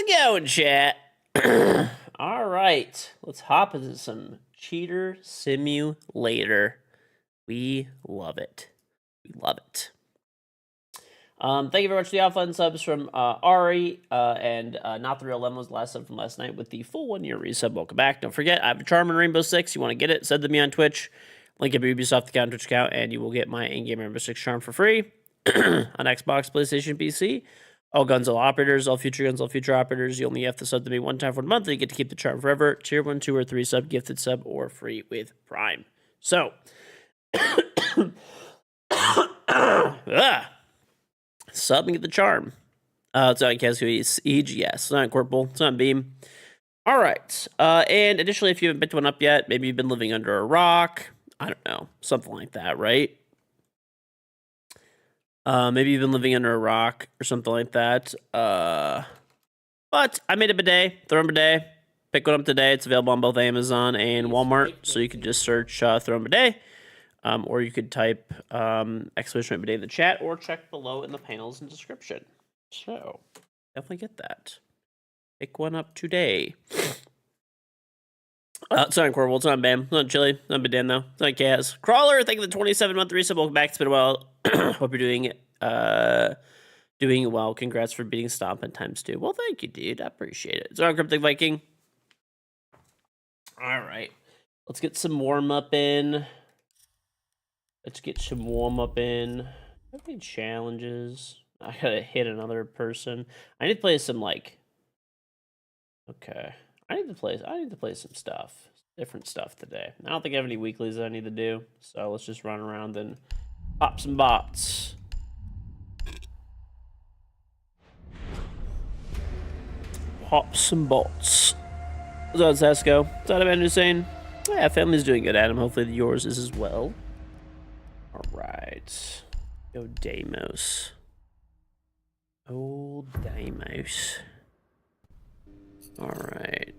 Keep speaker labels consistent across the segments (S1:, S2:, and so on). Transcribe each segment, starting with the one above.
S1: it going, chat? All right, let's hop into some Cheater Simulator. We love it. We love it. Thank you very much for the offline subs from Ari and Not the Real Lemon was the last sub from last night with the full 1 year resub. Welcome back. Don't forget, I have a charm in Rainbow Six. You want to get it? Send to me on Twitch. Link up your Ubisoft account, Twitch account, and you will get my in-game Rainbow Six charm for free on Xbox, PlayStation, PC. All guns, all operators, all future guns, all future operators. You only have to sub to me one time for a month, and you get to keep the charm forever. Tier 1, 2, or 3 sub, gifted sub, or free with Prime. So, sub and get the charm. It's on Kazuya Siege, yes. It's not Corporal, it's on Beam. All right. And additionally, if you haven't picked one up yet, maybe you've been living under a rock. I don't know. Something like that, right? Maybe you've been living under a rock or something like that. But I made a bidet, Throne Bidet. Pick one up today. It's available on both Amazon and Walmart. So you could just search Throne Bidet. Or you could type exclamation bidet in the chat or check below in the panels and description. So definitely get that. Pick one up today. It's not Corporal, it's not Bam, it's not Chili, it's not Bidet though, it's not Kaz. Crawler, thank you for the 27-month resub. Welcome back. It's been a while. Hope you're doing well. Congrats for beating Stomp and ×2. Well, thank you, dude. I appreciate it. It's our Cryptic Viking. All right. Let's get some warm up in. How many challenges? I gotta hit another person. I need to play some like. Okay. I need to play some stuff. Different stuff today. I don't think I have any weeklies that I need to do. So let's just run around and pop some bots. Pop some bots. What's up, Sasko? What's up, Adam Hussein? Yeah, family's doing good, Adam. Hopefully yours is as well. Alright. Go Deimos. Old Deimos. Alright.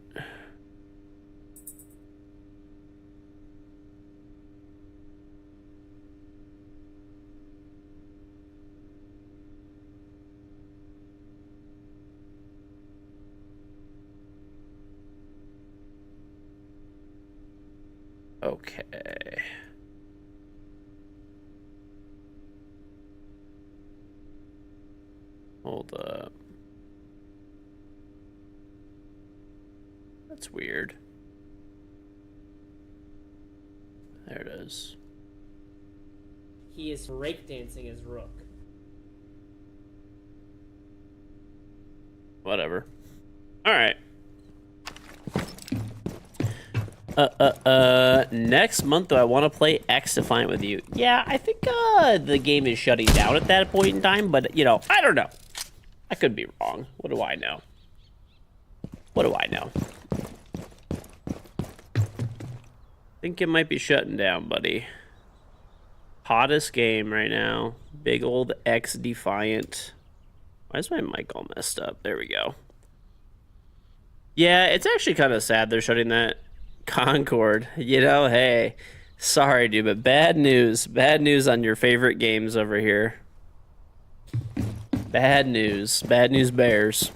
S1: Okay. Hold up. That's weird. There it is.
S2: He is breakdancing as Rook.
S1: Whatever. Alright. Next month, do I want to play XDefiant with you? Yeah, I think, the game is shutting down at that point in time, but, you know, I don't know. I could be wrong. What do I know? What do I know? Think it might be shutting down, buddy. Hottest game right now. Big old XDefiant. Why is my mic all messed up? There we go. Yeah, it's actually kind of sad they're shutting that Concord. You know, hey, sorry, dude, but bad news. Bad news on your favorite games over here. Bad news. Bad news bears.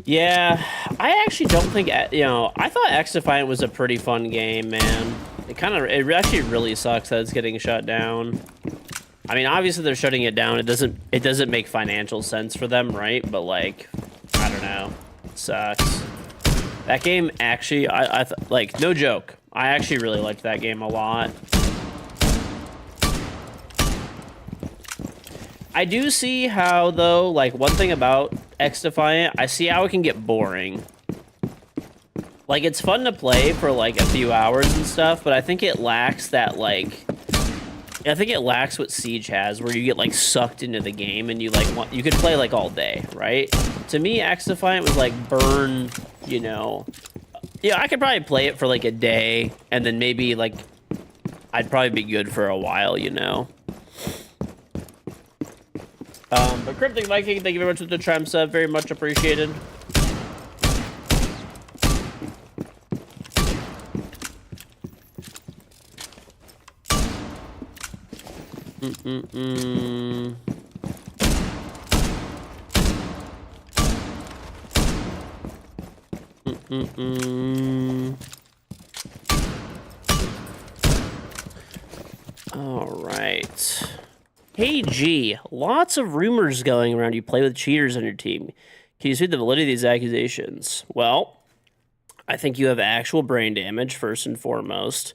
S1: Yeah, I actually don't think, you know, I thought XDefiant was a pretty fun game, man. It actually really sucks that it's getting shut down. I mean, obviously they're shutting it down. It doesn't make financial sense for them, right? But like, I don't know. It sucks. That game actually, like, no joke. I actually really liked that game a lot. I do see how, though, like, one thing about XDefiant, I see how it can get boring. Like, it's fun to play for, like, a few hours and stuff, but I think it lacks that, like... I think it lacks what Siege has, where you get, like, sucked into the game and you, like, you could play, like, all day, right? To me, XDefiant was, like, burn, you know... Yeah, I could probably play it for, like, a day, and then maybe, like... I'd probably be good for a while, you know? But Cryptic Viking, thank you very much for the tram sub. Very much appreciated. All right. Hey G, lots of rumors going around you play with cheaters on your team. Can you speak the validity of these accusations? Well, I think you have actual brain damage first and foremost.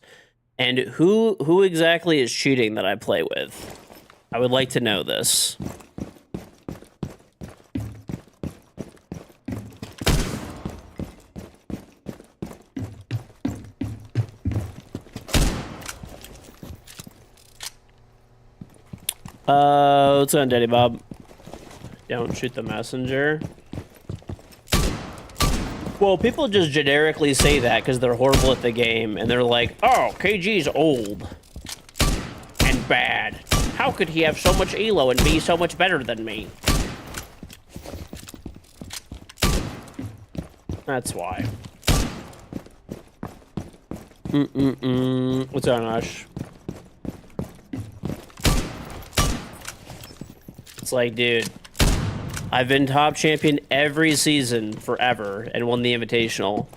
S1: And who exactly is cheating that I play with? I would like to know this. What's on, Daddy Bob? Don't shoot the messenger. Well, people just generically say that because they're horrible at the game, and they're like, oh, KG's old and bad. How could he have so much elo and be so much better than me? That's why. What's on, Ash? It's like, dude, I've been top champion every season forever and won the invitational.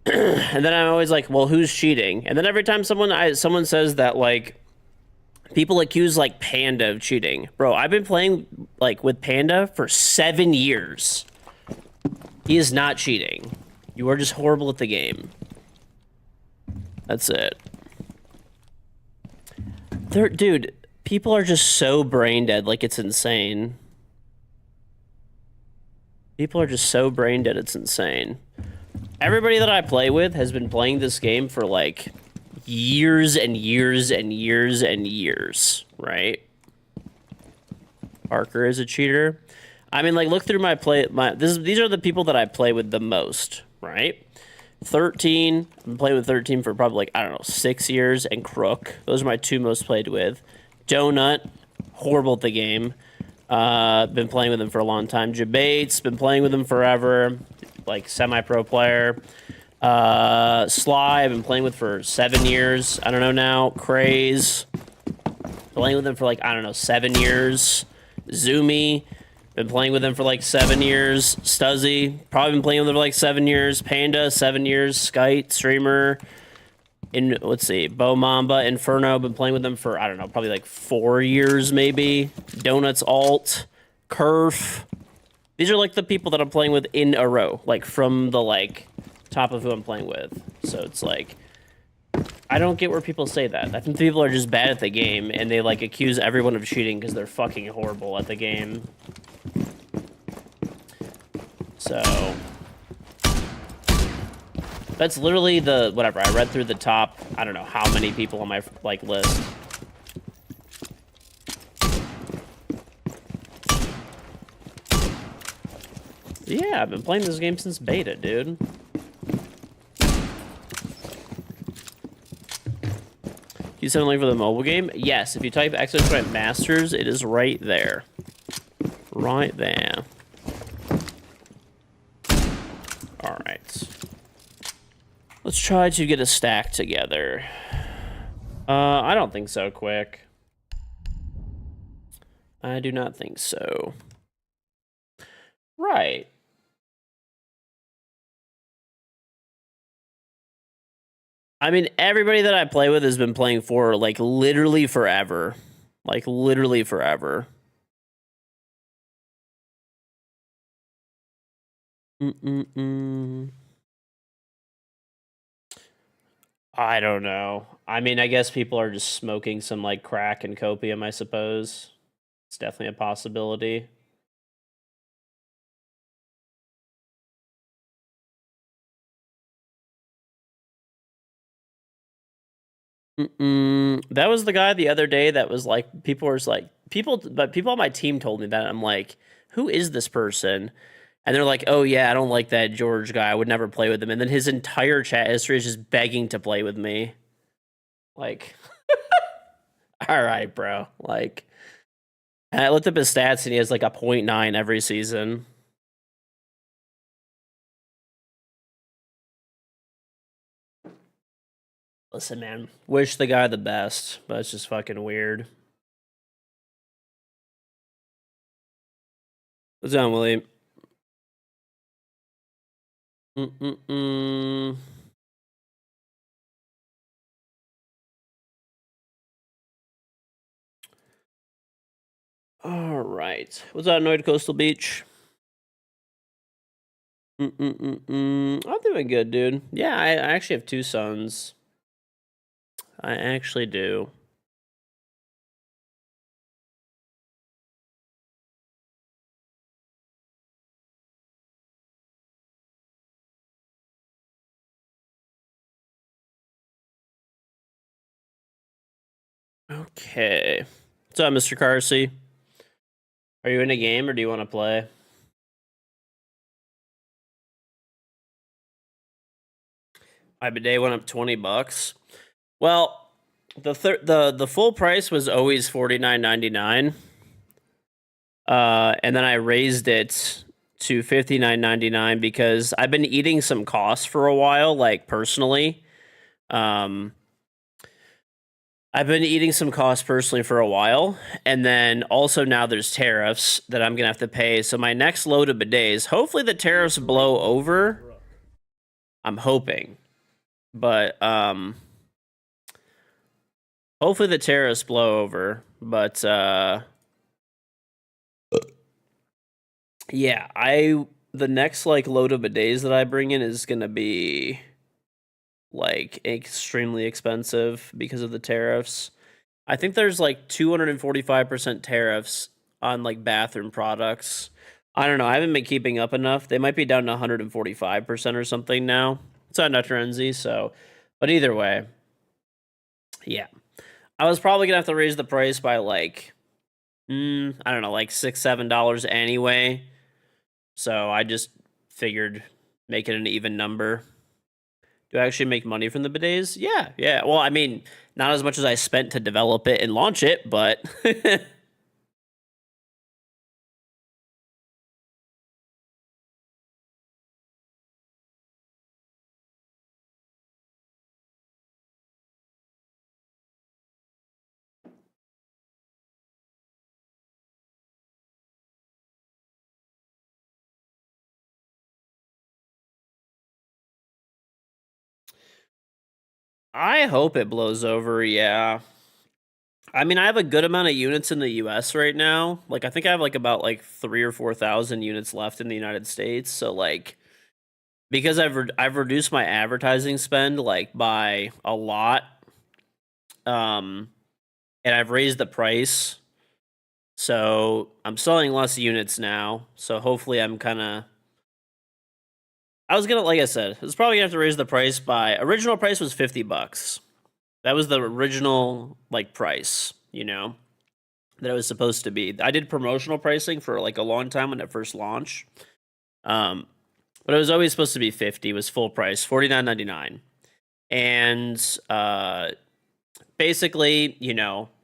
S1: And then I'm always like, well, who's cheating? And then every time someone says that, like, people accuse, like, Panda of cheating. Bro, I've been playing, like, with Panda for 7 years. He is not cheating. You are just horrible at the game. That's it. Dude, people are just so brain dead, like, it's insane. People are just so brain dead, it's insane. Everybody that I play with has been playing this game for, like, years and years and years and years, right? Parker is a cheater. I mean, like, look through these are the people that I play with the most, right? 13, I've been playing with 13 for probably, like, I don't know, 6 years, and Crook. Those are my two most played with. Donut, horrible at the game. Been playing with him for a long time. Jabates, been playing with him forever. Like, semi-pro player. Sly, I've been playing with for 7 years. I don't know now. Craze, playing with him for, like, I don't know, 7 years. Zoomy, been playing with him for, like, 7 years. Stuzzy, probably been playing with him for, like, 7 years. Panda, 7 years. Skite, streamer. Let's see, Bo Mamba, Inferno, been playing with them for, I don't know, probably like 4 years, maybe. Donuts Alt, Kerf. These are, like, the people that I'm playing with in a row, like, from the, like, top of who I'm playing with. So it's like, I don't get where people say that. I think people are just bad at the game, and they, like, accuse everyone of cheating because they're fucking horrible at the game. So that's literally whatever. I read through the top, I don't know how many people on my, like, list. Yeah, I've been playing this game since beta, dude. You sent a link for the mobile game? Yes, if you type XDefiant Masters, it is right there. Right there. Alright. Let's try to get a stack together. I don't think so, Quick. I do not think so. Right. I mean, everybody that I play with has been playing for, like, literally forever. Like, literally forever. I don't know. I mean, I guess people are just smoking some, like, crack and copium, I suppose. It's definitely a possibility. That was the guy the other day that was like, people on my team told me that. I'm like, who is this person? And they're like, oh yeah, I don't like that George guy. I would never play with him. And then his entire chat history is just begging to play with me. Like, all right, bro. Like, And I looked up his stats, and he has like a 0.9 every season. Listen, man, wish the guy the best, but it's just fucking weird. What's on, Willie? All right. What's on, Annoyed Coastal Beach? I'm doing good, dude. Yeah, I actually have 2 sons. I actually do. Okay. What's up, Mr. Carsey? Are you in a game or do you want to play? My bidet went up $20. Well, the full price was always $49.99. And then I raised it to $59.99 because I've been eating some costs for a while, like personally. I've been eating some costs personally for a while, and then also now there's tariffs that I'm gonna have to pay. So my next load of bidets, hopefully the tariffs blow over. I'm hoping, but hopefully the tariffs blow over. But yeah, the next like load of bidets that I bring in is gonna be like extremely expensive because of the tariffs. I think there's like 245% tariffs on like bathroom products. I don't know. I haven't been keeping up enough. They might be down to 145% or something now. It's on Dr. Enzi, so but either way. Yeah. I was probably gonna have to raise the price by like I don't know, like $6, $7 anyway. So I just figured make it an even number. Do I actually make money from the bidets? Yeah, yeah. Well, I mean, not as much as I spent to develop it and launch it, but I hope it blows over. Yeah. I mean, I have a good amount of units in the US right now. Like I think I have like about like 3 or 4,000 units left in the United States. So like because I've reduced my advertising spend like by a lot and I've raised the price. So I'm selling less units now. So hopefully I'm kind of I was gonna, like I said, I was probably gonna have to raise the price by original price was $50. That was the original like price, that it was supposed to be. I did promotional pricing for like a long time when it first launched. But it was always supposed to be 50, it was full price, $49.99. And basically,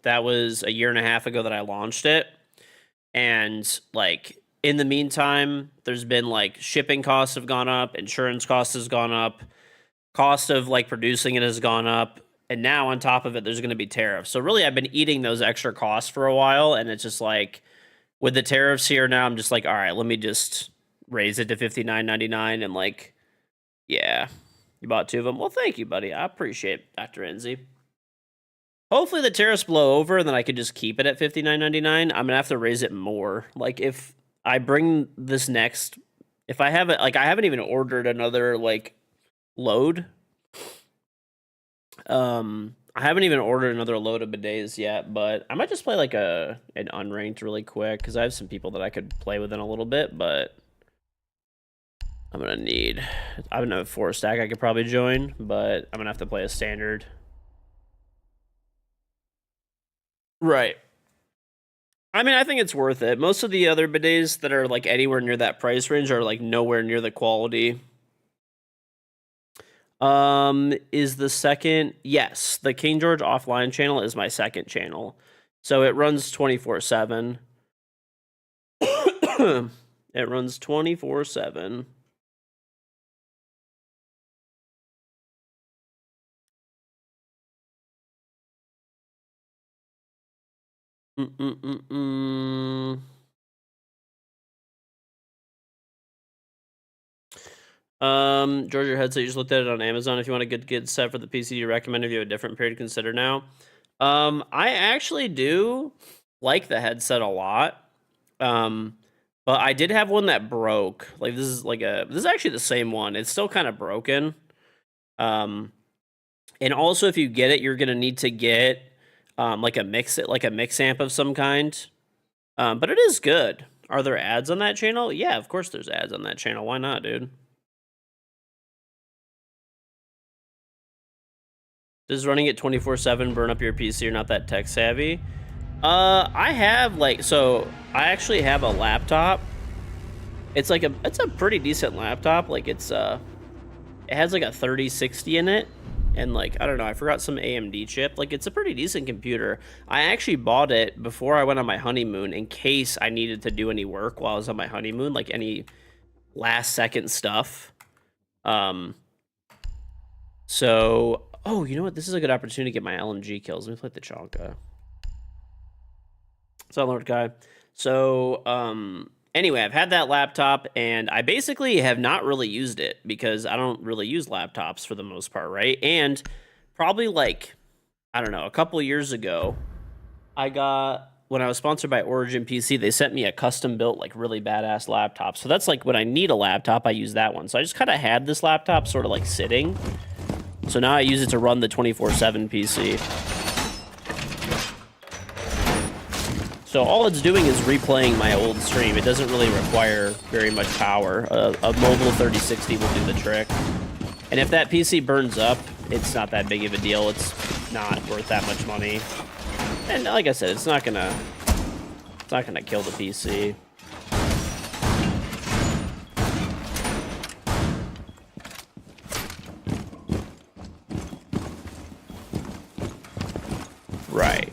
S1: that was a year and a half ago that I launched it. And like in the meantime, there's been like shipping costs have gone up, insurance costs has gone up, cost of like producing it has gone up, and now on top of it there's going to be tariffs. So really I've been eating those extra costs for a while, and it's just like with the tariffs here now I'm just like, all right, let me just raise it to $59.99. And like, yeah, you bought 2 of them. Well, thank you, buddy. I appreciate it, Dr. Enzi. Hopefully the tariffs blow over and then I could just keep it at $59.99. I'm gonna have to raise it more. Like if I bring this next, if I have it, like I haven't even ordered another like load. I haven't even ordered another load of bidets yet, but I might just play like an unranked really quick because I have some people that I could play with in a little bit, but I'm gonna need. I don't know, 4 stack I could probably join, but I'm gonna have to play a standard. Right. I mean, I think it's worth it. Most of the other bidets that are like anywhere near that price range are like nowhere near the quality. Is the second? Yes, the KingGeorge offline channel is my second channel, so it runs 24/7. It runs 24/7. George, your headset, you just looked at it on Amazon. If you want a good set for the PC, you recommend if you have a different period to consider now. I actually do like the headset a lot. But I did have one that broke. Like this is actually the same one. It's still kind of broken. And also if you get it, you're gonna need to get like a mix amp of some kind. But it is good. Are there ads on that channel? Yeah, of course there's ads on that channel. Why not, dude? Does running it 24/7 burn up your PC? You're not that tech savvy. I have I actually have a laptop. It's a pretty decent laptop. Like it has like a 3060 in it, and like I don't know, I forgot some AMD chip. Like it's a pretty decent computer. I actually bought it before I went on my honeymoon in case I needed to do any work while I was on my honeymoon, like any last second stuff. So, oh, you know what? This is a good opportunity to get my LMG kills. Let me play the Chonka. What's up, Lord Guy? So, anyway, I've had that laptop, and I basically have not really used it because I don't really use laptops for the most part, right? And probably like, I don't know, a couple of years ago, when I was sponsored by Origin PC, they sent me a custom-built, like, really badass laptop. So that's like when I need a laptop, I use that one. So I just kind of had this laptop sort of like sitting. So now I use it to run the 24/7 PC. So all it's doing is replaying my old stream. It doesn't really require very much power. A mobile 3060 will do the trick. And if that PC burns up, it's not that big of a deal. It's not worth that much money. And like I said, it's not gonna kill the PC. Right.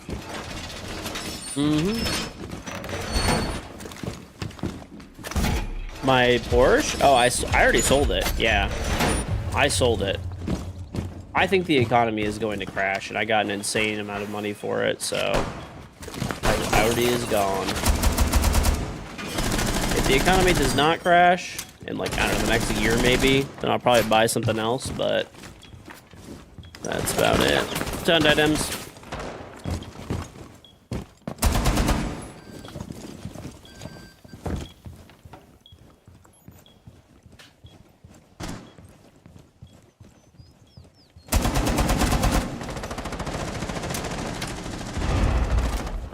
S1: My Porsche? Oh, I already sold it. Yeah, I sold it. I think the economy is going to crash, and I got an insane amount of money for it, so Audi is gone. If the economy does not crash in, like, I don't know, the next year maybe, then I'll probably buy something else, but that's about it. Sound items.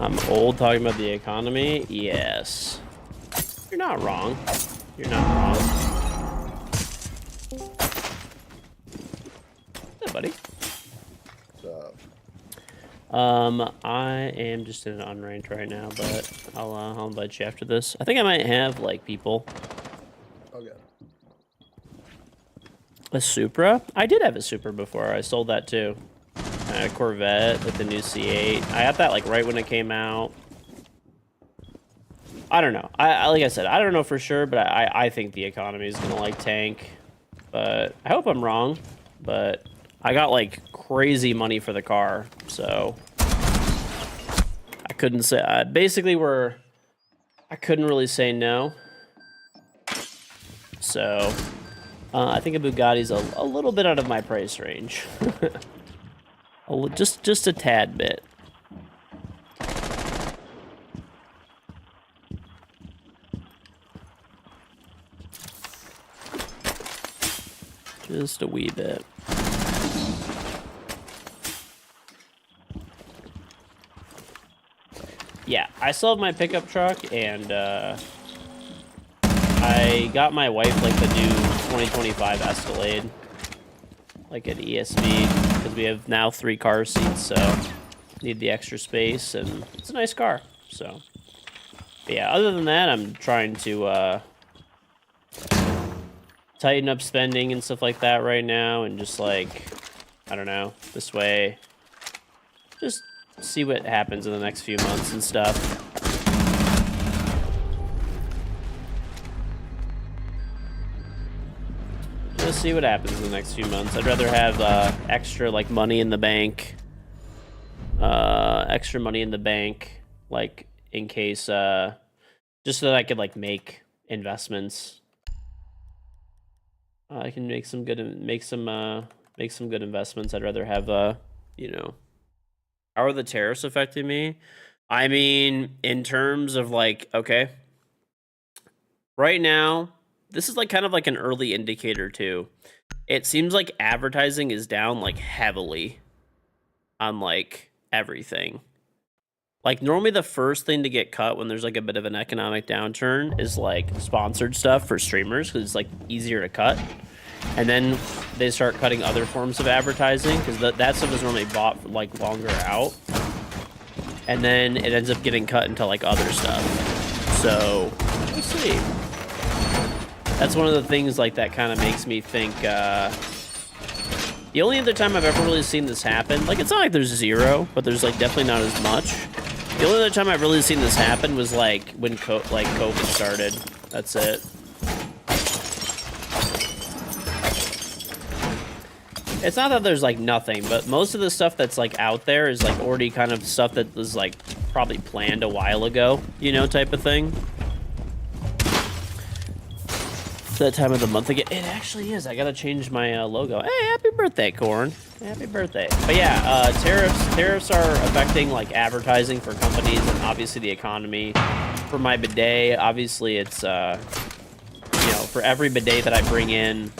S1: I'm old talking about the economy? Yes. You're not wrong. You're not wrong. Hey, buddy.
S3: What's up?
S1: I am just in an unranked right now, but I'll invite you after this. I think I might have, like, people.
S3: Okay.
S1: A Supra? I did have a Supra before. I sold that too. A Corvette with the new C8. I got that like right when it came out. I don't know. I like I said, I don't know for sure, but I think the economy is gonna like tank. But I hope I'm wrong. But I got like crazy money for the car, so I couldn't say. Basically, I couldn't really say no. So I think a Bugatti's a little bit out of my price range. Just a tad bit. Just a wee bit. Yeah, I still have my pickup truck, and I got my wife like the new 2025 Escalade, like at ESV, because we have now 3 car seats, so need the extra space, and it's a nice car. So, but yeah, other than that, I'm trying to tighten up spending and stuff like that right now, and just like, I don't know, this way, just see what happens in the next few months and stuff. gonna see what happens in the next few months. I'd rather have extra like money in the bank. Extra money in the bank, like in case, just so that I could like make investments. I can make some good investments. I'd rather have you know. How are the tariffs affecting me? I mean, in terms of like, okay, right now, this is like kind of like an early indicator too. It seems like advertising is down like heavily on like everything. Like normally the first thing to get cut when there's like a bit of an economic downturn is like sponsored stuff for streamers because it's like easier to cut. And then they start cutting other forms of advertising because that stuff is normally bought for like longer out. And then it ends up getting cut into like other stuff. So we'll see. That's one of the things like that kind of makes me think. The only other time I've ever really seen this happen, like it's not like there's zero, but there's like definitely not as much. The only other time I've really seen this happen was like when COVID started. That's it. It's not that there's like nothing, but most of the stuff that's like out there is like already kind of stuff that was like probably planned a while ago, you know, type of thing. It's that time of the month again. It actually is. I gotta change my logo. Hey, happy birthday, Corn. Happy birthday. But yeah, tariffs are affecting like advertising for companies and obviously the economy. For my bidet, obviously it's you know, for every bidet that I bring in.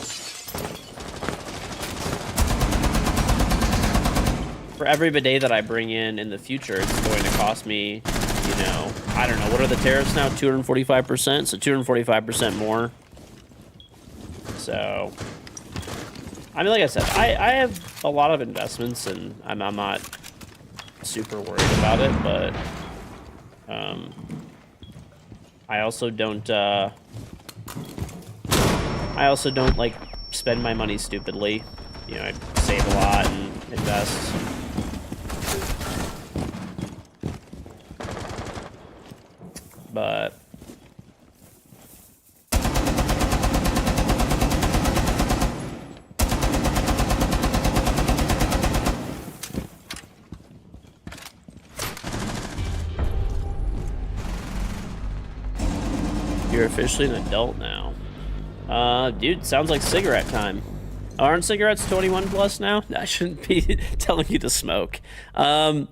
S1: For every bidet that I bring in the future, it's going to cost me, you know, I don't know, what are the tariffs now? 245%, so 245% more. So, I mean, like I said, I have a lot of investments, and I'm not super worried about it, but I also don't like spend my money stupidly. You know, I save a lot and invest. But you're officially an adult now. Dude, sounds like cigarette time. Aren't cigarettes 21 plus now? I shouldn't be telling you to smoke. I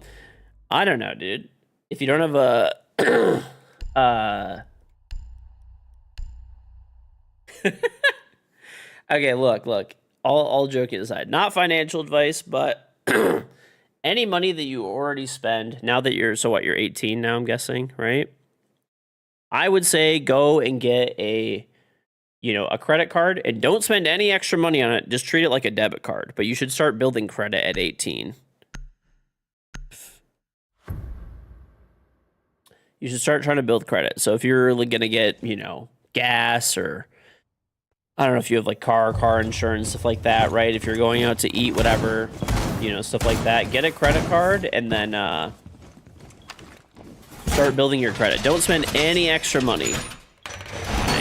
S1: don't know, dude. If you don't have a okay, look. All joking aside, not financial advice, but any money that you already spend now that you're 18 now, I'm guessing, right? I would say go and get a credit card and don't spend any extra money on it. Just treat it like a debit card, but you should start building credit at 18. You should start trying to build credit. So if you're really going to get, gas or I don't know if you have like car insurance, stuff like that, right? If you're going out to eat, whatever, stuff like that, get a credit card and then start building your credit. Don't spend any extra money.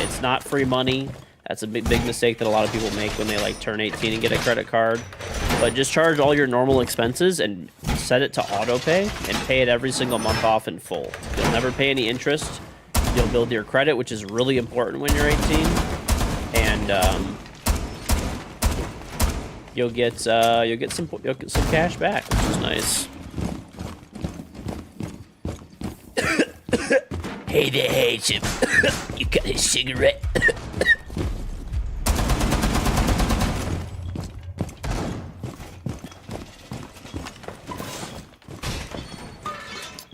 S1: It's not free money. That's a big mistake that a lot of people make when they like turn 18 and get a credit card. But just charge all your normal expenses and set it to auto pay and pay it every single month off in full. You'll never pay any interest. You'll build your credit, which is really important when you're 18. And you'll get some cash back, which is nice. Hey there, hey Chip. You got a cigarette?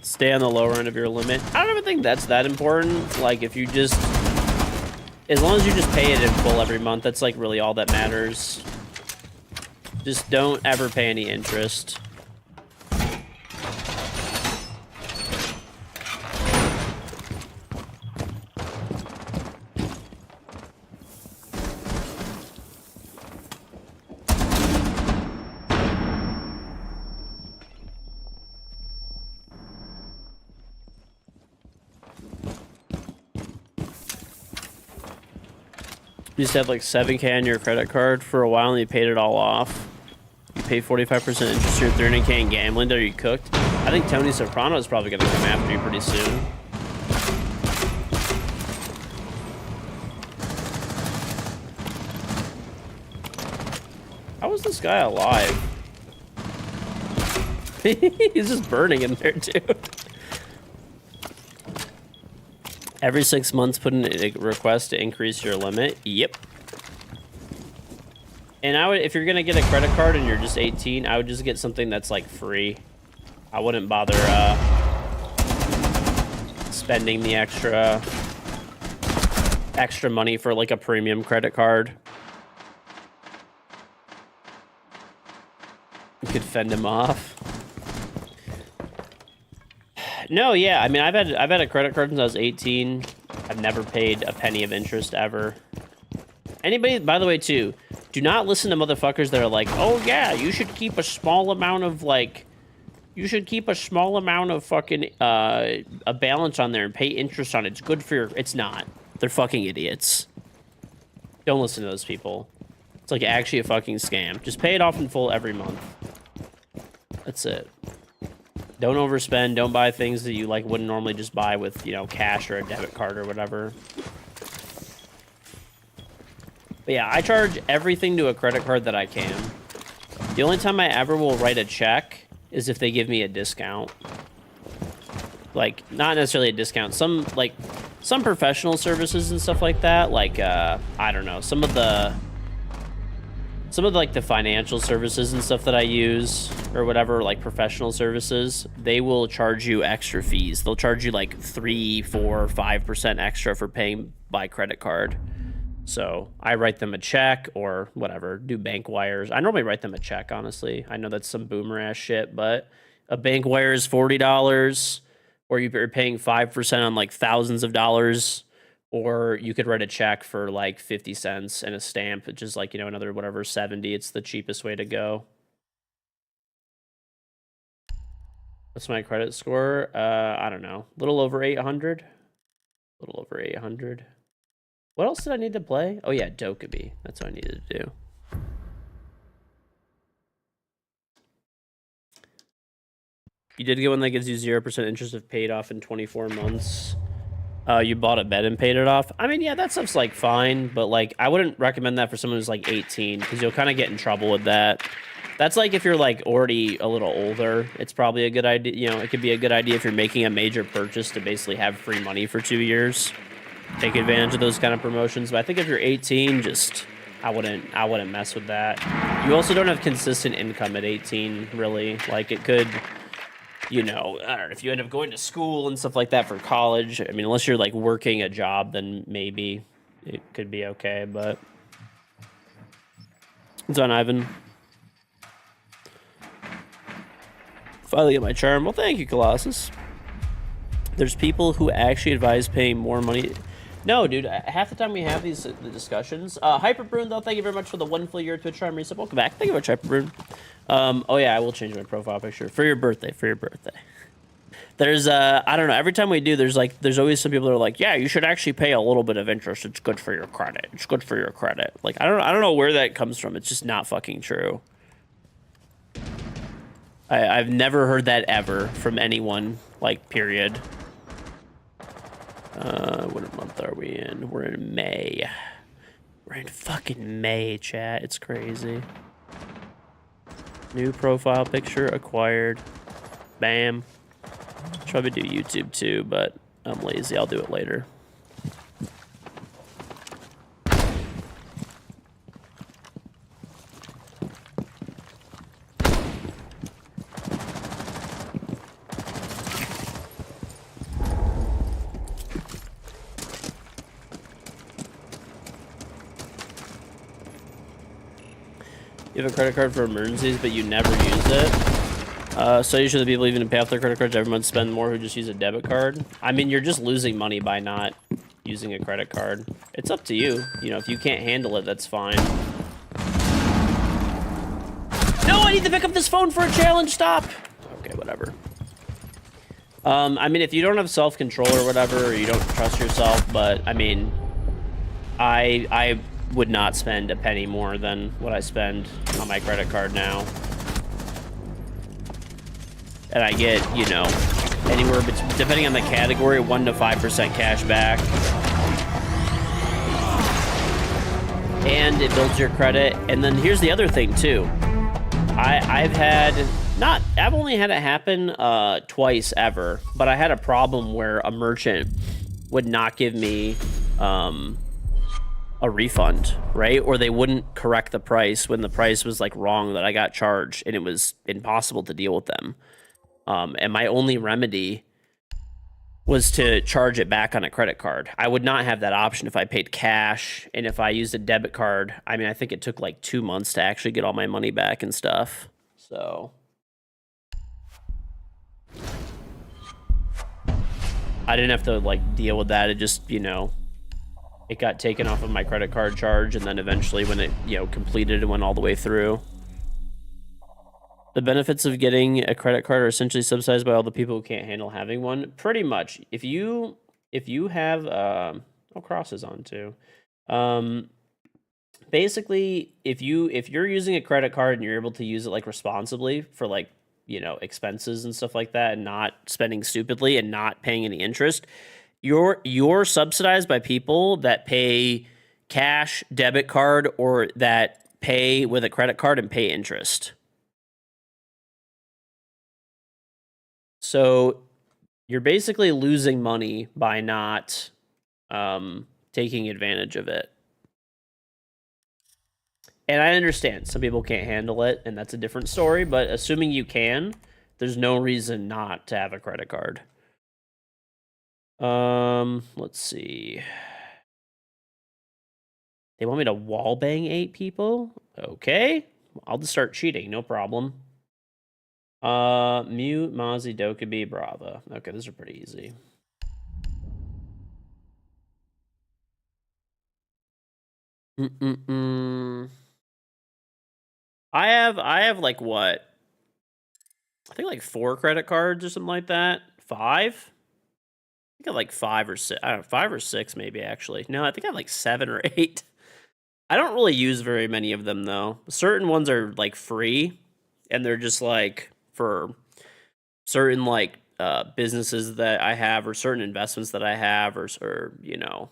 S1: Stay on the lower end of your limit. I don't even think that's that important. Like, if you just... As long as you just pay it in full every month, that's, like, really all that matters. Just don't ever pay any interest. You used to have like 7K on your credit card for a while and you paid it all off. You pay 45% interest to your 300K in gambling. Are you cooked? I think Tony Soprano is probably going to come after you pretty soon. How is this guy alive? He's just burning in there, dude. Every 6 months, put in a request to increase your limit. Yep. And I would, if you're gonna get a credit card and you're just 18, I would just get something that's like free. I wouldn't bother spending the extra money for like a premium credit card. You could fend him off. No, yeah, I mean, I've had a credit card since I was 18. I've never paid a penny of interest ever. Anybody, by the way, too, do not listen to motherfuckers that are like, oh yeah, you should keep a small amount of like, you should keep a small amount of fucking a balance on there and pay interest on it. It's good for your. It's not. They're fucking idiots. Don't listen to those people. It's like actually a fucking scam. Just pay it off in full every month. That's it. Don't overspend. Don't buy things that you like wouldn't normally just buy with, you know, cash or a debit card or whatever. But yeah, I charge everything to a credit card that I can. The only time I ever will write a check is if they give me a discount. Like, not necessarily a discount. Some professional services and stuff like that. Like, I don't know. Some of the like the financial services and stuff that I use or whatever, like professional services, they will charge you extra fees. They'll charge you like 3, 4, 5% extra for paying by credit card. So I write them a check or whatever, do bank wires. I normally write them a check, honestly. I know that's some boomer ass shit, but a bank wire is $40, or you're paying 5% on like thousands of dollars. Or you could write a check for like 50 cents and a stamp, which is like, you know, another whatever, 70. It's the cheapest way to go. What's my credit score? I don't know. A little over 800. A little over 800. What else did I need to play? Oh yeah, Dokkaebi. That's what I needed to do. You did get one that gives you 0% interest if paid off in 24 months. You bought a bed and paid it off. I mean, yeah, that stuff's like fine, but like I wouldn't recommend that for someone who's like 18 because you'll kind of get in trouble with that. That's like if you're like already a little older, it's probably a good idea. You know, it could be a good idea if you're making a major purchase to basically have free money for 2 years. Take advantage of those kind of promotions. But I think if you're 18, just I wouldn't mess with that. You also don't have consistent income at 18, really. Like it could. You know, I don't know, if you end up going to school and stuff like that for college, I mean, unless you're like working a job, then maybe it could be okay, but it's on Ivan. Finally get my charm. Well, thank you, Colossus. There's people who actually advise paying more money. No, dude, half the time we have these discussions. Hyperbrune, though, thank you very much for the 1 full year Twitch Prime resub. Welcome back. Thank you very much, Hyperbrune. Oh, yeah, I will change my profile picture for your birthday, There's, I don't know, every time we do, there's always some people that are like, yeah, you should actually pay a little bit of interest. It's good for your credit. It's good for your credit. Like, I don't know where that comes from. It's just not fucking true. I've never heard that ever from anyone, like, period. What month are we in? We're in May. We're in fucking May, chat. It's crazy. New profile picture acquired. Bam. Should probably do YouTube too, but I'm lazy. I'll do it later. You have a credit card for emergencies, but you never use it. So usually the people even pay off their credit cards every month spend more who just use a debit card. I mean, you're just losing money by not using a credit card. It's up to you. You know, if you can't handle it, that's fine. No, I need to pick up this phone for a challenge. Stop. Okay, whatever. I mean, if you don't have self-control or whatever, or you don't trust yourself, but I mean, I would not spend a penny more than what I spend on my credit card now. And I get, you know, anywhere depending on the category, 1 to 5% cash back. And it builds your credit. And then here's the other thing too. I've only had it happen twice ever, but I had a problem where a merchant would not give me a refund, right? Or they wouldn't correct the price when the price was like wrong that I got charged, and it was impossible to deal with them. And my only remedy was to charge it back on a credit card. I would not have that option if I paid cash, and if I used a debit card. I mean, I think it took like 2 months to actually get all my money back and stuff. So I didn't have to like deal with that. It just, you know, it got taken off of my credit card charge, and then eventually when it, you know, completed and went all the way through. The benefits of getting a credit card are essentially subsidized by all the people who can't handle having one. Pretty much. If you have Cross is on too. Basically, if you're using a credit card and you're able to use it like responsibly for like, you know, expenses and stuff like that, and not spending stupidly and not paying any interest, you're subsidized by people that pay cash, debit card, or that pay with a credit card and pay interest. So you're basically losing money by not taking advantage of it. And I understand some people can't handle it, and that's a different story, but assuming you can, there's no reason not to have a credit card. Let's see. They want me to wallbang 8 people? Okay. I'll just start cheating, no problem. Mew, Mozzie, Dokkaebi, Brava. Okay, those are pretty easy. I have like what? I think like 4 credit cards or something like that. 5? I think I have like 5 or 6. I don't know, 5 or 6 maybe actually. No, I think I have like 7 or 8. I don't really use very many of them though. Certain ones are like free, and they're just like for certain like businesses that I have, or certain investments that I have, or you know,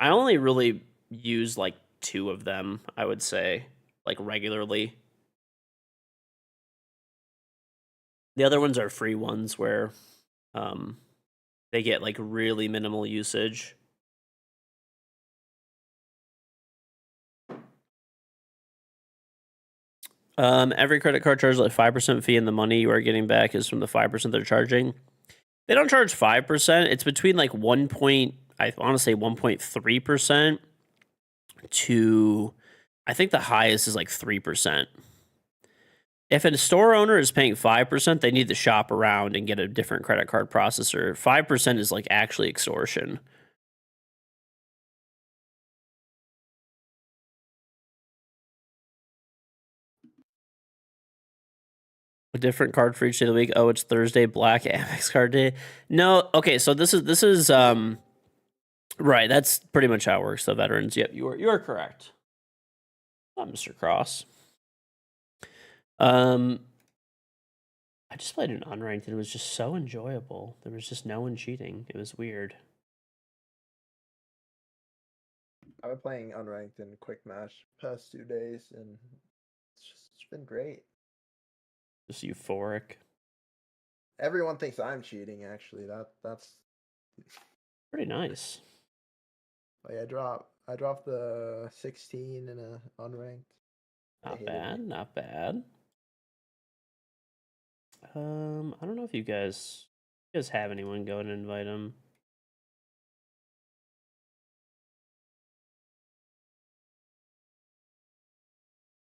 S1: I only really use like 2 of them, I would say, like regularly. The other ones are free ones where they get like really minimal usage. Every credit card charges like 5% fee, and the money you are getting back is from the 5% they're charging. They don't charge 5%. It's between like 1.3% to, I think the highest is like 3%. If a store owner is paying 5%, they need to shop around and get a different credit card processor. 5% is like actually extortion. A different card for each day of the week. Oh, it's Thursday, Black Amex card day. No, okay, so this is right. That's pretty much how it works. The veterans. Yep, you are correct. Not Mr. Cross. I just played an unranked and it was just so enjoyable. There was just no one cheating. It was weird.
S3: I've been playing unranked and quick match past 2 days, and it's been great.
S1: Just euphoric.
S3: Everyone thinks I'm cheating. Actually, that's
S1: pretty nice.
S3: Oh yeah, I dropped the 16 in a unranked.
S1: Not bad, not bad. I don't know if you guys have anyone go and invite him.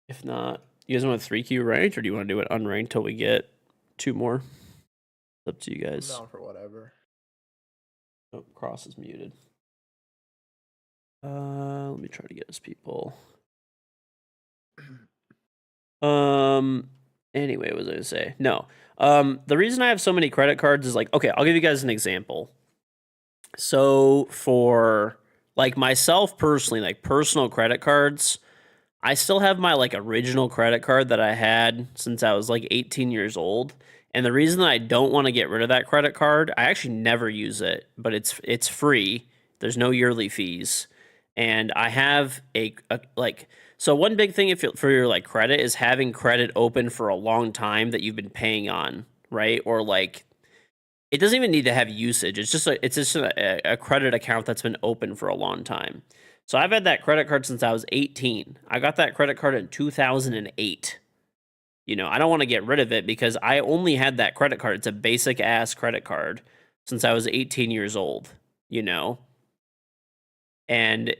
S1: If not, you guys want a 3Q ranked, or do you want to do it unranked till we get 2 more? It's up to you guys.
S3: I'm down for whatever.
S1: Oh, Cross is muted. Let me try to get his people. Anyway, what was I gonna say? No. The reason I have so many credit cards is like, okay, I'll give you guys an example. So for like myself personally, like personal credit cards, I still have my like original credit card that I had since I was like 18 years old. And the reason that I don't want to get rid of that credit card, I actually never use it, but it's free. There's no yearly fees. And I have a like so one big thing for your like credit is having credit open for a long time that you've been paying on, right? Or like it doesn't even need to have usage. It's just a credit account that's been open for a long time. So I've had that credit card since I was 18. I got that credit card in 2008. You know, I don't want to get rid of it because I only had that credit card. It's a basic ass credit card since I was 18 years old, you know. And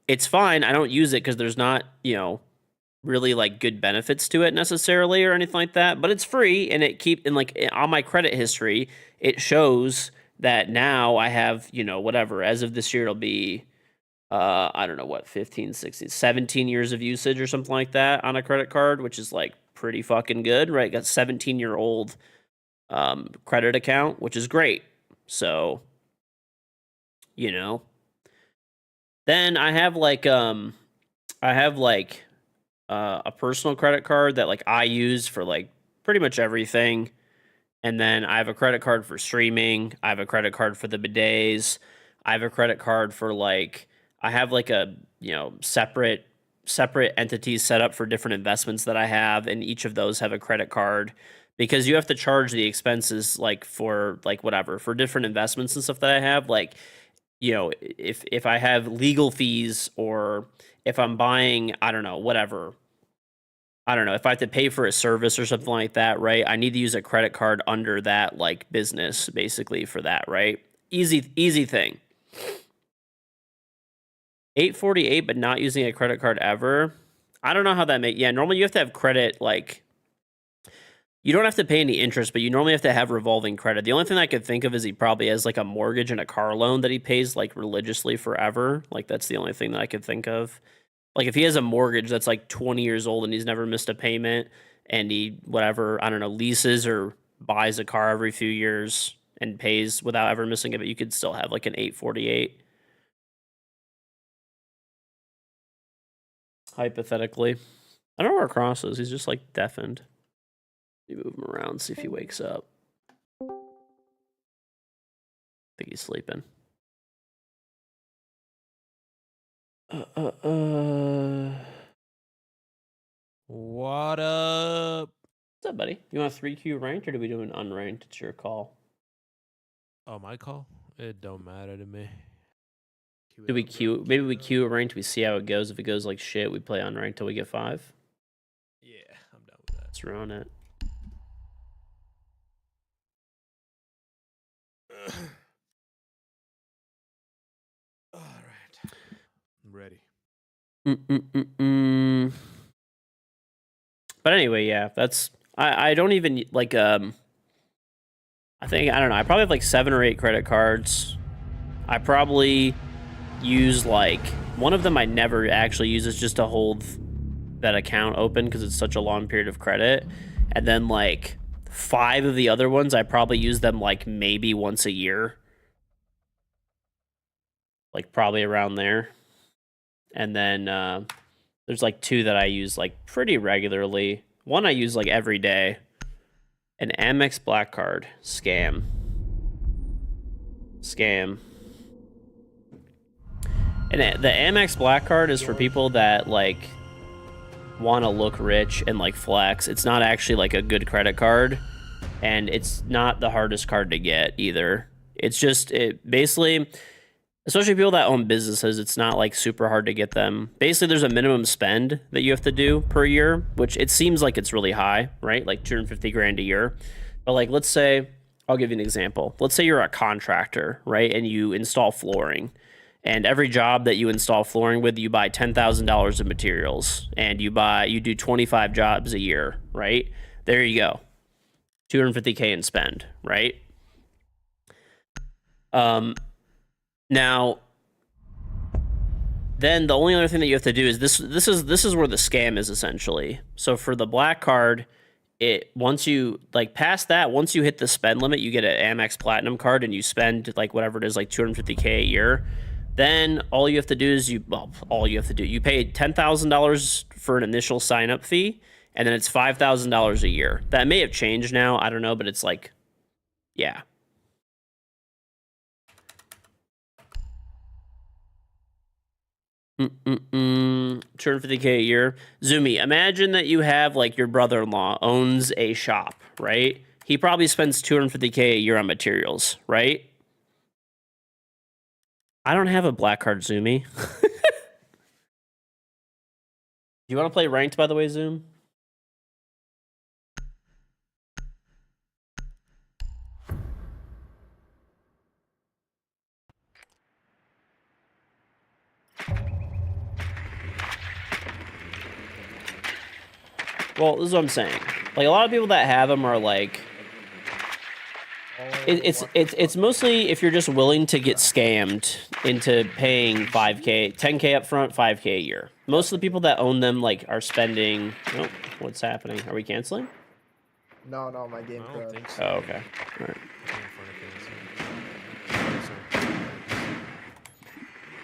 S1: it's fine. I don't use it because there's not, you know, really like good benefits to it necessarily or anything like that, but it's free and on my credit history, it shows that now I have, you know, whatever, as of this year, it'll be, I don't know what, 15, 16, 17 years of usage or something like that on a credit card, which is like pretty fucking good, right? Got 17-year-old credit account, which is great. So, you know, then I have a personal credit card that like I use for like pretty much everything. And then I have a credit card for streaming. I have a credit card for the bidets. I have a credit card for like I have like a, you know, separate entities set up for different investments that I have, and each of those have a credit card because you have to charge the expenses like for like whatever for different investments and stuff that I have. Like, you know, if I have legal fees or if I'm buying, I don't know, whatever. I don't know, if I have to pay for a service or something like that, right? I need to use a credit card under that like business basically for that, right? Easy thing. 848 but not using a credit card ever. I don't know how that yeah, normally you have to have credit like you don't have to pay any interest, but you normally have to have revolving credit. The only thing I could think of is he probably has like a mortgage and a car loan that he pays like religiously forever. Like that's the only thing that I could think of. Like if he has a mortgage that's like 20 years old and he's never missed a payment and he whatever, I don't know, leases or buys a car every few years and pays without ever missing it, but you could still have like an 848. Hypothetically. I don't know where Cross is. He's just like deafened. You move him around, see if he wakes up. I think he's sleeping.
S4: What up?
S1: What's up, buddy? You want a 3Q ranked or do we do an unranked? It's your call.
S4: Oh, my call? It don't matter to me.
S1: Do we queue? Maybe we queue a ranked. We see how it goes. If it goes like shit, we play unranked till we get 5.
S4: Yeah, I'm done with that.
S1: Let's run it.
S4: All right. I'm ready.
S1: But anyway, yeah, that's I don't even like I think I don't know. I probably have like 7 or 8 credit cards. I probably use like one of them I never actually use is just to hold that account open because it's such a long period of credit. And then like 5 of the other ones I probably use them like maybe once a year. Like probably around there. And then there's like 2 that I use like pretty regularly. One I use like every day. An Amex Black Card. Scam. And the Amex Black Card is for people that like want to look rich and like flex. It's not actually like a good credit card. And it's not the hardest card to get either. It's just, it basically, especially people that own businesses, it's not like super hard to get them. Basically, there's a minimum spend that you have to do per year, which it seems like it's really high, right? Like 250 grand a year. But like, let's say, I'll give you an example. Let's say you're a contractor, right? And you install flooring. And every job that you install flooring with, you buy $10,000 of materials. And you do 25 jobs a year, right? There you go. 250K in spend, right? Now, then the only other thing that you have to do is this is where the scam is essentially. So for the black card, once you like past that, once you hit the spend limit, you get an Amex Platinum card and you spend like whatever it is, like 250K a year. Then all you have to do is you pay $10,000 for an initial sign up fee, and then it's $5,000 a year. That may have changed now. I don't know, but it's like, yeah. $250K a year. Zumi, imagine that you have like your brother-in-law owns a shop, right? He probably spends $250K a year on materials, right? I don't have a black card, Zumi. Do you want to play ranked, by the way, Zoom? Well, this is what I'm saying. Like, a lot of people that have them are like, it's mostly if you're just willing to get scammed into paying 5K, 10K up front, 5K a year. Most of the people that own them like are spending. Oh, what's happening? Are we canceling?
S3: No, my game
S4: I don't
S3: crashed.
S4: think so.
S1: Oh, okay. All right.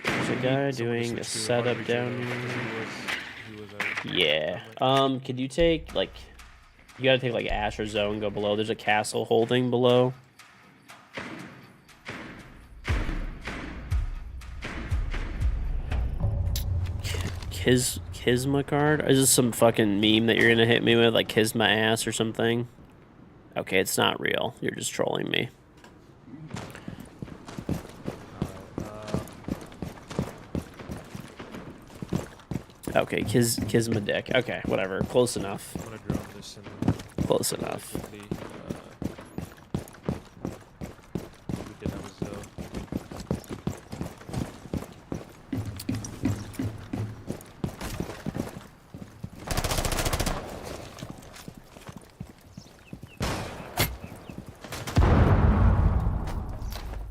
S1: There's a guy doing a setup down here. Yeah. Could you take like? You gotta take like Ash or Zone, go below. There's a castle holding below. Kisma card? Is this some fucking meme that you're gonna hit me with, like Kisma ass or something? Okay, it's not real. You're just trolling me. Okay, Kisma dick. Okay, whatever. Close enough.
S4: I'm gonna drop this in.
S1: Close enough.
S4: Quickly, we did have a Zoe.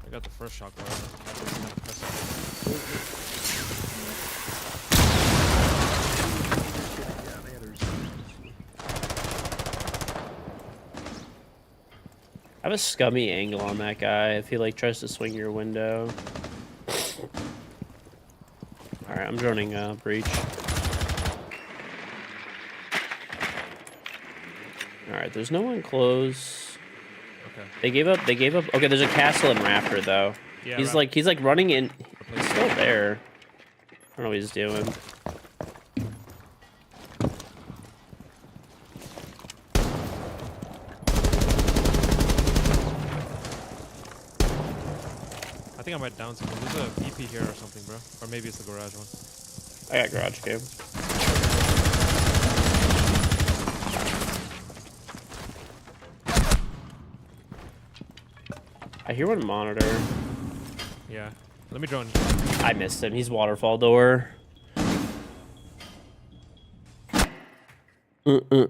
S4: I got the first shot going.
S1: I have a scummy angle on that guy if he like tries to swing your window. Alright, I'm droning breach. Alright, there's no one close.
S4: Okay.
S1: They gave up. Okay, there's a castle in Rafter though.
S4: Yeah,
S1: he's like running in. He's still there. I don't know what he's doing.
S4: I think I might down someone. There's a EP here or something, bro. Or maybe it's the garage one.
S1: I got garage cube. I hear one monitor.
S4: Yeah. Let me drone.
S1: I missed him. He's waterfall door.
S4: Pulse.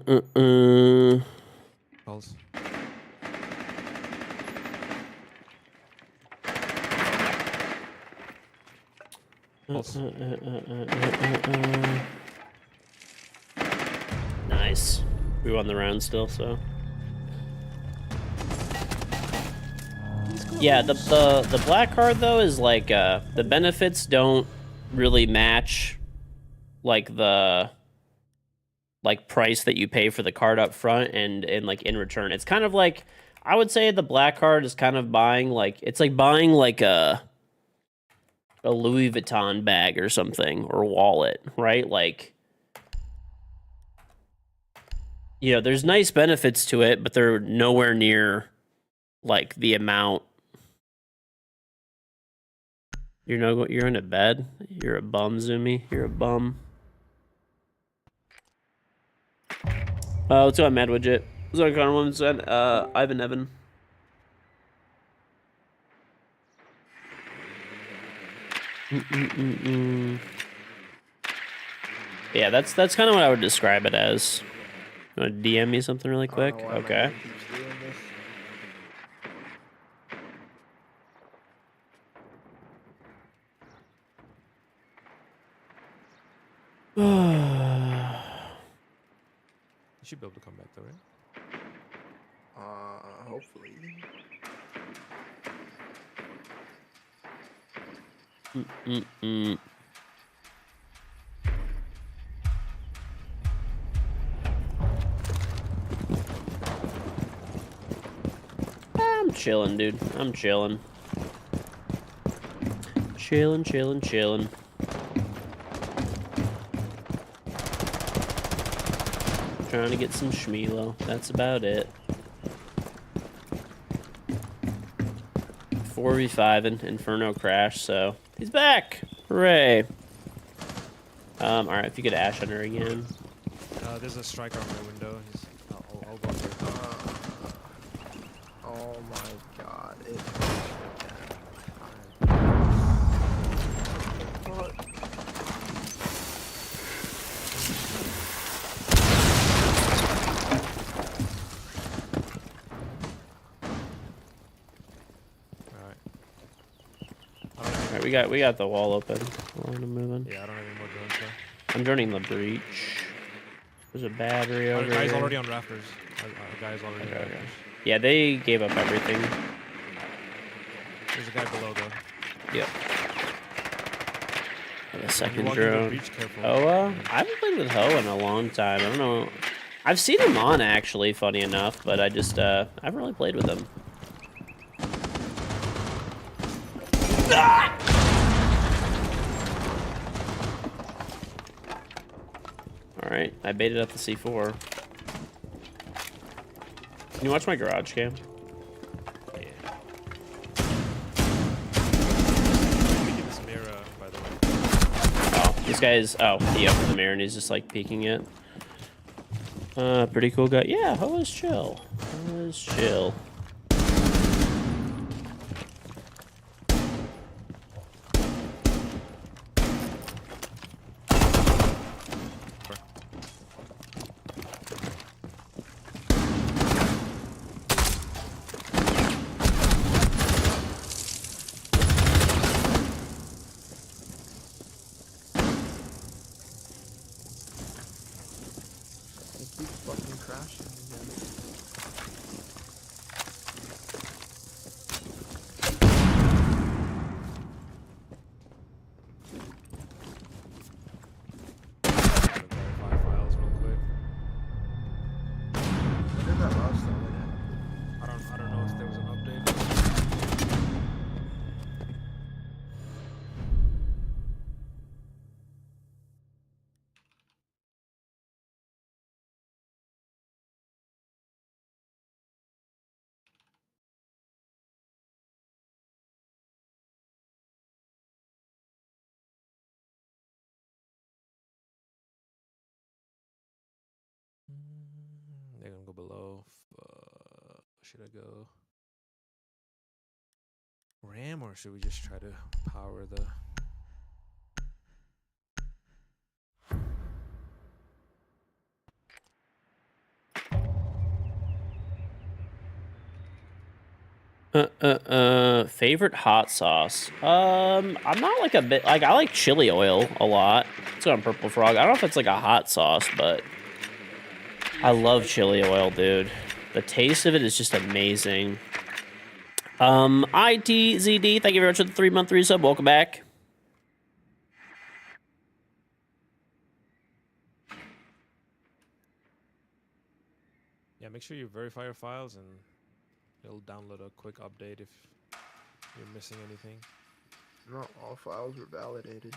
S4: Pulse.
S1: Nice. We won the round still, so. Yeah, the black card though is like the benefits don't really match like the price that you pay for the card up front and like in return. It's kind of like I would say the black card is kind of buying like it's like buying like a Louis Vuitton bag or something or wallet, right? Like you know, there's nice benefits to it, but they're nowhere near like the amount. You're in a bed. You're a bum, Zumi. You're a bum. Let's go on Mad Widget. What's on Connor Woman said? Ivan Evan. Yeah, that's kind of what I would describe it as. You want to DM me something really quick? Okay.
S4: You should be able to come back though, right?
S3: Hopefully.
S1: Mm-mm-mm. I'm chilling, dude. I'm chilling. Chilling, chilling, chilling. Trying to get some Shmelo. That's about it. 4v5 and Inferno crash, so he's back. Hooray. Alright, if you could Ash under again.
S4: There's a striker on my window. I'll go there.
S3: Oh my god.
S1: Alright, we got the wall open. I'm moving.
S4: Yeah, I don't have any more drones though.
S1: I'm joining the breach. There's a battery over
S4: Guy's
S1: here.
S4: already on rafters. Guy's already on rafters.
S1: Yeah, they gave up everything.
S4: There's a guy below though.
S1: Yep. Got a second
S4: Walk into the
S1: drone.
S4: breach, careful.
S1: I haven't played with Ho in a long time. I don't know. I've seen him on actually, funny enough, but I just I haven't really played with him. Alright, I baited up the C4. Can you watch my garage cam?
S4: Yeah. Peek in this mirror, by the way.
S1: Oh, this guy is... Oh, he opened the mirror and he's just like peeking it. Pretty cool guy. Yeah, Ho is chill. Ho is chill.
S3: It keeps fucking crashing again.
S4: Verify files real quick.
S3: When did that last time it happened?
S4: I don't know if there was an update. They're gonna go below. Should I go RAM or should we just try to power the?
S1: Favorite hot sauce? I'm not like a bit... Like, I like chili oil a lot. It's on Purple Frog. I don't know if it's like a hot sauce, but... I love chili oil, dude. The taste of it is just amazing. ITZD, thank you very much for the 3-month resub. Welcome back.
S4: Yeah, make sure you verify your files and it'll download a quick update if you're missing anything.
S3: Not all files were validated.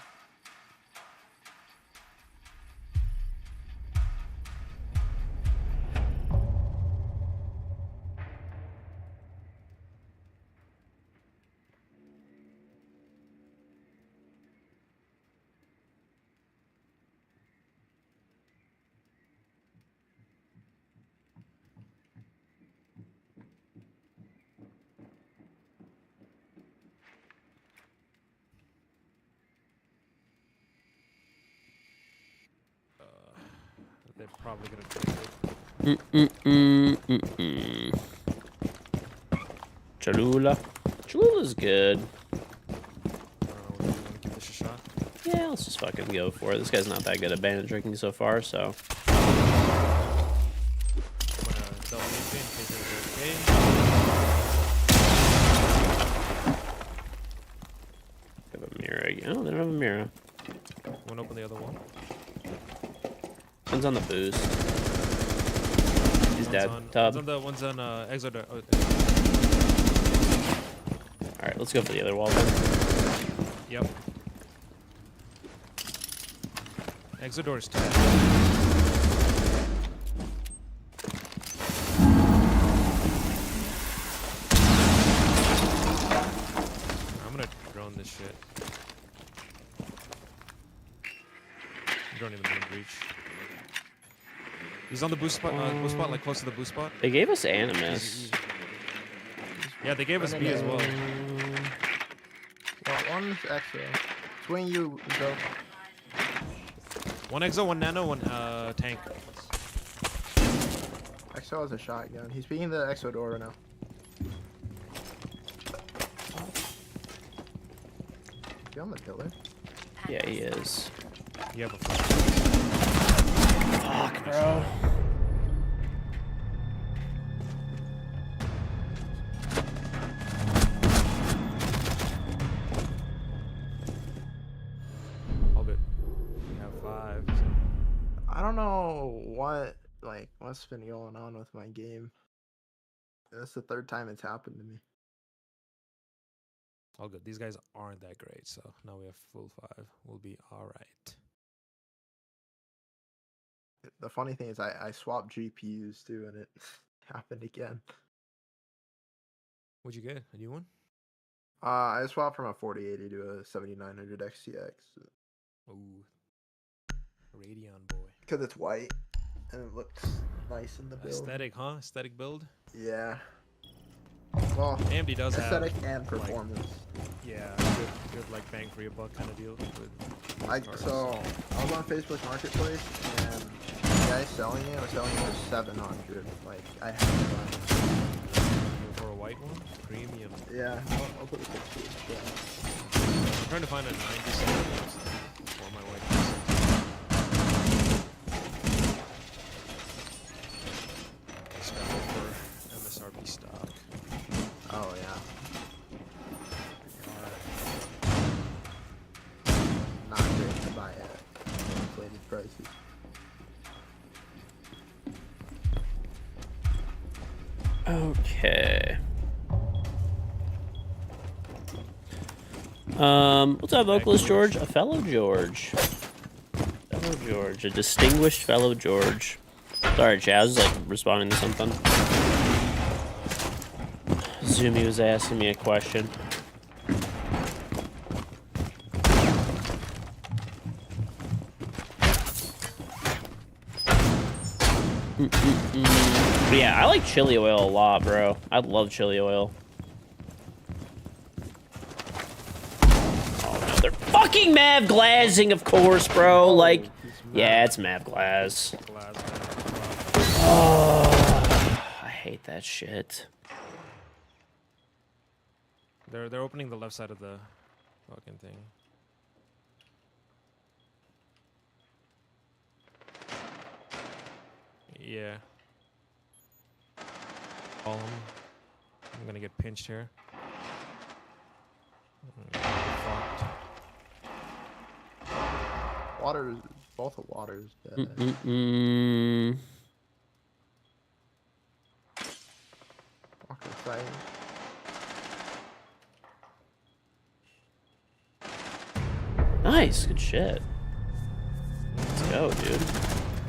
S4: They're probably gonna take it.
S1: Cholula. Cholula's good.
S4: I don't know. Want to give this a shot?
S1: Yeah, let's just fucking go for it. This guy's not that good at bandit drinking so far, so...
S4: I'm gonna double maintain in case there's a
S1: Have a mirror mirror.
S4: Wanna open the other one?
S1: One's on the boost. He's dead.
S4: One's
S1: Tub.
S4: one's on Exodus. Oh,
S1: Alright, let's go for the other wall then.
S4: yep. Exodus 10. I'm gonna drone this shit. I'm droning the main breach. He's on the boost spot, like close to the boost spot.
S1: They gave us Animus.
S4: Yeah, they gave us B as well.
S3: Well, one's extra. Swing you, go.
S4: One exo, one nano, one tank.
S3: Exo has a shotgun. He's peeking the Exo door right now. Is he on the pillar?
S1: Yeah, he is.
S4: You have a
S1: Fuck, bro.
S4: all good. We have 5. So.
S3: I don't know what's been going on with my game. That's the 3rd time it's happened to me.
S4: All good. These guys aren't that great, so now we have full 5. We'll be all right.
S3: The funny thing is I swapped GPUs too, and it happened again.
S4: What'd you get? A new one?
S3: I swapped from a 4080 to a 7900 XTX
S4: Ooh. Radeon boy.
S3: because it's white and it looks nice in the build.
S4: Aesthetic, huh? Aesthetic build?
S3: Yeah. Well,
S4: AMD does
S3: aesthetic
S4: have,
S3: and performance.
S4: yeah, good like bang for your buck kind of deal with cards.
S3: So I was on Facebook Marketplace and the guy selling it was selling it for 700. Like I had to buy it.
S4: For a white one? Premium.
S3: Yeah, I'll put a picture. Yeah.
S4: I'm trying to find a 97 for my white PC. Scrabble for MSRP stock.
S3: Oh yeah. Not great to buy at inflated prices.
S1: Okay. What's up, vocalist George? A fellow George. Fellow George. A distinguished fellow George. Sorry, Chaz is like responding to something. Zumi was asking me a question. But yeah, I like chili oil a lot, bro. I love chili oil. Oh no, they're fucking Mav Glazing, of course, bro. Like, yeah, it's Mav Glaz. Oh, I hate that shit.
S4: They're opening the left side of the fucking thing. Yeah. I'm gonna get pinched here. Fucked.
S3: Water, both of waters. Walk inside.
S1: Nice, good shit. Let's go, dude.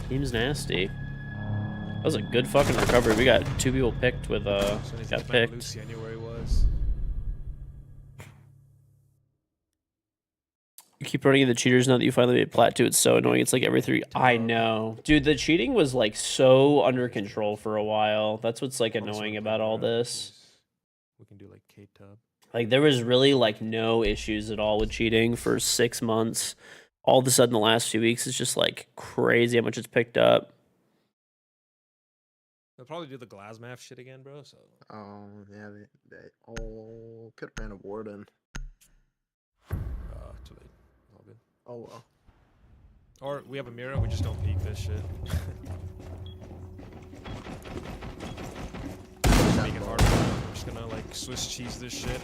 S1: Team's nasty. That was a good fucking recovery. We got 2 people picked with got picked.
S4: Lucy, I knew where he was.
S1: You keep running into cheaters now that you finally made plat 2. It's so annoying. It's like every 3. I know, dude. The cheating was like so under control for a while. That's what's like annoying about all this.
S4: We can do like K-Tub.
S1: Like there was really like no issues at all with cheating for 6 months. All of a sudden, the last few weeks is just like crazy how much it's picked up.
S4: They'll probably do the glass math shit again, bro. So.
S3: Yeah, they all could have ran a warden.
S4: Too late. All good.
S3: Oh well.
S4: Or we have a mirror. We just don't peek this shit. Make it harder. I'm just gonna like Swiss cheese this shit.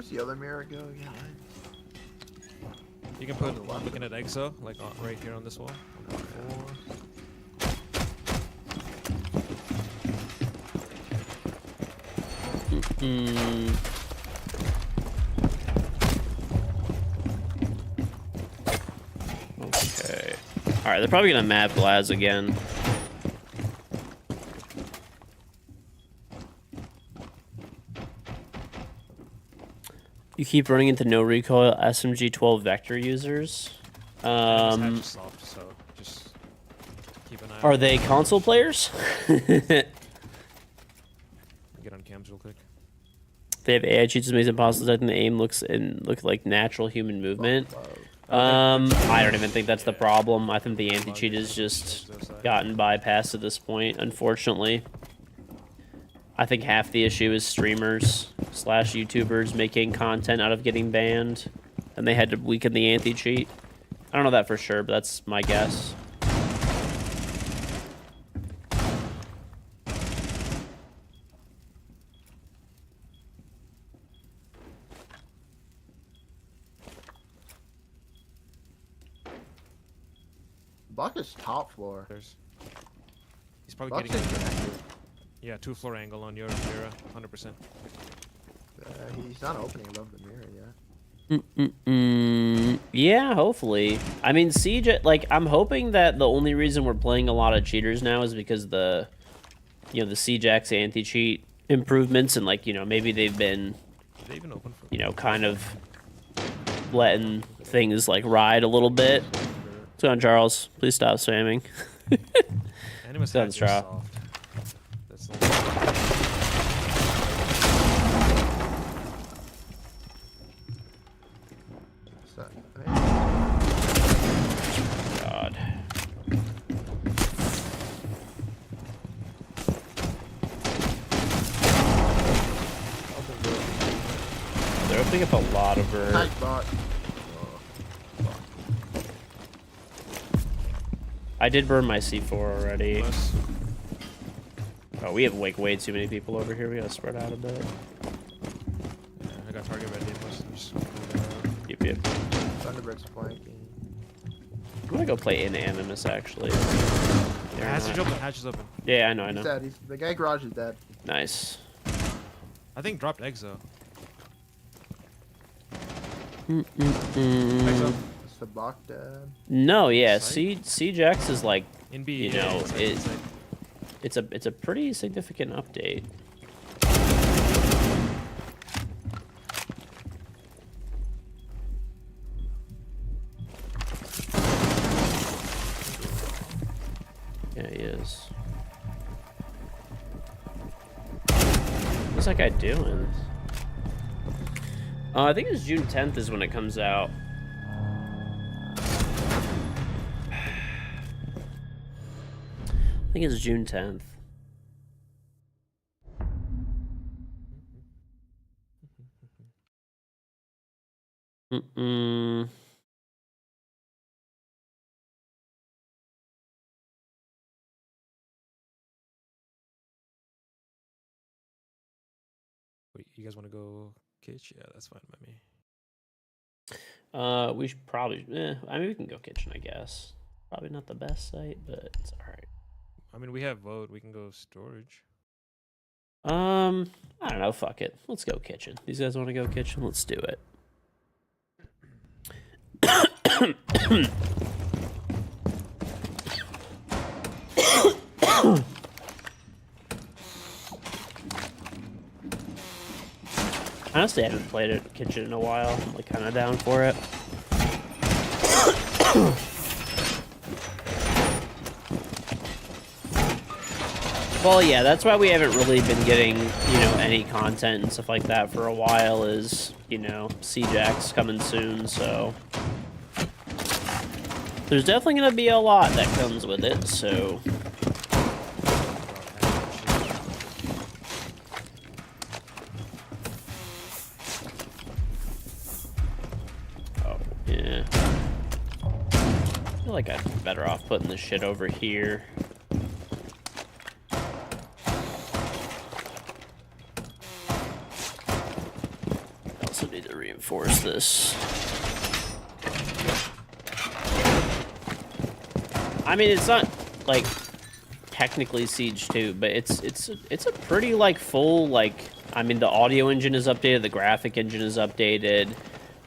S3: Where's the other mirror go again?
S4: You can put one looking at EXO, like right here on this wall. On the floor.
S1: Okay. Alright, they're probably gonna map Glaz again. You keep running into no recoil SMG 12 vector users.
S4: Hatch is soft, so just keep an eye
S1: Are
S4: on
S1: they
S4: it.
S1: console players?
S4: Get on cams real quick.
S1: They have AI cheats that makes it impossible. I think the aim looks like natural human movement. I don't even think that's the problem. I think the anti-cheat is just gotten bypassed at this point, unfortunately. I think half the issue is streamers / YouTubers making content out of getting banned, and they had to weaken the anti-cheat. I don't know that for sure, but that's my guess.
S3: Buck is top floor.
S4: He's probably
S3: Buck's
S4: getting
S3: connected.
S4: yeah, 2-floor angle on your mirror, 100%.
S3: He's not opening above the mirror yet.
S1: Yeah, hopefully. I mean, Siege, like, I'm hoping that the only reason we're playing a lot of cheaters now is because the Siege X anti-cheat improvements, and, like, maybe they've been,
S4: Did they even open for
S1: kind of letting things, like, ride a little bit. What's going on, Charles? Please stop spamming.
S4: Animus
S1: Sounds
S4: hatch is
S1: raw.
S4: soft. That's the
S1: God. They're opening up a lot of her.
S3: Nice bot.
S1: I did burn my C4 already.
S4: plus.
S1: Oh, we have way too many people over here. We gotta spread out a bit.
S4: Yeah, I got target ready. Just,
S1: Yep.
S3: Thunderbird's flanking.
S1: I'm gonna go play in Animus, actually.
S4: hatch is open. Hatch is open.
S1: Yeah, I know.
S3: He's dead. The guy garage is dead.
S1: Nice.
S4: I think dropped EXO.
S1: Mm.
S4: EXO
S3: Is the Buck dead?
S1: No, yeah.
S4: Sight?
S1: Siege X is like,
S4: in B.
S1: You
S4: yeah,
S1: know,
S4: inside,
S1: it-
S4: inside.
S1: it's a pretty significant update. Yeah, he is. What's that guy doing? I think it's June 10th is when it comes out. I think it's June 10th.
S4: Wait, you guys want to go kitch? Yeah, that's fine by me.
S1: We should probably. I mean, we can go kitchen, I guess. Probably not the best site, but it's all right.
S4: I mean, we have vote. We can go storage.
S1: I don't know. Fuck it. Let's go kitchen. These guys want to go kitchen? Let's do it. Honestly, I haven't played it kitchen in a while. I'm like kind of down for it. Well, yeah, that's why we haven't really been getting, any content and stuff like that for a while is, CJAX coming soon, so. There's definitely going to be a lot that comes with it, so. Oh, yeah. I feel like I'm better off putting this shit over here. Also need reinforce this. I mean, it's not like technically Siege 2, but it's a pretty like full like. I mean, the audio engine is updated, the graphic engine is updated.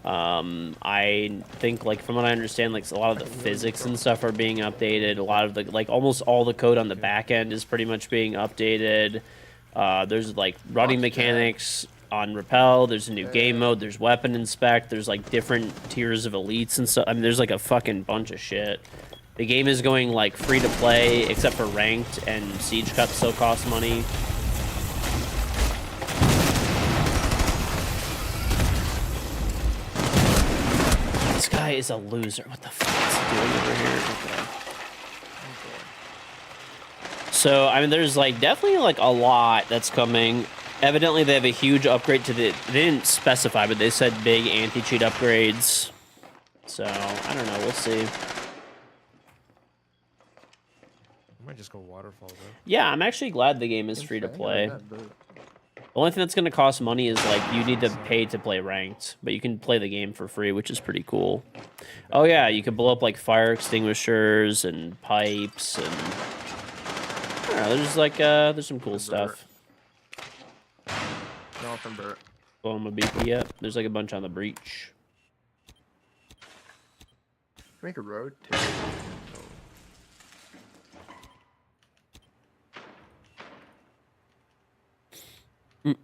S1: I think like from what I understand, like a lot of the physics and stuff are being updated. A lot of the like almost all the code on the back end is pretty much being updated. There's like running mechanics on Rappel. There's a new game mode. There's weapon inspect. There's like different tiers of elites and stuff. I mean, there's like a fucking bunch of shit. The game is going like free to play, except for ranked, and Siege Cup still costs money. This guy is a loser. What the fuck is he doing over here? Okay. So, I mean, there's like definitely like a lot that's coming. Evidently, they have a huge upgrade to the. They didn't specify, but they said big anti-cheat upgrades. So, I don't know. We'll see.
S4: I might just go waterfall, though.
S1: Yeah, I'm actually glad the game is free to play. The only thing that's going to cost money is like you need to pay to play ranked, but you can play the game for free, which is pretty cool. Oh yeah, you can blow up like fire extinguishers and pipes, and I don't know, there's like there's some cool stuff.
S3: No, from Bert.
S1: Blow him a BP up. There's like a bunch on the breach.
S3: Make a road too.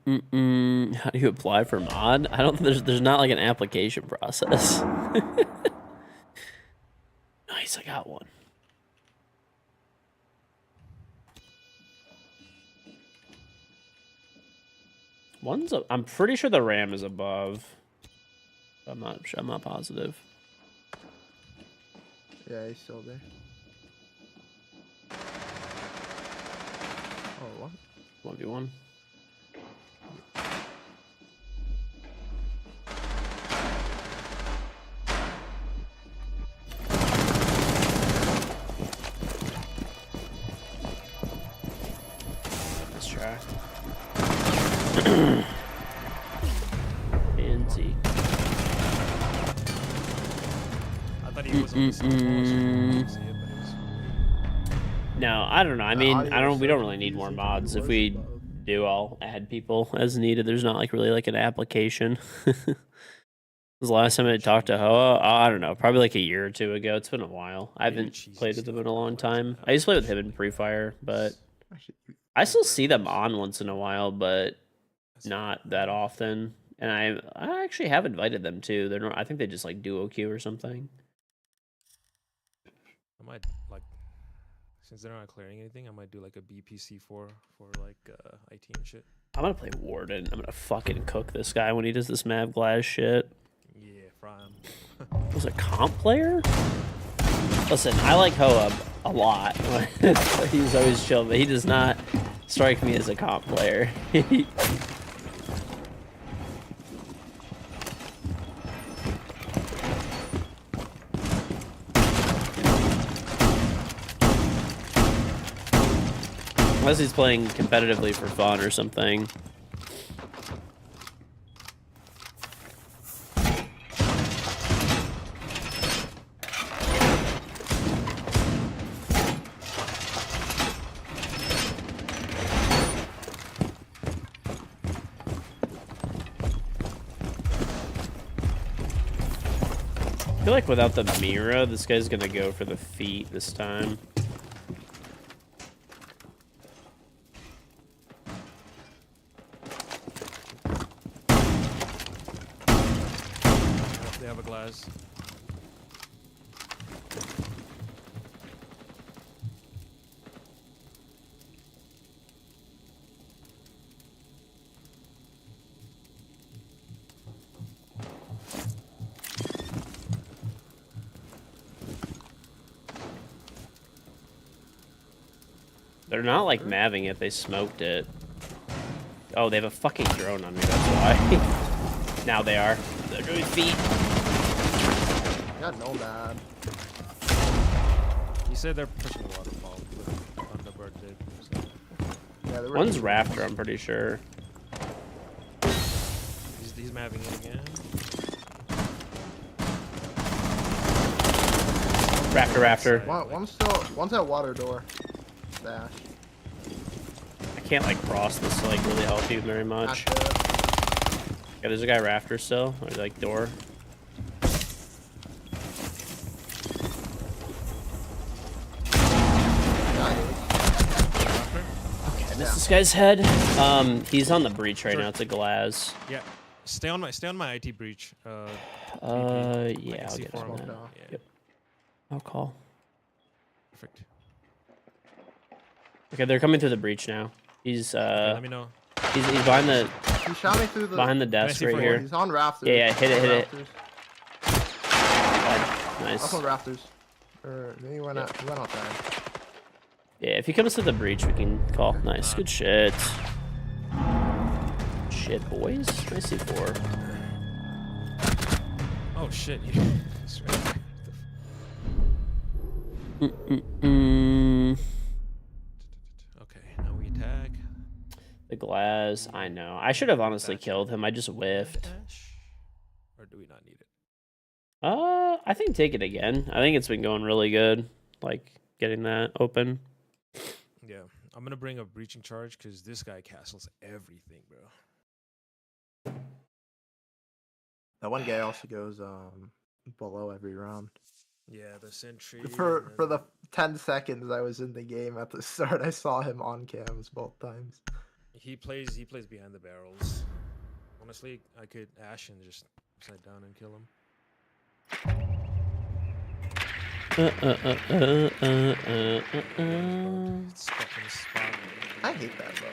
S1: How do you apply for mod? I don't. There's not like an application process. Nice, I got one. I'm pretty sure the RAM is above. I'm not sure. I'm not positive.
S3: Yeah, he's still there. Oh, what?
S1: 1v1. Let's try. And Z.
S4: I thought he was on the same wall, so I couldn't see it, but it was...
S1: No, I don't know. I mean, we don't really need more mods. If we do, I'll add people as needed. There's not like really like an application. Was the last time I talked to Hoa? I don't know. Probably like a year or two ago. It's been a while. I haven't played with him in a long time. I used to play with him in Pre-Fire, but I still see them on once in a while, but not that often. And I actually have invited them too. They're not, I think they just like duo queue or something.
S4: I might, like, since they're not clearing anything, I might do like a BPC4 for like IT and shit.
S1: I'm gonna play Warden. I'm gonna fucking cook this guy when he does this Mav Glass shit.
S4: Yeah, fry him.
S1: Was a comp player? Listen, I like Hoa a lot. He's always chill, but he does not strike me as a comp player. Unless he's playing competitively for fun or something. I feel like without the Mira, this guy's gonna go for the feet this time.
S4: They have a glass.
S1: They're not like maving it, they smoked it. Oh, they have a fucking drone on me, that's why. Now they are. They're doing feet.
S3: Got no bad.
S4: You said they're pushing the waterfall, but on the bird did. So.
S3: Yeah, they were
S1: One's Rafter, I'm pretty sure.
S4: He's maving it again.
S1: Rafter.
S3: One's at water door. Dash.
S1: I can't like cross this to like really help you very much. Yeah, there's a guy rafter still, or like door. Okay, I missed this guy's head. He's on the breach right now. It's a glass.
S4: Yeah, stay on my IT breach.
S1: Yeah,
S4: I
S1: I'll
S4: can see
S1: get
S4: for
S1: on
S4: him.
S1: that.
S4: Yeah.
S1: Yep. I'll call.
S4: Perfect.
S1: Okay, they're coming through the breach now. He's
S4: Okay, let me know.
S1: he's behind the
S3: He shot me through the
S1: behind the desk
S4: see
S1: right
S4: for
S1: here.
S3: He's on rafters.
S1: Yeah, hit it.
S3: Rafters.
S1: Nice.
S3: Up on rafters. Or maybe he went outside.
S1: Yeah, if he comes to the breach, we can call. Nice, good shit. Shit, boys. Nice C4.
S4: Oh shit! Okay, now we attack.
S1: The glass. I know. I should have honestly killed him. I just whiffed.
S4: Or do we not need it?
S1: I think take it again. I think it's been going really good. Like getting that open.
S4: Yeah, I'm gonna bring a breaching charge because this guy castles everything, bro.
S3: That one guy also goes below every round.
S4: Yeah, the sentry.
S3: For the 10 seconds I was in the game at the start, I saw him on cams both times.
S4: He plays behind the barrels. Honestly, I could Ash and just upside down and kill him. It's stuck in his spot.
S3: I hate that bug.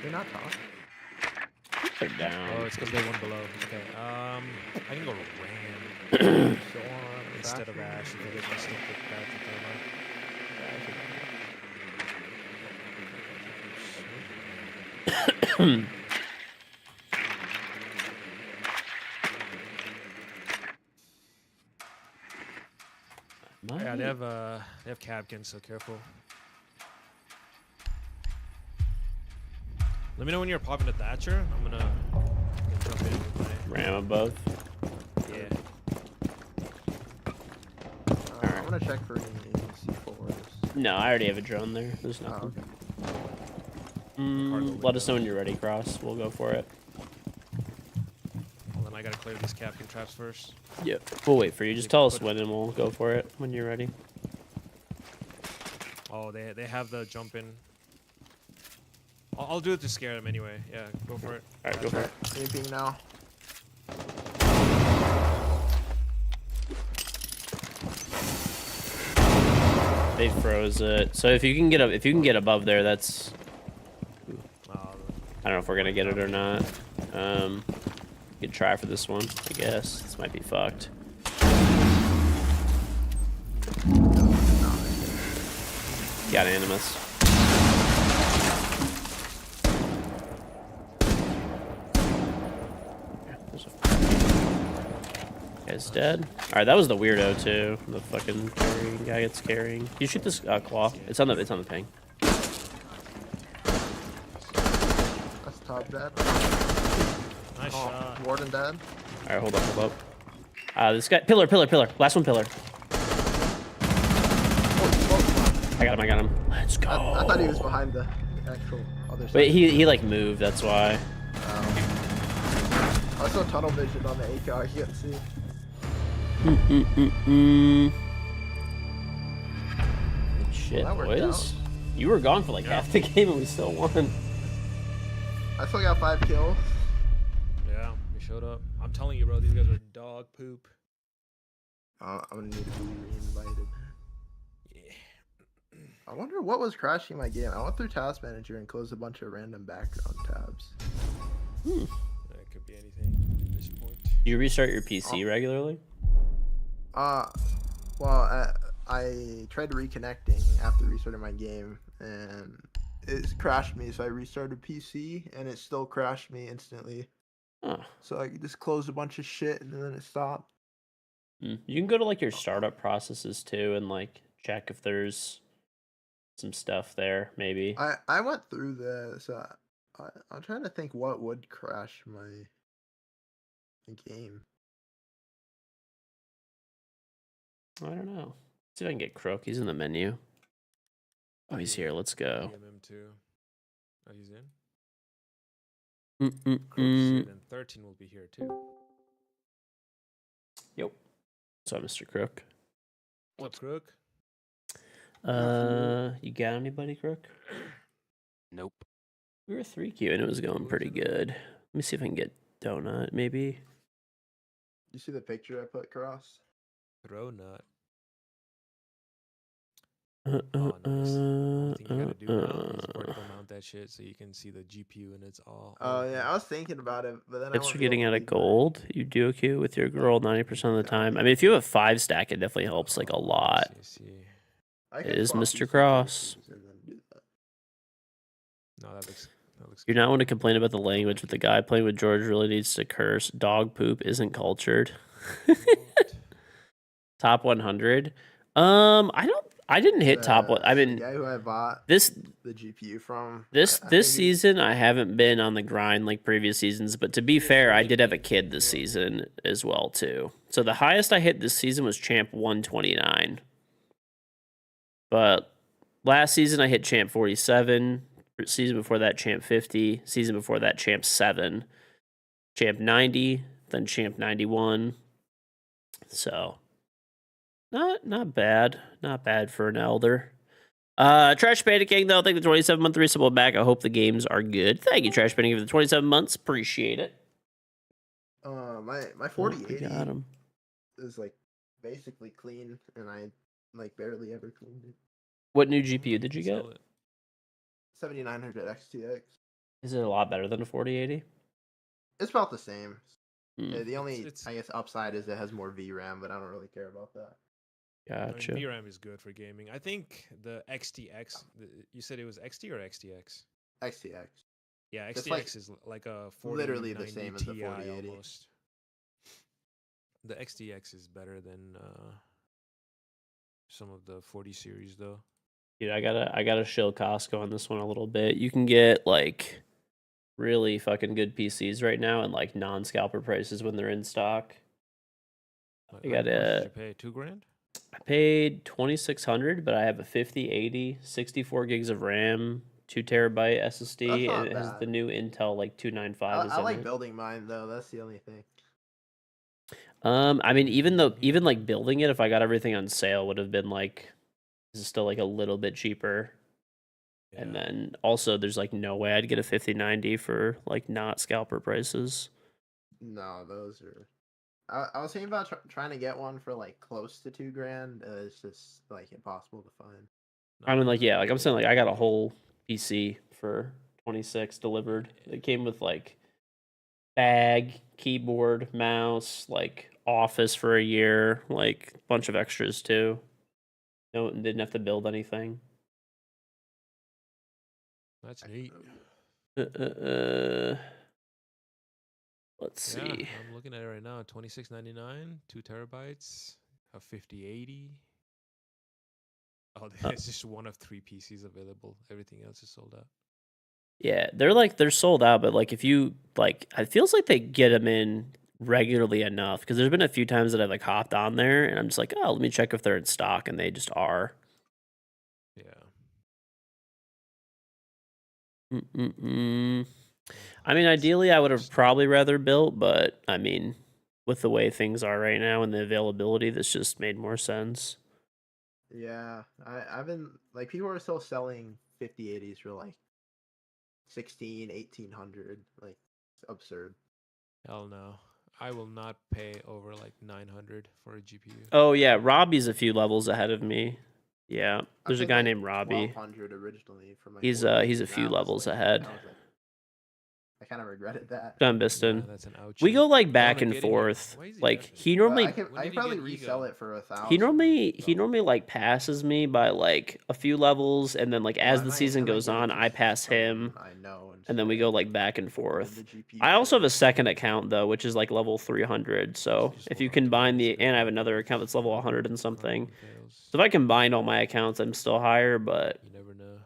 S3: You're not talking.
S1: They're down.
S4: Oh, it's because they won below. Okay. I can go Ram
S3: So on
S4: instead of Ash if it doesn't stick with that to Yeah, they have Capkin, so careful. Let me know when you're popping the Thatcher. I'm gonna jump in with my
S1: Ram above.
S4: yeah.
S3: I'm gonna check for any C4s.
S1: No, I already have a drone there. There's
S3: Oh,
S1: nothing.
S3: okay.
S1: Let us know when you're ready, Cross. We'll go for it.
S4: Well, then I gotta clear these Capkin traps first.
S1: Yep. We'll wait for you. Just tell us when and we'll go for it when you're ready.
S4: Oh, they have the jump in. I'll do it to scare them anyway. Yeah, go for it.
S1: Alright, go for it.
S3: Anything now?
S1: They froze it. So if you can get above there, that's I don't know if we're gonna get it or not. You could try for this one, I guess. This might be fucked. Got Animus. Guy's dead. Alright, that was the weirdo too. The fucking carrying guy gets carrying. You shoot this claw. It's on the ping.
S3: That's top dead.
S4: Nice shot.
S3: Warden dead.
S1: Alright, hold up. This guy pillar. Last one pillar. I got him. Let's go.
S3: I thought he was behind the actual other side.
S1: Wait, he like moved, that's why.
S3: I saw tunnel vision on the AK, I can't see.
S1: Shit,
S3: Well, that worked
S1: boys. You were gone for like half the game and we still won.
S3: I still got 5 kills.
S4: Yeah, we showed up. I'm telling you, bro, these guys are dog poop.
S3: I'm gonna need to be re-invited.
S4: Yeah.
S3: I wonder what was crashing my game. I went through Task Manager and closed a bunch of random background tabs.
S4: That could be anything at this point.
S1: Do you restart your PC regularly?
S3: Well, I tried reconnecting after restarting my game, and it crashed me, so I restarted PC, and it still crashed me instantly.
S1: Huh.
S3: So I just closed a bunch of shit, and then it stopped.
S1: You can go to like your startup processes too and like check if there's some stuff there, maybe.
S3: I went through this. I'm trying to think what would crash my... a game.
S1: I don't know. See if I can get Crook. He's in the menu. Oh, he's here. Let's go.
S4: DM him too. Oh, he's in. Crook's
S1: Mm-mm-mm.
S4: in, and 13 will be here too.
S1: Yep. So, Mr. Crook.
S4: What's Crook?
S1: You got anybody, Crook?
S5: Nope.
S1: We were 3Q and it was going
S4: Who's
S1: pretty
S4: in the-
S1: good. Let me see if I can get Donut, maybe.
S3: You see the picture I put across?
S4: Throw nut.
S1: Uh,
S4: Oh, nice. Only thing you gotta do now is vertical mount that shit so you can see the GPU and it's all.
S3: Oh
S4: everything.
S3: yeah, I was thinking about it, but then I
S1: Tips
S3: won't
S1: for
S3: be able
S1: getting
S3: to
S1: out of
S3: leave my-
S1: gold. You do okay with your girl 90% of the time. I mean, if you have a 5 stack, it definitely helps like a
S4: Oh,
S1: lot.
S4: I see.
S3: I
S1: It
S3: can
S1: is
S3: swap
S1: Mr.
S3: PC
S1: Cross.
S3: places and then do that.
S4: No, that looks.
S1: You're not one to complain about the language, but the guy playing with George really needs to curse. Dog poop isn't cultured. Top 100. I didn't hit top one. I
S3: The
S1: mean,
S3: guy who I bought
S1: this
S3: the GPU from.
S1: this
S3: I
S1: this
S3: think
S1: season I haven't been on the grind like previous seasons, but to be fair, I did have a kid this season as well too. So the highest I hit this season was champ 129. But last season I hit champ 47, season before that champ 50, season before that champ 7, champ 90, then champ 91. So not bad. Not bad for an elder. Trash Panic King, though, thank you for the 27-month resubble back. I hope the games are good. Thank you, Trash Panic, for the 27 months. Appreciate it.
S3: my
S1: Oh,
S3: 4080
S1: we got him.
S3: is like basically clean, and I like barely ever cleaned it.
S1: What new GPU did you get?
S4: Sell it.
S3: 7900 XTX.
S1: Is it a lot better than a 4080?
S3: It's about the same.
S1: Hmm,
S3: The only
S4: it's-
S3: I guess upside is it has more VRAM, but I don't really care about that.
S1: gotcha.
S4: I mean, VRAM is good for gaming. I think the XTX. You said it was XT or XTX?
S3: XTX.
S4: Yeah,
S3: It's
S4: XTX
S3: like
S4: is like a 40,
S3: literally the same as the
S4: Ti
S3: 4080.
S4: almost. The XTX is better than some of the 40 series though.
S1: Dude, I gotta shill Costco on this one a little bit. You can get like really fucking good PCs right now and like non-scalper prices when they're in stock.
S4: Like,
S1: I
S4: how much
S1: got
S4: did
S1: a-
S4: you pay? $2,000?
S1: I paid 2,600, but I have a 5080, 64 gigs of RAM, 2 terabyte SSD,
S3: That's not
S1: and it has the
S3: bad.
S1: new Intel like 295. is
S3: I
S1: in
S3: like
S1: it.
S3: building mine though. That's the only thing.
S1: I mean, even like building it, if I got everything on sale, would have been like, this is still like a little bit cheaper. And
S4: Yeah.
S1: then also, there's like no way I'd get a 5090 for like not scalper prices.
S3: No, those are. I was thinking about trying to get one for like close to $2,000. It's just like impossible to find.
S1: I mean, like,
S4: No,
S1: yeah, like I'm saying, like I got a whole PC for 26 delivered. It came with like bag, keyboard, mouse, like office for a year, like a bunch of extras too. No, didn't have to build anything.
S4: That's neat.
S1: Let's
S4: Yeah,
S1: see.
S4: I'm looking at it right now. $26.99, 2 terabytes, a 5080. Oh, there's just one of 3 PCs available. Everything else is sold out.
S1: Yeah, they're sold out, but like if you like, it feels like they get them in regularly enough because there's been a few times that I've like hopped on there and I'm just like, oh, let me check if they're in stock, and they just are.
S4: Yeah.
S1: Mm-mm-mm. I mean, ideally, I would have probably rather built, but I mean, with the way things are right now and the availability, this just made more sense.
S3: Yeah, I've been like people are still selling 5080s for like 1,800. Like it's absurd.
S4: Hell no. I will not pay over like 900 for a GPU.
S1: Oh yeah, Robbie's a few levels ahead of me. Yeah,
S3: I
S1: there's a
S3: paid,
S1: guy
S3: like,
S1: named Robbie.
S3: 1,200 originally for my.
S1: He's
S3: 4080,
S1: a few
S3: and I was,
S1: levels
S3: like-
S1: ahead.
S3: I was like- I kind of regretted that.
S1: John
S4: Yeah,
S1: Biston.
S4: that's an ouchie.
S1: We go like back
S4: wanna
S1: and
S4: get in here.
S1: forth.
S4: Why is he
S1: Like
S4: F'ing?
S1: he
S3: But
S1: normally
S3: I could
S4: when did he
S3: probably
S4: get
S3: resell
S4: Ego?
S3: it for 1,000.
S1: he
S3: so-
S1: normally like passes me by like a few levels, and then like
S3: Well,
S1: as
S3: I
S1: the
S3: might-
S1: season
S3: I might
S1: goes
S3: get it
S1: on,
S3: just
S1: I pass
S3: from
S1: him,
S3: I know,
S1: and then we
S3: instead
S1: go
S3: of
S1: like back and
S3: the
S1: forth.
S3: GPU
S1: I also have a
S3: price.
S1: second account though, which is like level 300. So
S4: Just
S1: if you
S4: hold on to
S1: combine
S4: it,
S1: the,
S4: so
S1: and I have
S4: that
S1: another account that's level
S4: if
S1: 100 and
S4: one
S1: something.
S4: fails,
S1: So if I combine all my accounts, I'm still higher, but
S4: you never know.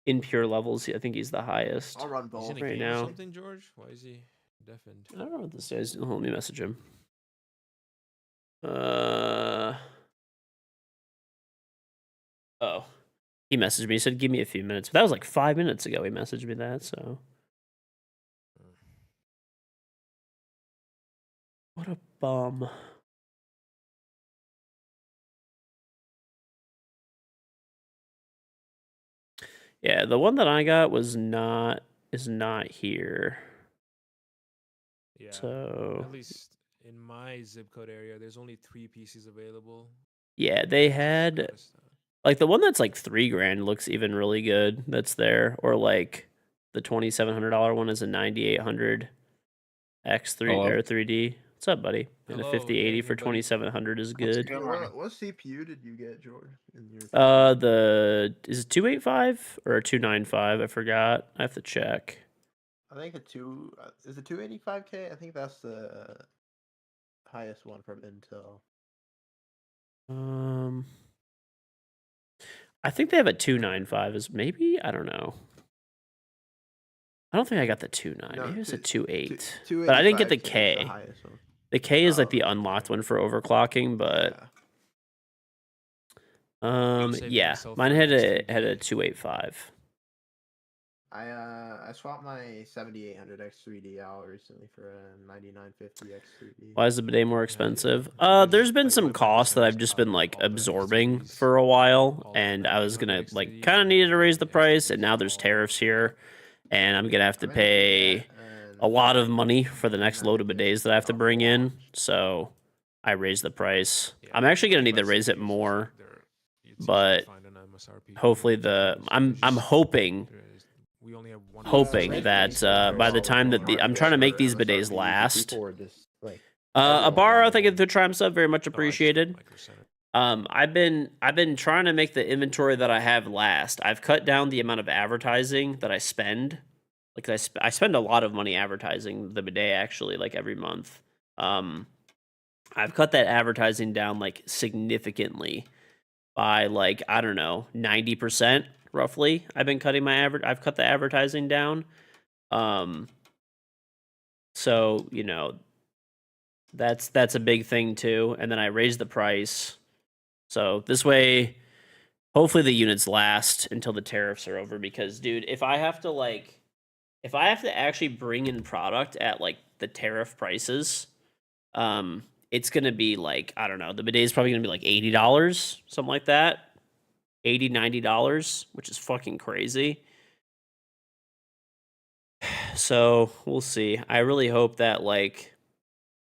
S1: in pure levels, I think he's the highest.
S3: I'll run
S4: He's
S3: both
S4: in a
S1: right
S4: game
S1: now.
S4: or something, George? Why is he XDefiant.
S1: I don't know what this guy's doing. Let me message him. Oh, he messaged me. He said, "Give me a few minutes." But that was like 5 minutes ago. He messaged me that. So, what a bum. Yeah, the one that I got is not here.
S4: Yeah.
S1: So
S4: At least in my zip code area, there's only 3 pieces available.
S1: yeah, they
S4: which is
S1: had
S4: kinda sad.
S1: like the one that's like $3,000 looks even really good. That's there, or like the $2,700 one is a 9800 X3
S6: Hello.
S1: or 3D. What's up, buddy? And a
S4: Hello,
S1: 5080
S4: yeah,
S1: for
S4: hey, buddy.
S1: 2700 is
S6: What's
S1: good.
S6: good,
S3: Yeah,
S6: man?
S3: what CPU did you get, George? In your
S1: Is it 285 or a 295? I forgot. I have to check.
S3: I think is it 285K? I think that's the highest one from Intel.
S1: I think they have a 295 is maybe, I don't know. I don't think I got the 2.9.
S3: No,
S1: Maybe it's a
S3: two-
S1: 2.8. But I didn't get the
S3: 285K is
S1: K.
S3: the highest one.
S1: The K is like
S3: Oh,
S1: the unlocked one for overclocking, but
S4: saving
S1: yeah,
S4: myself
S1: mine
S4: for
S1: had
S4: next
S1: a
S4: week.
S1: 285.
S3: I swapped my 7800 X3D out recently for a 9950 X3D.
S1: Why is the bidet more expensive?
S4: Yeah.
S1: There's been
S4: Like,
S1: some
S4: my
S1: costs that
S4: brother
S1: I've just been like
S4: all the
S1: absorbing
S4: XDs,
S1: for a while,
S4: all the
S1: and I was
S4: 9900
S1: gonna like
S4: XDs,
S1: kind of
S4: and
S1: needed to raise the
S4: the
S1: price, and
S4: XDs
S1: now there's
S4: all
S1: tariffs here, and I'm gonna have to
S3: I'm in a Bidet
S1: pay a
S3: and
S1: lot of money for the next load of
S3: 9950
S1: bidets that I have to
S3: off
S1: bring in,
S3: launch.
S1: so I raised the price.
S4: Yeah,
S1: I'm actually gonna need to
S4: prices
S1: raise it
S4: usually,
S1: more,
S4: like, it's easy to
S1: but
S4: find an MSRP
S1: hopefully
S4: for
S1: I'm hoping
S4: we only have one
S1: hoping
S2: Right,
S1: that
S2: right.
S1: by the time that I'm trying to make these bidets last.
S3: People were just like
S1: A
S3: everyone
S1: bar,
S3: wanted
S1: thank you
S3: one.
S1: for the Triumph sub, very much
S4: No, I just got
S1: appreciated.
S4: Micro Center.
S1: I've been trying to make the inventory that I have last. I've cut down the amount of advertising that I spend. Like I spend a lot of money advertising the bidet actually, like every month. I've cut that advertising down like significantly by like I don't know 90% roughly. I've cut the advertising down. So you know that's a big thing too. And then I raised the price. So this way, hopefully the units last until the tariffs are over. Because, dude, if I have to actually bring in product at like the tariff prices, it's gonna be like I don't know. The bidet is probably gonna be like $80, something like that, $80-$90, which is fucking crazy. So we'll see. I really hope that the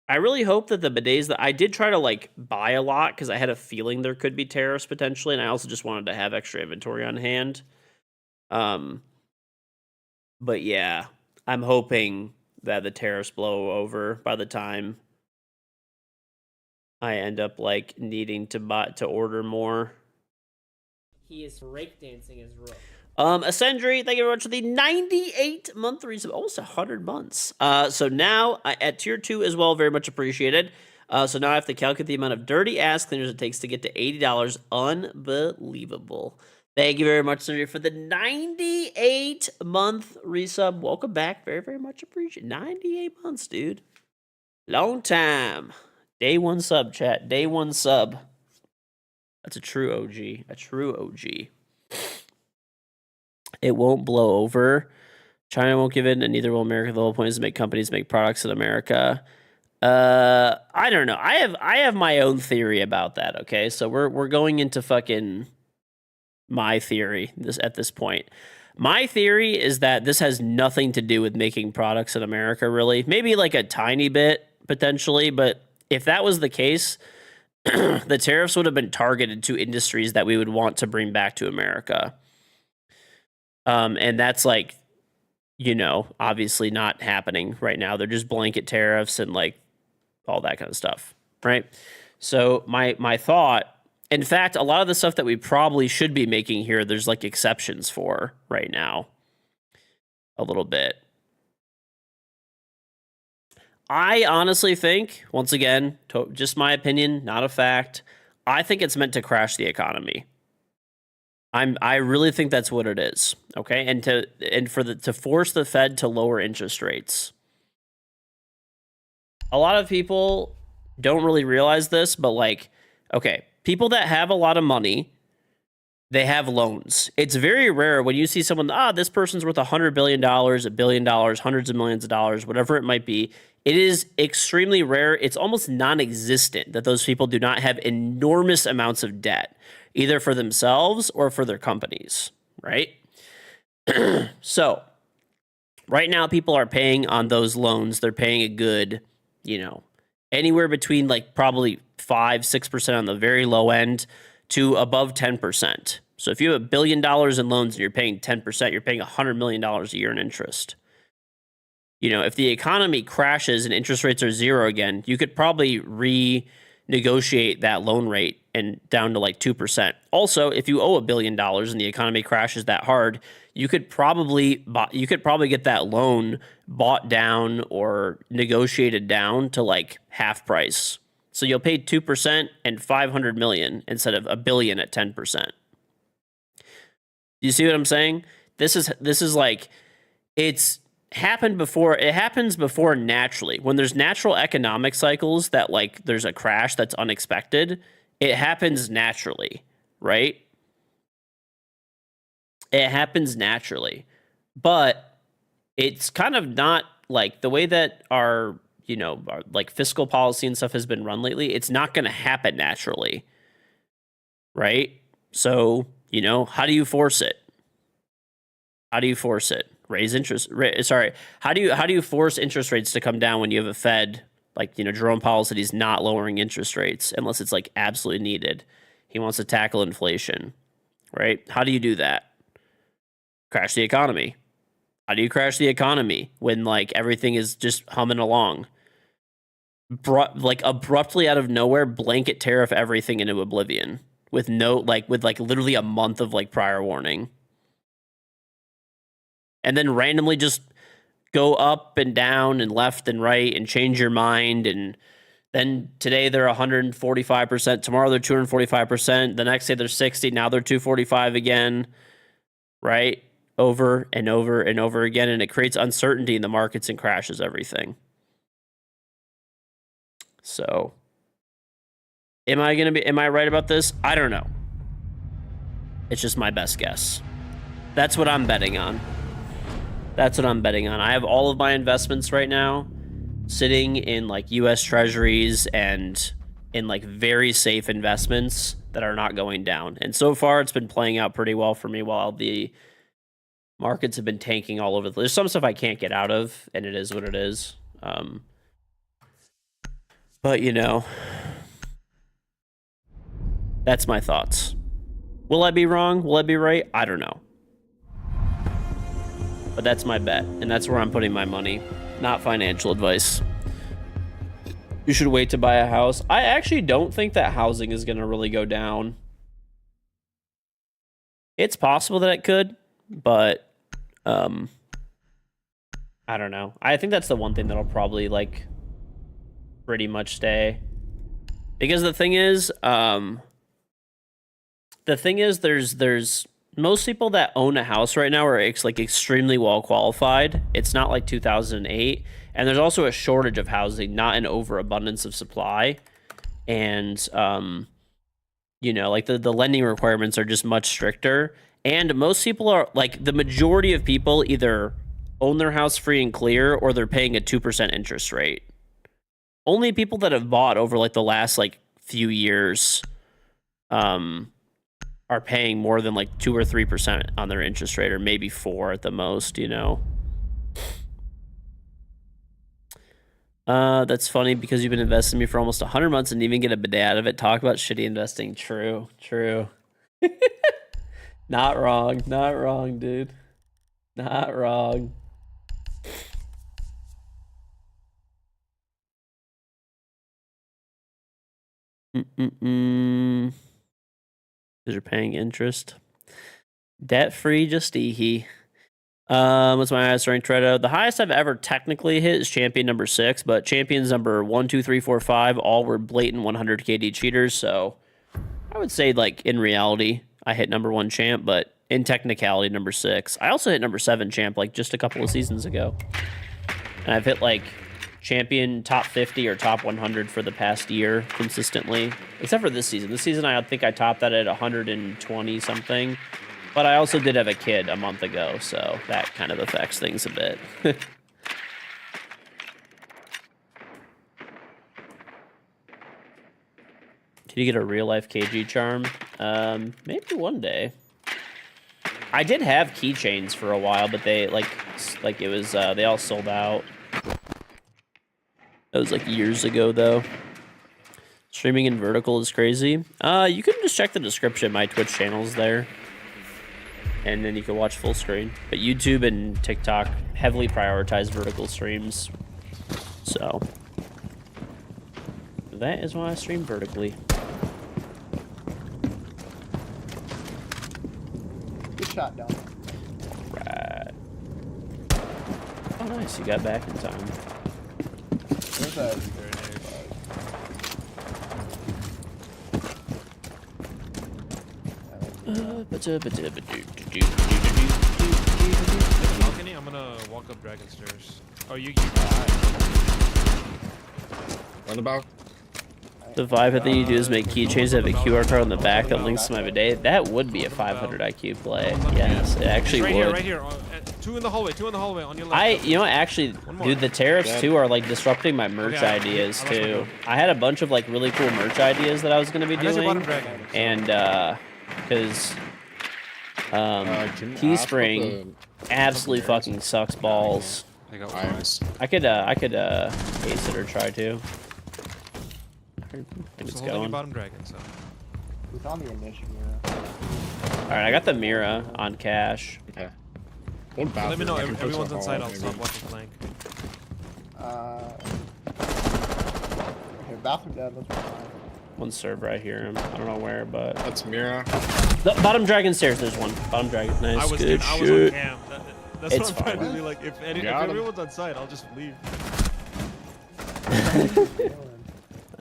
S1: bidets that I did try to like buy a lot because I had a feeling there could be tariffs potentially, and I also just wanted to have extra inventory on hand. But yeah, I'm hoping that the tariffs blow over by the time I end up like needing to order more.
S2: He is breakdancing his rook.
S1: Ascendry, thank you very much for the 98-month resub, almost 100 months. So now at tier 2 as well, very much appreciated. So now I have to calculate the amount of dirty ass cleaners it takes to get to $80. Unbelievable. Thank you very much, Ascendry, for the 98-month resub. Welcome back. Very, very much appreciated. 98 months, dude. Long time. Day 1 sub, chat. Day 1 sub. That's a true OG. A true OG. It won't blow over. China won't give in, and neither will America. The whole point is to make companies make products in America. I don't know. I have my own theory about that. Okay, so we're going into fucking my theory at this point. My theory is that this has nothing to do with making products in America. Really, maybe like a tiny bit potentially, but if that was the case, the tariffs would have been targeted to industries that we would want to bring back to America. And that's like, you know, obviously not happening right now. They're just blanket tariffs and like all that kind of stuff, right? So my thought, in fact, a lot of the stuff that we probably should be making here, there's like exceptions for right now, a little bit. I honestly think, once again, just my opinion, not a fact, I think it's meant to crash the economy. I really think that's what it is. Okay, to force the Fed to lower interest rates. a lot of people don't really realize this, but like, okay, people that have a lot of money, they have loans. It's very rare when you see someone, this person's worth $100 billion, $1 billion, hundreds of millions of dollars, whatever it might be. It is extremely rare. It's almost non-existent that those people do not have enormous amounts of debt, either for themselves or for their companies, right? So right now, people are paying on those loans. They're paying a good, anywhere between like probably 5-6% on the very low end to above 10%. So if you have $1 billion in loans and you're paying 10%, you're paying $100 million a year in interest. If the economy crashes and interest rates are zero again, you could probably renegotiate that loan rate and down to like 2%. Also, if you owe $1 billion and the economy crashes that hard, you could probably get that loan bought down or negotiated down to like half price. So you'll pay 2% and $500 million instead of $1 billion at 10%. You see what I'm saying? This is like, it's happened before. It happens before naturally. When there's natural economic cycles that like there's a crash that's unexpected, it happens naturally, right? It happens naturally. But it's kind of not like the way that our like fiscal policy and stuff has been run lately. It's not going to happen naturally, right? So, how do you force it? How do you force it? Raise interest. How do you force interest rates to come down when you have a Fed like Jerome Powell said he's not lowering interest rates unless it's like absolutely needed. He wants to tackle inflation, right? How do you do that? Crash the economy. How do you crash the economy when like everything is just humming along? Like abruptly out of nowhere, blanket tariff everything into oblivion with literally a month of like prior warning. And then randomly just go up and down and left and right and change your mind. And then today they're 145%. Tomorrow they're 245%. The next day they're 60. Now they're 245 again, right? Over and over and over again. And it creates uncertainty in the markets and crashes everything. So am I right about this? I don't know. It's just my best guess. That's what I'm betting on. I have all of my investments right now sitting in like US Treasuries and in like very safe investments that are not going down. And so far it's been playing out pretty well for me while the markets have been tanking all over. There's some stuff I can't get out of, and it is what it is. But that's my thoughts. Will I be wrong? Will I be right? I don't know. But that's my bet, and that's where I'm putting my money. Not financial advice. You should wait to buy a house. I actually don't think that housing is going to really go down. It's possible that it could, but I don't know. I think that's the one thing that'll probably like pretty much stay. Because the thing is there's most people that own a house right now are like extremely well qualified. It's not like 2008. And there's also a shortage of housing, not an overabundance of supply. And, like the lending requirements are just much stricter. And most people are like, the majority of people either own their house free and clear or they're paying a 2% interest rate. Only people that have bought over like the last like few years, are paying more than like 2 or 3% on their interest rate, or maybe 4 at the most, That's funny because you've been investing in me for almost 100 months and even get a bidet out of it. Talk about shitty investing. True. Not wrong, dude. Not wrong. Because you're paying interest. Debt free, just eehee. What's my highest ranked Tredo? The highest I've ever technically hit is champion number 6, but champions number 1, 2, 3, 4, 5 all were blatant 100 KD cheaters. So I would say, like, in reality, I hit number 1 champ, but in technicality, number 6. I also hit number 7 champ like just a couple of seasons ago. And I've hit like champion top 50 or top 100 for the past year consistently, except for this season. This season, I think I topped that at 120 something, but I also did have a kid a month ago, so that kind of affects things a bit. Can you get a real life KG charm? Maybe one day. I did have keychains for a while, but they like it was they all sold out. That was like years ago though. Streaming in vertical is crazy. You can just check the description. My Twitch channel's there, and then you can watch full screen. But YouTube and TikTok heavily prioritize vertical streams, so that is why I stream vertically.
S3: Good shot, down.
S1: Right. Oh, nice. You got back in time.
S3: There's a
S4: Balcony, I'm gonna walk up dragon stairs. Oh, you
S5: Run about.
S1: The vibe thing you do is make keychains that have a QR code on the back that links to my bidet. That would be a 500 IQ play. Yes, it actually
S4: right
S1: would.
S4: Here, right here. Two in the hallway on your left.
S1: You know, actually, dude, the tariffs too are like disrupting my merch ideas too. I had a bunch of like really cool merch ideas that I was gonna be doing, and because Teespring absolutely fucking sucks balls.
S5: I got irons.
S1: I could ace it or try to. I think it's going.
S4: Bottom dragon, so.
S3: Who's on the initiative?
S1: All right, I got the Mira on cash.
S5: Okay.
S4: Let me know. Everyone's inside. I'll stop watching flank.
S3: Okay, bathroom dead. Let's move on.
S1: One serve right here. I don't know where, but
S5: That's Mira.
S1: the bottom dragon stairs. There's one. Bottom dragon. Nice. Good
S4: I was on
S1: shit.
S4: cam. That's
S1: It's
S4: what I'm trying
S1: fine.
S4: to be like. If
S5: Got him.
S4: everyone's on site, I'll just leave.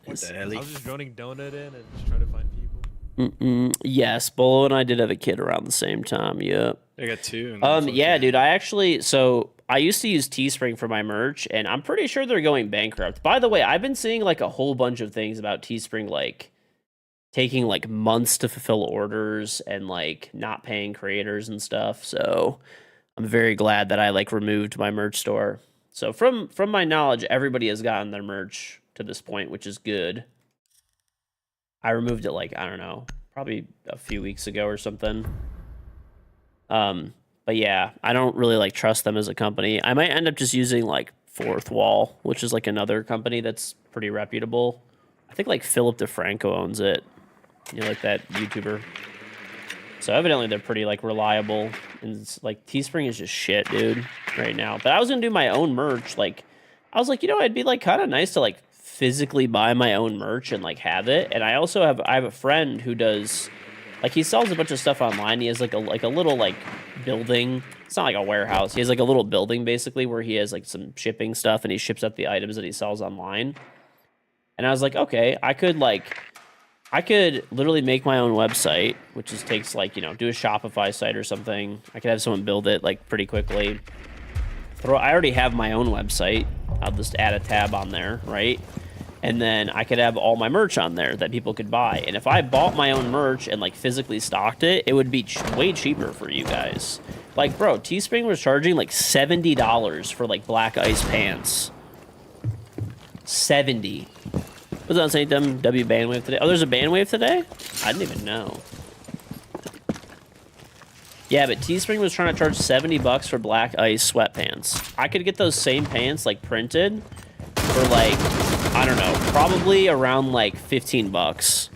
S5: What the
S4: I
S5: hell?
S4: was just running donut in and just trying to find people.
S1: Yes, Bolo and I did have a kid around the same time. Yep.
S5: I got two. And
S1: Yeah, dude. I used to use Teespring for my merch, and I'm pretty sure they're going bankrupt. By the way, I've been seeing like a whole bunch of things about Teespring, like taking like months to fulfill orders and like not paying creators and stuff. So I'm very glad that I like removed my merch store. So from my knowledge, everybody has gotten their merch to this point, which is good. I removed it like, I don't know, probably a few weeks ago or something. But yeah, I don't really like trust them as a company. I might end up just using like Fourth Wall, which is like another company that's pretty reputable. I think like Philip DeFranco owns it. You know, like that YouTuber. So evidently they're pretty like reliable, and it's, like Teespring is just shit, dude, right now. But I was gonna do my own merch. Like, I was like, you know, it'd be like kind of nice to like physically buy my own merch and like have it. And I also have a friend who does, like, he sells a bunch of stuff online. He has like a little like building. It's not like a warehouse. He has like a little building basically where he has like some shipping stuff and he ships out the items that he sells online. And I was like, okay, I could literally make my own website, which just takes like, you know, do a Shopify site or something. I could have someone build it like pretty quickly. I already have my own website. I'll just add a tab on there, right? And then I could have all my merch on there that people could buy. And if I bought my own merch and like physically stocked it, it would be way cheaper for you guys. Like, bro, Teespring was charging like $70 for like black ice pants. 70. Was that saying W bandwave today? Oh, there's a bandwave today? I didn't even know. Yeah, but Teespring was trying to charge $70 for black ice sweatpants. I could get those same pants like printed for like, I don't know, probably around like 15 bucks.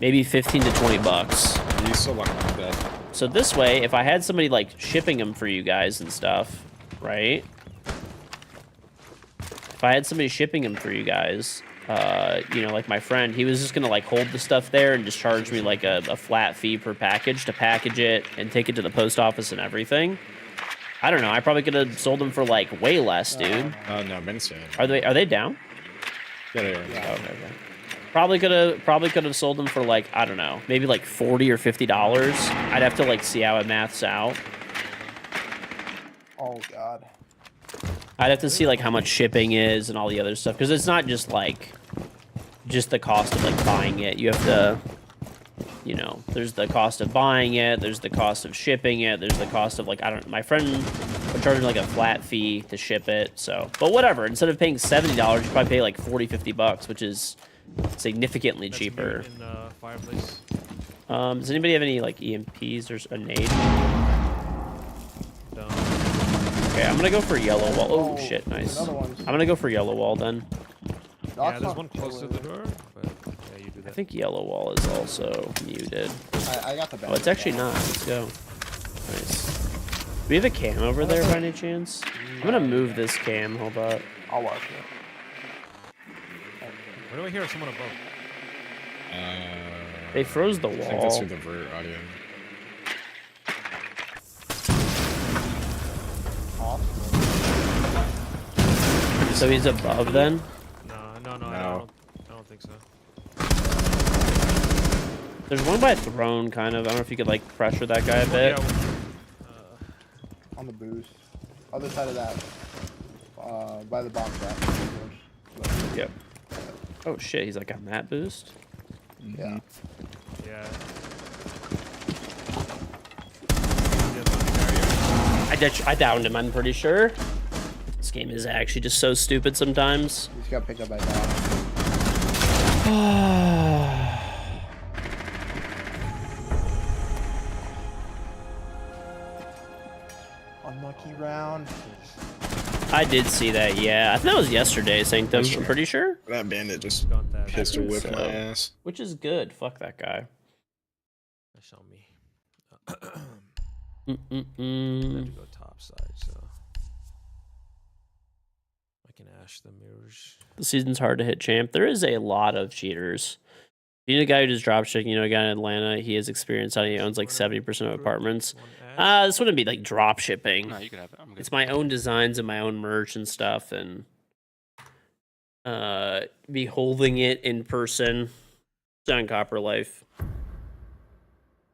S1: Maybe 15 to 20 bucks.
S5: You still like that?
S1: So this way, if I had somebody like shipping them for you guys and stuff, right? If I had somebody shipping them for you guys, you know, like my friend, he was just gonna like hold the stuff there and just charge me like a flat fee per package to package it and take it to the post office and everything. I don't know. I probably could have sold them for like way less, dude.
S5: No, Benson.
S1: Are they down?
S5: Yeah, they are.
S1: Oh, okay. Probably could have sold them for like, I don't know, maybe like $40 or $50. I'd have to like see how it maths out.
S3: Oh god.
S1: I'd have to see like how much shipping is and all the other stuff because it's not just like just the cost of like buying it. You have to, you know, there's the cost of buying it, there's the cost of shipping it, there's the cost of like my friend would charge me like a flat fee to ship it. So, but whatever. Instead of paying $70, you probably pay like 40, 50 bucks, which is significantly
S4: That's
S1: cheaper.
S4: In fireplace.
S1: Does anybody have any like EMPs or a nade?
S4: Down.
S1: Okay, I'm gonna go for yellow wall. Oh,
S3: Oh,
S1: shit, nice.
S3: another one.
S1: I'm gonna go for yellow wall then.
S4: Yeah, there's one close to the door, but yeah, you do
S1: I
S4: that.
S1: think yellow wall is also muted.
S3: I got the
S1: Oh, it's actually not. Let's go. Nice. Do we have a cam over there by any chance? I'm gonna move this cam. Hold up.
S3: I'll watch it.
S4: Where do I hear someone above?
S1: They froze the
S5: I think that's
S1: wall.
S5: through the vert audio.
S1: So he's above then?
S4: No,
S5: No.
S4: I don't think so.
S1: There's one by throne, kind of. I don't know if you could like pressure that guy a bit.
S3: On the boost. Other side of that. By the bomb trap.
S1: Yep. Oh shit, he's like on that boost.
S3: Yeah.
S4: Yeah.
S1: I downed him, I'm pretty sure. This game is actually just so stupid sometimes.
S3: He's got picked up by dog. Unlucky round.
S1: I did see that, yeah. I think that was yesterday, Sanctum.
S5: That's
S1: I'm
S5: true.
S1: pretty sure.
S5: That bandit just
S4: Got that.
S5: pistol
S1: That is,
S5: whipped my ass.
S1: Which is good. Fuck that guy.
S4: That's on me. I had to go top side, so I can ash the mirrors.
S1: The season's hard to hit, champ. There is a lot of cheaters. You know a guy who does dropshipping, you know a guy in Atlanta, he has experience on it. He owns like 70% of apartments. This wouldn't be like dropshipping.
S6: No, you can have it. I'm good.
S1: It's my own designs and my own merch and stuff, and be holding it in person. It's on Copper Life.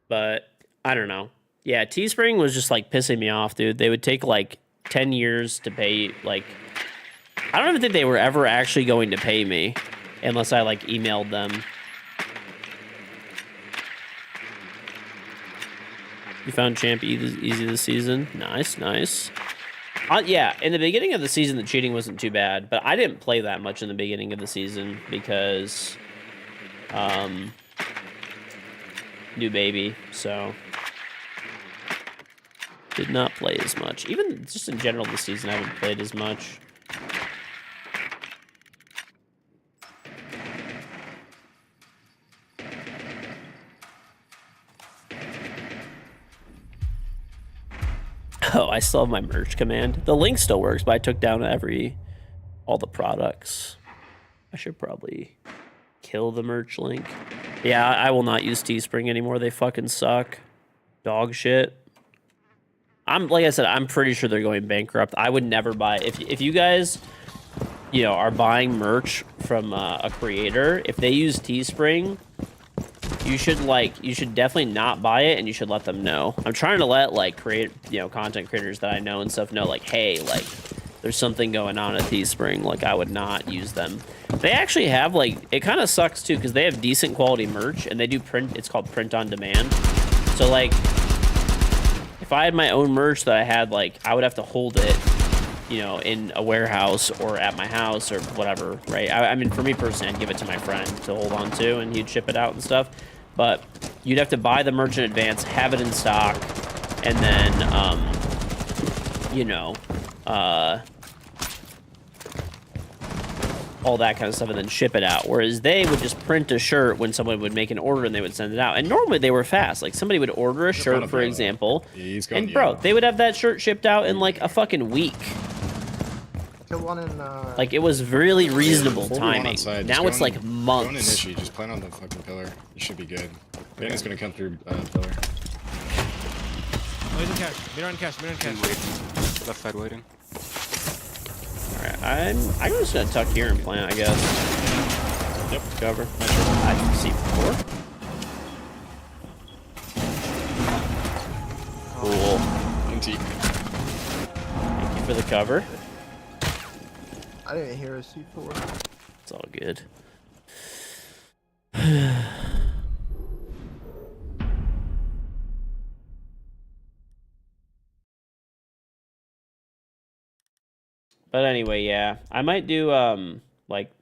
S1: But I don't know. Yeah, Teespring was just like pissing me off, dude. They would take like 10 years to pay. Like, I don't even think they were ever actually going to pay me unless I like emailed them. You found champ easy this season. Nice, nice. Yeah, in the beginning of the season, the cheating wasn't too bad, but I didn't play that much in the beginning of the season because, new baby, so did not play as much. Even just in general this season, I haven't played as much. Oh, I still have my merch command. The link still works, but I took down all the products. I should probably kill the merch link. Yeah, I will not use Teespring anymore. They fucking suck. Dog shit. Like I said, I'm pretty sure they're going bankrupt. I would never buy if you guys, you know, are buying merch from a creator. If they use Teespring, you should definitely not buy it, and you should let them know. I'm trying to let like content creators that I know and stuff know, like, hey, like there's something going on at Teespring. Like I would not use them. They actually have like, it kind of sucks too because they have decent quality merch and they do print. It's called print on demand. So like, if I had my own merch that I had, like I would have to hold it, you know, in a warehouse or at my house or whatever, right? I mean, for me personally, I'd give it to my friend to hold on to, and he'd ship it out and stuff. But you'd have to buy the merch in advance, have it in stock, and then, you know, all that kind of stuff, and then ship it out. Whereas they would just print a shirt when someone would make an order and they would send it out. And normally they were fast. Like somebody would order a shirt, for example, and bro, they would have that shirt shipped out in like a fucking week.
S3: Kill one in,
S1: Like it was really reasonable
S5: 41
S1: timing.
S5: outside.
S1: Now
S5: Just
S1: it's
S5: go
S1: like
S5: in- Go in
S1: months.
S5: initially, just plan on the fucking pillar. You should be good. Bandit's gonna come through pillar.
S4: Oh, he's in cash. Mirror on cash. Mirror on
S6: Can
S4: cash.
S6: wait. Left side waiting.
S1: Alright, I'm just gonna tuck here and plant, I guess. Yep, cover. I can see 4. Cool.
S5: Inti.
S1: for the cover.
S3: I didn't even hear a C4.
S1: It's all good. But anyway, yeah, I might do like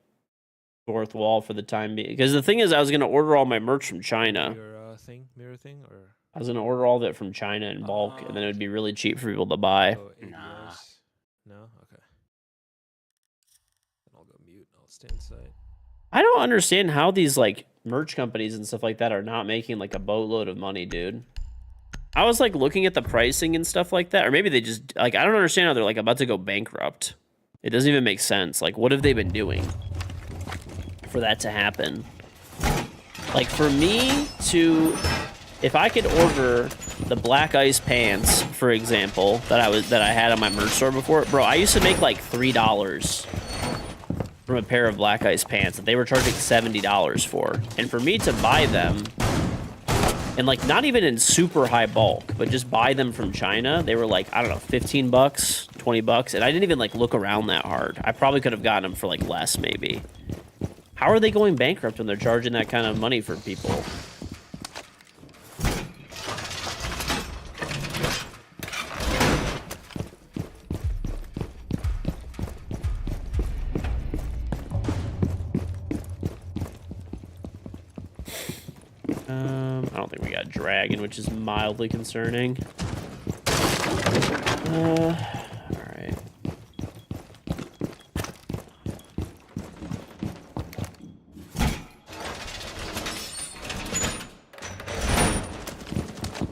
S1: fourth wall for the time being, because the thing is, I was gonna order all my merch from China.
S4: Your mirror thing, or
S1: I was gonna order all of it from China in bulk, and then it would be really cheap for people to buy.
S4: oh, ABS? No, okay. Then I'll go mute. I'll stay inside.
S1: I don't understand how these like merch companies and stuff like that are not making like a boatload of money, dude. I was like looking at the pricing and stuff like that, or maybe they just like, I don't understand how they're like about to go bankrupt. It doesn't even make sense. Like, what have they been doing for that to happen? Like, for me to, if I could order the black ice pants, for example, that I had on my merch store before, bro, I used to make like $3 from a pair of black ice pants that they were charging $70 for. And for me to buy them, and like not even in super high bulk, but just buy them from China, they were like, I don't know, 15 bucks, 20 bucks. And I didn't even like look around that hard. I probably could have gotten them for like less maybe. How are they going bankrupt when they're charging that kind of money for people? I don't think we got Dragon, which is mildly concerning. Alright.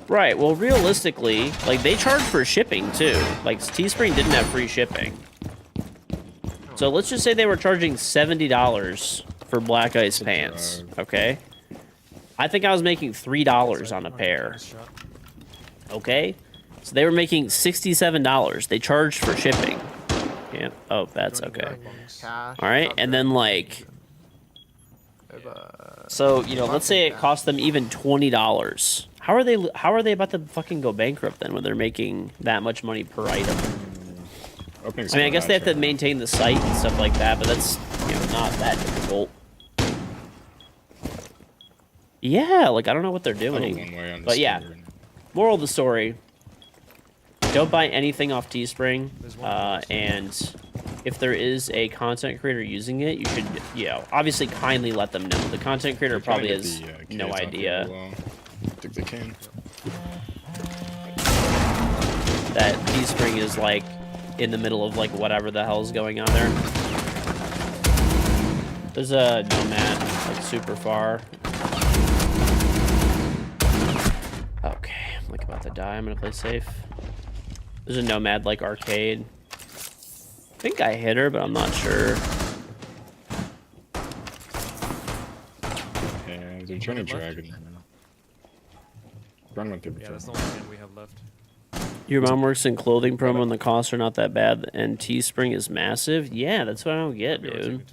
S1: Right, well, realistically, like, they charge for shipping, too. Like, Teespring didn't have free shipping. So let's just say they were charging $70 for black ice pants, okay? I think I was making $3 on a pair. Okay? So they were making $67. They charged for shipping. Yeah. Oh, that's okay.
S3: Cash,
S1: All right, and then like, so you know, let's say it cost them even $20. How are they about to fucking go bankrupt then when they're making that much money per item? I mean, I guess they have to maintain the site and stuff like that, but that's, you know, not that difficult. Yeah, like, I don't know what they're doing. But yeah, moral of the story, don't buy anything off Teespring, and if there is a content creator using it, you should, you know, obviously kindly let them know. The content creator probably has no idea
S5: I think they can.
S1: that Teespring is, like, in the middle of, like, whatever the hell is going on there. There's a nomad, like, super far. Okay, I'm like about to die. I'm gonna play safe. There's a nomad like arcade. I think I hit her, but I'm not sure.
S5: Yeah, they're trying to drag it. Run went through.
S4: Yeah, that's the only thing we have left.
S1: Your mom works in clothing promo and the costs are not that bad, and Teespring is massive? Yeah, that's what I don't get, dude.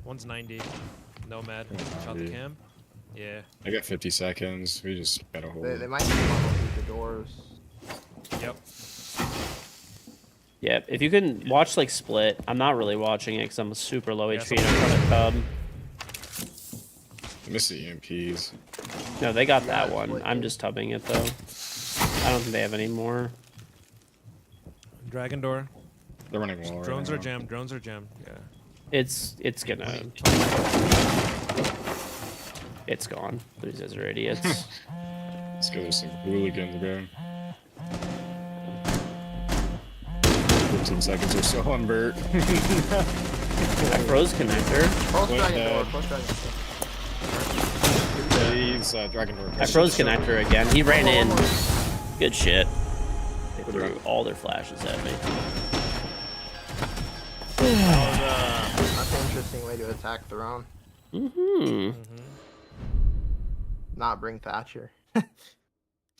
S4: One's 90. Nomad. Shot the cam. Yeah.
S5: I got 50 seconds. We just gotta hold.
S3: They might funnel through the doors.
S4: Yep.
S1: Yeah, if you can watch like Split, I'm not really watching it because I'm super low HP and I'm trying to cub.
S5: I miss the EMPs.
S1: No, they got that one. I'm just tubbing it though. I don't think they have any more.
S4: Dragon door.
S5: They're running wall.
S4: Drones
S5: right
S4: are jammed. Drones are jammed. Yeah.
S1: It's gonna. It's gone. These guys are idiots.
S5: Let's go. There's some hooligans, bro. 15 seconds or so on Bert.
S1: I froze connector.
S3: Close
S5: What
S3: dragon
S5: the-
S3: door, close dragon door.
S5: He's Dragon Door.
S1: I froze connector again. He ran in. Good shit. They threw all their flashes at me.
S3: That's an interesting way to attack Throne. Not bring Thatcher.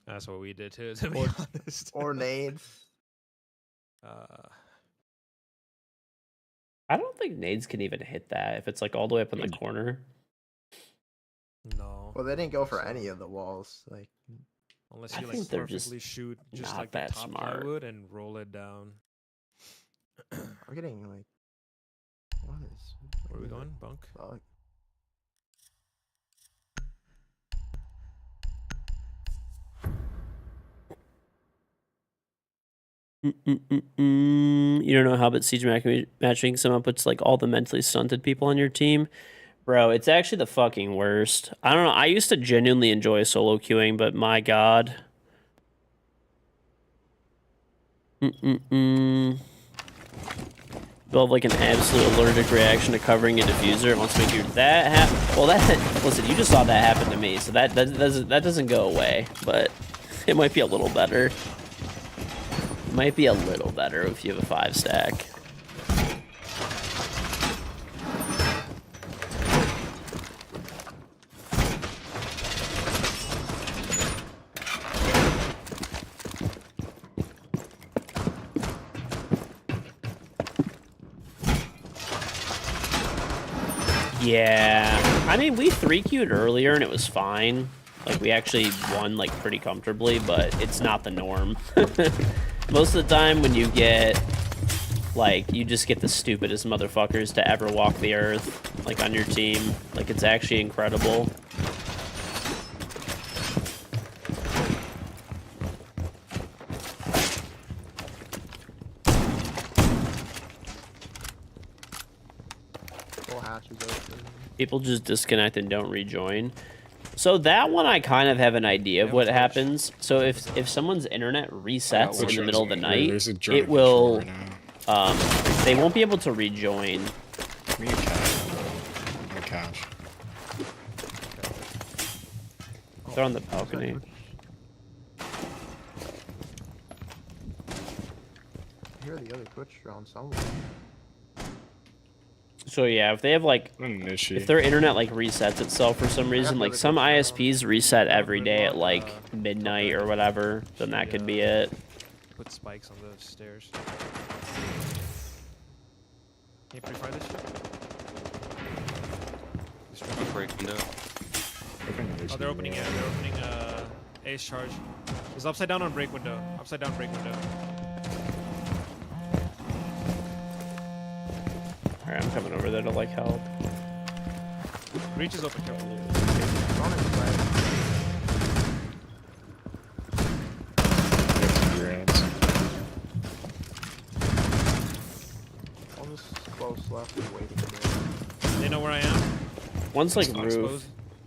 S4: That's what we did too, to be honest.
S3: Or nades.
S1: I don't think nades can even hit that if it's like all the way up in the corner.
S4: No.
S3: Well, they didn't go for any of the walls. Like,
S4: Unless
S1: I
S4: you
S1: think
S4: like
S1: they're just
S4: perfectly shoot just
S1: not
S4: like the
S1: that
S4: top
S1: smart.
S4: plywood and roll it down.
S3: I'm getting like. What is?
S4: Where are we going? Bunk?
S3: Fuck.
S1: You don't know how, but siege matching someone puts like all the mentally stunted people on your team. Bro, it's actually the fucking worst. I don't know. I used to genuinely enjoy solo queuing, but my god. You'll have like an absolute allergic reaction to covering a diffuser. It wants to make you that happen. Well, that listen, you just saw that happen to me, so that doesn't go away, but it might be a little better. Might be a little better if you have a 5 stack. Yeah, I mean, we 3-queued earlier and it was fine. Like, we actually won, like, pretty comfortably, but it's not the norm. Most of the time when you get, like, you just get the stupidest motherfuckers to ever walk the earth, like, on your team. Like, it's actually incredible.
S3: Full hatch is open.
S1: People just disconnect and don't rejoin. So that one, I kind of have an idea of what happens. So if someone's internet resets in the middle of the night, it will, they won't be able to rejoin.
S5: Me and Cash. I'm a Cash.
S1: They're on the balcony.
S3: I hear the other Twitch drone somewhere.
S1: So yeah, if they have like,
S5: What an issue.
S1: if their internet like resets itself for some reason, like some ISPs reset every day at like midnight or whatever, then that could be it.
S4: Put spikes on the stairs. Can you pre-fire this shit?
S6: Break window.
S4: Oh, they're opening, yeah, they're opening ace charge. There's upside down on break window. Upside down break window.
S1: Alright, I'm coming over there to like help.
S4: Breach is open, careful.
S3: Drone is right. I'll just close left and waiting a bit.
S4: They know where I am.
S1: One's like
S4: Exposed.
S1: roof.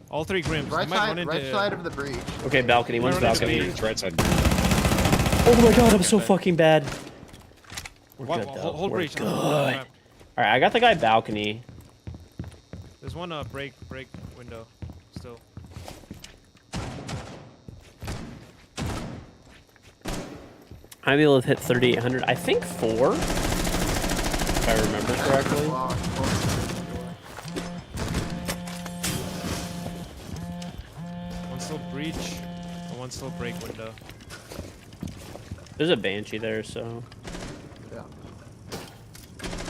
S4: All 3 Grims.
S3: Right
S4: They might run
S3: side,
S4: into...
S3: right side of the breach.
S1: Okay, balcony. One's balcony.
S5: It's right side.
S1: Oh my god, I'm so fucking bad. We're
S4: What?
S1: good though.
S4: Hold
S1: We're
S4: breach.
S1: good.
S4: Hold-
S1: Alright, I got the guy balcony.
S4: There's one break window still.
S1: I'm able to hit 3,800. I think 4, if I remember correctly.
S3: Locked, close to the door.
S4: One still breach, and one still break window.
S1: There's a banshee there, so
S3: Yeah.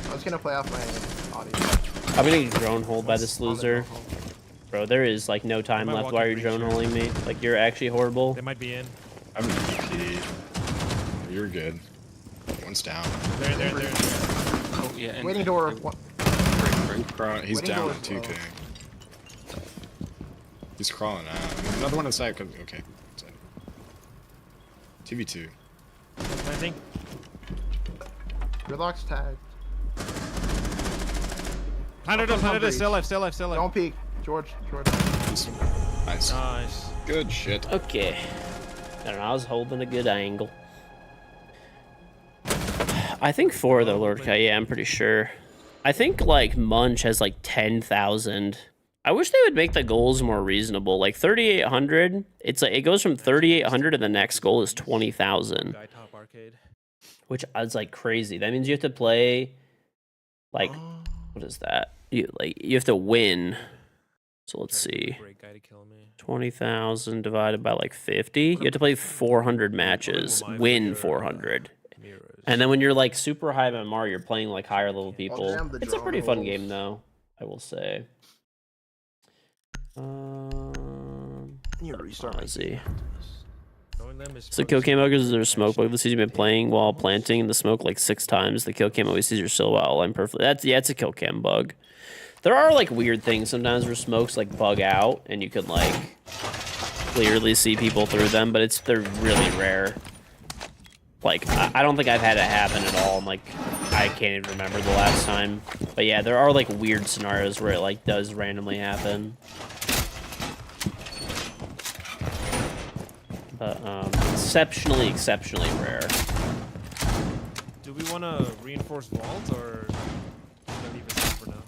S3: I was gonna play off my audio.
S1: I'm getting drone hold by this
S3: On the
S1: loser.
S3: drone hold.
S1: Bro, there is like no time
S4: might
S1: left.
S4: walk
S1: Why
S4: in
S1: are you
S4: breach
S1: drone
S4: here.
S1: holding me? Like you're actually horrible.
S4: They might be in.
S5: I'm GG. You're good. One's down.
S4: There.
S6: Oh, yeah. And
S3: Waiting door.
S6: and-
S3: What?
S5: He's
S3: Waiting
S5: down
S3: door
S5: with
S3: as
S5: 2K.
S3: well.
S5: He's crawling out. Another one inside. Okay. Inside. 2v2.
S4: I think.
S3: Gridlock's tagged.
S4: Planted, still left.
S3: Don't peek. George.
S5: Nice.
S4: Nice.
S5: Good shit.
S1: Okay. I don't know. I was holding a good angle. I think 4 though, Lord Kai. Yeah, I'm pretty sure. I think like Munch has like 10,000. I wish they would make the goals more reasonable. Like 3,800. It's like it goes from 3,800 to the next goal is 20,000,
S4: Guy top arcade.
S1: which is like crazy. That means you have to play like what is that? You have to win. So let's see.
S4: Break guy to kill me.
S1: 20,000 divided by like 50. You have to play 400 matches, win 400.
S4: Mirrors.
S1: And then when you're like super high MMR, you're playing like higher level people.
S3: jam the
S1: It's a
S3: drone
S1: pretty fun
S3: holes.
S1: game though, I will say.
S3: You restart my
S1: Let's see.
S4: on them is.
S1: So kill cam because there's smoke bug. This season you've been playing while planting in the smoke like 6 times. The kill cam always sees your silhouette line perfectly. It's a kill cam bug. There are like weird things sometimes where smokes like bug out and you can like clearly see people through them, but they're really rare. Like I don't think I've had it happen at all. Like I can't even remember the last time. But yeah, there are like weird scenarios where it like does randomly happen. But exceptionally rare.
S4: Do we want to reinforce vault or leave it for now?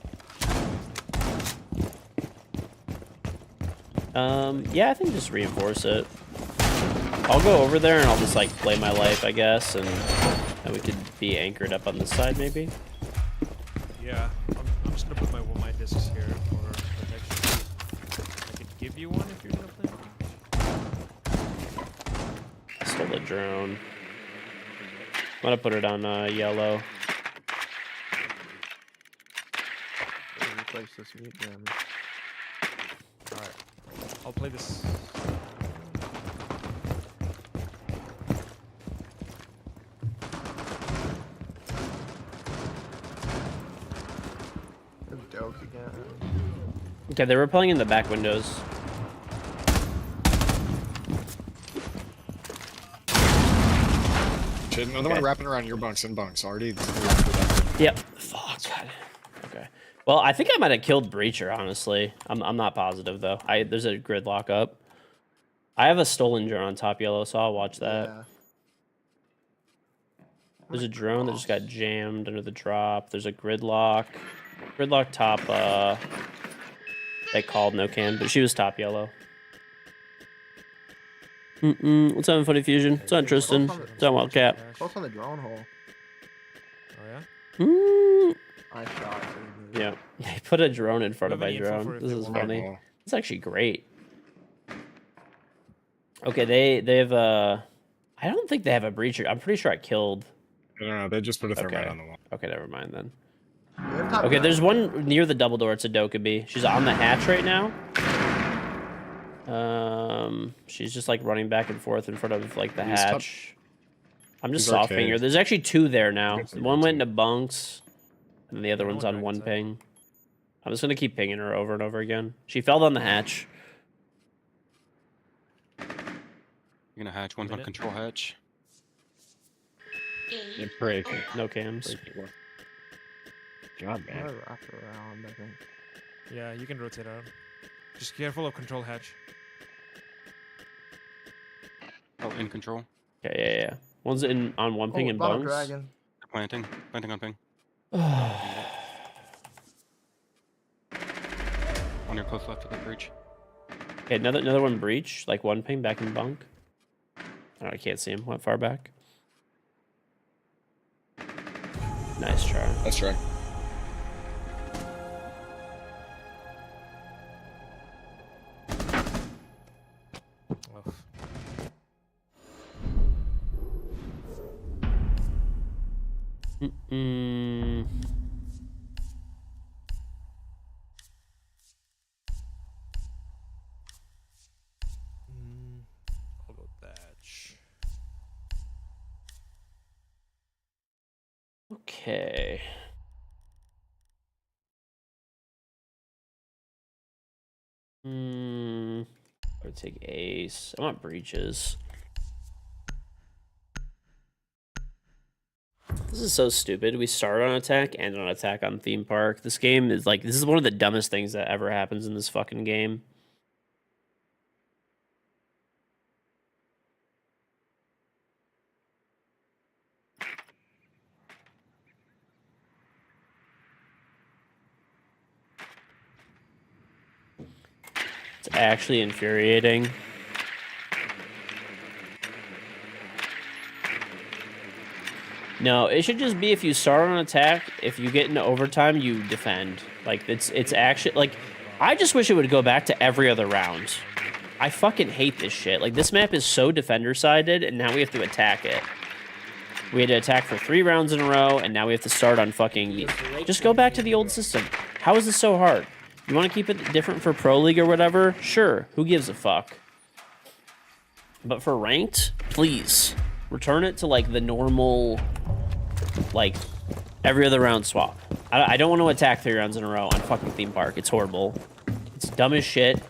S1: Yeah, I think just reinforce it. I'll go over there and I'll just like play my life, I guess, and we could be anchored up on this side maybe.
S4: Yeah, I'm just gonna put my discs here for protection. I could give you one if you're gonna play.
S1: Stole the drone. I'm gonna put it on yellow.
S3: Replace this mute damage.
S4: Alright. I'll play this.
S3: Dogs again.
S1: Okay, they were playing in the back windows.
S5: Shit, another one wrapping around your bunks and bunks already.
S1: Yep. Fuck. God. Okay. Well, I think I might have killed Breacher, honestly. I'm not positive though. There's a gridlock up. I have a stolen drone on top yellow, so I'll watch that.
S3: Yeah.
S1: There's a drone that just got jammed under the drop. There's a gridlock. Gridlock top, they called no cam, but she was top yellow. What's on Funny Fusion? It's on Tristan. It's on Wildcat.
S3: Close on the drone hole.
S4: Oh yeah?
S3: I shot it.
S1: Yeah. He put a drone in front of
S4: Do
S1: my
S4: you have any info
S1: drone.
S4: for
S1: This
S4: if
S1: is
S4: they
S1: funny.
S5: want-
S1: It's actually great. Okay, they have I don't think they have a breacher. I'm pretty sure I killed.
S5: I don't know. They just put a thermite
S1: Okay.
S5: on the wall.
S1: Okay, never mind then.
S3: Top
S1: Okay,
S3: right.
S1: there's one near the double door. It's a Dokkaebi. She's on the hatch right now. She's just like running back and forth in front of like the
S5: He's top-
S1: hatch. I'm just
S5: He's
S1: soft
S5: arcade.
S1: finger. There's actually 2 there now.
S5: Good for
S1: One
S5: you,
S1: went
S5: too.
S1: into bunks, and the other
S4: Yeah,
S1: one's
S4: one
S1: on
S4: right
S1: one
S4: side.
S1: ping. I'm just gonna keep pinging her over and over again. She fell down the hatch.
S6: You're gonna hatch. One's on
S4: Minute.
S6: control hatch.
S5: Yeah, pray.
S1: No cams.
S5: God,
S3: I
S5: man.
S3: wrapped around, I think.
S4: Yeah, you can rotate out. Just careful of control hatch.
S6: Oh, in control.
S1: Okay, yeah. One's on one ping
S3: Oh,
S1: and
S3: bottom
S1: bunks.
S3: dragon.
S6: Planting. Planting on ping. On your close left of the breach.
S1: Okay, another one breach, like one ping back in bunk. Oh, I can't see him. Went far back. Nice try.
S5: That's right.
S4: Oh.
S1: Mm.
S4: I'll go thatch.
S1: Okay. I would take ace. I want breaches. This is so stupid. We start on attack and on attack on theme park. This game is like, this is one of the dumbest things that ever happens in this fucking game. It's actually infuriating. No, it should just be if you start on attack, if you get into overtime, you defend. Like, it's actually, like, I just wish it would go back to every other round. I fucking hate this shit. Like, this map is so defender-sided, and now we have to attack it. We had to attack for 3 rounds in a row, and now we have to start on fucking... Just go back to the old system. How is this so hard? You want to keep it different for Pro League or whatever? Sure, who gives a fuck? But for ranked, please return it to like the normal, like every other round swap. I don't want to attack 3 rounds in a row on fucking theme park. It's horrible. It's dumb as shit.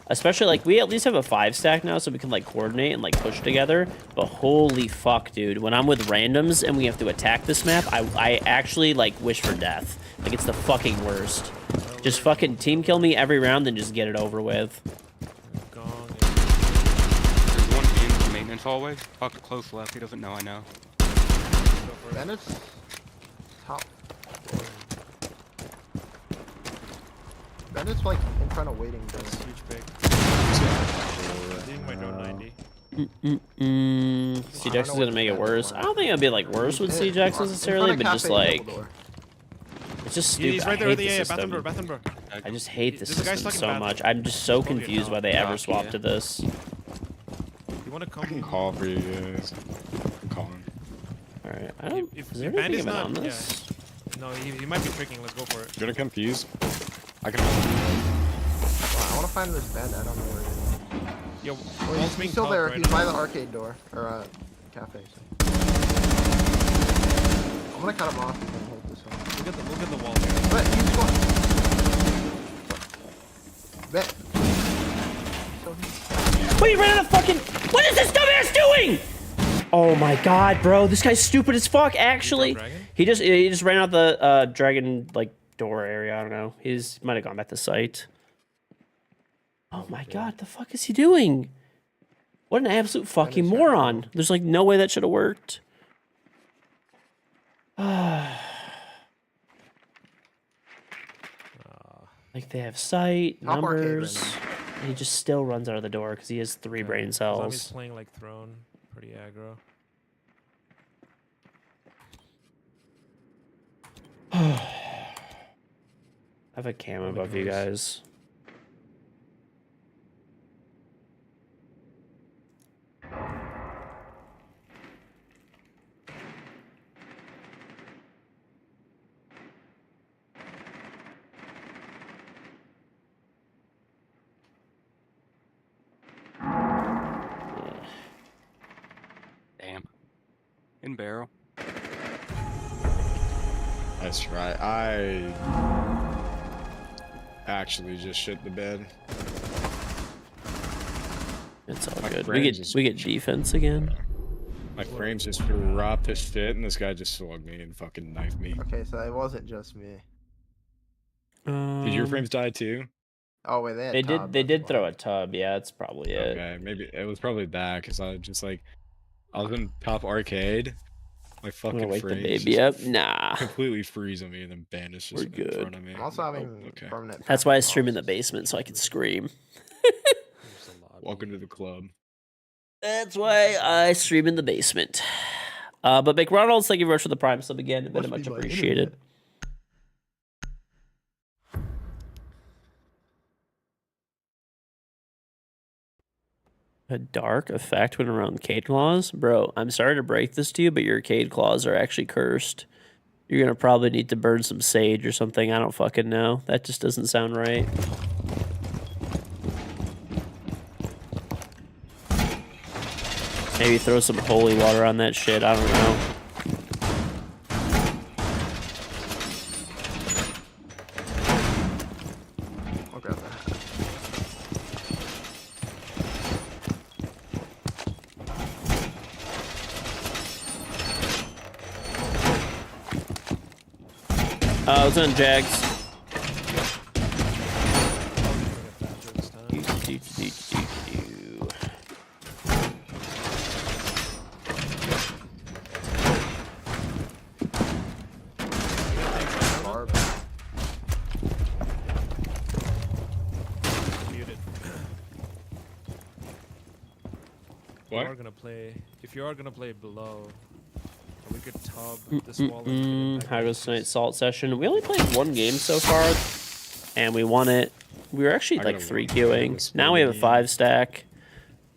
S1: Especially like we at least have a 5 stack now, so we can like coordinate and like push together. But holy fuck, dude! When I'm with randoms and we have to attack this map, I actually like wish for death. Like it's the fucking worst. Just fucking team kill me every round and just get it over with.
S4: Gong.
S6: There's one in the maintenance hallway. Fuck close left. He doesn't know. I know.
S3: Bennett's top. Bennett's like in front of waiting.
S4: That's huge pick. Leaving my drone 90.
S1: Siege X is gonna make it worse. I don't think it'd be like worse with Siege X necessarily, but just like it's just stupid.
S4: He's right there
S1: I
S4: with
S1: hate
S4: the
S1: the system.
S4: bathroom door.
S1: I just hate the
S4: There's a guy
S1: system
S4: stuck in
S1: so
S4: bathroom.
S1: much. I'm just so
S4: Probably
S1: confused why they
S6: top.
S1: ever
S6: Yeah,
S1: swapped
S6: yeah.
S1: to this.
S4: You wanna
S5: I
S4: come?
S5: can call for you guys. I'm calling.
S1: All right, I don't.
S4: If
S1: Is there
S4: Band
S1: anything
S4: is
S1: even on
S4: not-
S1: this?
S4: No, he might be tricking. Let's go for it.
S5: You wanna come fuse? I can.
S3: I want to find this bed. I don't know where it is.
S4: Yo,
S3: Oh, he's still there. He's by the arcade door or cafe. So. I'm gonna cut him off and then hold this one.
S4: We'll get the wall here.
S3: But he's going. Bet. So
S1: Wait, you ran out of fucking. What is this dumbass doing? Oh my god, bro, this guy's stupid as fuck. Actually,
S4: dragon?
S1: he just ran out the dragon like door area. I don't know. He's might have gone back to site. Oh my god, the fuck is he doing? What an absolute fucking moron. There's like no way that should have worked. Like they have sight,
S3: Top arcade right
S1: numbers,
S3: now.
S1: and he just still runs out of the door because he has 3 brain
S4: He's
S1: cells.
S4: playing like throne, pretty aggro.
S1: I have a cam
S4: the
S1: above you
S4: close.
S1: guys.
S6: Damn. In barrel.
S5: That's right. I actually just shit the bed.
S1: It's all
S5: My
S1: good.
S5: friends is-
S1: We get defense again.
S5: My frames just dropped to shit, and this guy just slugged me and fucking knifed me.
S3: Okay, so it wasn't just me.
S5: Did your frames die too?
S3: Oh wait, they had
S1: They
S3: Todd,
S1: did
S3: that's
S1: throw
S3: why.
S1: a tub. Yeah, that's probably it.
S5: Okay, maybe it was probably that because I just like I was in top arcade. My
S1: I'm
S5: fucking
S1: gonna wake the
S5: frames
S1: baby
S5: just
S1: up. Nah.
S5: completely freeze on me, and then Bandit's just
S1: We're
S5: in
S1: good.
S5: front of me.
S3: I'm also
S5: Oh,
S3: having
S5: okay.
S3: permanent.
S1: That's why I
S3: passive
S1: stream in the
S3: losses.
S1: basement so I can scream.
S4: There's the lobby.
S5: Welcome to the club.
S1: That's why I stream in the basement. But McRonald's, thank you very much for the Prime sub again. Very
S3: Must
S1: much
S3: be my
S1: appreciated.
S3: internet.
S1: A dark effect when around Cade Claws? Bro, I'm sorry to break this to you, but your Cade Claws are actually cursed. You're gonna probably need to burn some sage or something. I don't fucking know. That just doesn't sound right. Maybe throw some holy water on that shit. I don't know.
S3: I'll grab that.
S1: It's on Jags.
S4: Bring it faster this time.
S3: Barb.
S4: Muted.
S5: What?
S4: If you are gonna play below, we could tub this wall. and
S1: How goes tonight's salt session? We only played 1 game so far, and we won it. We were actually
S5: I
S1: like
S5: gotta
S1: 3
S5: work on
S1: queuing.
S5: this
S1: Now we have a
S5: game.
S1: 5 stack.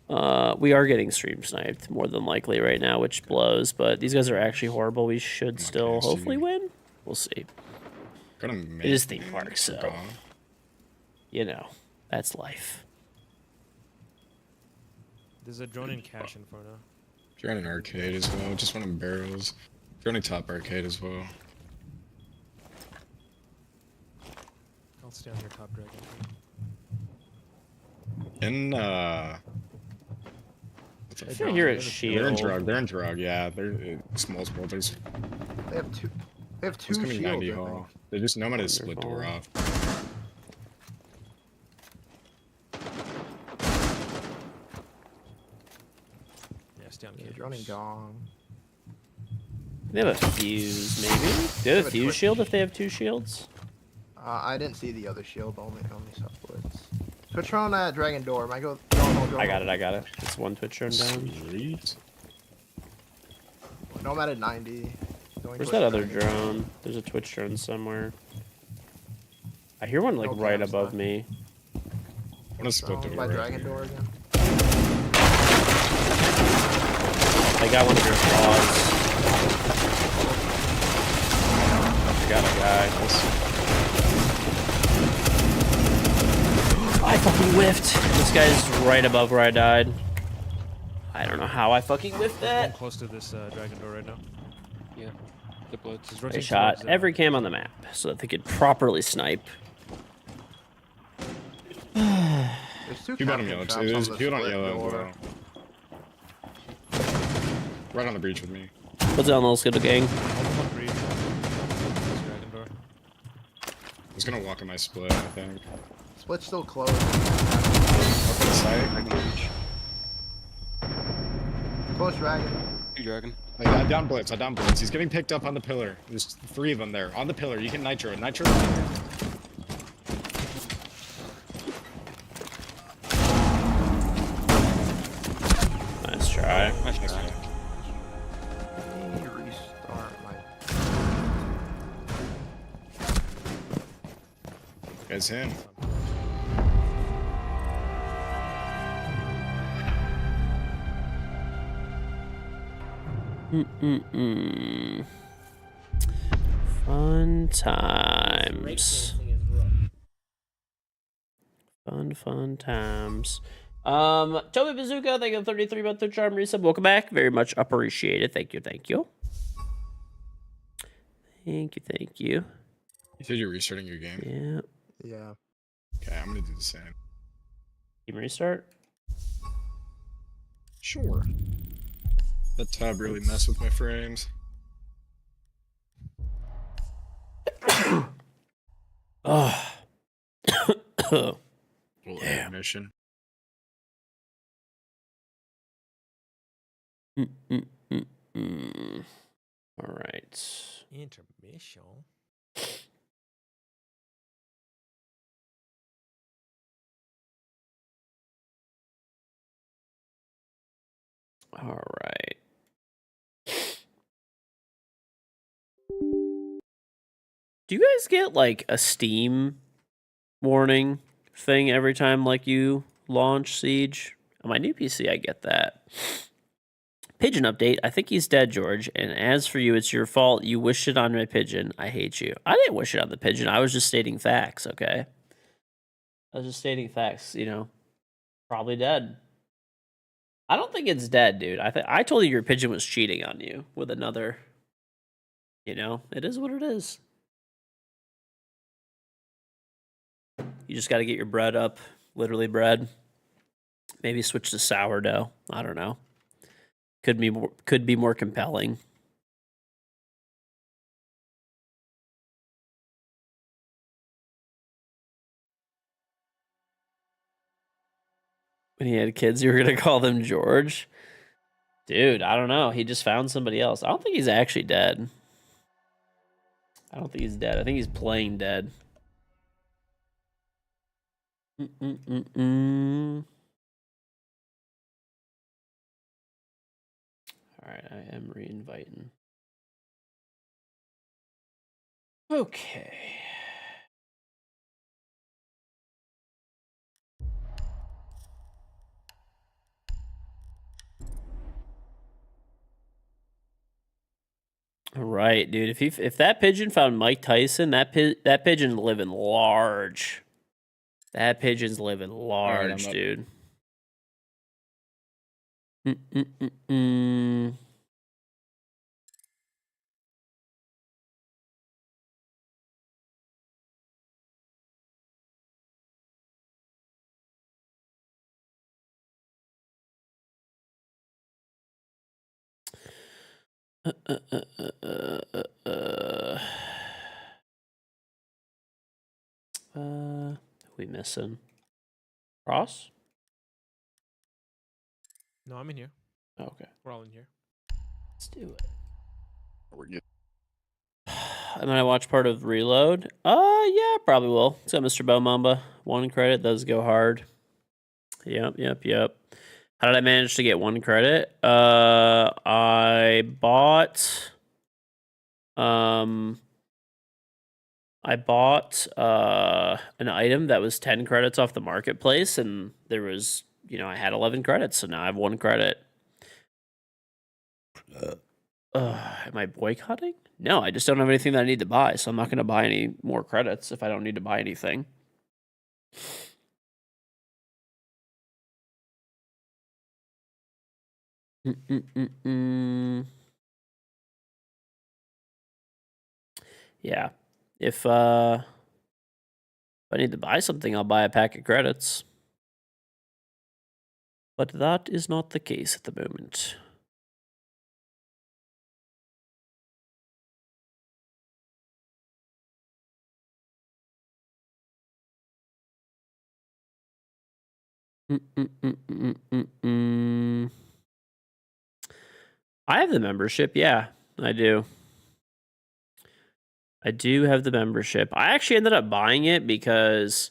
S1: We are getting stream sniped more than likely right now, which blows. But these guys are actually horrible. We should still
S5: Okay,
S1: hopefully
S5: see.
S1: win. We'll see.
S5: Gonna make
S1: It is theme park, so
S5: gone.
S1: you know that's life.
S4: There's a drone in cash in front of.
S5: If you're on an arcade as well, just one of them barrels. If you're on a top arcade as well.
S4: I'll stay on your top dragon.
S5: In
S1: I can hear it
S5: they're in
S1: shield.
S5: drug. They're in drug. Yeah, it's multiple. There's
S3: They have two. They have two
S5: coming
S3: shields.
S5: 90
S3: I
S5: hall.
S3: think.
S5: They just know how to split door
S1: Wonderful.
S5: off.
S4: Yeah, stay on
S3: Yeah,
S4: KingGeorge.
S3: running gong.
S1: They have a fuse, maybe. Do they have a fuse
S3: Twitch.
S1: shield if they have two shields?
S3: I didn't see the other shield. Only saw splits. Switch on that dragon door. Might go. No,
S1: I got it. It's one Twitch drone down.
S5: Sweet.
S3: Nomad at 90. Going
S1: Where's
S3: towards
S1: that other
S3: dragon.
S1: drone? There's a Twitch drone somewhere. I hear one like
S3: Okay,
S1: right
S3: I'm
S1: above
S3: sorry.
S1: me.
S5: I want to split door.
S3: My
S5: right
S3: dragon
S5: here.
S3: door again.
S1: I got one of your claws. I got a guy. I fucking whiffed. This guy's right above where I died. I don't know how I fucking whiffed
S4: I'm
S1: that.
S4: close to this dragon door right now.
S6: Yeah. The blitz.
S4: He's
S1: I
S4: rotating
S1: shot
S4: towards,
S1: every cam on the map so that they could properly snipe.
S3: There's two
S5: Two bottom
S3: captain
S5: yellow.
S3: traps
S5: There's
S3: on the
S5: two on
S3: split
S5: yellow as
S3: door.
S5: well. Right on the breach with me.
S1: What's down, little skittle gang?
S4: Almost on breach. This dragon door.
S5: He's gonna walk in my split, I think.
S3: Split's still closed.
S5: Up on the side.
S6: Dragon breach.
S3: Close dragon.
S6: Two dragon.
S5: I down blitz. He's getting picked up on the pillar. There's three of them there. On the pillar. You can nitro. Nitro.
S1: Nice try.
S6: Nice try.
S3: Let me restart my.
S5: It's him.
S1: Mm-mm-mm. Fun times.
S2: Breakdancing is rough.
S1: Fun times. Toby Bazooka, thank you for 33 month to charm resub. Welcome back. Very much appreciated. Thank you. Thank you.
S5: You said you're restarting your game.
S1: Yeah.
S3: Yeah.
S5: Okay, I'm gonna do the same.
S1: Team restart.
S5: Sure. That tab really messed with my frames.
S1: Oh.
S5: Little
S1: Yeah.
S5: mission.
S1: Mm-mm-mm-mm. All right.
S4: Intermission.
S1: All right. Do you guys get like a Steam warning thing every time like you launch Siege? On my new PC, I get that. Pigeon update. I think he's dead, George. And as for you, it's your fault. You wished it on my pigeon. I hate you. I didn't wish it on the pigeon. I was just stating facts, okay? I was just stating facts, you know. Probably dead. I don't think it's dead, dude. I told you your pigeon was cheating on you with another. You know, it is what it is. You just got to get your bread up, literally bread. Maybe switch to sourdough. I don't know. Could be more compelling. When he had kids, you were gonna call them George. Dude, I don't know. He just found somebody else. I don't think he's actually dead. I don't think he's dead. I think he's playing dead. All right, I am re-inviting. Okay. All right, dude. If that pigeon found Mike Tyson, that pigeon's living large. That pigeon's living large,
S5: I'm up.
S1: dude. Mm-mm-mm-mm. Who we missing? Ross?
S4: No, I'm in here.
S1: Oh, okay,
S4: We're all in here.
S1: let's do it.
S5: We're good.
S1: And then I watch part of Reload. Yeah, probably will. It's got Mr. Mamba. 1 credit does go hard. Yep. How did I manage to get 1 credit? I bought an item that was 10 credits off the marketplace, and there was, I had 11 credits, so now I have 1 credit. Am I boycotting? No, I just don't have anything that I need to buy, so I'm not going to buy any more credits if I don't need to buy anything. Yeah. If I need to buy something, I'll buy a pack of credits. But that is not the case at the moment. I have the membership. Yeah, I do. I do have the membership. I actually ended up buying it because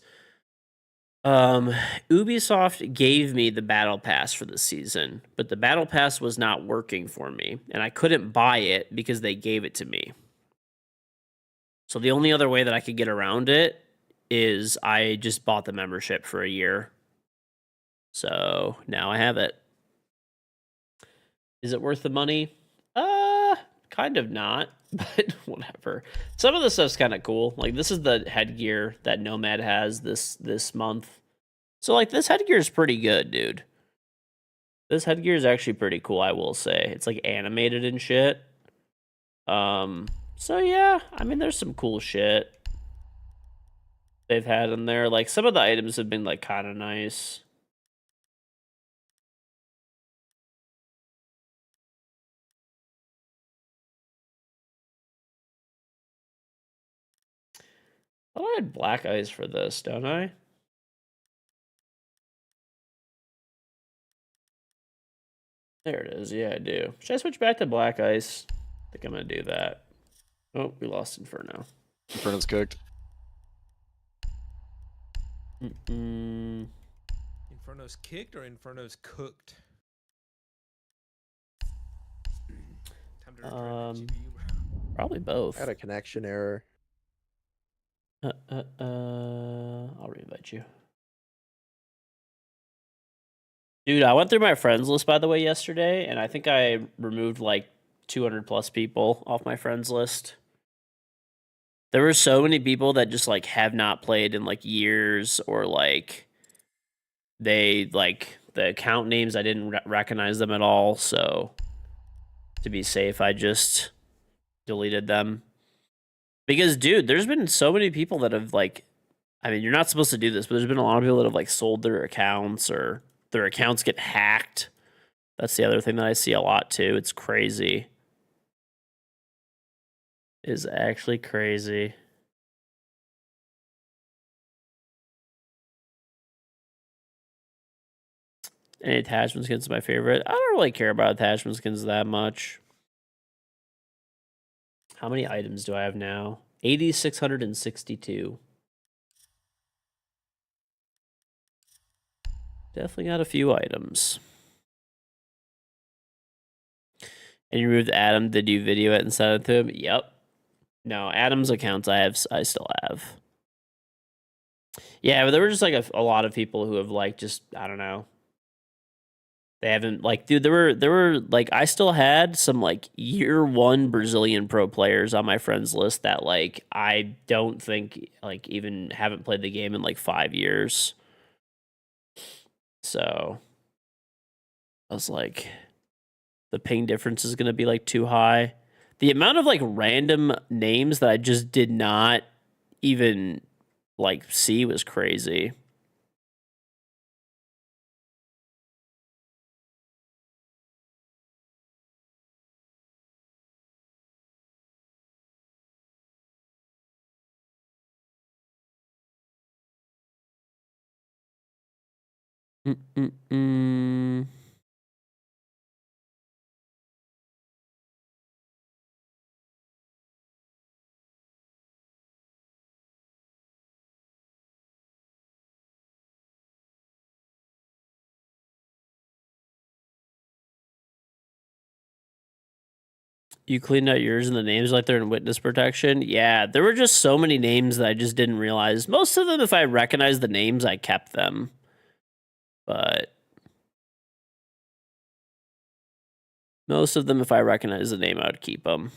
S1: Ubisoft gave me the battle pass for the season, but the battle pass was not working for me, and I couldn't buy it because they gave it to me. So the only other way that I could get around it is I just bought the membership for a year. So now I have it. Is it worth the money? Kind of not, but whatever. Some of the stuff's kind of cool. Like this is the headgear that Nomad has this month. So like this headgear is pretty good, dude. This headgear is actually pretty cool, I will say. It's like animated and shit. So yeah, I mean there's some cool shit they've had in there. Like some of the items have been like kind of nice. I thought I had black eyes for this, don't I? There it is. Yeah, I do. Should I switch back to black ice? I think I'm gonna do that. Oh, we lost Inferno.
S5: Inferno's cooked.
S4: Inferno's kicked or Inferno's cooked? Time to return the GPU.
S1: Probably both.
S3: I had a connection error.
S1: I'll reinvite you. Dude, I went through my friends list, by the way, yesterday, and I think I removed like 200 plus people off my friends list. There were so many people that just like have not played in like years, or like they like the account names, I didn't recognize them at all. So to be safe, I just deleted them. Because, dude, there's been so many people that have like, I mean, you're not supposed to do this, but there's been a lot of people that have like sold their accounts, or their accounts get hacked. That's the other thing that I see a lot too. It's crazy. It is actually crazy. Any attachment skins is my favorite. I don't really care about attachment skins that much. How many items do I have now? 8,662. Definitely got a few items. And you removed Adam. Did you video it and send it to him? Yep. No, Adam's accounts I still have. Yeah, but there were just like a lot of people who have like just, I don't know. They haven't like, dude, there were like, I still had some like year 1 Brazilian pro players on my friends list that like I don't think like even haven't played the game in like 5 years. So I was like, the ping difference is going to be like too high. The amount of like random names that I just did not even like see was crazy. Mm-mm-mm. You cleaned out yours and the names like they're in witness protection? Yeah, there were just so many names that I just didn't realize. Most of them, if I recognized the names, I kept them. But most of them, if I recognize the name, I would keep them.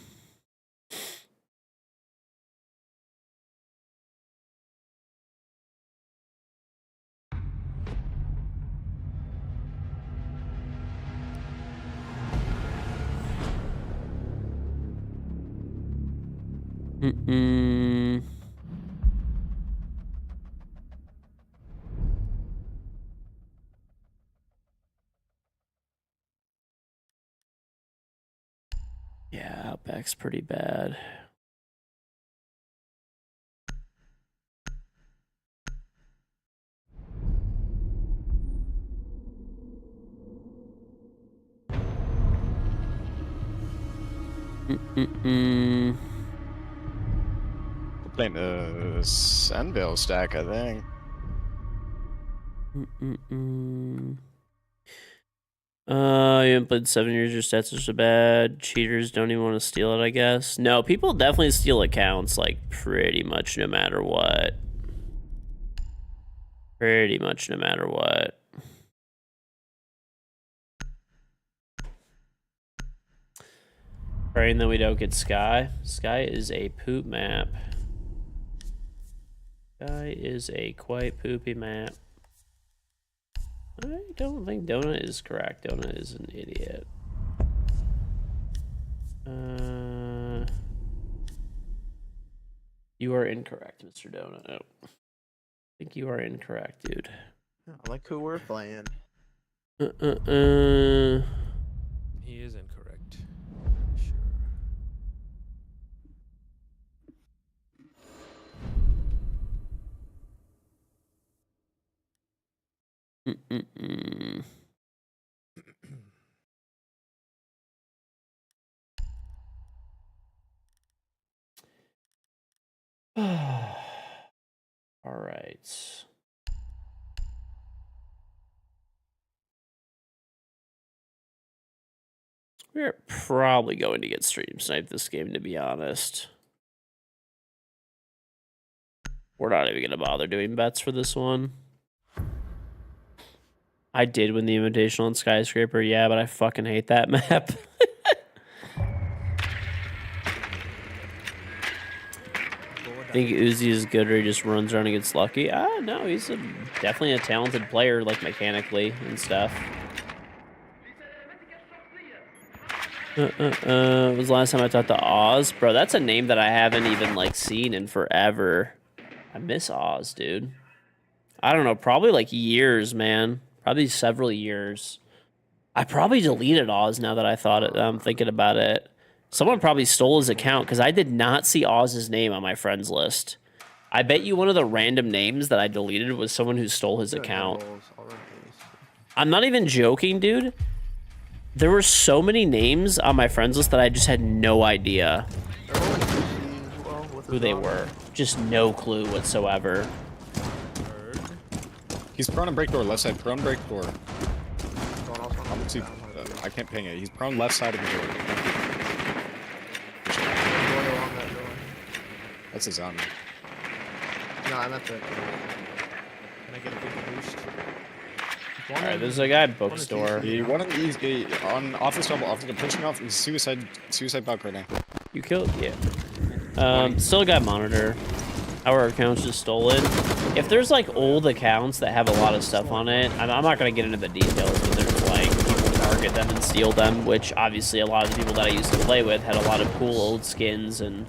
S1: Mm-mm. Yeah, Outback's pretty bad. Mm-mm-mm.
S5: We're playing the Sandville stack, I think.
S1: Mm-mm-mm. You haven't played 7 years, your stats are so bad. Cheaters don't even want to steal it, I guess. No, people definitely steal accounts, like, pretty much no matter what. Pretty much no matter what. Praying that we don't get Sky. Sky is a poop map. Sky is a quite poopy map. I don't think Donut is correct. Donut is an idiot. You are incorrect, Mr. Donut. Oh. I think you are incorrect, dude.
S3: I like who we're playing.
S4: He is incorrect. Sure.
S1: Mm-mm-mm. All right. We're probably going to get stream sniped this game, to be honest. We're not even going to bother doing bets for this one. I did win the Invitational on Skyscraper, yeah, but I fucking hate that map. I think Uzi is good or he just runs around and gets lucky. No, he's definitely a talented player, like mechanically and stuff. Was the last time I talked to Oz? Bro, that's a name that I haven't even, like, seen in forever. I miss Oz, dude. I don't know, probably, like, years, man. Probably several years. I probably deleted Oz now that I'm thinking about it. Someone probably stole his account because I did not see Oz's name on my friends list. I bet you one of the random names that I deleted was someone who stole his account. I'm not even joking, dude. There were so many names on my friends list that I just had no idea who they were. Just no clue whatsoever.
S5: He's prone to break door, left side, prone break door. I can't ping it. He's prone left side of the door. That's his own.
S3: No, I'm at the.
S4: Can I get a big boost?
S1: Alright, there's a guy at bookstore.
S5: He's on office double, pushing off. He's suicide buck right now.
S1: You killed? Yeah. Still got monitor. Our account's just stolen. If there's like old accounts that have a lot of stuff on it, I'm not gonna get into the details, but there's like people target them and steal them, which obviously a lot of the people that I used to play with had a lot of cool old skins and,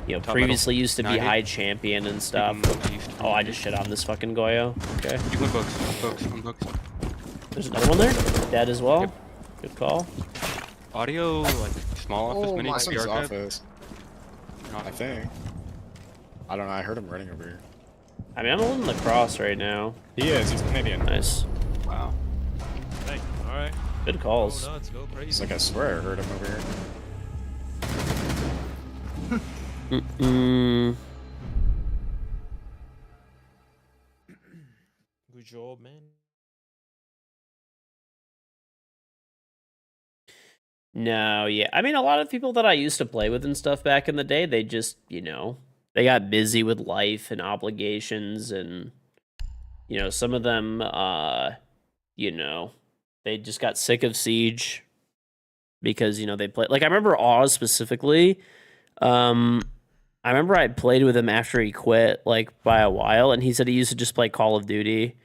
S1: you know,
S6: Top
S1: previously
S6: middle.
S1: used to be
S6: 90.
S1: high champion and stuff. Oh, I just shit on this fucking Goyo. Okay.
S6: You went books. Books. On books.
S1: There's another one there. Dead as well.
S6: Yep.
S1: Good call.
S6: Audio, like small office,
S3: Oh
S6: mini
S3: my
S5: That's in his
S6: PR tab.
S5: office, I think. I don't know. I heard him running over here.
S1: I mean, I'm holding the cross right now.
S5: He is. He's Canadian.
S1: Nice.
S6: Wow.
S4: Hey, all right.
S1: Good
S4: Go
S1: calls.
S4: nuts, go
S5: He's
S4: crazy.
S5: like, I swear I heard him over here.
S1: Mm-mm.
S4: Good job, man.
S1: No, yeah. I mean, a lot of people that I used to play with and stuff back in the day, they just, you know, they got busy with life and obligations and, you know, some of them, you know, they just got sick of Siege because, you know, they play. Like, I remember Oz specifically. I remember I played with him after he quit, like, by a while, and he said he used to just play Call of Duty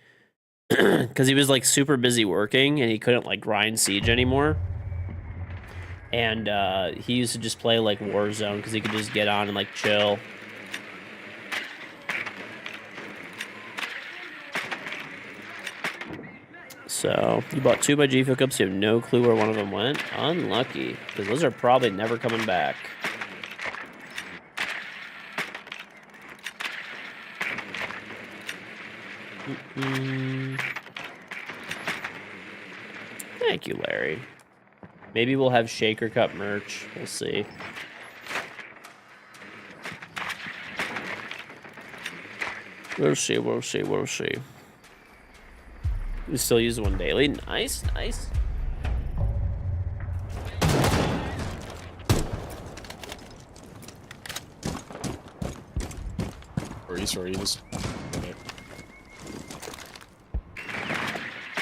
S1: because he was, like, super busy working and he couldn't, like, grind Siege anymore. And he used to just play like Warzone because he could just get on and like chill. So you bought 2 by G Fuel cups. You have no clue where one of them went. Unlucky, because those are probably never coming back. Thank you, Larry. Maybe we'll have Shaker Cup merch. We'll see. We'll see, we'll see, we'll see. We still use one daily. Nice, nice.
S5: Or east, or east.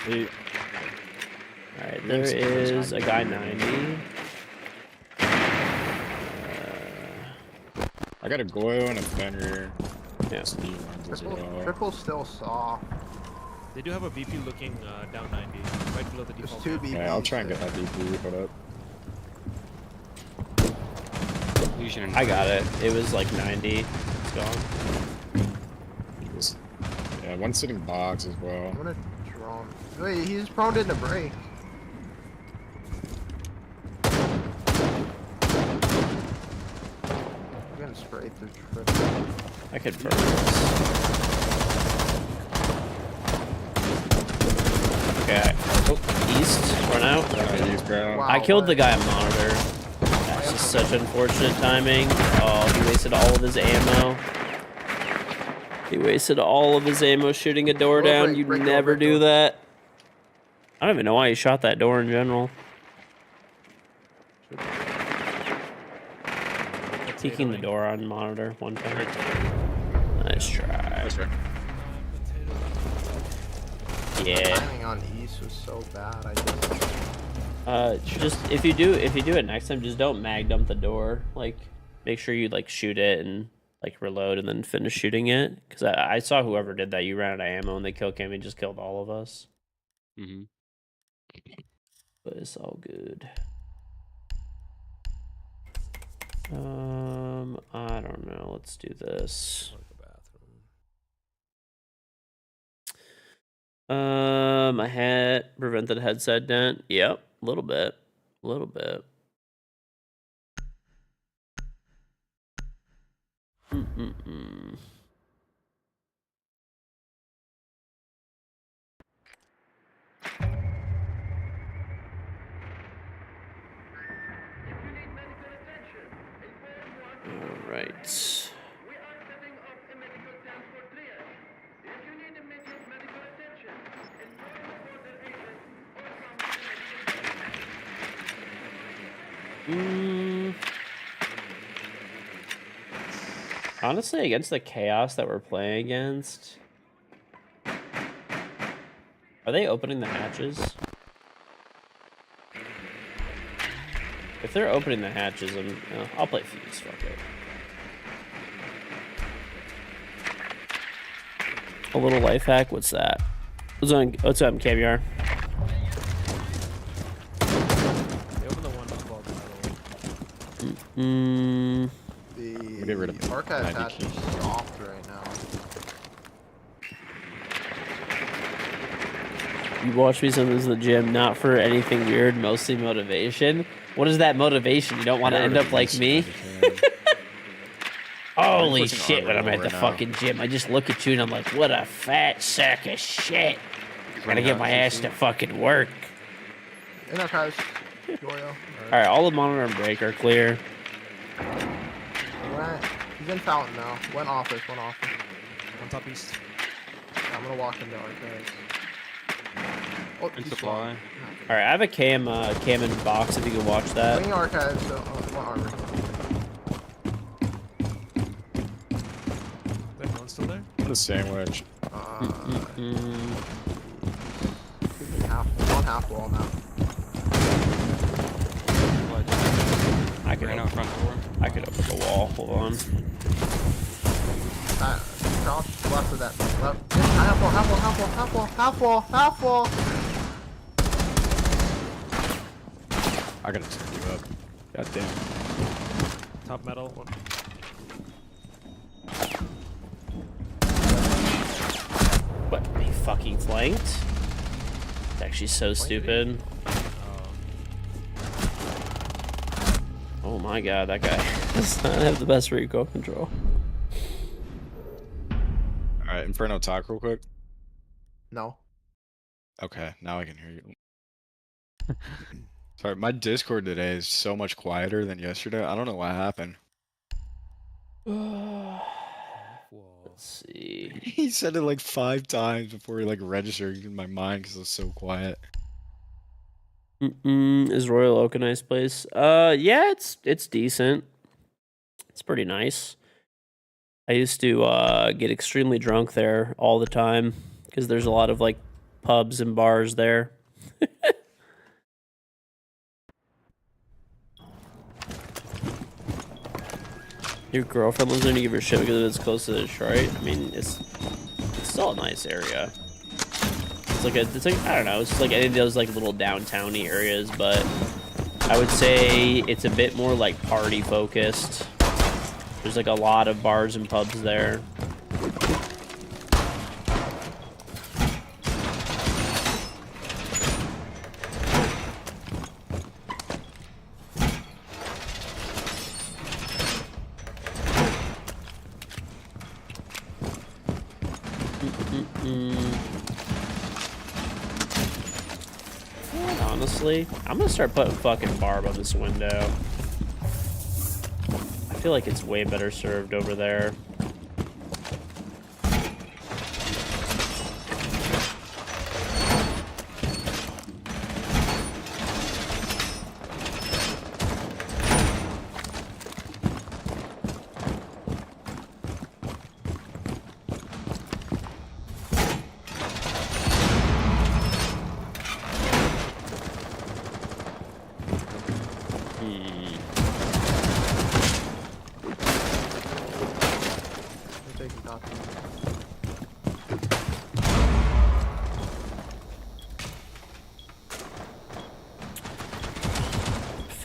S5: He,
S1: Alright, there is a guy 90.
S5: I got a Goyo and a Fenrir.
S1: Yeah.
S5: Steve runs as well.
S3: Triple still saw.
S4: They do have a BP looking down 90, right below the
S3: There's
S4: default.
S3: 2
S4: map.
S3: BPs.
S5: Yeah, I'll try and get that DP put up.
S6: Legion and
S1: I got it. It was like 90. It's gone.
S5: Just- Yeah, one sitting box as well.
S3: I'm gonna draw him. Wait, he's prone in the break. I'm gonna spray through triple.
S1: I could burn this. Okay. Oh, east. Run out.
S5: Yeah, he's ground.
S3: Wow.
S1: I killed the guy on monitor. That's just such unfortunate timing. Oh, he wasted all of his ammo. He wasted all of his ammo shooting a door
S3: Door
S1: down.
S3: break,
S1: You
S3: break door,
S1: never
S3: break
S1: do
S3: door.
S1: that. I don't even know why he shot that door in general. Taking the door on monitor one time. Nice try.
S5: That's right.
S1: Yeah.
S3: Timing on east was so bad.
S1: Just if you do it next time, just don't mag dump the door. Like, make sure you like shoot it and like reload and then finish shooting it. Because I saw whoever did that. You ran out of ammo and they kill cam and just killed all of us.
S6: Mm-hmm.
S1: But it's all good. I don't know. Let's do this.
S4: Go to the bathroom.
S1: I had prevented headset dent. Yep, a little bit. A little bit. Mm-mm-mm. All right. Honestly, against the chaos that we're playing against, are they opening the hatches? If they're opening the hatches, I'll play Fuse. Fuck it. A little life hack. What's that? What's up, KBR?
S3: The
S5: get rid of
S3: archive
S5: 90
S3: patch is
S5: keys.
S3: soft right now.
S1: You watch me sometimes in the gym, not for anything weird, mostly motivation. What is that motivation? You don't want to end up like me? Holy
S5: pushing
S1: shit, when
S5: armor
S1: I'm at
S5: right
S1: the
S5: now.
S1: fucking gym, I just look at you and I'm like, what a fat sack of shit. Gotta
S6: Running
S1: get
S6: out
S1: my
S6: of
S1: ass
S6: CC.
S1: to fucking work.
S3: In archives. Goyo.
S1: Alright, all the monitor and break are clear.
S3: He's in fountain now. One office.
S4: On top east.
S3: I'm gonna walk into archives. Oh,
S6: In
S3: he's
S6: supply.
S1: Alright, I have a cam in box if you can watch that.
S3: Bringing archives. So, one armor.
S4: That one's still there?
S5: What a sandwich.
S3: Half wall now.
S1: I could
S6: Ran out front door.
S1: I could open the wall. Hold on.
S3: Crouch left of that. Left. Half wall.
S5: I gotta turn you up. God damn.
S4: Top metal. One.
S1: What? He fucking flanked? It's actually so stupid. Oh my god, that guy does not have the best recoil control.
S5: Alright, Inferno talk real quick.
S3: No.
S5: Okay, now I can hear you. Sorry, my Discord today is so much quieter than yesterday. I don't know what happened.
S4: Wall.
S1: Let's see.
S5: He said it like 5 times before he like registered in my mind because it was so quiet.
S1: Is Royal Oak a nice place? Yeah, it's decent. It's pretty nice. I used to get extremely drunk there all the time because there's a lot of like pubs and bars there. Your girlfriend lives there and you give her shit because it's close to Detroit. I mean, it's still a nice area. It's like I don't know, it's just like any of those like little downtowny areas, but I would say it's a bit more like party focused. There's like a lot of bars and pubs there. Honestly, I'm gonna start putting fucking barb on this window. I feel like it's way better served over there.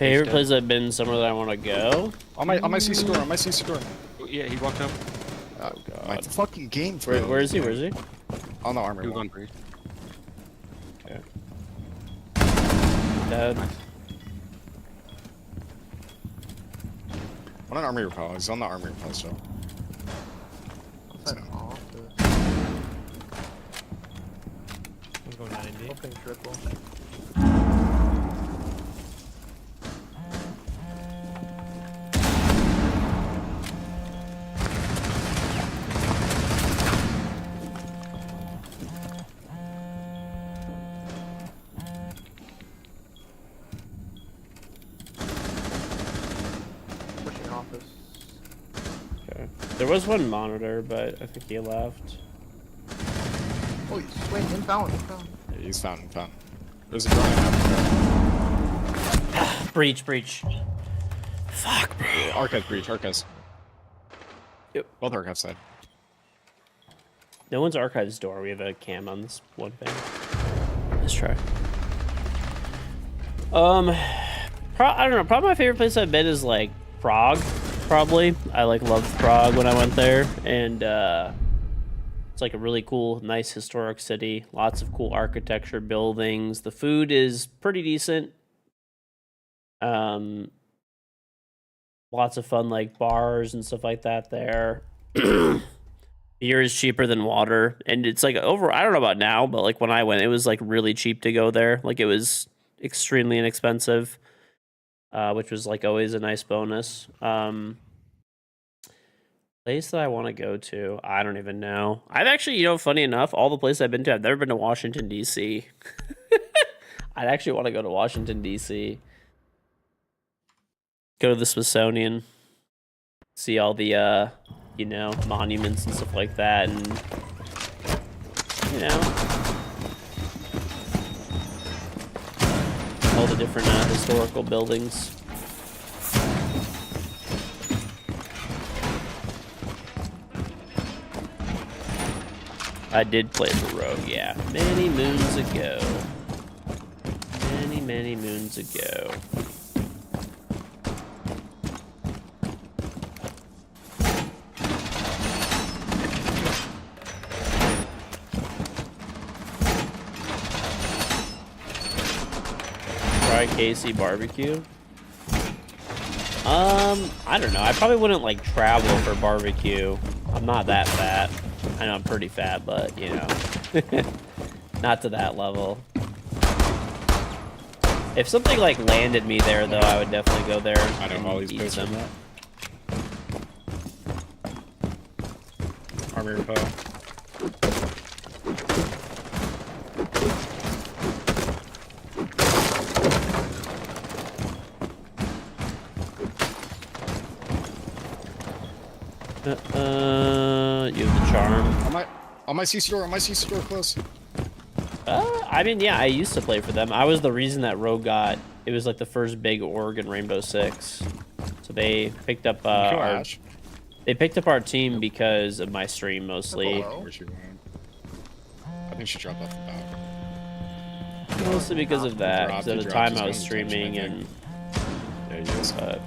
S1: Favorite place I've been, somewhere that I want to go?
S5: On my CC door, on my CC door.
S6: Yeah, he walked up.
S1: Oh god.
S5: My fucking game
S1: Where is he? Where is he?
S5: On the armor
S6: He was
S5: wall.
S6: on breach.
S1: Okay. Dead.
S5: On an armor repel. He's on the armor repel still.
S3: Outside of office.
S4: One's going 90.
S3: Open triple. Pushing office.
S1: Okay. There was one monitor, but I think he left.
S3: Oh, he's swing in fountain.
S5: Yeah, he's found. There's a drone out.
S1: Breach. Fuck, bro.
S5: Yeah, archive breach, archives.
S1: Yep.
S5: Both archive side.
S1: No one's archives door. We have a cam on this one thing. Let's try. I don't know. Probably my favorite place I've been is like Prague, probably. I like loved Prague when I went there, and it's like a really cool, nice historic city. Lots of cool architecture, buildings. The food is pretty decent. Lots of fun like bars and stuff like that there. Beer is cheaper than water, and it's like over. I don't know about now, but like when I went, it was like really cheap to go there. Like it was extremely inexpensive, which was like always a nice bonus. Place that I want to go to, I don't even know. I've actually, you know, funny enough, all the places I've been to, I've never been to Washington D.C. I'd actually want to go to Washington D.C. Go to the Smithsonian, see all the you know, monuments and stuff like that, and you know, all the different historical buildings. I did play for Rogue, yeah, many moons ago. Many moons ago. KC barbecue. I don't know. I probably wouldn't like travel for barbecue. I'm not that fat. I know I'm pretty fat, but you know, not to that level. If something like landed me there, though, I would definitely go there.
S5: I don't always
S1: eat some.
S5: Army repel.
S1: You have the charm.
S5: On my CC door, close.
S1: I mean, yeah, I used to play for them. I was the reason that Rogue got. It was like the first big org in Rainbow Six. So they picked up our team because of my stream mostly.
S5: Where's she going? I think she dropped off the back.
S1: Mostly because of that. Because at the time I was streaming and.
S5: There you go.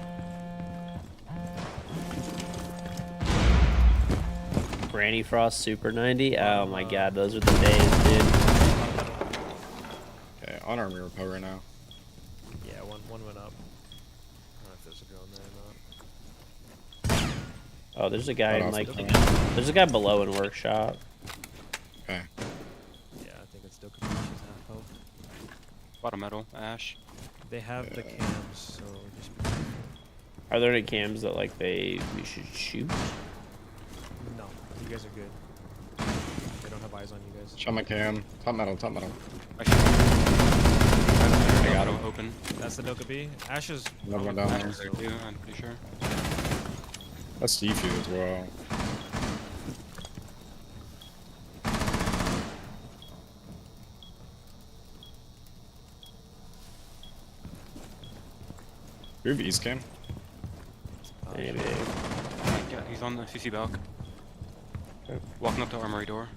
S1: Granny Frost Super 90. Oh my god, those are the days, dude.
S5: Okay, on army repel right now.
S4: Yeah, one went up. I don't know if there's a girl in there or not.
S1: Oh, there's a guy in like. There's a guy below in workshop.
S5: Okay.
S4: Yeah, I think it's still she's half health.
S6: Bottom metal, Ash.
S4: They have the cams, so just.
S1: Are there any cams that like we should shoot?
S4: No, you guys are good. They don't have eyes on you guys.
S5: Shot my cam. Top metal.
S6: I got him open.
S4: That's the Doka B. Ash is.
S5: Another one down
S6: Ash
S5: there.
S6: is there too, I'm pretty sure.
S5: That's defuse as well. Do you have East cam?
S1: Maybe.
S6: Yeah, he's on the CC balk. Walking up the armory door.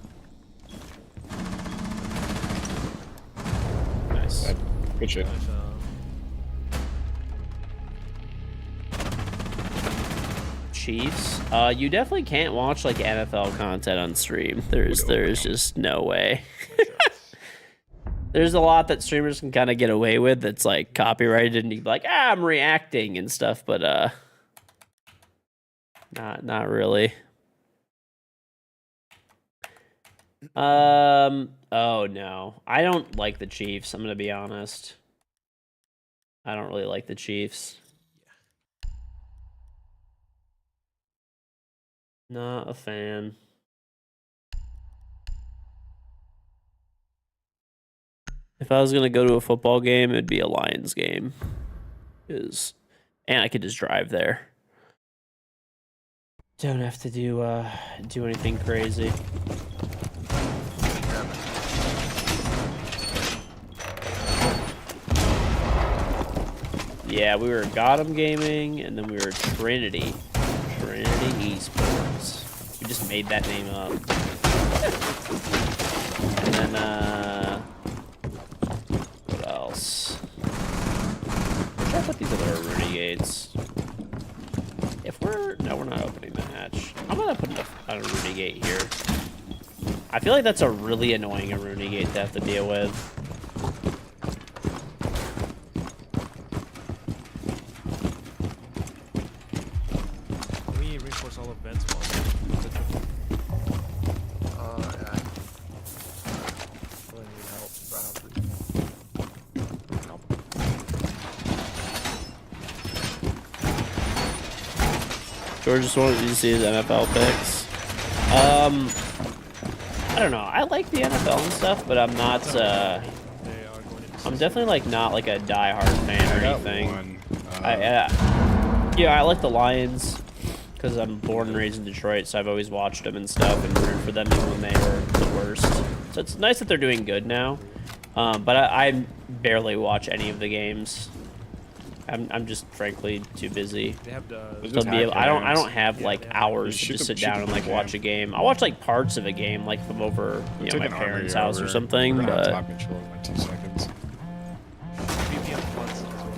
S1: Nice.
S5: Good shit.
S1: Chiefs. You definitely can't watch like NFL content on stream. There's just no way. There's a lot that streamers can kind of get away with that's like copyrighted and you be like, I'm reacting and stuff, but not really. Oh no. I don't like the Chiefs, I'm gonna be honest. I don't really like the Chiefs. Not a fan. If I was gonna go to a football game, it'd be a Lions game. And I could just drive there. Don't have to do anything crazy. Yeah, we were Gotham Gaming, and then we were Trinity Esports. We just made that name up. And then, what else? Where should I put these other renegades? we're not opening the hatch. I'm gonna put a Rooney gate here. I feel like that's a really annoying Rooney gate to have to deal with.
S4: Can we reinforce all of vents while
S3: Yeah. Really need help, probably.
S1: George just wanted you to see his NFL picks. I don't know. I like the NFL and stuff, but I'm not.
S4: they are going into
S1: I'm definitely like not like a diehard fan or
S5: I got
S1: anything.
S5: one.
S1: I like the Lions because I'm born and raised in Detroit, so I've always watched them and stuff and rooted for them even when they were the worst. So it's nice that they're doing good now. But I barely watch any of the games. I'm just frankly too busy.
S4: They have the
S1: To be able, I don't have
S4: Yeah,
S1: like
S4: they have-
S1: hours to
S5: Shoot
S1: just
S5: the-
S1: sit
S5: shoot
S1: down
S5: the
S1: and like
S5: cam.
S1: watch a game. I'll watch like parts of a game like from over my
S5: Take an armory
S1: parents' house or
S5: over.
S1: something.
S5: We're gonna have
S1: But
S5: top control in like 2 seconds.
S4: BP on floods as well.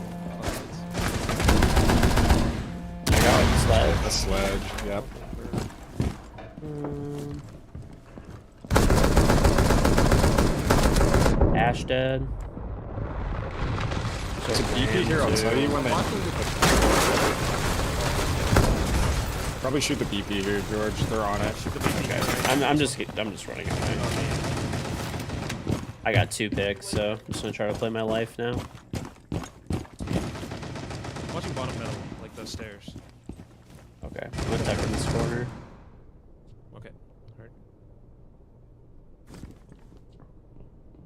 S1: I got like sled.
S5: A sledge. Yep.
S1: Ash dead.
S5: There's a BP here. I'll tell you when they. Probably shoot the BP here, George. They're on it.
S1: Okay. I'm just running away. I got 2 picks, so I'm just gonna try to play my life now.
S4: Watching bottom middle, like those stairs.
S1: Okay, I'm gonna tuck in this corner.
S4: Okay. Alright.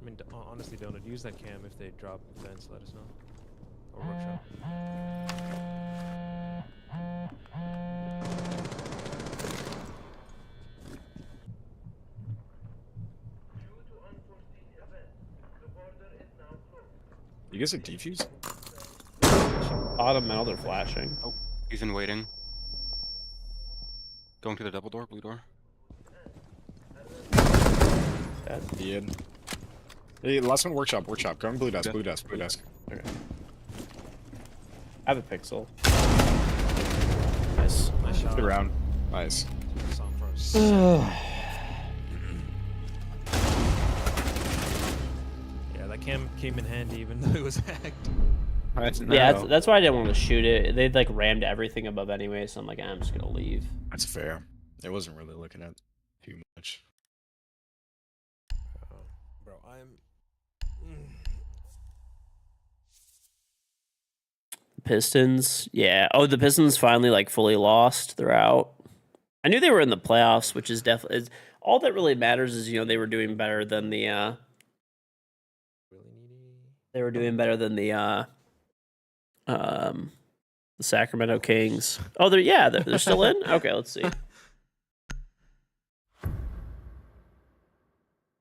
S4: I mean, honestly, Donut, use that cam if they drop vents, let us know. Or workshop.
S5: You guys are defuse?
S1: Bottom metal, they're flashing.
S6: Oh, he's in waiting. Going to the double door, blue door.
S1: Dead.
S5: The in. Hey, last one workshop. Go on blue desk.
S6: Yeah.
S5: Blue desk.
S1: Okay. I have a pixel. Nice.
S4: Nice shot.
S5: Good round. Nice.
S4: Song for us. Yeah, that cam came in handy even though it was hacked.
S1: Yeah, that's why I didn't want to shoot it. They'd like rammed everything above anyway, so I'm like, I'm just gonna leave.
S5: That's fair. It wasn't really looking at too much.
S4: Bro,
S1: Pistons, yeah. Oh, the Pistons finally like fully lost. They're out. I knew they were in the playoffs, which is definitely all that really matters. Is they were doing better than the
S4: really needy.
S1: they were doing better than the Sacramento Kings. Oh, they're still in. Okay, let's see.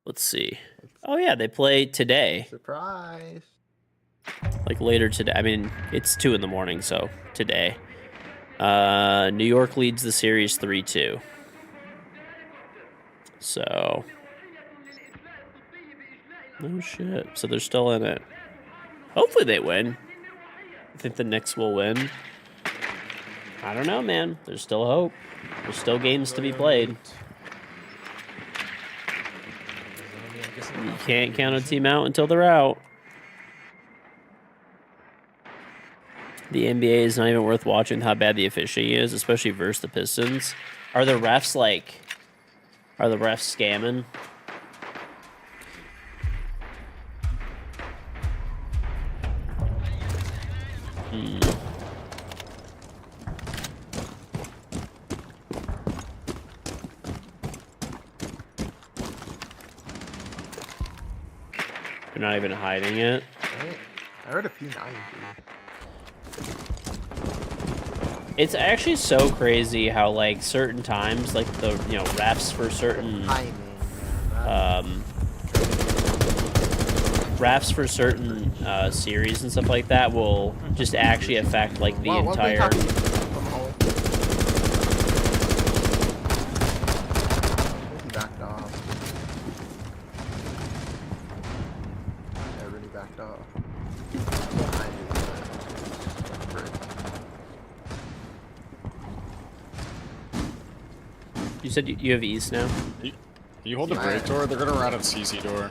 S1: Let's see. Oh yeah, they play today.
S3: Surprise.
S1: Like later today. I mean, it's 2 a.m, so today. New York leads the series 3-2. So. Oh shit. So they're still in it. Hopefully they win. I think the Knicks will win. I don't know, man. There's still hope. There's still games to be played. You can't count a team out until they're out. The NBA is not even worth watching how bad the officiating is, especially versus the Pistons. Are the refs scamming? They're not even hiding it.
S3: I heard a P90.
S1: It's actually so crazy how like certain times, like the refs for certain
S3: Timing. Yeah,
S1: refs for certain series and stuff like that will just actually affect like the
S3: Well, what they
S1: entire.
S3: talking from home? He backed off. Yeah, really backed off. Behind you.
S1: said you have east now?
S5: You hold the break door, they're gonna run out CC door.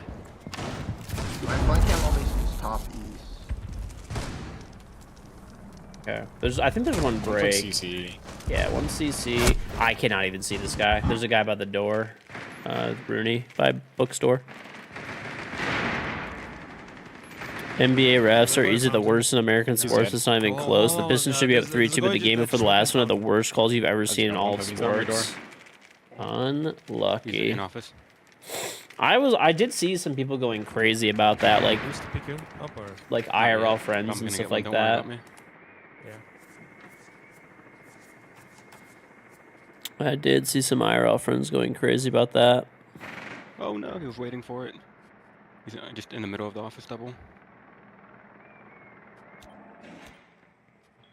S3: My flank cam only sees top east.
S1: Okay. I think there's one
S5: Like
S1: break.
S5: CC.
S1: Yeah, one CC. I cannot even see this guy. There's a guy by the door. Rooney by bookstore. NBA refs are easily the worst in American sports. It's not even close. The Pistons should be up 3-2, but the game before the last one had the worst calls you've ever seen in all of sports.
S6: He's
S1: Unlucky.
S6: in office.
S1: I did see some people going crazy about that, like
S4: Who's to pick you up or?
S1: IRL
S6: I'm
S1: friends
S6: gonna
S1: and
S6: get
S1: stuff
S6: one,
S1: like
S6: don't worry
S1: that.
S6: about me.
S4: Yeah.
S1: I did see some IRL friends going crazy about that.
S6: Oh no, he was waiting for it. He's just in the middle of the office double.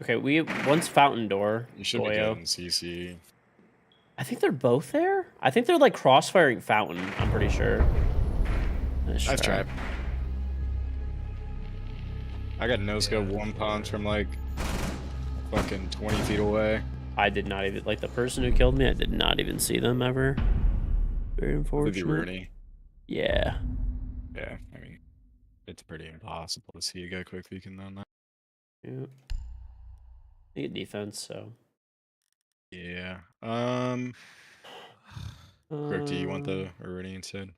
S1: Okay, once Fountain Door.
S5: You should be
S1: Boyo.
S5: good in CC.
S1: I think they're both there. I think they're like crossfiring Fountain. I'm pretty sure.
S5: Nice try. I got no scope one punch from like fucking 20 feet away.
S1: I did not even like the person who killed me. I did not even see them ever. Very unfortunate.
S5: Rooney.
S1: Yeah.
S5: Yeah, I mean, it's pretty impossible to see a guy quick peeking on that.
S1: Yeah. I get defense, so.
S5: Yeah. Greg, do you want the Rooney instead?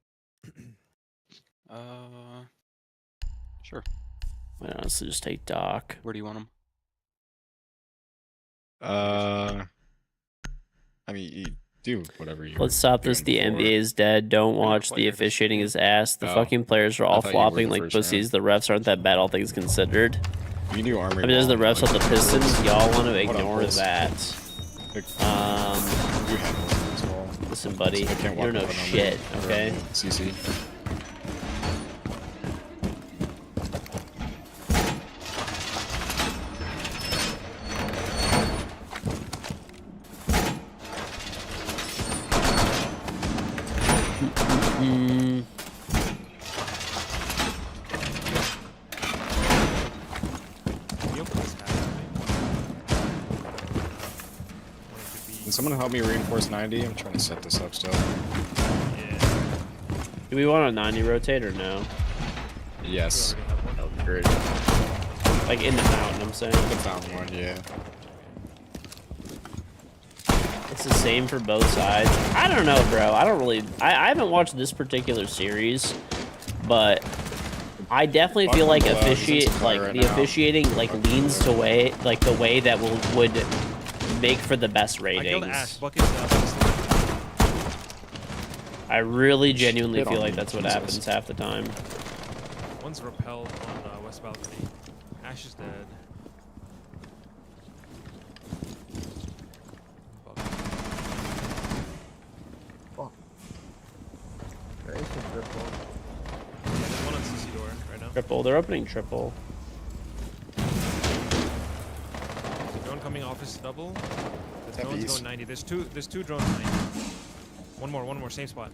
S6: Sure.
S1: I honestly just take Doc.
S6: Where do you want him?
S5: I mean, you do whatever you.
S1: Let's stop this. The NBA is dead. Don't watch. The officiating is ass. The fucking players are all flopping like pussies. The refs aren't that bad, all things considered.
S5: You knew armor.
S1: I mean, there's the refs on the Pistons. Y'all want to ignore that. Listen, buddy, you're no shit, okay?
S5: CC. Can someone help me reinforce 90? I'm trying to set this up still.
S4: Yeah.
S1: Do we want a 90 rotate or no?
S5: Yes. That would be great.
S1: Like in the mountain, I'm saying.
S5: The fountain one, yeah.
S1: It's the same for both sides. I don't know, bro. I don't really. I haven't watched this particular series, but I definitely feel like officiating like leans to way like the way that would make for the best ratings. I really genuinely feel like that's what happens half the time.
S4: One's repelled on west balcony. Ash is dead.
S3: Fuck. There is some triple.
S4: Yeah, there's one on CC door right now.
S1: Triple. They're opening triple.
S4: Drone coming office double. The drone's going 90. There's two drones 90. One more, same spot.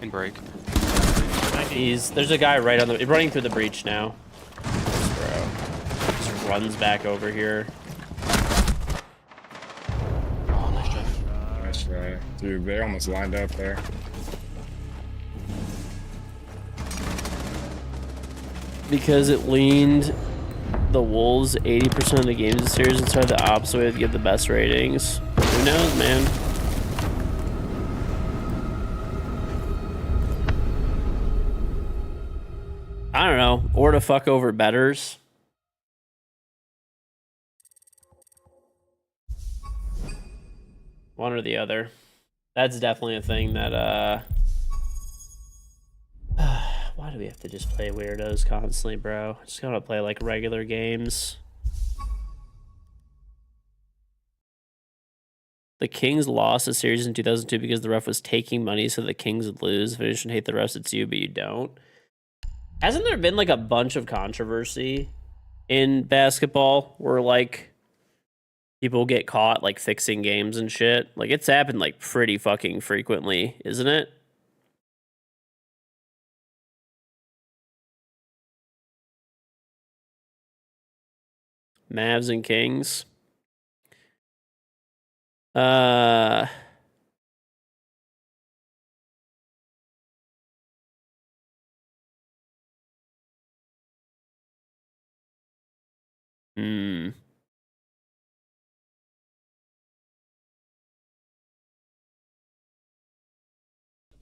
S6: In break.
S4: 90.
S1: There's a guy right on the running through the breach now. Bro. Just runs back over here.
S6: Oh, nice try.
S5: Nice try. Dude, they almost lined up there.
S1: Because it leaned the Wolves 80% of the games in the series and started the opposite way to get the best ratings. Who knows, man? I don't know. Or to fuck over betters. One or the other. That's definitely a thing that, why do we have to just play weirdos constantly, bro? Just gotta play like regular games. The Kings lost a series in 2002 because the ref was taking money so the Kings would lose. If you shouldn't hate the refs, it's you, but you don't. Hasn't there been like a bunch of controversy in basketball where like people get caught like fixing games and shit? Like it's happened like pretty fucking frequently, isn't it? Mavs and Kings. Uh. Hmm.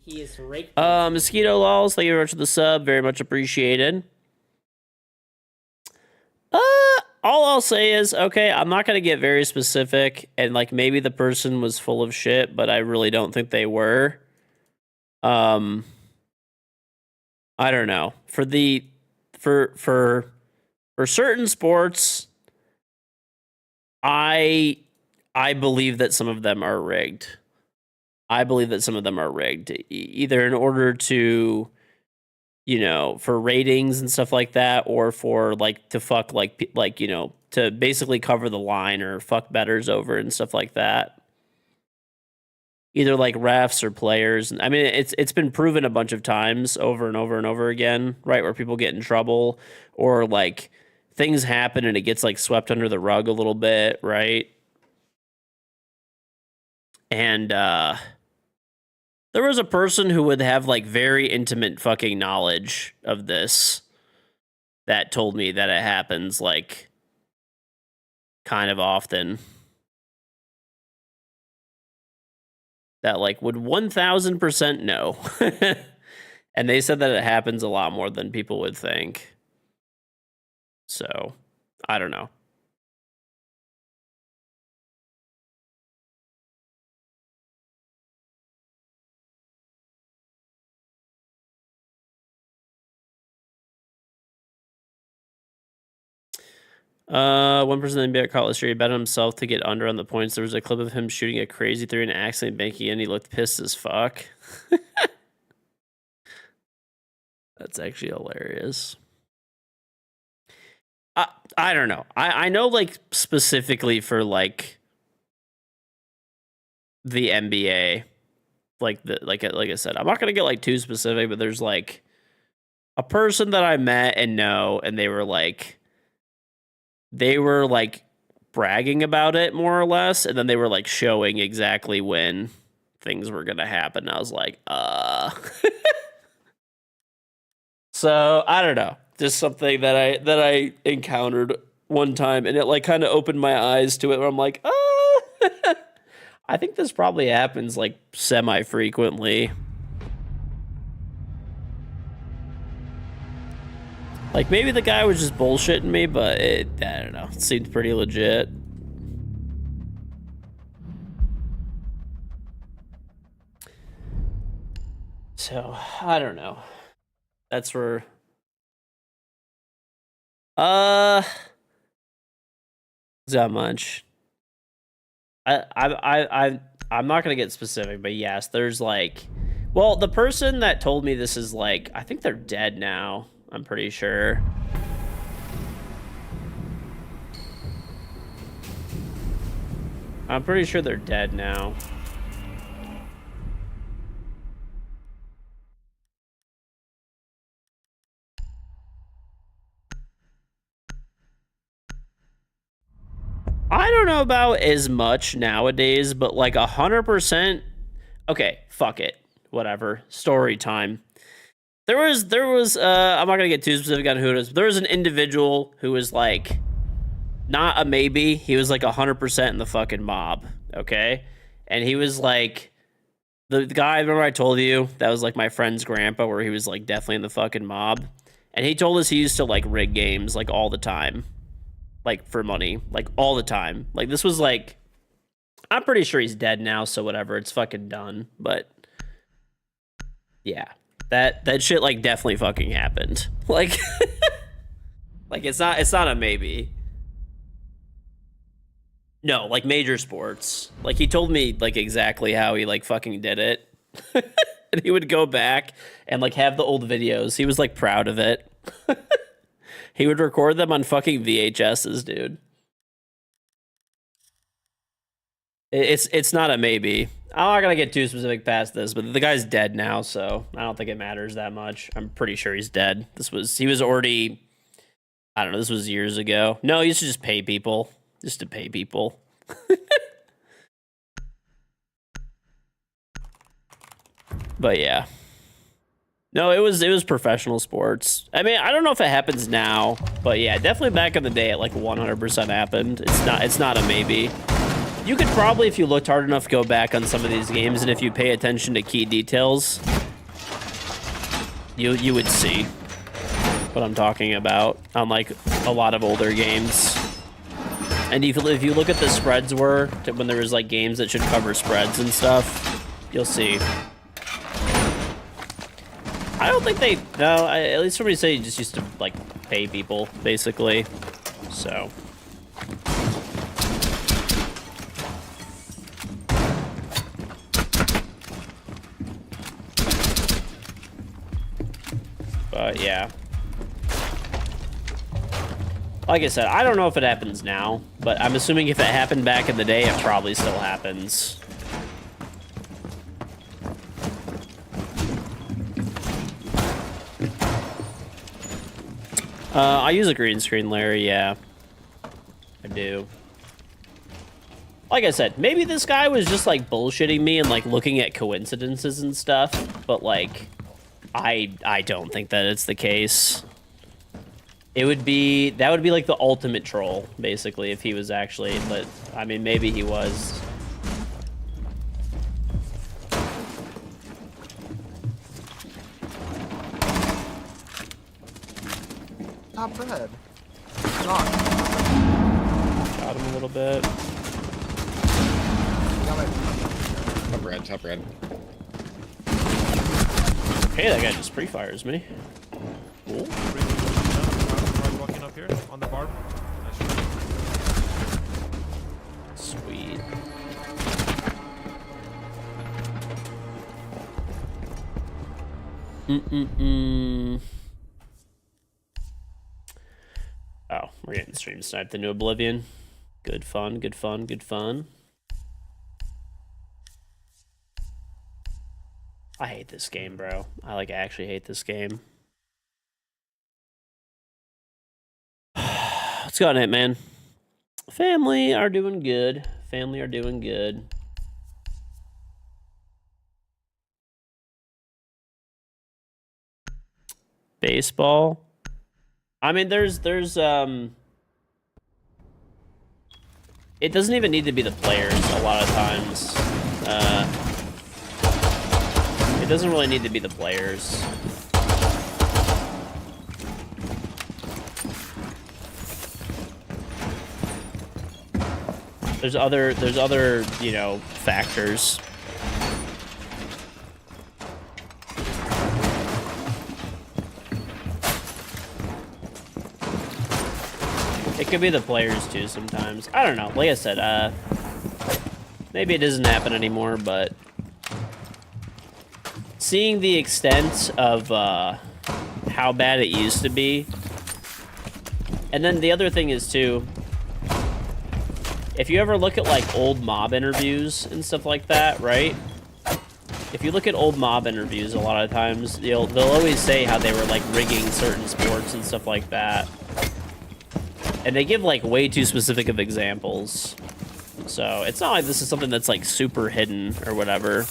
S2: He is raked.
S1: Mosquito Lols, thank you very much for the sub. Very much appreciated. All I'll say is, okay, I'm not gonna get very specific, and like maybe the person was full of shit, but I really don't think they were. I don't know. For certain sports, I believe that some of them are rigged. I believe that some of them are rigged, either in order to, you know, for ratings and stuff like that, or for like to fuck like you know, to basically cover the line or fuck bettors over and stuff like that. Either like refs or players. I mean, it's been proven a bunch of times over and over and over again, right? Where people get in trouble or like things happen and it gets like swept under the rug a little bit, right? And there was a person who would have like very intimate fucking knowledge of this that told me that it happens like kind of often. That like would 1000% know. And they said that it happens a lot more than people would think. So, I don't know. One person in the NBA caught history bet on himself to get under on the points. There was a clip of him shooting a crazy three and accidentally banking in. He looked pissed as fuck. That's actually hilarious. I don't know. I know like specifically for like the NBA, like I said, I'm not gonna get like too specific, but there's like a person that I met and know, and they were like bragging about it more or less, and then they were like showing exactly when things were gonna happen. I was like, So I don't know, just something that I encountered one time, and it like kind of opened my eyes to it. Where I'm like, I think this probably happens like semi-frequently. Like maybe the guy was just bullshitting me, but I don't know. It seemed pretty legit. So I don't know. That's where. Not much. I'm not gonna get specific, but yes, there's like, well, the person that told me this is like, I think they're dead now. I'm pretty sure. I'm pretty sure they're dead now. I don't know about as much nowadays, but like 100%. Okay, fuck it. Whatever. Story time. There was I'm not gonna get too specific on who it is, but there was an individual who was like not a maybe, he was like 100% in the fucking mob, okay? And he was like the guy, remember I told you that was like my friend's grandpa, where he was like definitely in the fucking mob. And he told us he used to like rig games like all the time. Like for money, like all the time. Like this was like, I'm pretty sure he's dead now, so whatever, it's fucking done. But yeah, that shit like definitely fucking happened. Like, like it's not a maybe. No, like major sports. Like he told me like exactly how he like fucking did it. And he would go back and like have the old videos. He was like proud of it. He would record them on fucking VHSs, dude. It's not a maybe. I'm not gonna get too specific past this, but the guy's dead now, so I don't think it matters that much. I'm pretty sure he's dead. He was already, I don't know, this was years ago. No, he used to just pay people. Just to pay people. But yeah. No, it was professional sports. I mean, I don't know if it happens now, but yeah, definitely back in the day it like 100% happened. It's not a maybe. You could probably, if you looked hard enough, go back on some of these games, and if you pay attention to key details, you would see what I'm talking about on like a lot of older games. And if you look at the spreads when there was like games that should cover spreads and stuff, you'll see. I don't think at least somebody said you just used to like pay people basically. So. But yeah. Like I said, I don't know if it happens now, but I'm assuming if it happened back in the day, it probably still happens. I use a green screen, Larry, yeah. I do. Like I said, maybe this guy was just like bullshitting me and like looking at coincidences and stuff, but like, I don't think that it's the case. That would be like the ultimate troll, basically, if he was actually, but I mean, maybe he was.
S3: Top red.
S1: Got him a little bit.
S5: Top red.
S1: Hey, that guy just pre-fires me. Cool.
S4: Walking up here on the bar.
S1: Sweet. Oh, we're getting stream sniped into oblivion. Good fun, good fun, good fun. I hate this game, bro. I like actually hate this game. What's going on, man? Family are doing good. Family are doing good. Baseball. I mean, there's it doesn't even need to be the players a lot of times. It doesn't really need to be the players. There's other, you know, factors. It could be the players too sometimes. I don't know. Like I said, maybe it doesn't happen anymore, but seeing the extent of how bad it used to be. And then the other thing is too, if you ever look at like old mob interviews and stuff like that, right? If you look at old mob interviews, a lot of times they'll always say how they were like rigging certain sports and stuff like that. And they give like way too specific of examples. So it's not like this is something that's like super hidden or whatever.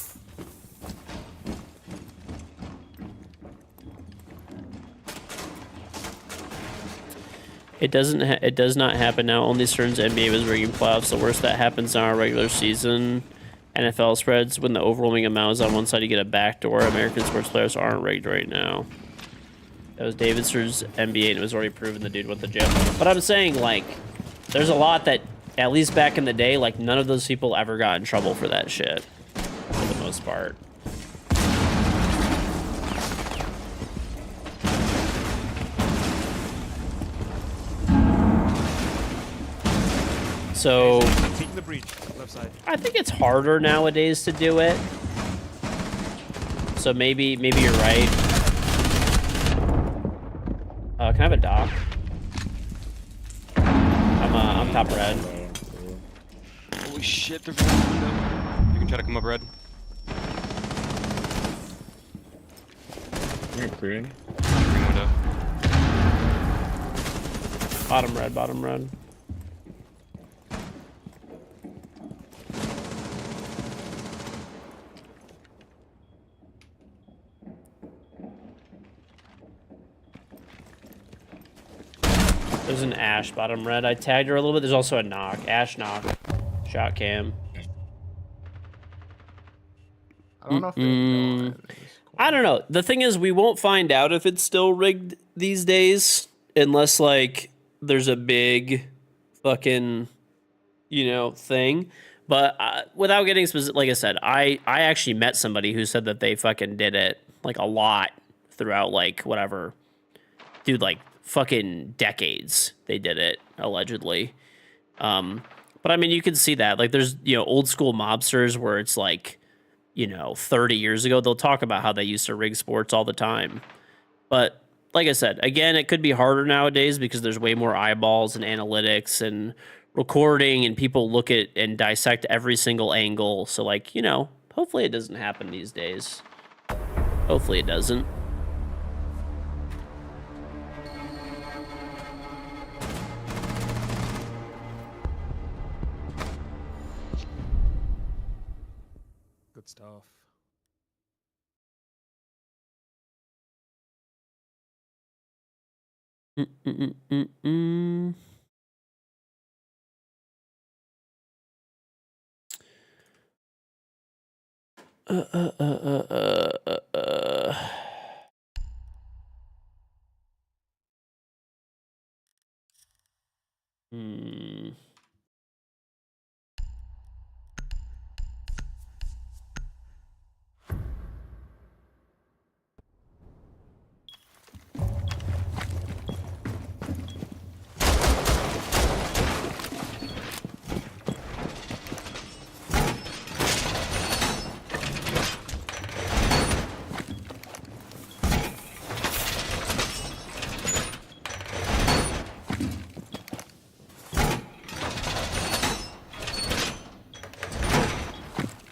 S1: It does not happen now. Only Stern's NBA was rigging playoffs. The worst that happens in our regular season. NFL spreads when the overwhelming amount is on one side, you get a backdoor. American sports players aren't rigged right now. That was David Stern's NBA, and it was already proven the dude went to jail. But I'm saying, like, there's a lot that, at least back in the day, like, none of those people ever got in trouble for that shit. For the most part. So,
S4: Taking the breach, left side.
S1: I think it's harder nowadays to do it. So maybe you're right. Can I have a dock? I'm top red.
S6: Holy shit, there's one window. You can try to come up red.
S5: You're clearing.
S6: Green window.
S1: Bottom red, bottom red. There's an Ash bottom red. I tagged her a little bit. There's also a knock. Ash knock. Shot cam.
S3: I don't know if they're going. in this
S1: I don't know. The thing is, we won't find out if it's still rigged these days unless, like, there's a big fucking, thing. But without getting specific, like I said, I actually met somebody who said that they fucking did it, like, a lot throughout, like, whatever. Dude, like, fucking decades they did it, allegedly. But, I mean, you can see that. Like, there's, old school mobsters where it's, like, 30 years ago, they'll talk about how they used to rig sports all the time. But like I said, again, it could be harder nowadays because there's way more eyeballs and analytics and recording and people look at and dissect every single angle. So, like, hopefully it doesn't happen these days. Hopefully it doesn't.
S4: Good stuff.
S1: Mm-mm-mm-mm.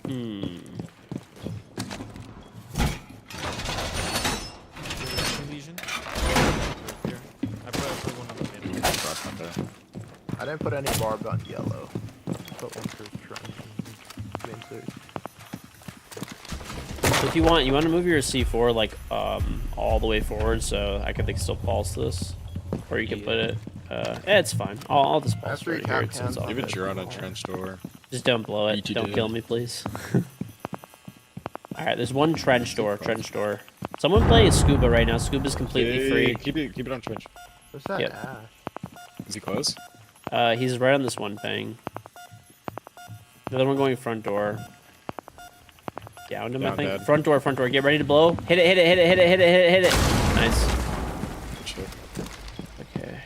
S1: Hmm.
S4: Vision. Here. I put one on the middle.
S3: I didn't put any barb on yellow. Put one for trench and main series.
S1: So if you want to move your C4 like all the way forward, so I can still pulse this, or you can put it. It's fine. I'll just pulse
S3: After you
S1: right here.
S3: cap
S1: It's
S3: cans
S1: all
S3: on
S5: Leave
S1: good.
S5: it your on a trench door.
S1: Just don't blow it.
S5: You
S1: Don't
S5: did.
S1: kill me, please. All right, there's one trench door. Trench door. Someone play scuba right now. Scuba's completely free.
S5: Keep it on trench.
S3: What's that
S1: Yep.
S3: Ash?
S5: Is he close?
S1: He's right on this one thing. The other one going front door. Downed him, I
S5: Down
S1: think.
S5: dead.
S1: Front door. Get ready to blow. Hit it. Nice.
S5: Good shit.
S1: Okay.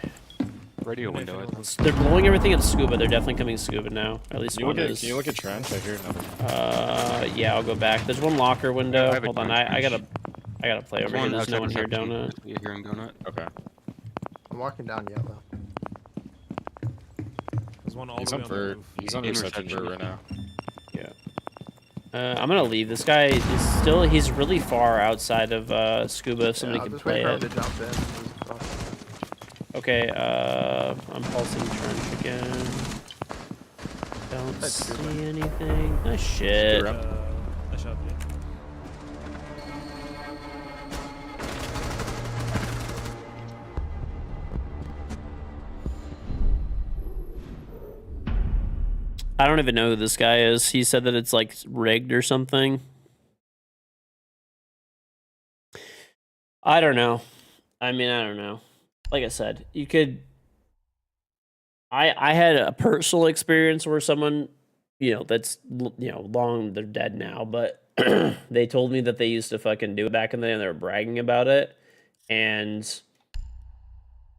S6: Radio window. I think.
S1: They're blowing everything at scuba. They're definitely coming scuba now. At least
S5: Can you
S1: one
S5: look at
S1: is.
S5: can you look at trench? I hear nothing.
S1: Yeah, I'll go back. There's one locker window.
S6: I have a
S1: Hold on,
S6: trench.
S1: I gotta play over here. There's no one here, donut.
S6: Yeah, here in donut.
S5: Okay.
S3: I'm walking down yellow.
S4: There's one all
S5: He's
S4: the way
S5: on
S4: on the
S5: vert.
S4: roof.
S5: He's on reception
S6: Intersection.
S5: vert right now.
S1: I'm gonna leave. This guy is still. He's really far outside of scuba. If somebody
S3: I'll
S1: can
S3: just
S1: play
S3: wait for him
S1: it.
S3: to jump in.
S1: Okay. I'm pulsing trench again. Don't
S3: That's
S1: see
S3: scuba.
S1: anything. Nice shit.
S5: Scuba.
S4: I shot it.
S1: I don't even know who this guy is. He said that it's like rigged or something. I don't know. I mean, I don't know. Like I said, you could. I had a personal experience where someone, that's long they're dead now, but they told me that they used to fucking do it back in the day and they were bragging about it. And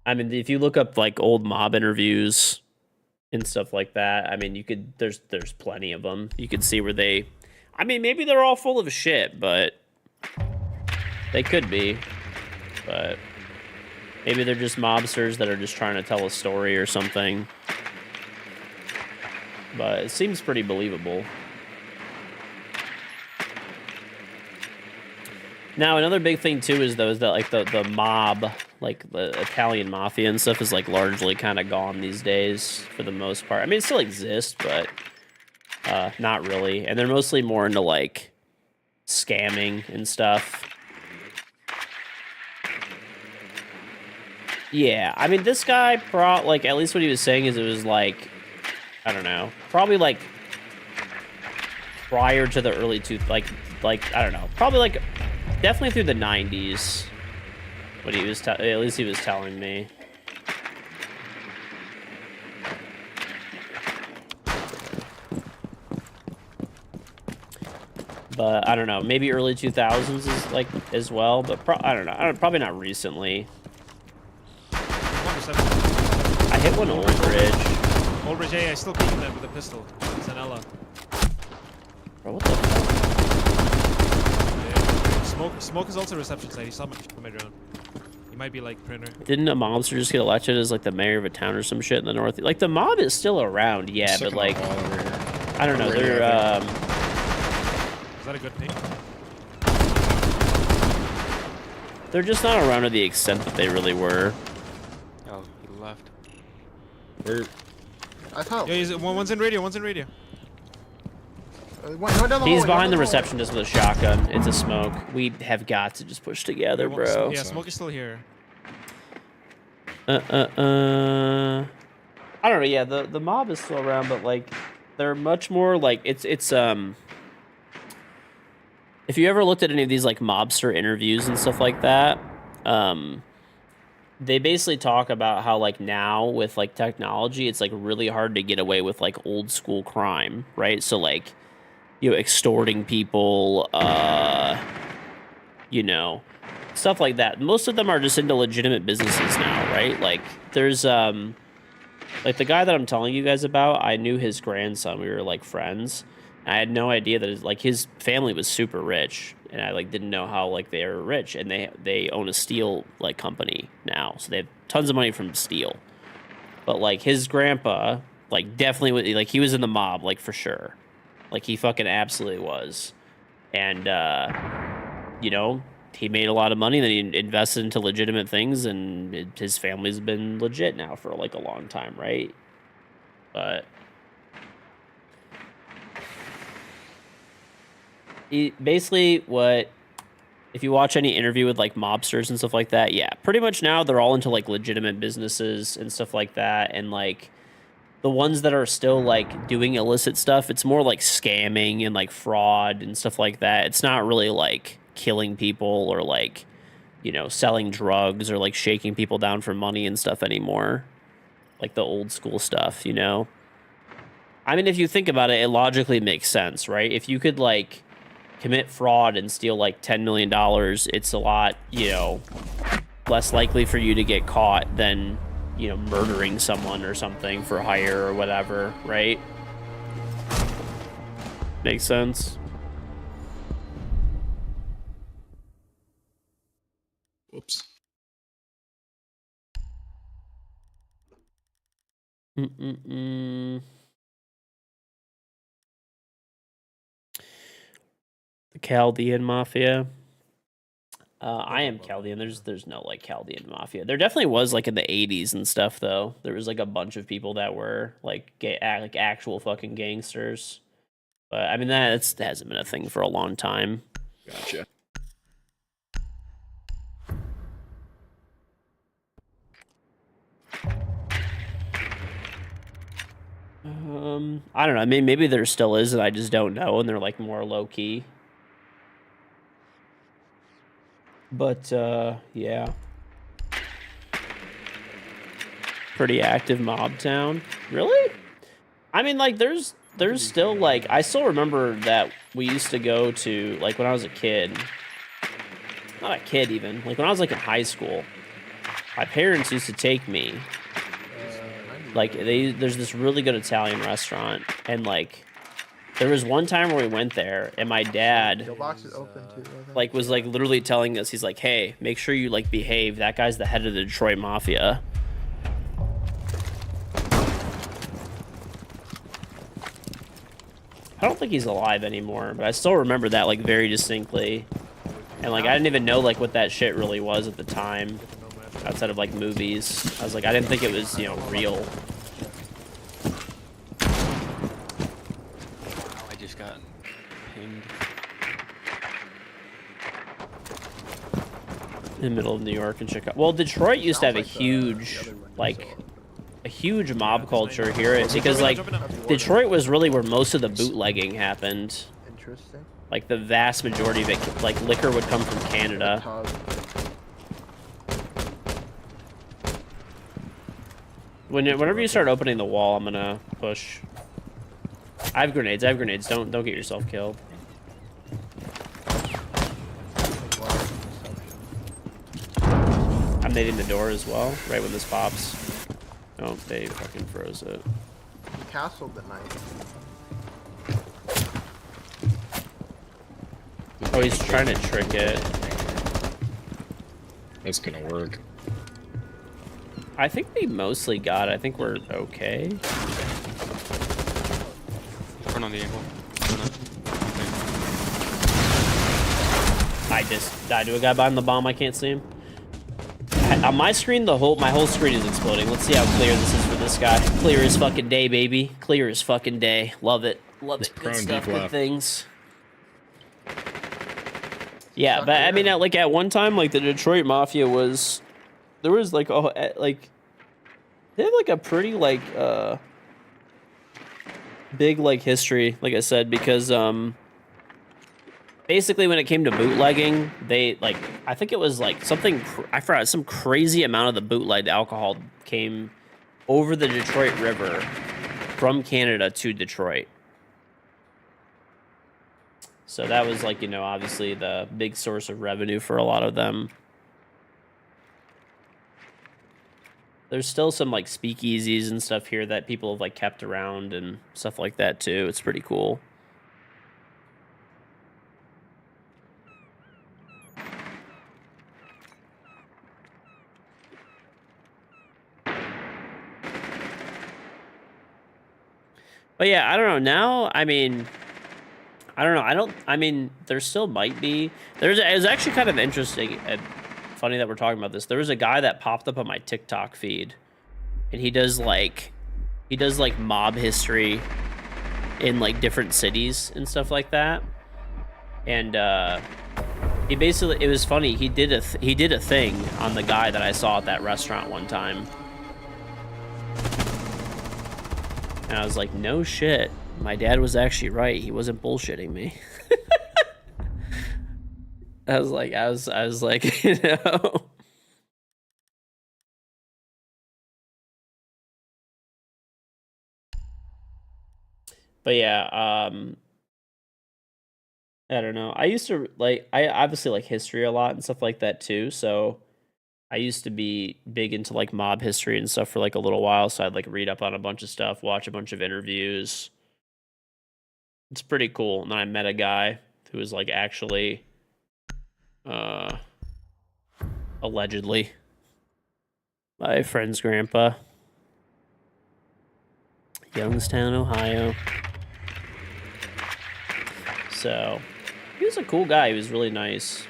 S1: I mean, if you look up like old mob interviews and stuff like that, I mean, you could there's plenty of them. You could see where they, I mean, maybe they're all full of shit, but they could be. But maybe they're just mobsters that are just trying to tell a story or something. But it seems pretty believable. Now, another big thing too is that like the mob, like the Italian mafia and stuff, is like largely kind of gone these days for the most part. I mean, it still exists, but not really. And they're mostly more into like scamming and stuff. Yeah, I mean, this guy, like, at least what he was saying is it was, like, I don't know, probably, like, prior to the early like, I don't know, probably, like, definitely through the 90s, what he was, at least he was telling me. But, I don't know, maybe early 2000s is, like, as well, but I don't know, probably not recently. I hit one Old Bridge.
S4: Old Bridge, hey, I still beating them with a pistol. Zanella.
S1: Bro, what the fuck?
S4: Smoke is also reception side. He saw my drone. He might be like printer.
S1: Didn't a mobster just get elected as like the mayor of a town or some shit in the north? Like the mob is still around, yeah, but like I don't know, they're
S4: Is that a good thing?
S1: they're just not around to the extent that they really were.
S6: Oh, he left.
S3: I thought.
S4: Yeah, one's in radio. One's in radio.
S1: He's behind the reception desk with a shotgun. It's a smoke. We have got to just push together, bro.
S4: Yeah, smoke is still here.
S1: I don't know. Yeah, the mob is still around, but like they're much more like it's if you ever looked at any of these like mobster interviews and stuff like that, they basically talk about how like now with like technology, it's like really hard to get away with like old school crime, right? So like, you know, extorting people, you know, stuff like that. Most of them are just into legitimate businesses now, right? Like there's like the guy that I'm telling you guys about, I knew his grandson. We were like friends. I had no idea that his family was super rich, and I like didn't know how like they were rich. And they own a steel like company now, so they have tons of money from steel. But like his grandpa, like definitely like he was in the mob, like for sure, like he fucking absolutely was. And you know, he made a lot of money, then he invested into legitimate things, and his family's been legit now for like a long time, right? But basically what if you watch any interview with like mobsters and stuff like that, yeah, pretty much now they're all into like legitimate businesses and stuff like that. And like the ones that are still like doing illicit stuff, it's more like scamming and like fraud and stuff like that. It's not really like killing people or like, you know, selling drugs or like shaking people down for money and stuff anymore, like the old school stuff, you know. I mean, if you think about it, it logically makes sense, right? If you could like commit fraud and steal like $10 million, it's a lot, you know, less likely for you to get caught than, you know, murdering someone or something for hire or whatever, right? Makes sense.
S5: Whoops.
S1: The Chaldean Mafia. I am Chaldean. There's no like Chaldean Mafia. There definitely was like in the 80s and stuff though. There was like a bunch of people that were like like actual fucking gangsters. But I mean that hasn't been a thing for a long time.
S5: Gotcha.
S1: I don't know. I mean, maybe there still is, and I just don't know, and they're like more low key. But yeah, pretty active mob town. Really? I mean, like there's still like I still remember that we used to go to like when I was a kid. Not a kid even. Like when I was like in high school, my parents used to take me. Like there's this really good Italian restaurant, and like there was one time where we went there, and my dad
S3: Box is open too,
S1: like was like literally telling us, he's like, "Hey, make sure you like behave. That guy's the head of the Detroit Mafia." I don't think he's alive anymore, but I still remember that like very distinctly. And like I didn't even know like what that shit really was at the time. Outside of like movies, I was like, I didn't think it was, you know, real.
S6: I just got pinged.
S1: In the middle of New York and Chicago. Well, Detroit used to have a
S3: Sounds like the
S1: huge,
S3: other window,
S1: like,
S3: so-
S1: a huge mob culture here because, like, Detroit was really where most of the bootlegging happened.
S3: Interesting.
S1: Like, the vast majority of it, like, liquor would come from Canada.
S3: Tug.
S1: Whenever you start opening the wall, I'm gonna push. I have grenades. Don't get yourself killed. I'm nading the door as well, right when this pops. Oh, they fucking froze it.
S3: Castle at night.
S1: Oh, he's trying to trick it.
S5: It's gonna work.
S1: I think we mostly got it. I think we're okay.
S6: Turn on the angle.
S1: I just died to a guy behind the bomb. I can't see him. On my screen, my whole screen is exploding. Let's see how clear this is for this guy. Clear as fucking day, baby. Clear as fucking day. Love it. Love it. Good
S5: prone
S1: stuff.
S5: deep
S1: Good
S5: left.
S1: things. Yeah, but I mean, like at one time, like the Detroit Mafia was, there was like like they have like a pretty like big like history, like I said, because basically when it came to bootlegging, they like I think it was like something I forgot, some crazy amount of the bootlegged alcohol came over the Detroit River from Canada to Detroit. So that was like, you know, obviously the big source of revenue for a lot of them. There's still some like speakeasies and stuff here that people have like kept around and stuff like that too. It's pretty cool. But yeah, I don't know. Now, I mean, I don't know. I mean, there still might be. It was actually kind of interesting and funny that we're talking about this. There was a guy that popped up on my TikTok feed, and he does like mob history in like different cities and stuff like that. And he basically, it was funny. He did a thing on the guy that I saw at that restaurant one time. And I was like, no shit. My dad was actually right. He wasn't bullshitting me. I was like, you know. But yeah, I don't know. I used to I obviously like history a lot and stuff like that too. So I used to be big into like mob history and stuff for like a little while. So I'd like read up on a bunch of stuff, watch a bunch of interviews. It's pretty cool. And then I met a guy who was like actually, allegedly, my friend's grandpa. Youngstown, Ohio. So, he was a cool guy. He was really nice.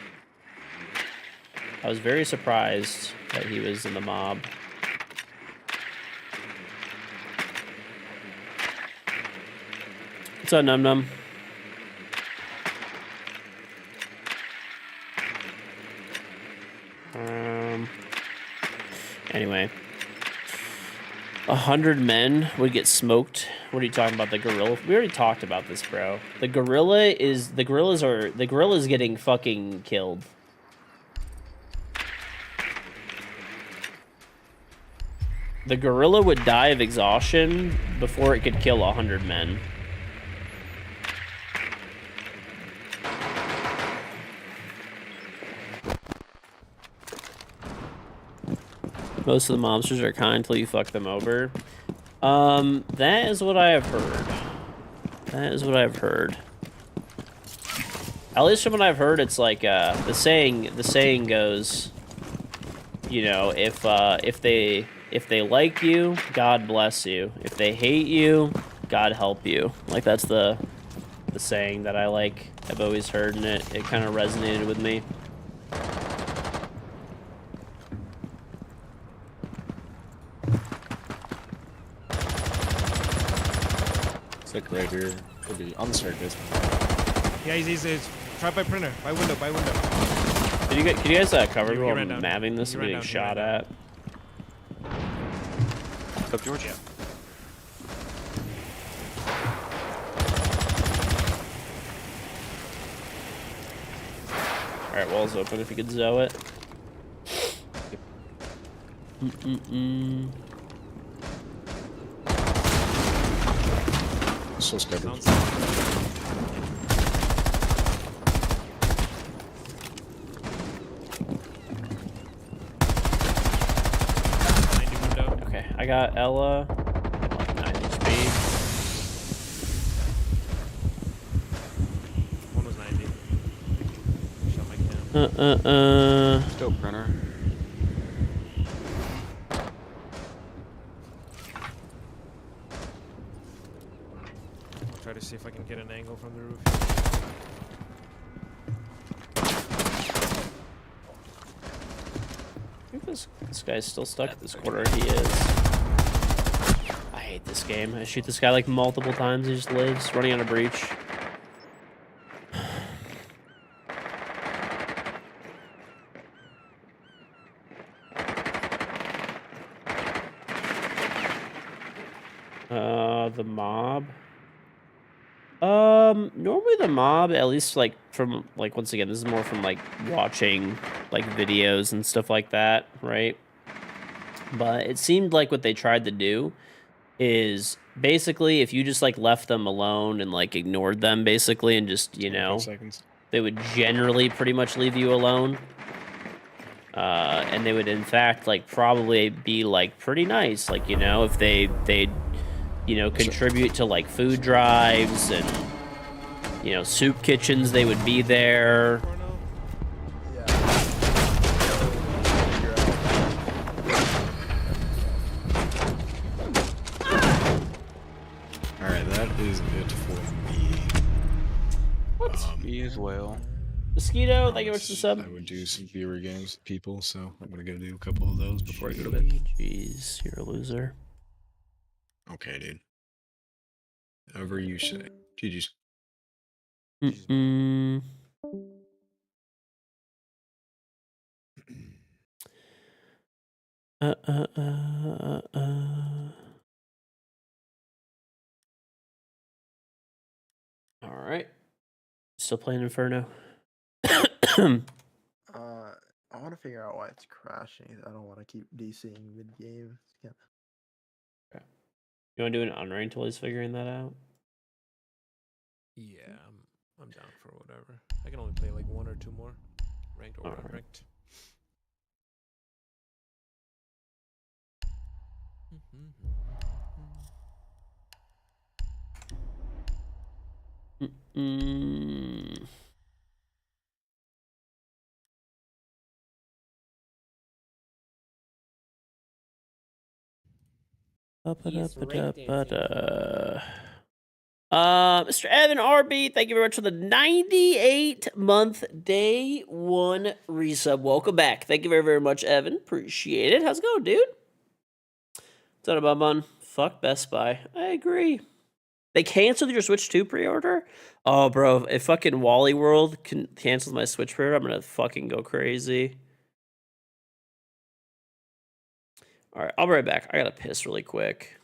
S1: I was very surprised that he was in the mob. What's up, Num Num? Anyway. 100 men would get smoked. What are you talking about? The gorilla? We already talked about this, bro. The gorillas getting fucking killed. The gorilla would die of exhaustion before it could kill 100 men. Most of the mobsters are kind until you fuck them over. That is what I have heard. That is what I've heard. At least from what I've heard, it's like the saying goes, you know, if they like you, God bless you. If they hate you, God help you. Like that's the saying that I've always heard, and it kind of resonated with me.
S5: It's like right here. It'll be on the staircase.
S4: Yeah, he's trapped by printer. By window.
S1: Could you guys cover me
S4: He
S1: while
S4: ran
S1: I'm
S4: down.
S1: mapping this
S4: He
S1: and
S4: ran
S1: getting
S4: down, he
S1: shot
S4: ran
S1: at?
S6: What's up, George?
S4: Yeah.
S1: Alright, wall's open if you could zoe it.
S5: So scared.
S4: Sounds window.
S1: Okay, I got Ella. Like 90 speed.
S4: One was 90. Shot my cam.
S6: Still printer.
S4: I'll try to see if I can get an angle from the roof.
S1: I think this guy's still stuck at this corner. He is. I hate this game. I shoot this guy like multiple times. He just lives, running on a breach. The mob. Normally the mob, at least like from like once again, this is more from like watching like videos and stuff like that, right? But it seemed like what they tried to do is basically if you just like left them alone and like ignored them basically and just, you
S5: 25
S1: know,
S5: seconds.
S1: they would generally pretty much leave you alone. And they would in fact like probably be like pretty nice, like, you know, if they'd you know, contribute to like food drives and, you know, soup kitchens, they would be there.
S5: Alright, that is it for me.
S1: What?
S6: Me as well.
S1: Mosquito, thank you much for the sub.
S5: I would do some viewer games with people, so I'm gonna go do a couple of those before I go to bed.
S1: Jeez, you're a loser.
S5: Okay, dude. However you say. GG's.
S1: Mm-mm. All right. Still playing Inferno.
S3: I want to figure out why it's crashing. I don't want to keep DCing mid game. Yeah.
S1: You want to do an unranked while he's figuring that out?
S4: Yeah, I'm down for whatever. I can only play like one or two more, ranked or
S1: Alright.
S4: unranked.
S1: Mm. Mr. Evan RB, thank you very much for the 98-month day one resub. Welcome back. Thank you very, very much, Evan. Appreciate it. How's it going, dude? What's that about, man? Fuck Best Buy. I agree. They canceled your Switch 2 pre-order? Oh, bro, if fucking Wally World cancels my Switch pre-order, I'm gonna fucking go crazy. All right, I'll be right back. I gotta piss really quick.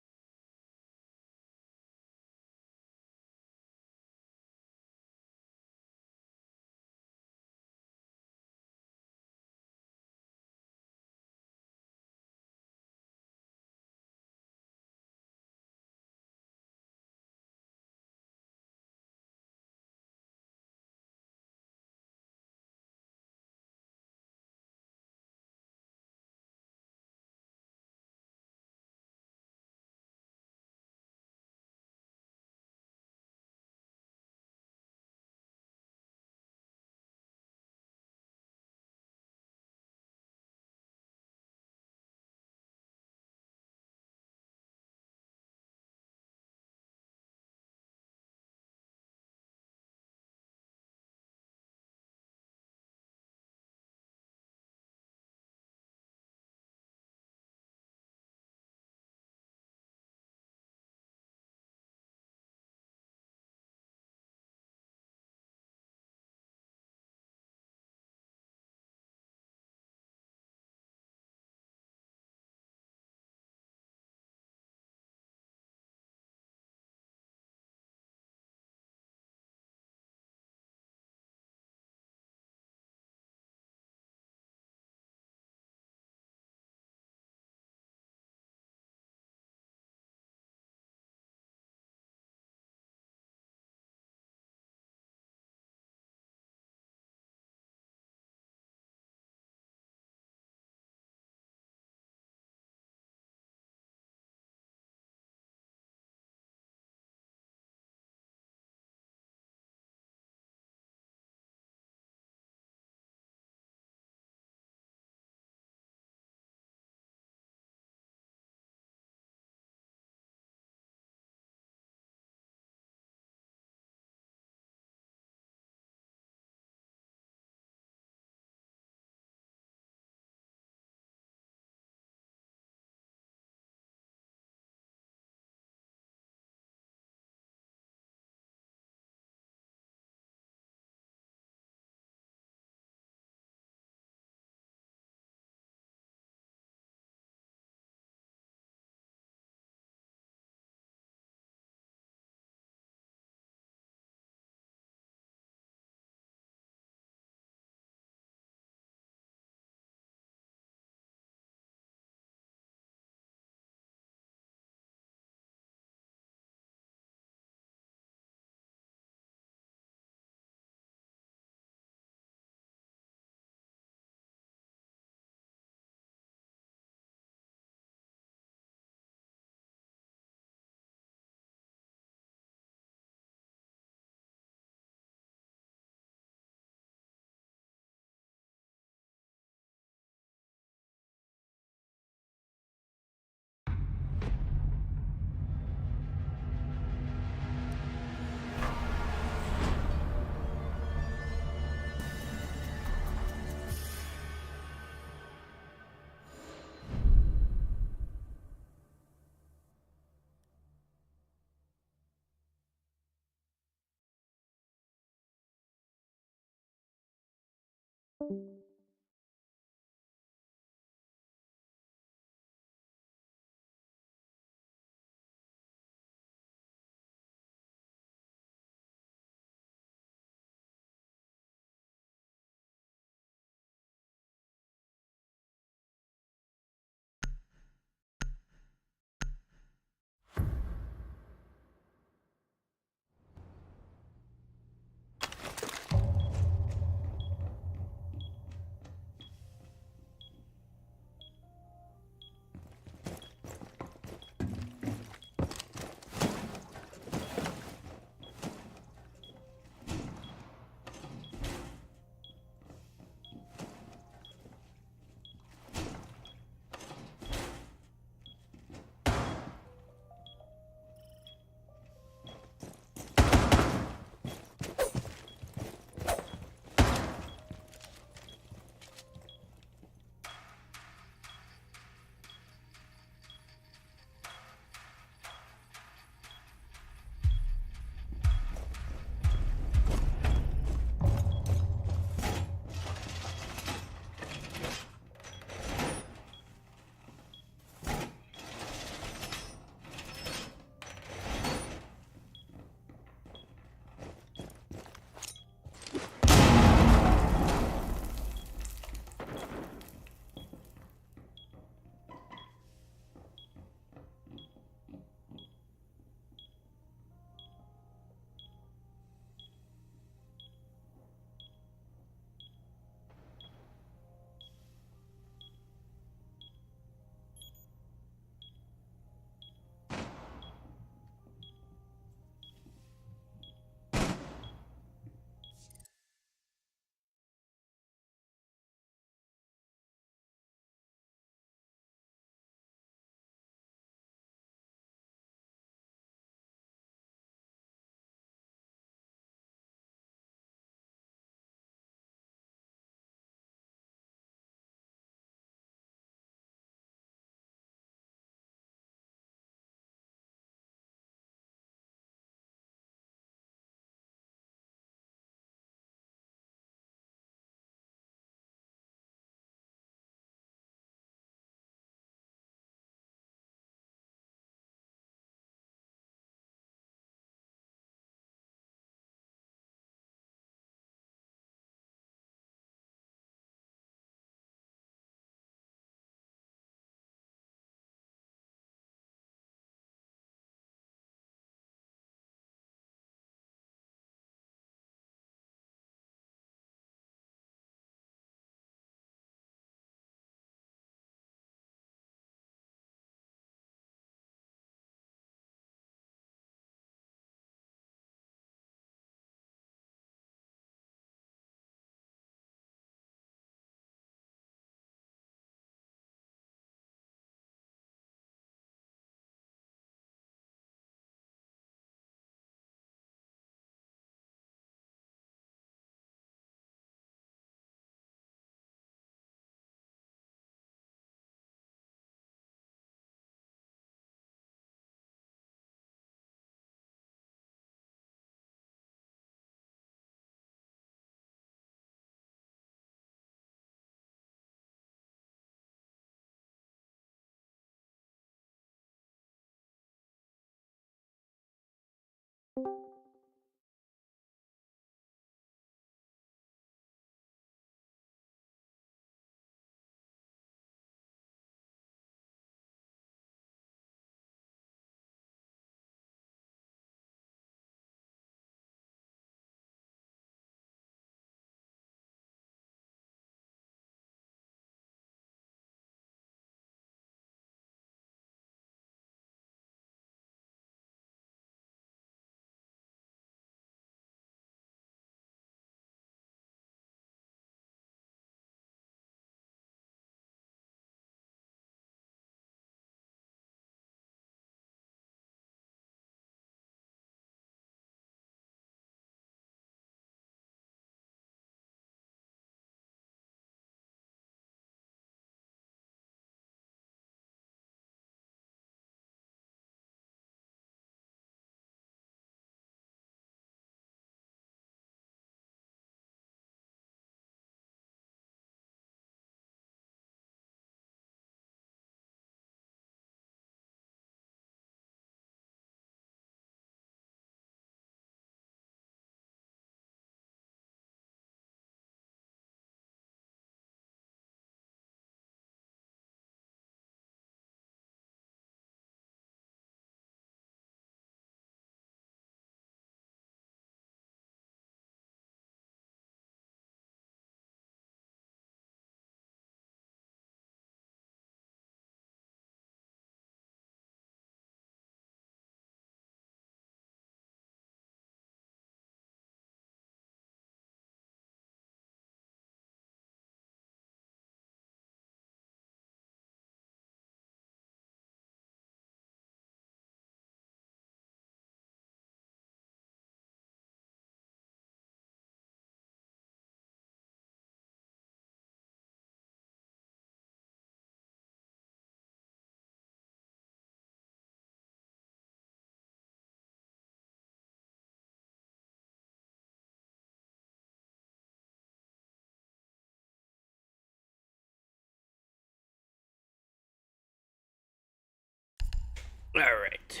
S1: All right.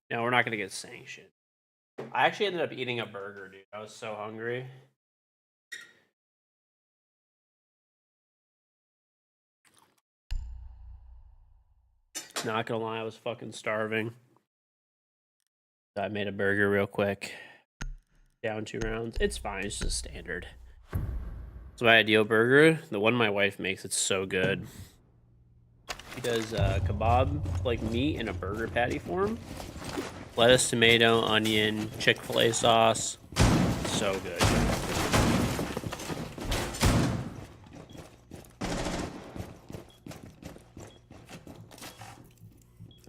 S1: No, we're not gonna get sanctioned. I actually ended up eating a burger, dude. I was so hungry. Not gonna lie, I was fucking starving. So I made a burger real quick. Down 2 rounds. It's fine. It's just standard. It's my ideal burger. The one my wife makes, it's so good. She does kebab, like meat in a burger patty form. Lettuce, tomato, onion, Chick-fil-A sauce. So good.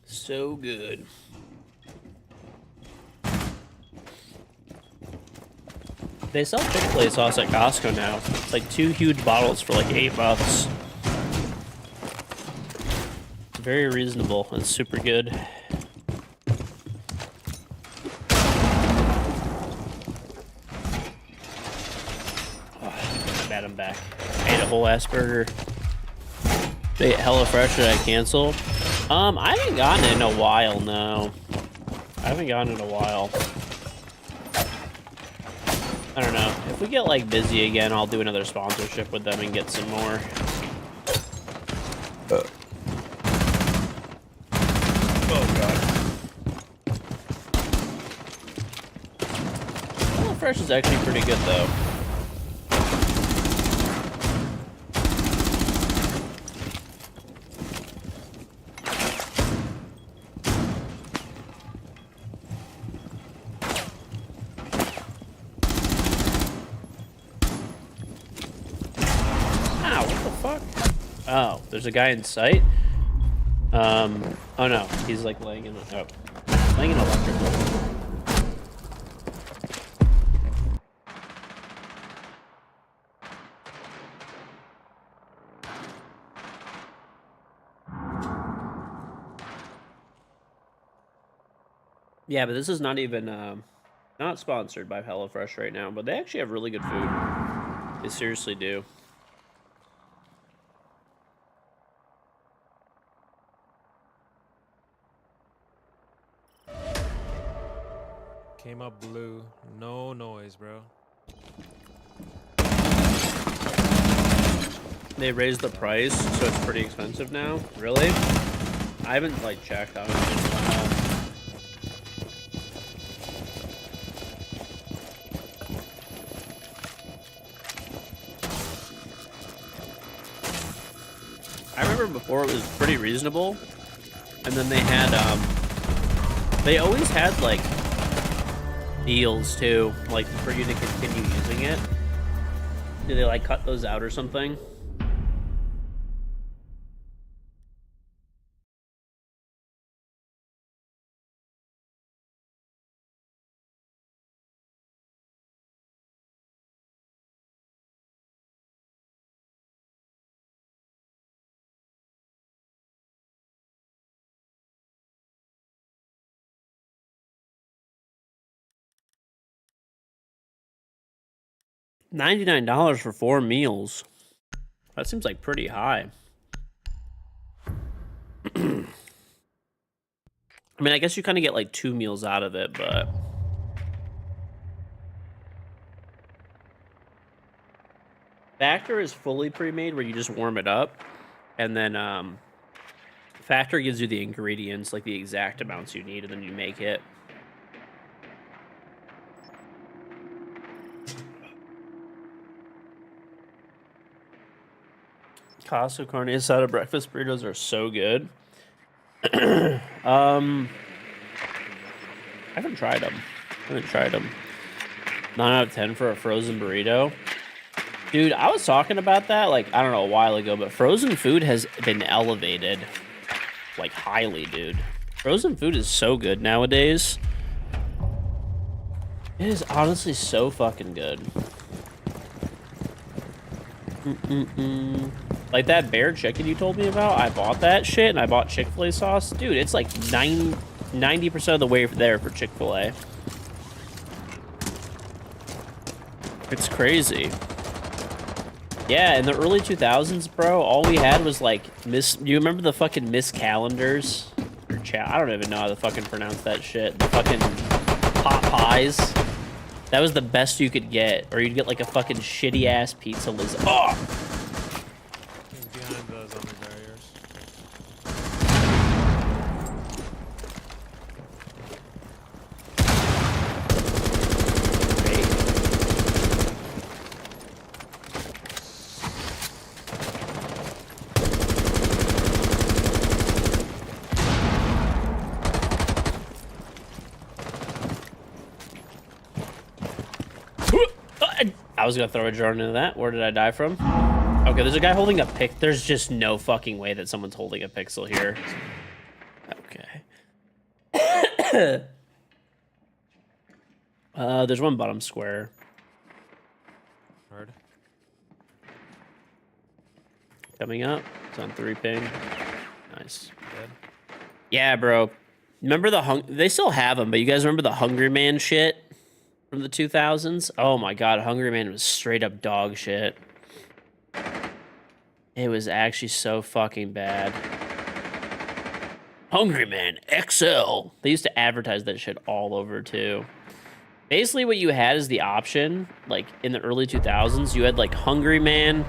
S1: So good. They sell Chick-fil-A sauce at Costco now. It's like 2 huge bottles for like $8. It's very reasonable. It's super good. Oh, bad I'm back. I ate a whole ass burger. They HelloFresh that I canceled. I haven't gotten it in a while, no. I haven't gotten it in a while. I don't know. If we get like busy again, I'll do another sponsorship with them and get some more. Oh god. HelloFresh is actually pretty good though. Oh, there's a guy in sight. Oh no, he's like laying in laying in electrical. Yeah, but this is not even not sponsored by HelloFresh right now, but they actually have really good food. They seriously do.
S4: Came up blue. No noise, bro.
S1: They raised the price, so it's pretty expensive now. Really? I haven't like checked on it in a while. I remember before it was pretty reasonable, and then they had they always had like deals too, like for you to continue using it. Did they like cut those out or something? $99 for 4 meals. That seems like pretty high. I mean, I guess you kind of get like 2 meals out of it, but Factor is fully pre-made where you just warm it up, and then Factor gives you the ingredients, like the exact amounts you need, and then you make it. Costco carne asada breakfast burritos are so good. I haven't tried them. 9 out of 10 for a frozen burrito. Dude, I was talking about that, like, I don't know, a while ago, but frozen food has been elevated, like, highly, dude. Frozen food is so good nowadays. It is honestly so fucking good. Like that bear chicken you told me about, I bought that shit, and I bought Chick-fil-A sauce. Dude, it's like 90% of the way there for Chick-fil-A. It's crazy. Yeah, in the early 2000s, bro, all we had was like you remember the fucking Miss Calendars? Or I don't even know how to fucking pronounce that shit. The fucking pot pies. That was the best you could get. Or you'd get like a fucking shitty ass pizza lizard. Oh!
S4: He's behind the zombie barriers.
S1: I was gonna throw a jar into that. Where did I die from? Okay, there's a guy holding a pick. There's just no fucking way that someone's holding a pixel here. Okay. There's one bottom square.
S4: Hard.
S1: Coming up. It's on 3 ping. Nice.
S4: Dead.
S1: Yeah, bro. Remember they still have them, but you guys remember the Hungry Man shit from the 2000s? Oh my god, Hungry Man was straight up dog shit. It was actually so fucking bad. Hungry Man XL. They used to advertise that shit all over too. Basically what you had is the option, like in the early 2000s, you had like Hungry Man,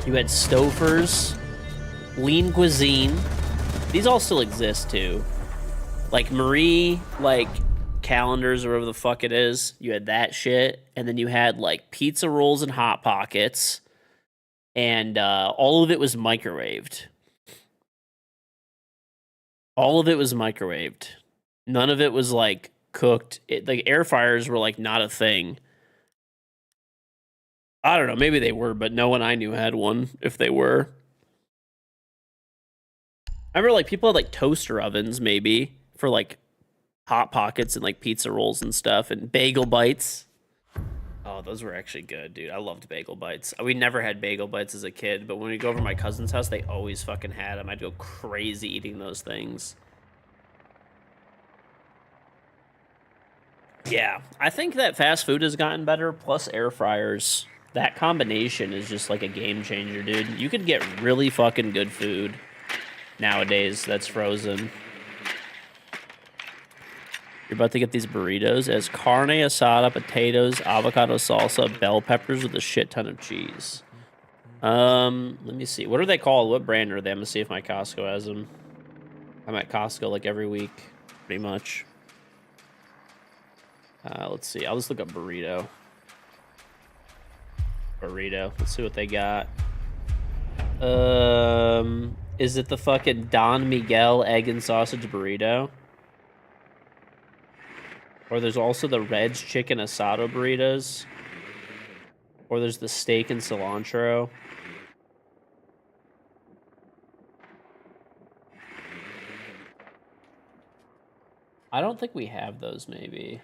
S1: you had Stouffer's, Lean Cuisine. These all still exist too. Like Marie, like calendars or whatever the fuck it is. You had that shit. And then you had like pizza rolls and Hot Pockets. And all of it was microwaved. All of it was microwaved. None of it was like cooked. Like air fryers were like not a thing. I don't know. Maybe they were, but no one I knew had one if they were. I remember like people had like toaster ovens maybe for like Hot Pockets and like pizza rolls and stuff and bagel bites. Oh, those were actually good, dude. I loved bagel bites. We never had bagel bites as a kid, but when we go over to my cousin's house, they always fucking had them. I'd go crazy eating those things. Yeah, I think that fast food has gotten better, plus air fryers. That combination is just like a game changer, dude. You could get really fucking good food nowadays that's frozen. You're about to get these burritos as carne asada, potatoes, avocado salsa, bell peppers with a shit ton of cheese. Let me see. What are they called? What brand are they? I'm gonna see if my Costco has them. I'm at Costco like every week, pretty much. Let's see. I'll just look up burrito. Burrito. Let's see what they got. Is it the fucking Don Miguel egg and sausage burrito? Or there's also the Red's chicken asado burritos. Or there's the steak and cilantro. I don't think we have those, maybe.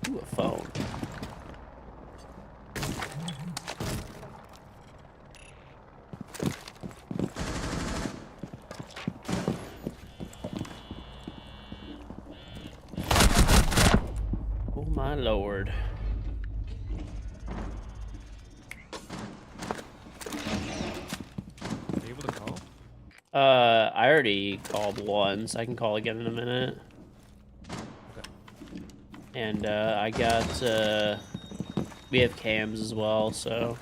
S1: Ooh, a phone. Oh my lord.
S4: Are you able to call?
S1: I already called once. I can call again in a minute.
S4: Okay.
S1: And I got we have cams as well, so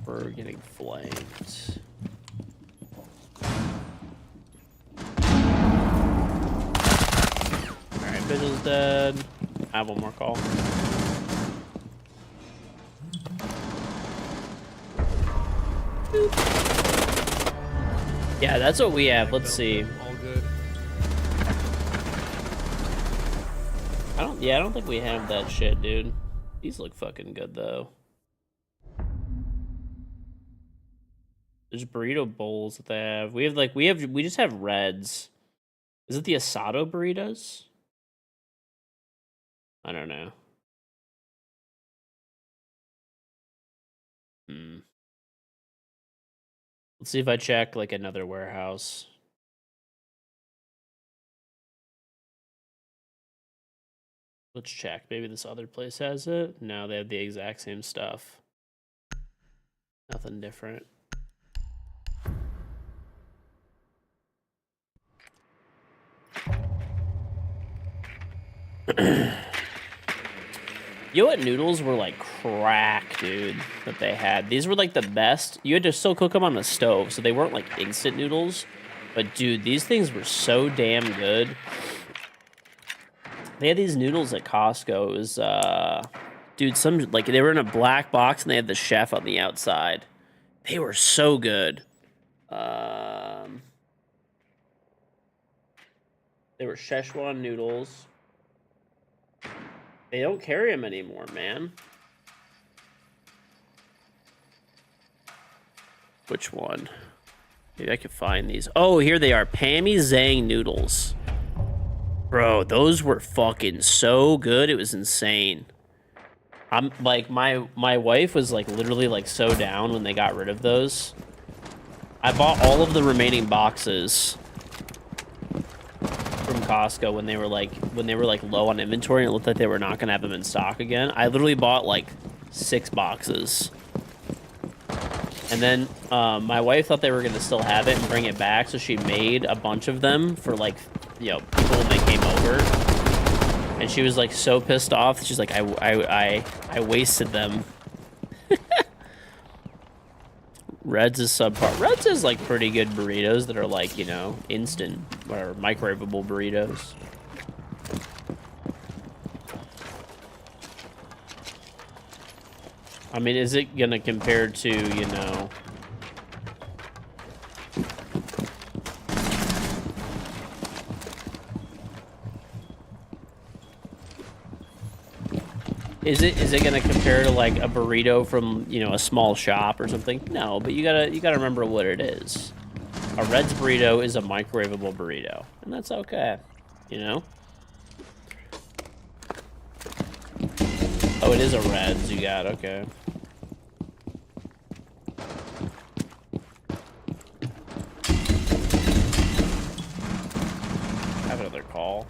S1: we're getting flanked. Alright, Vigil's dead. I have one more call. Yeah, that's what we have. Let's see.
S4: All good.
S1: I don't think we have that shit, dude. These look fucking good though. There's burrito bowls that they have. We just have reds. Is it the asado burritos? I don't know. Let's see if I check like another warehouse. Let's check. Maybe this other place has it. No, they have the exact same stuff. Nothing different. You know what noodles were like crack, dude, that they had? These were like the best. You had to still cook them on the stove, so they weren't like instant noodles. But dude, these things were so damn good. They had these noodles at Costco. It was, dude, some like they were in a black box and they had the chef on the outside. They were so good. They were Szechuan noodles. They don't carry them anymore, man. Which one? Maybe I could find these. Oh, here they are. Pammy Zhang noodles. Bro, those were fucking so good. It was insane. I'm like my wife was like literally like so down when they got rid of those. I bought all of the remaining boxes from Costco when they were like low on inventory and it looked like they were not gonna have them in stock again. I literally bought like 6 boxes. And then my wife thought they were gonna still have it and bring it back, so she made a bunch of them for like, you know, people when they came over. And she was like so pissed off. She's like, I wasted them. Reds is subpar. Reds is like pretty good burritos that are like, you know, instant or microwavable burritos. I mean, is it gonna compare to, you know, is it gonna compare to like a burrito from, you know, a small shop or something? No, but you gotta remember what it is. A Red's burrito is a microwavable burrito, and that's okay, you know. Oh, it is a Red's. You got okay. I have another call.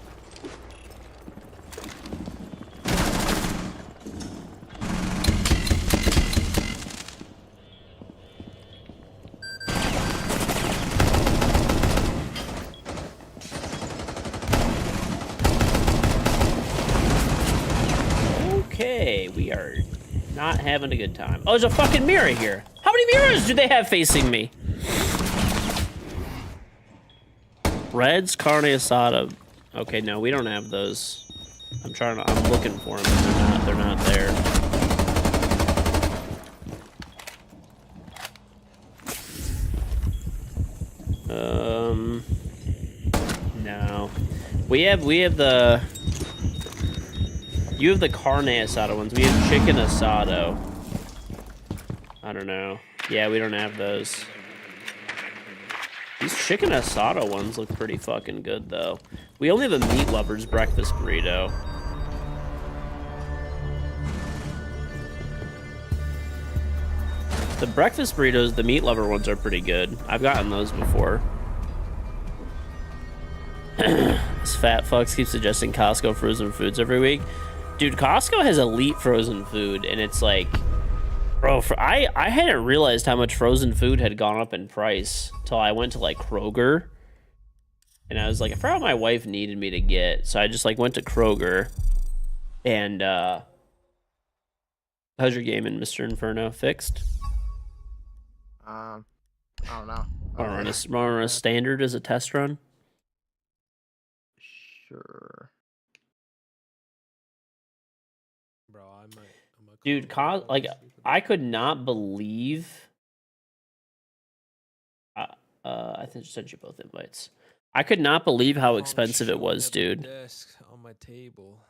S1: Okay, we are not having a good time. Oh, there's a fucking mirror here. How many mirrors do they have facing me? Reds, carne asada. Okay, no, we don't have those. I'm looking for them. They're not there. No. We have the... You have the carne asada ones. We have chicken asado. I don't know. Yeah, we don't have those. These chicken asado ones look pretty fucking good, though. We only have a meat lover's breakfast burrito. The breakfast burritos, the meat lover ones are pretty good. I've gotten those before. This fat fucks keeps suggesting Costco frozen foods every week. Dude, Costco has elite frozen food, and it's like, bro, I hadn't realized how much frozen food had gone up in price till I went to like Kroger, and I was like, I forgot what my wife needed me to get, so I just like went to Kroger, and how's your game in Mr. Inferno? Fixed?
S3: I don't know.
S1: Or on a standard as a test run?
S3: Sure.
S4: Bro, I might
S1: Dude, like, I could not believe... I think I sent you both invites. I could not believe how expensive it was, dude.
S4: Desk on my table.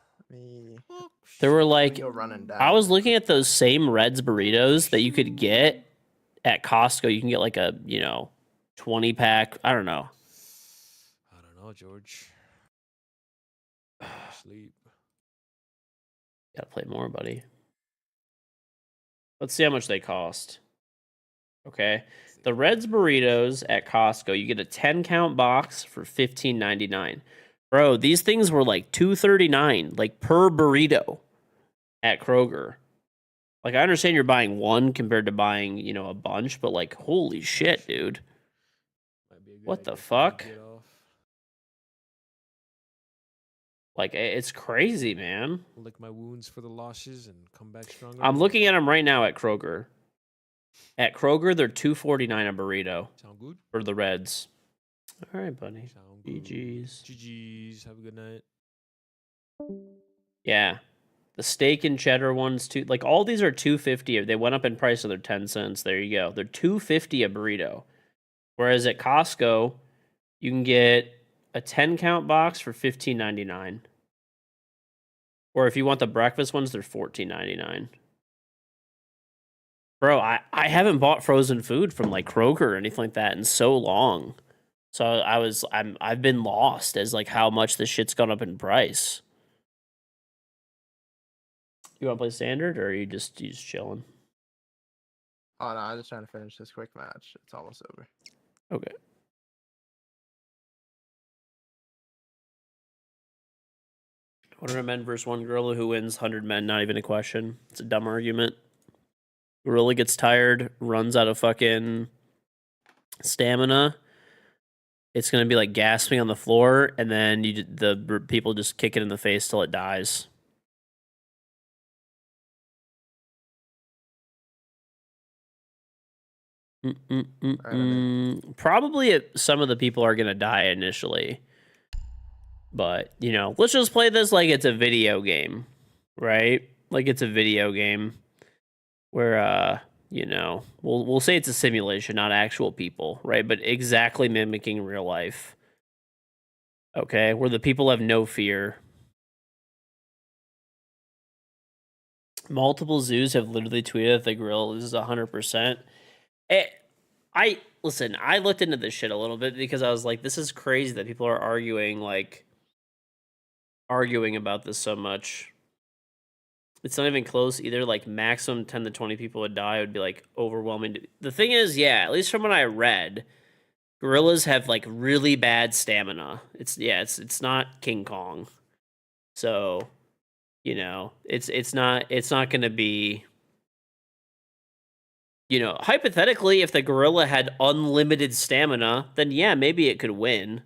S1: There were like...
S3: Go running down.
S1: I was looking at those same Red's burritos that you could get at Costco. You can get like a, you know, 20-pack. I don't know.
S4: I don't know, George. Sleep.
S1: Gotta play more, buddy. Let's see how much they cost. Okay. The Reds burritos at Costco, you get a 10 count box for $15.99. Bro, these things were like $2.39, like per burrito at Kroger. Like, I understand you're buying one compared to buying, you know, a bunch, but like, holy shit, dude.
S4: Might be a good
S1: What the
S4: idea for me to
S1: fuck?
S4: get off.
S1: Like, it's crazy, man.
S4: Lick my wounds for the losses and come back stronger.
S1: I'm looking at them right now at Kroger. At Kroger, they're $2.49 a burrito
S4: Sound good?
S1: for the Reds. All right, buddy.
S4: Sound good.
S1: GG's.
S4: GG's. Have a good night.
S1: Yeah. The steak and cheddar ones too. Like all these are $2.50. They went up in price, so they're 10 cents. There you go. They're $2.50 a burrito. Whereas at Costco, you can get a 10 count box for $15.99. Or if you want the breakfast ones, they're $14.99. Bro, I haven't bought frozen food from like Kroger or anything like that in so long. So I've been lost as like how much this shit's gone up in price. You want to play standard or are you just chilling?
S3: Oh no, I'm just trying to finish this quick match. It's almost over.
S1: Okay. Order men versus one gorilla who wins 100 men, not even a question. It's a dumb argument. Gorilla gets tired, runs out of fucking stamina. It's gonna be like gasping on the floor, and then the people just kick it in the face till it dies. Probably some of the people are gonna die initially, but you know, let's just play this like it's a video game, right? Like it's a video game where you know, we'll say it's a simulation, not actual people, right? But exactly mimicking real life. Okay, where the people have no fear. Multiple zoos have literally tweeted that the gorilla loses 100%. I listen, I looked into this shit a little bit because I was like, this is crazy that people are arguing about this so much. It's not even close either. Like maximum 10 to 20 people would die would be like overwhelming. The thing is, yeah, at least from what I read, gorillas have like really bad stamina. It's not King Kong. So, you know, it's not going to be, you know, hypothetically, if the gorilla had unlimited stamina, then yeah, maybe it could win.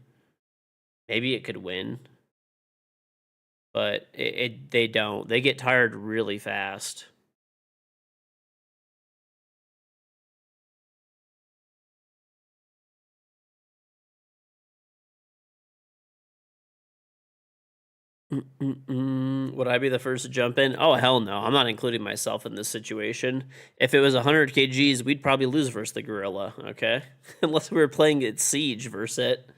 S1: But they don't. They get tired really fast. Would I be the first to jump in? Oh, hell no. I'm not including myself in this situation. If it was 100 kgs, we'd probably lose versus the gorilla, okay? Unless we were playing at Siege versus it.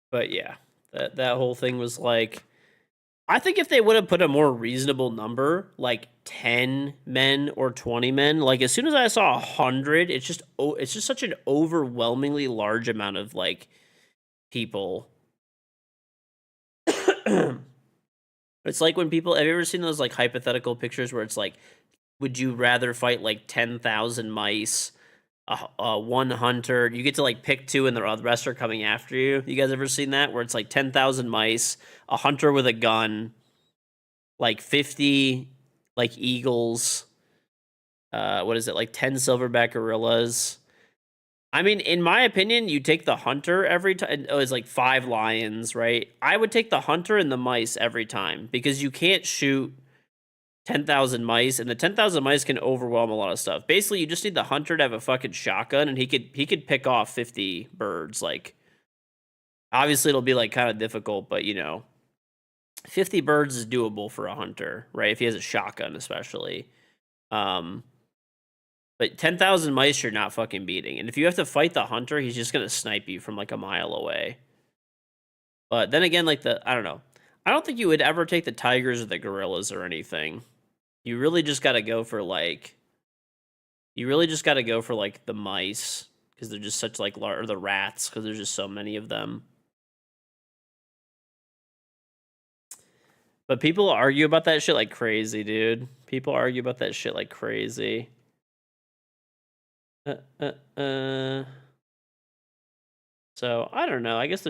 S1: But yeah, that whole thing was like, I think if they would have put a more reasonable number, like 10 men or 20 men, like as soon as I saw 100, it's just such an overwhelmingly large amount of like people. It's like when people, have you ever seen those like hypothetical pictures where it's like, would you rather fight like 10,000 mice, one hunter? You get to like pick two and the rest are coming after you. You guys ever seen that? Where it's like 10,000 mice, a hunter with a gun, like 50 like eagles, what is it, like 10 silverback gorillas. I mean, in my opinion, you take the hunter every time. Oh, it's like 5 lions, right? I would take the hunter and the mice every time because you can't shoot 10,000 mice, and the 10,000 mice can overwhelm a lot of stuff. Basically, you just need the hunter to have a fucking shotgun, and he could pick off 50 birds. Like, obviously, it'll be like kind of difficult, but you know, 50 birds is doable for a hunter, right? If he has a shotgun, especially. But 10,000 mice you're not fucking beating. And if you have to fight the hunter, he's just going to snipe you from like a mile away. But then again, like I don't know. I don't think you would ever take the tigers or the gorillas or anything. You really just got to go for like the mice because they're just such like or the rats because there's just so many of them. But people argue about that shit like crazy, dude. People argue about that shit like crazy. So, I don't know. I guess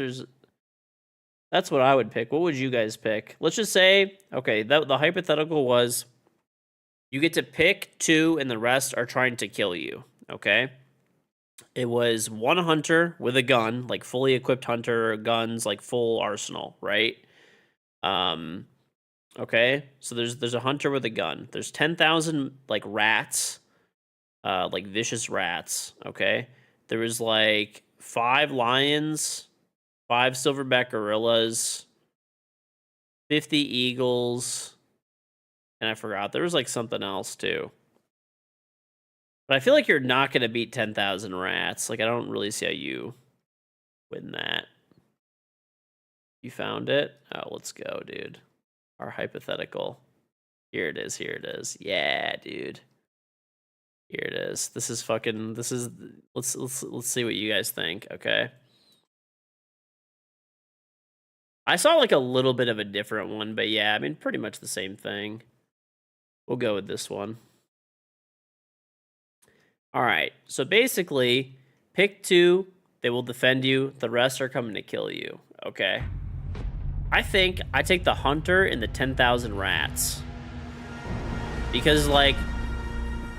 S1: that's what I would pick. What would you guys pick? Let's just say, okay, the hypothetical was you get to pick 2 and the rest are trying to kill you, okay? It was 1 hunter with a gun, like fully equipped hunter, guns, like full arsenal, right? Okay, so there's a hunter with a gun. There's 10,000 like rats, like vicious rats. Okay, there was like 5 lions, 5 silverback gorillas, 50 eagles, and I forgot there was like something else too. But I feel like you're not gonna beat 10,000 rats. Like I don't really see how you win that. You found it? Oh, let's go, dude. Our hypothetical. Here it is. Here it is. Yeah, dude. Here it is. This is fucking. This is. Let's see what you guys think. Okay. I saw like a little bit of a different one, but yeah, I mean, pretty much the same thing. We'll go with this one. All right. So basically, pick 2. They will defend you. The rest are coming to kill you. Okay. I think I take the hunter and the 10,000 rats. Because, like,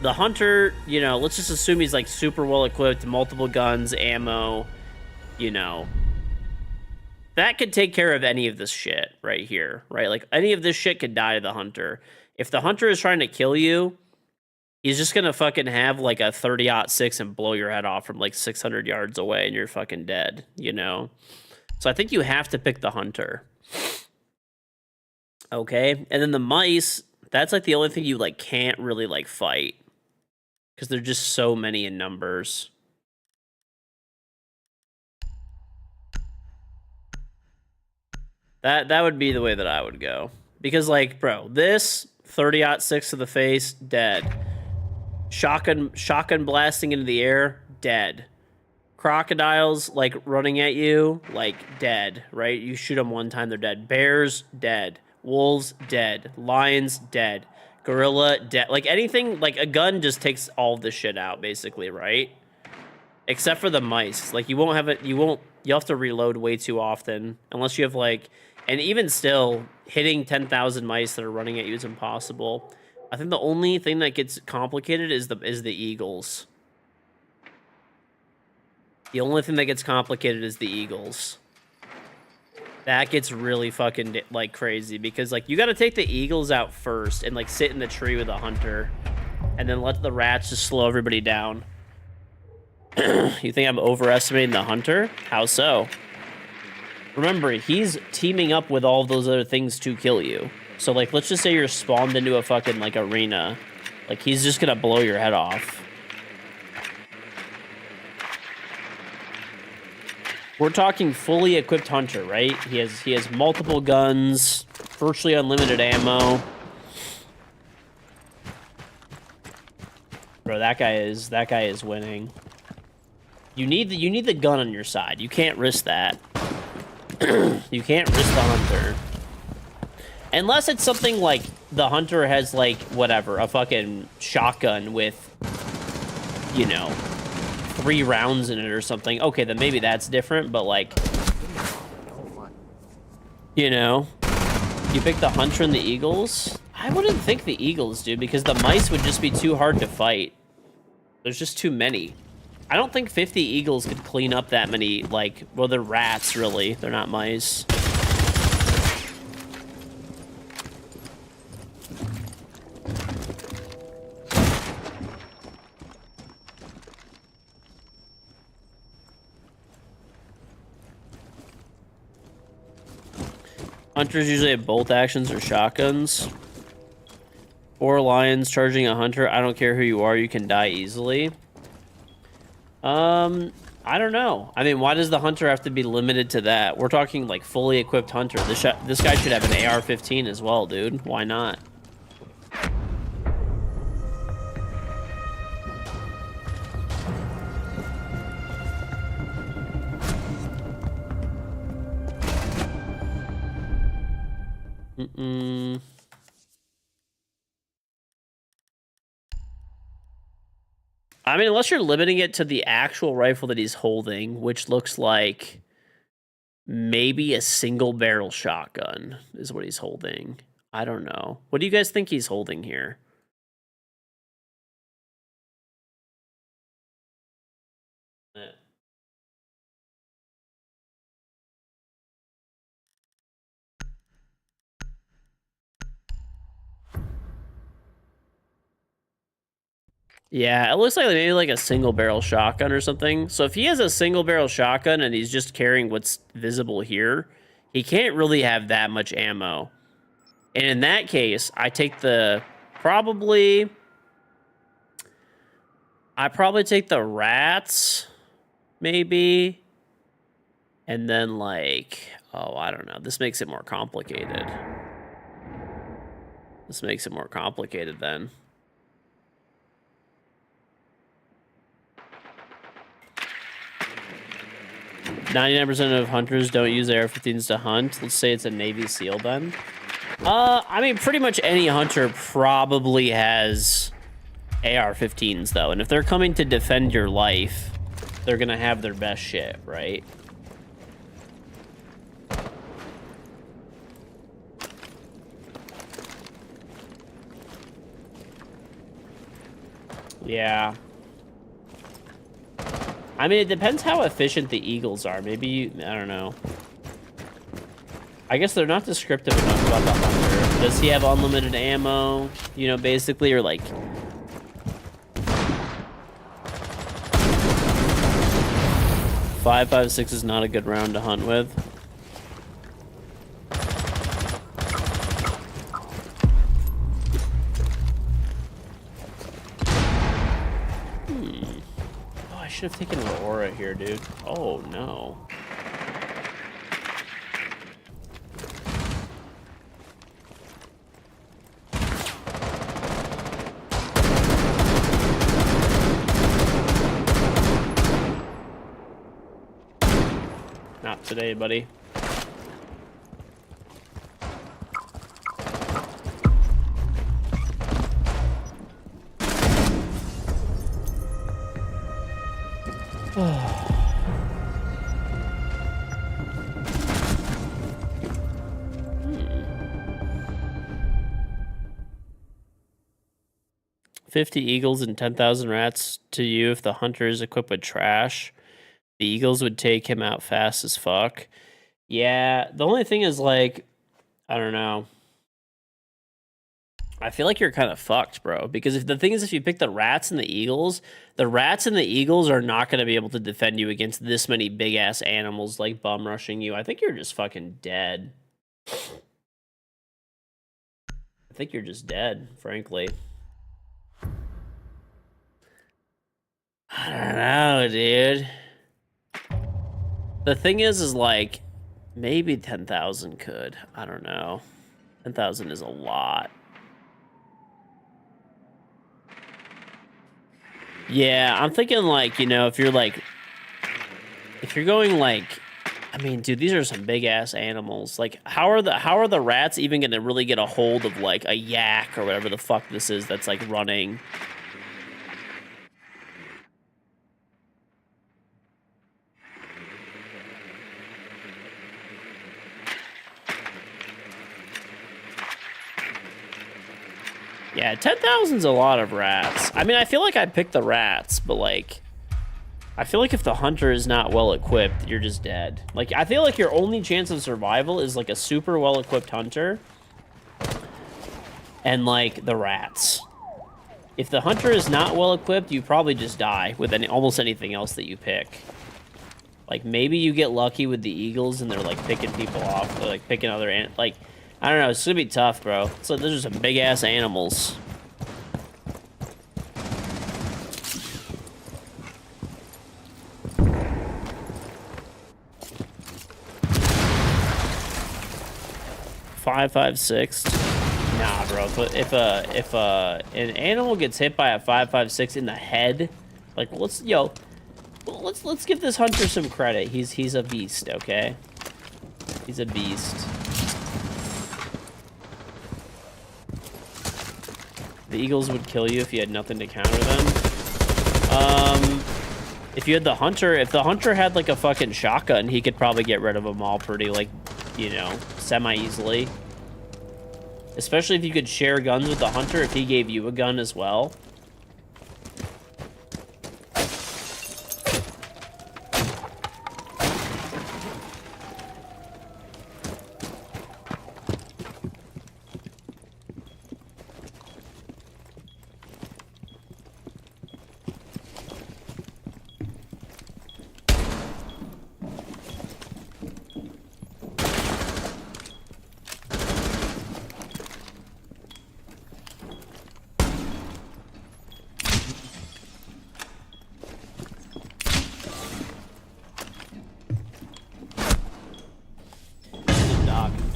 S1: the hunter, you know, let's just assume he's, like, super well equipped, multiple guns, ammo, you know. That could take care of any of this shit right here, right? Like, any of this shit could die to the hunter. If the hunter is trying to kill you, he's just gonna fucking have, like, a 30-06 and blow your head off from, like, 600 yards away and you're fucking dead, you know? So I think you have to pick the hunter. Okay, and then the mice, that's like the only thing you like can't really like fight because they're just so many in numbers. That would be the way that I would go. Because like, bro, this 30-06 to the face, dead. Shotgun blasting into the air, dead. Crocodiles like running at you, like dead, right? You shoot them one time, they're dead. Bears, dead. Wolves, dead. Lions, dead. Gorilla, dead. Like anything, like a gun just takes all this shit out, basically, right? Except for the mice. Like you won't have it, you'll have to reload way too often. Unless you have like, and even still, hitting 10,000 mice that are running at you is impossible. I think the only thing that gets complicated is the eagles. The only thing that gets complicated is the eagles. That gets really fucking, like, crazy. Because, like, you gotta take the eagles out first and, like, sit in the tree with a hunter. And then let the rats just slow everybody down. You think I'm overestimating the hunter? How so? Remember, he's teaming up with all those other things to kill you. So, like, let's just say you're spawned into a fucking, like, arena. Like, he's just gonna blow your head off. We're talking fully equipped hunter, right? He has multiple guns, virtually unlimited ammo. Bro, that guy is winning. You need the gun on your side. You can't risk that. You can't risk the hunter. Unless it's something like the hunter has like whatever, a fucking shotgun with, you know, 3 rounds in it or something. Okay, then maybe that's different, but like, you know, you pick the hunter and the eagles? I wouldn't think the eagles, dude, because the mice would just be too hard to fight. There's just too many. I don't think 50 eagles could clean up that many, like, well, they're rats, really. They're not mice. Hunters usually have bolt actions or shotguns. 4 lions charging a hunter. I don't care who you are, you can die easily. I don't know. I mean, why does the hunter have to be limited to that? We're talking like fully equipped hunter. This guy should have an AR-15 as well, dude. Why not? Mm-mm. I mean, unless you're limiting it to the actual rifle that he's holding, which looks like maybe a single barrel shotgun is what he's holding. I don't know. What do you guys think he's holding here? Yeah, it looks like maybe like a single barrel shotgun or something. So if he has a single barrel shotgun and he's just carrying what's visible here, he can't really have that much ammo. And in that case, I take the I probably take the rats, maybe. And then like, oh, I don't know. This makes it more complicated. This makes it more complicated then. %99 of hunters don't use AR-15s to hunt. Let's say it's a Navy SEAL then. I mean, pretty much any hunter probably has AR-15s though, and if they're coming to defend your life, they're gonna have their best shit, right? Yeah. I mean, it depends how efficient the eagles are. Maybe you, I don't know. I guess they're not descriptive enough about the hunter. Does he have unlimited ammo? You know, basically, or like... .556 is not a good round to hunt with. I should have taken an aura here, dude. Oh, no. Not today, buddy. $50 eagles and 10,000 rats to you if the hunter is equipped with trash. The eagles would take him out fast as fuck. Yeah, the only thing is, like, I don't know. I feel like you're kind of fucked, bro. Because if the thing is, if you pick the rats and the eagles are not going to be able to defend you against this many big ass animals like bum rushing you. I think you're just fucking dead. I think you're just dead, frankly. I don't know, dude. The thing is like, maybe 10,000 could. I don't know. 10,000 is a lot. Yeah, I'm thinking like, you know, if you're going like, I mean, dude, these are some big ass animals. Like, how are the rats even gonna really get a hold of like a yak or whatever the fuck this is that's like running? Yeah, 10,000's a lot of rats. I mean, I feel like I'd pick the rats, but like, I feel like if the hunter is not well equipped, you're just dead. Like, I feel like your only chance of survival is like a super well equipped hunter and like the rats. If the hunter is not well equipped, you probably just die with almost anything else that you pick. Like, maybe you get lucky with the eagles and they're like picking people off. They're like picking other like, I don't know, it's gonna be tough, bro. So those are some big ass animals. .556. Nah, bro. If an animal gets hit by a .556 in the head, like let's give this hunter some credit. He's a beast, okay? He's a beast. The eagles would kill you if you had nothing to counter them. If you had the hunter, if the hunter had like a fucking shotgun, he could probably get rid of them all pretty, like, you know, semi-easily. Especially if you could share guns with the hunter, if he gave you a gun as well.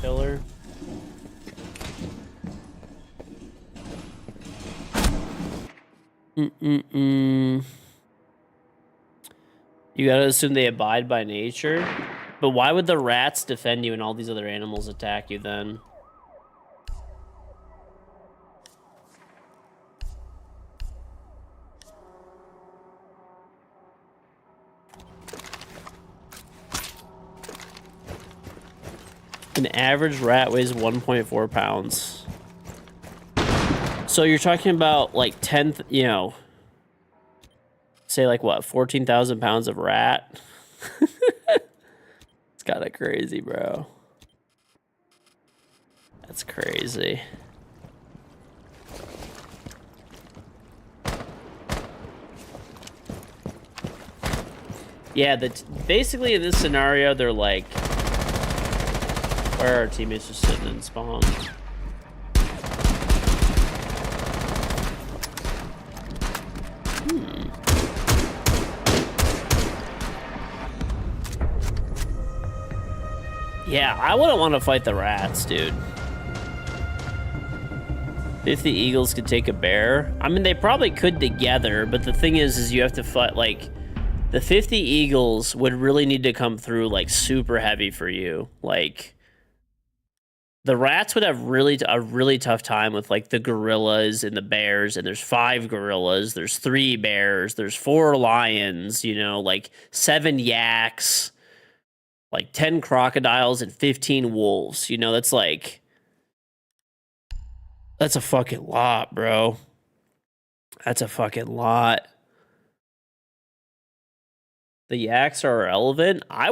S1: Pillar. You gotta assume they abide by nature. But why would the rats defend you and all these other animals attack you then? An average rat weighs 1.4 pounds. So you're talking about like 10, you know, say like what, 14,000 pounds of rat? It's kind of crazy, bro. That's crazy. Yeah, basically in this scenario, they're like, where are our teammates just sitting in spawn? Yeah, I wouldn't want to fight the rats, dude. If the eagles could take a bear, I mean, they probably could together, but the thing is you have to fight, like, the 50 eagles would really need to come through, like, super heavy for you. Like, the rats would have a really tough time with, like, the gorillas and the bears, and there's 5 gorillas, there's 3 bears, there's 4 lions, you know, like, 7 yaks, like 10 crocodiles and 15 wolves. You know, that's like, that's a fucking lot, bro. That's a fucking lot. The yaks are irrelevant. I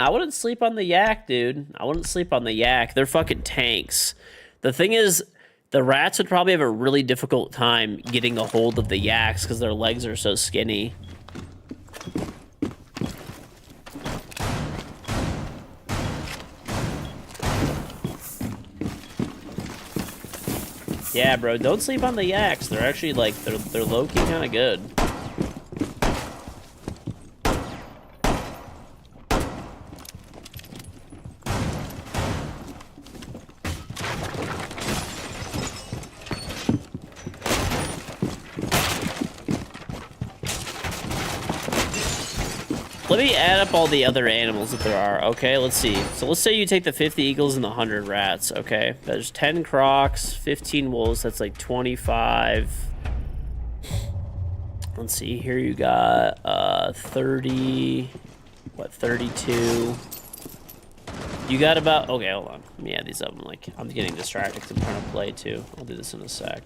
S1: wouldn't sleep on the yak, dude. I wouldn't sleep on the yak. They're fucking tanks. The thing is, the rats would probably have a really difficult time getting a hold of the yaks because their legs are so skinny. Yeah, bro, don't sleep on the yaks. They're actually, like, they're low-key kind of good. Let me add up all the other animals that there are, okay? Let's see. So let's say you take the 50 eagles and the 100 rats, okay? There's 10 crocs, 15 wolves, that's like 25. Let's see, here you got 32. You got about, okay, hold on. Let me add these up. I'm getting distracted because I'm trying to play too. I'll do this in a sec.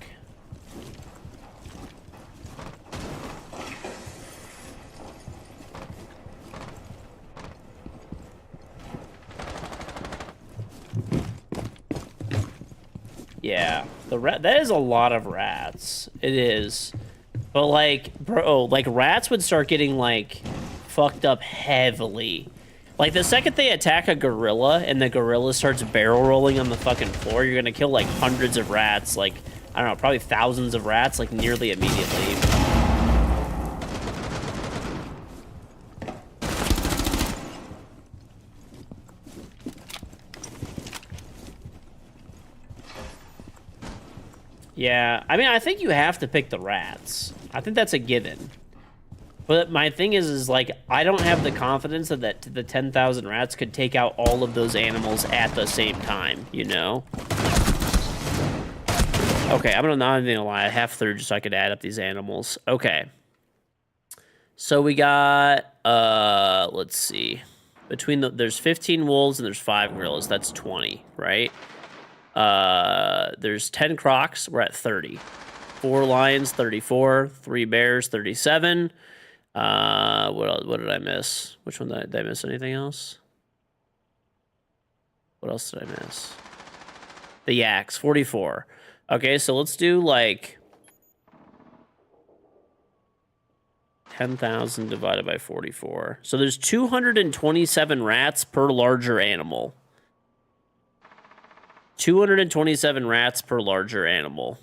S1: Yeah, that is a lot of rats. It is. But, like, bro, like, rats would start getting, like, fucked up heavily. Like, the second they attack a gorilla and the gorilla starts barrel rolling on the fucking floor, you're gonna kill, like, hundreds of rats, like, I don't know, probably thousands of rats, like, nearly immediately. Yeah, I mean, I think you have to pick the rats. I think that's a given. But my thing is like, I don't have the confidence that the 10,000 rats could take out all of those animals at the same time, you know? Okay, I'm not even gonna lie. I half through just so I could add up these animals. Okay. So we got let's see. There's 15 wolves and there's 5 gorillas. That's 20, right? There's 10 crocs. We're at 30. 4 lions, 34. 3 bears, 37. What did I miss? Which one did I miss? Anything else? What else did I miss? The yaks, 44. Okay, so let's do like 10,000 divided by 44. So there's 227 rats per larger animal. 227 rats per larger animal.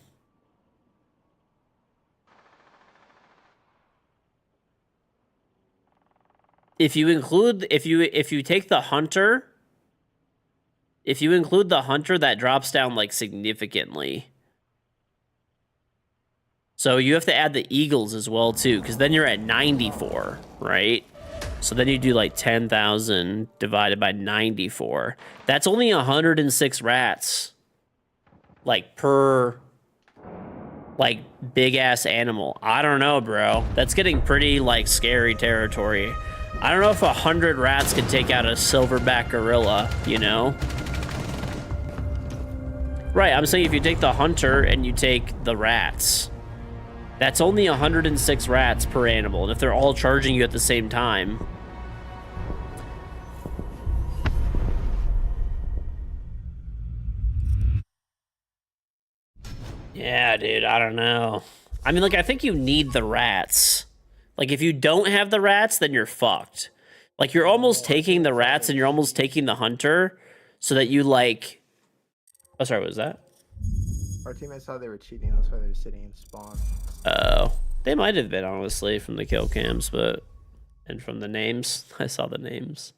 S1: If you include if you take the hunter, if you include the hunter, that drops down like significantly. So you have to add the eagles as well too, because then you're at 94, right? So then you do like 10,000 divided by 94. That's only 106 rats. Like per like big ass animal. I don't know, bro. That's getting pretty like scary territory. I don't know if 100 rats can take out a silverback gorilla, you know? Right, I'm saying if you take the hunter and you take the rats, that's only 106 rats per animal. And if they're all charging you at the same time... Yeah, dude, I don't know. I mean, like, I think you need the rats. Like, if you don't have the rats, then you're fucked. Like, you're almost taking the rats and you're almost taking the hunter so that you, like... Oh, sorry, what was that?
S3: Our teammates thought they were cheating. That's why they were sitting in spawn.
S1: Oh. They might have been, honestly, from the kill cams, but... And from the names. I saw the names.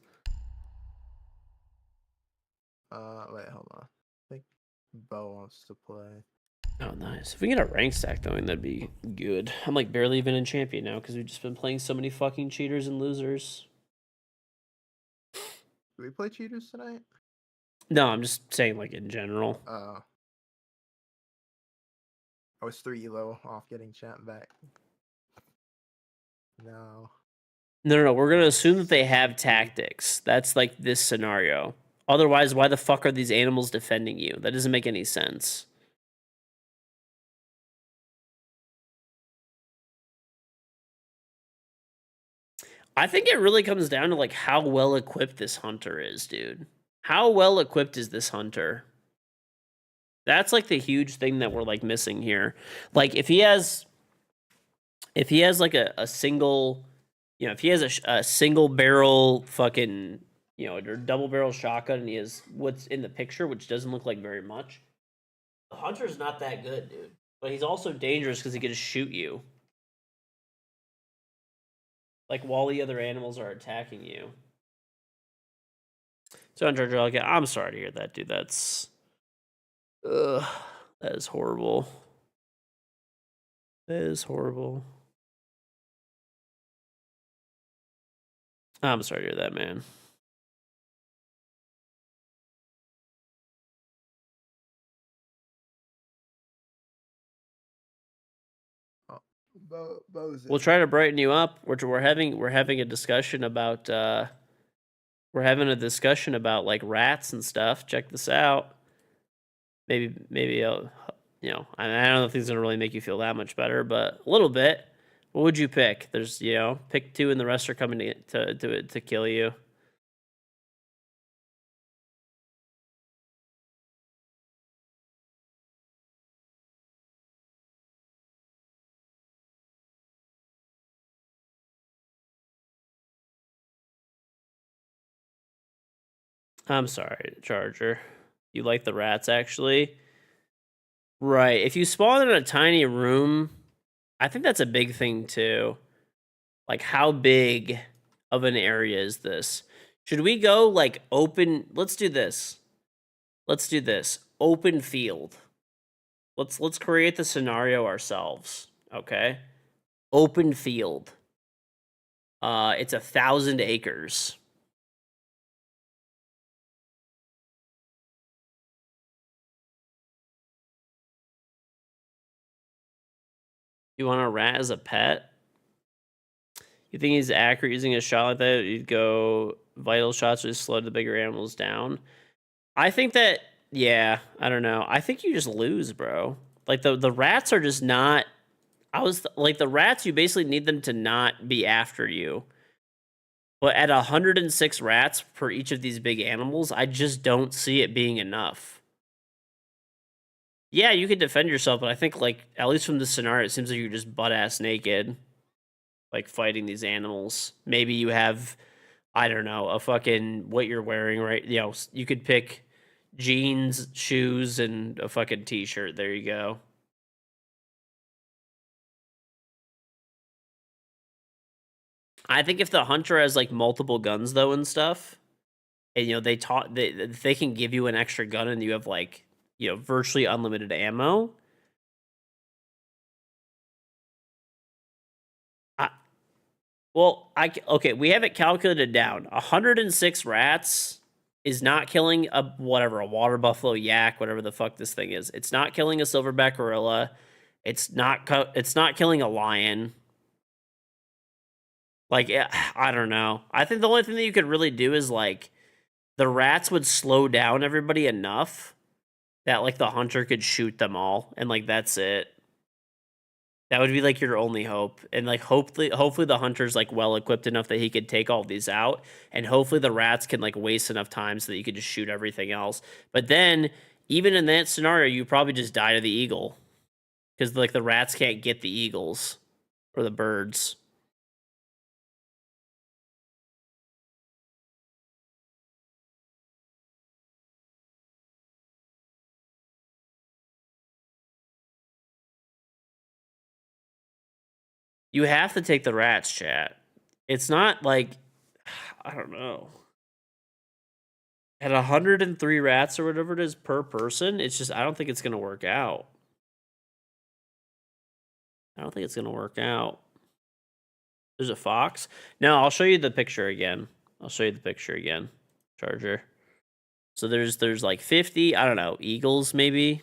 S3: Wait, hold on. I think Bo wants to play.
S1: Oh, nice. If we get a rank stack going, that'd be good. I'm, like, barely even in champion now, because we've just been playing so many fucking cheaters and losers.
S3: Do we play cheaters tonight?
S1: No, I'm just saying, like, in general.
S3: I was 3 elo off getting chat back. No.
S1: No, we're going to assume that they have tactics. That's, like, this scenario. Otherwise, why the fuck are these animals defending you? That doesn't make any sense. I think it really comes down to, like, how well equipped this hunter is, dude. How well equipped is this hunter? That's, like, the huge thing that we're, like, missing here. Like, if he has like, a single, you know, if he has a single barrel fucking, you know, or double barrel shotgun and he has what's in the picture, which doesn't look like very much, the hunter's not that good, dude. But he's also dangerous because he can just shoot you. Like, while the other animals are attacking you. So, I'm sorry to hear that, dude. That's... Ugh. That is horrible. That is horrible. I'm sorry to hear that, man. We'll try to brighten you up. We're having a discussion about like rats and stuff. Check this out. Maybe I'll, you know, I don't know if things gonna really make you feel that much better, but a little bit. What would you pick? There's, you know, pick 2 and the rest are coming to kill you. I'm sorry, Charger. You like the rats, actually? Right. If you spawn in a tiny room, I think that's a big thing, too. Like, how big of an area is this? Should we go, like, open... Let's do this. Let's do this. Open field. Let's create the scenario ourselves, okay? Open field. It's 1,000 acres. You want a rat as a pet? You think he's accurate using a shot like that? You'd go vital shots or slow the bigger animals down. I think that, yeah, I don't know. I think you just lose, bro. Like the rats are just not. Like the rats, you basically need them to not be after you. But at 106 rats per each of these big animals, I just don't see it being enough. Yeah, you can defend yourself, but I think, like, at least from this scenario, it seems like you're just butt-ass naked, like, fighting these animals. Maybe you have, I don't know, a fucking, what you're wearing, right? You know, you could pick jeans, shoes, and a fucking t-shirt. There you go. I think if the hunter has, like, multiple guns, though, and stuff, and, you know, they can give you an extra gun and you have, like, you know, virtually unlimited ammo. Okay, we have it calculated down. 106 rats is not killing a water buffalo, yak, whatever the fuck this thing is. It's not killing a silverback gorilla. It's not killing a lion. Like, I don't know. I think the only thing that you could really do is, like, the rats would slow down everybody enough that, like, the hunter could shoot them all, and, like, that's it. That would be, like, your only hope. And, like, hopefully the hunter's, like, well-equipped enough that he could take all these out, and hopefully the rats can, like, waste enough time so that you could just shoot everything else. But then, even in that scenario, you probably just die to the eagle. Because, like, the rats can't get the eagles. Or the birds. You have to take the rats, chat. It's not like, I don't know. At 103 rats or whatever it is per person, it's just, I don't think it's going to work out. I don't think it's going to work out. There's a fox? No, I'll show you the picture again. Charger. So there's like 50, I don't know, eagles maybe.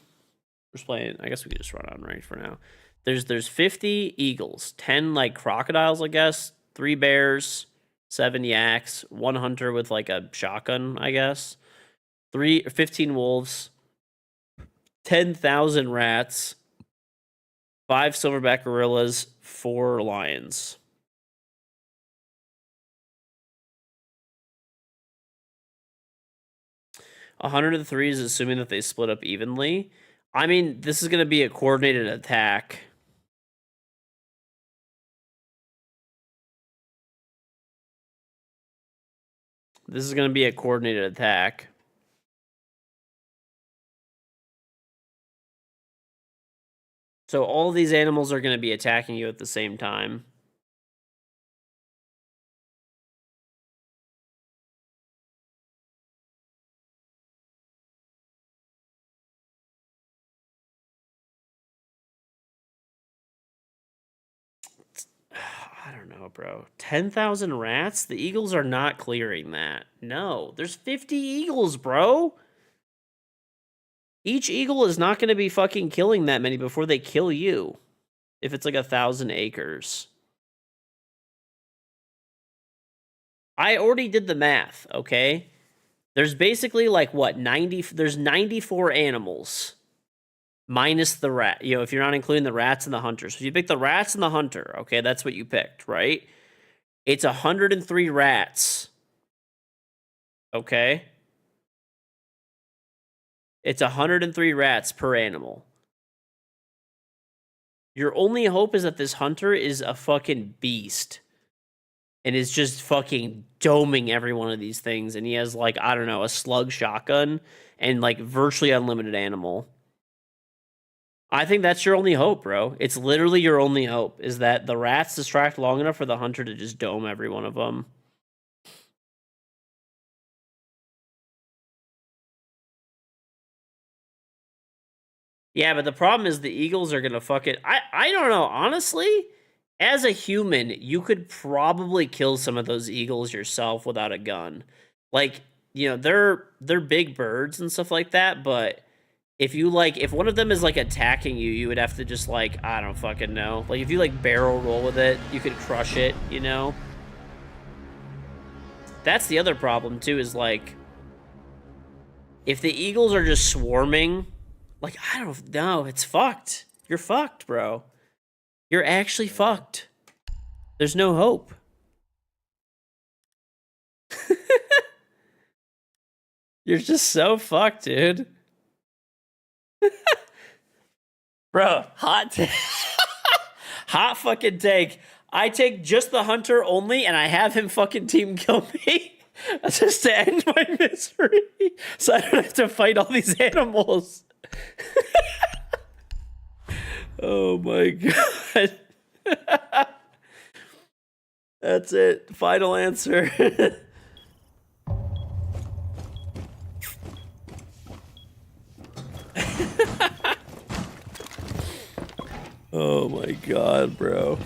S1: We're just playing, I guess we could just run on range for now. There's 50 eagles, 10 like crocodiles, I guess, 3 bears, 7 yaks, 1 hunter with like a shotgun, I guess, 15 wolves, 10,000 rats, 5 silverback gorillas, 4 lions. A 103 is assuming that they split up evenly. I mean, this is going to be a coordinated attack. This is going to be a coordinated attack. So all these animals are going to be attacking you at the same time. I don't know, bro. 10,000 rats? The eagles are not clearing that. No, there's 50 eagles, bro. Each eagle is not going to be fucking killing that many before they kill you. If it's like 1,000 acres. I already did the math, okay? There's basically like what, 90, there's 94 animals. Minus the rat, you know, if you're not including the rats and the hunters. So if you pick the rats and the hunter, okay, that's what you picked, right? It's 103 rats. Okay? It's 103 rats per animal. Your only hope is that this hunter is a fucking beast. And is just fucking doming every one of these things. And he has, like, I don't know, a slug shotgun and, like, virtually unlimited animal. I think that's your only hope, bro. It's literally your only hope, is that the rats distract long enough for the hunter to just dome every one of them. Yeah, but the problem is the eagles are going to fuck it. I don't know. Honestly, as a human, you could probably kill some of those eagles yourself without a gun. Like, you know, they're big birds and stuff like that, but if you like, if one of them is like attacking you, you would have to just like, I don't fucking know. Like if you like barrel roll with it, you could crush it, you know? That's the other problem too, is like, if the eagles are just swarming, like, I don't know, it's fucked. You're fucked, bro. You're actually fucked. There's no hope. You're just so fucked, dude. Bro, hot take. Hot fucking take. I take just the hunter only, and I have him fucking team kill me. Just to end my misery. So I don't have to fight all these animals. Oh my god. That's it. Final answer. Oh my god, bro.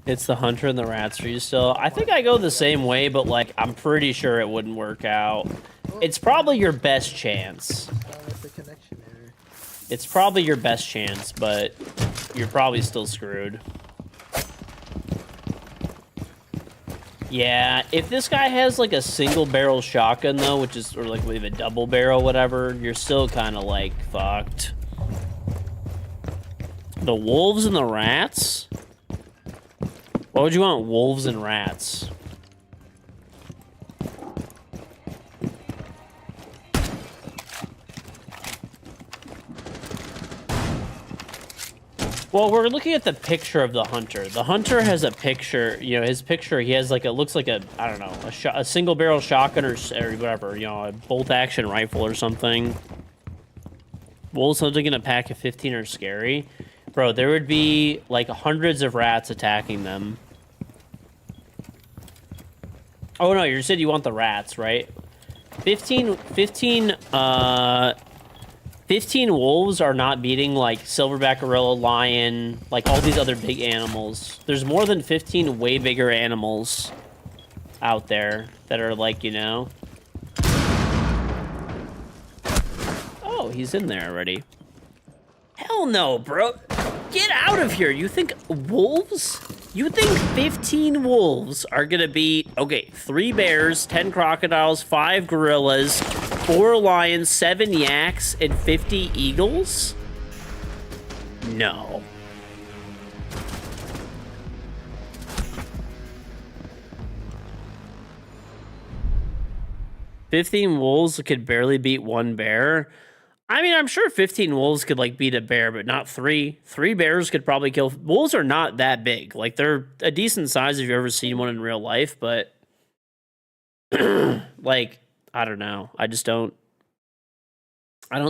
S1: It's the hunter and the rats for you still. I think I go the same way, but like I'm pretty sure it wouldn't work out. It's probably your best chance.
S3: The connection error.
S1: It's probably your best chance, but you're probably still screwed. Yeah, if this guy has like a single barrel shotgun though, which is, or like maybe a double barrel, whatever, you're still kind of like fucked. The wolves and the rats? Why would you want wolves and rats? Well, we're looking at the picture of the hunter. The hunter has a picture, you know, his picture, he has like a, looks like a, I don't know, a single barrel shotgun or whatever, you know, a bolt action rifle or something. Wolves hunting in a pack of 15 are scary. Bro, there would be like hundreds of rats attacking them. Oh no, you said you want the rats, right? 15 wolves are not beating like silverback gorilla, lion, like all these other big animals. There's more than 15 way bigger animals out there that are like, you know. Oh, he's in there already. Hell no, bro. Get out of here. You think wolves? You think 15 wolves are gonna beat, okay, 3 bears, 10 crocodiles, 5 gorillas, 4 lions, 7 yaks, and 50 eagles? No. "15 wolves could barely beat 1 bear." I mean, I'm sure 15 wolves could like beat a bear, but not 3. 3 bears could probably kill. Wolves are not that big. Like they're a decent size if you've ever seen one in real life, but like, I don't know. I don't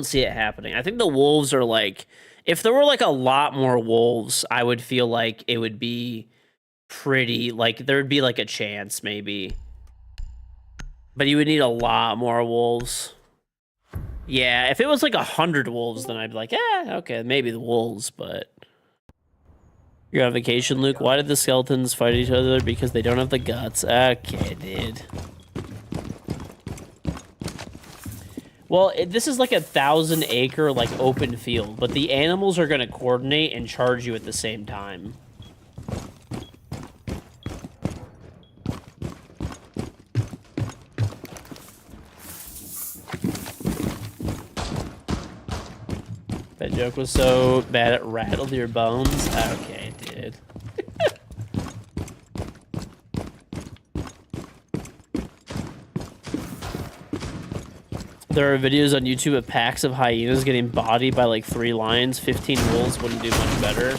S1: see it happening. I think the wolves are like, if there were like a lot more wolves, I would feel like it would be pretty, like there would be like a chance maybe. But you would need a lot more wolves. Yeah, if it was like 100 wolves, then I'd be like, okay, maybe the wolves, but... You're on vacation, Luke. Why did the skeletons fight each other? Because they don't have the guts. Okay, dude. Well, this is like a 1,000-acre, like, open field, but the animals are going to coordinate and charge you at the same time. That joke was so bad it rattled your bones. Okay, dude. There are videos on YouTube of packs of hyenas getting bodied by like 3 lions. 15 wolves wouldn't do much better.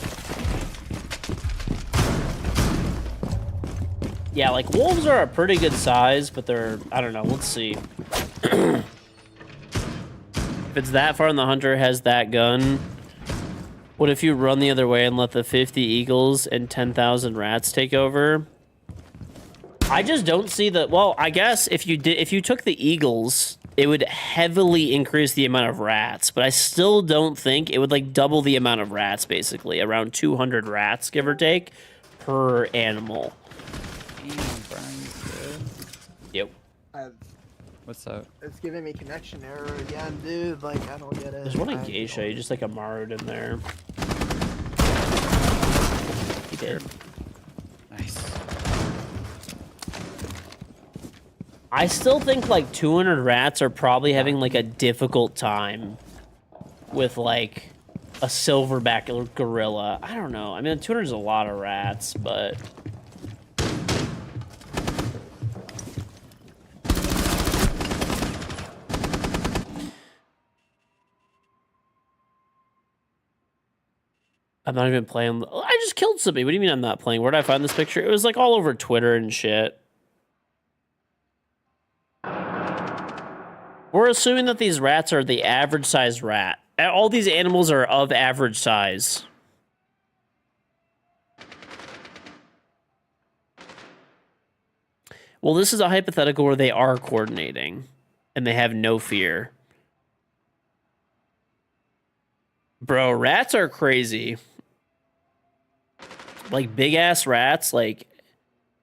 S1: Yeah, like wolves are a pretty good size, but they're, I don't know, let's see. If it's that far and the hunter has that gun, what if you run the other way and let the 50 eagles and 10,000 rats take over? I just don't see the, well, I guess if you took the eagles, it would heavily increase the amount of rats, but I still don't think it would like double the amount of rats, basically around 200 rats, give or take. per animal.
S7: Damn, Brian, you good?
S1: Yep.
S7: What's up?
S3: It's giving me connection error again, dude. Like, I don't get it.
S1: There's one in
S3: I
S1: Geisha.
S3: don't-
S1: You just like a Marud in there. He did.
S7: Nice.
S1: I still think like 200 rats are probably having like a difficult time with like a silverback gorilla. I don't know. I mean, 200 is a lot of rats, but I'm not even playing. I just killed somebody. What do you mean I'm not playing? Where did I find this picture? It was like all over Twitter and shit. We're assuming that these rats are the average size rat. All these animals are of average size. Well, this is a hypothetical where they are coordinating and they have no fear. Bro, rats are crazy. Like big ass rats, like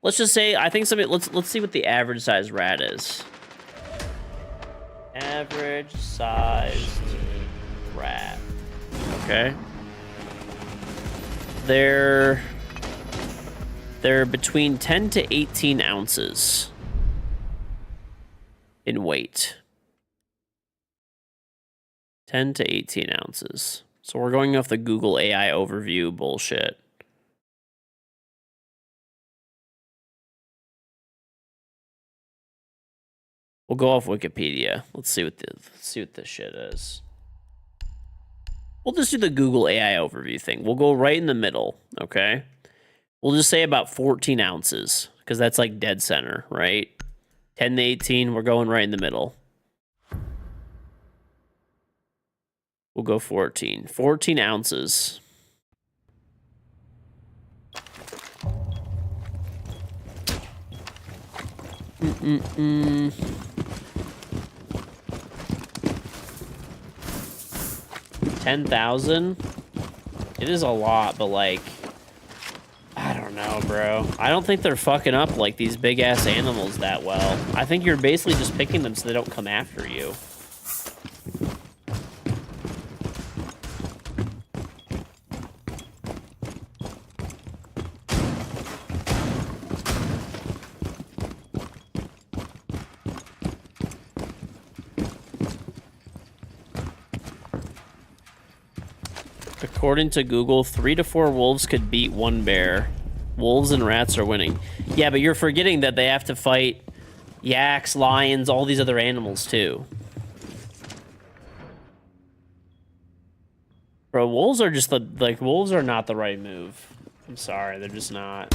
S1: let's just say I think somebody let's see what the average size rat is. Average sized rat. Okay. They're between 10 to 18 ounces in weight. 10 to 18 ounces. So we're going off the Google AI overview bullshit. We'll go off Wikipedia. Let's see what this shit is. We'll just do the Google AI overview thing. We'll go right in the middle, okay? We'll just say about 14 ounces, because that's like dead center, right? 10 to 18, we're going right in the middle. We'll go 14. 14 ounces. Mm-mm-mm. 10,000? It is a lot, but like, I don't know, bro. I don't think they're fucking up like these big ass animals that well. I think you're basically just picking them so they don't come after you. According to Google, 3 to 4 wolves could beat 1 bear. Wolves and rats are winning. Yeah, but you're forgetting that they have to fight yaks, lions, all these other animals too. Bro, wolves are just wolves are not the right move. I'm sorry, they're just not.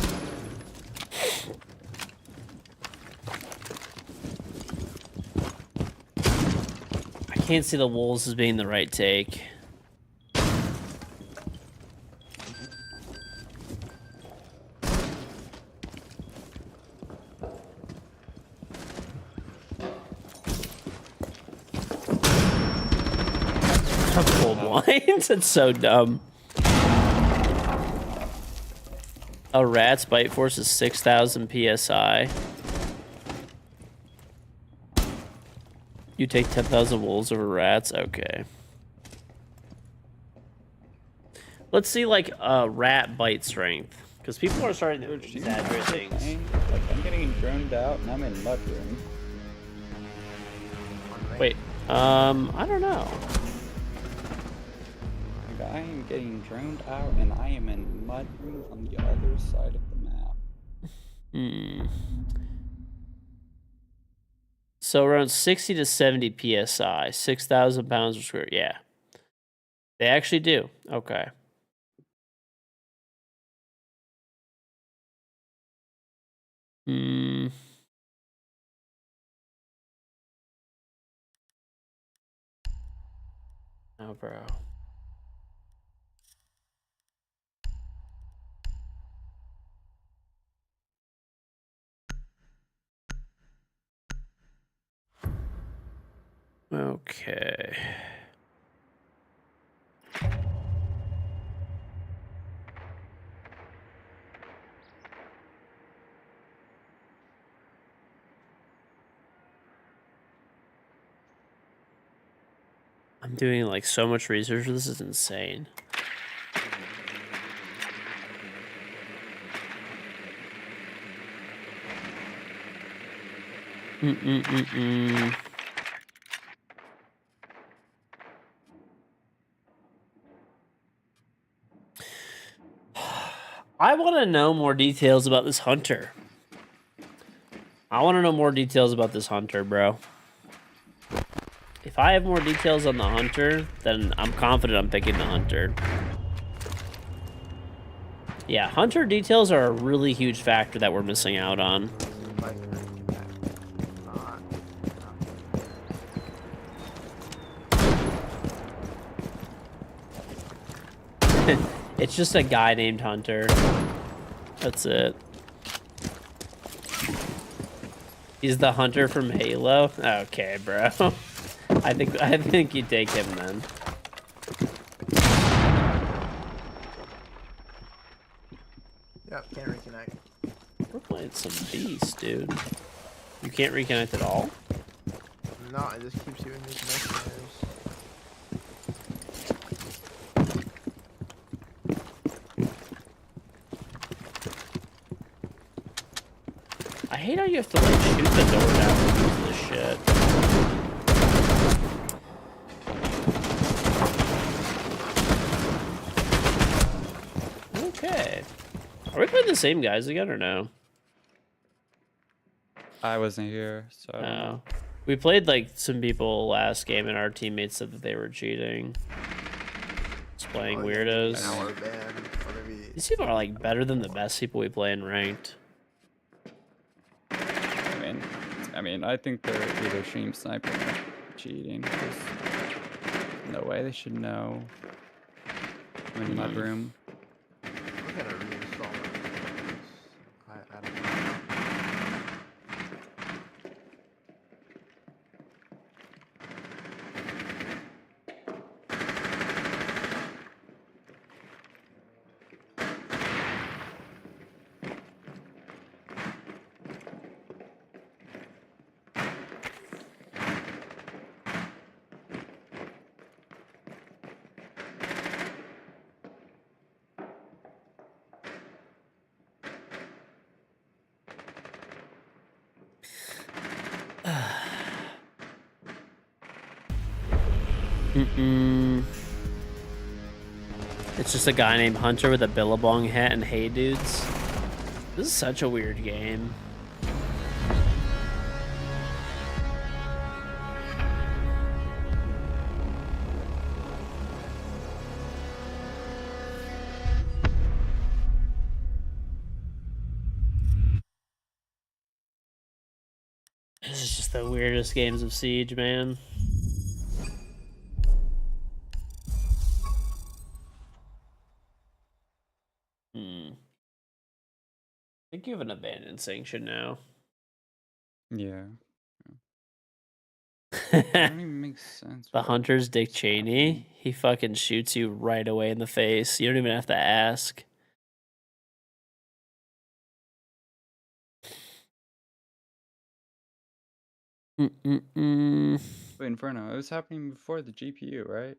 S1: I can't see the wolves as being the right take. Blinds? That's so dumb. A rat's bite force is 6,000 psi. You take 10,000 wolves over rats? Okay. Let's see, like, rat bite strength. Because people are starting to exaggerate things.
S7: Like, I'm getting droned out and I'm in mudroom.
S1: Wait, I don't know.
S7: I am getting droned out and I am in mudroom on the other side of the map.
S1: So around 60 to 70 psi, 6,000 pounds per square. Yeah. They actually do. Okay. Oh, bro. Okay. I'm doing like so much research. This is insane. Mm-mm-mm-mm. I want to know more details about this hunter. I want to know more details about this hunter, bro. If I have more details on the hunter, then I'm confident I'm picking the hunter. Yeah, hunter details are a really huge factor that we're missing out on.
S3: Like, not.
S1: It's just a guy named Hunter. That's it. He's the hunter from Halo. Okay, bro. I think you take him then.
S3: Yep, can't reconnect.
S1: We're playing some beast, dude. You can't reconnect at all?
S3: No, it just keeps doing these connection errors.
S1: I hate how you have to like shoot the door down to use this shit. Okay. Are we playing the same guys again or no?
S7: I wasn't here, so I don't
S1: No.
S7: know.
S1: We played like some people last game and our teammates said that they were cheating. Just playing
S3: Oh, yeah,
S1: weirdos.
S3: An hour ban, or maybe.
S1: These people are like better than the best people we play in ranked.
S7: I mean, I think they're either stream sniping or cheating. There's no way they should know. I'm in my room.
S3: I'm gonna reinstall my games. I don't know.
S1: It's just a guy named Hunter with a Billabong hat and hey dudes. This is such a weird game. This is just the weirdest games of Siege, man. I think you have an abandoned sanction now.
S7: Yeah. That don't even make sense.
S1: The
S7: What
S1: hunter's Dick
S7: is
S1: Cheney.
S7: happening?
S1: He fucking shoots you right away in the face. You don't even have to ask.
S7: Wait, Inferno, it was happening before the GPU, right?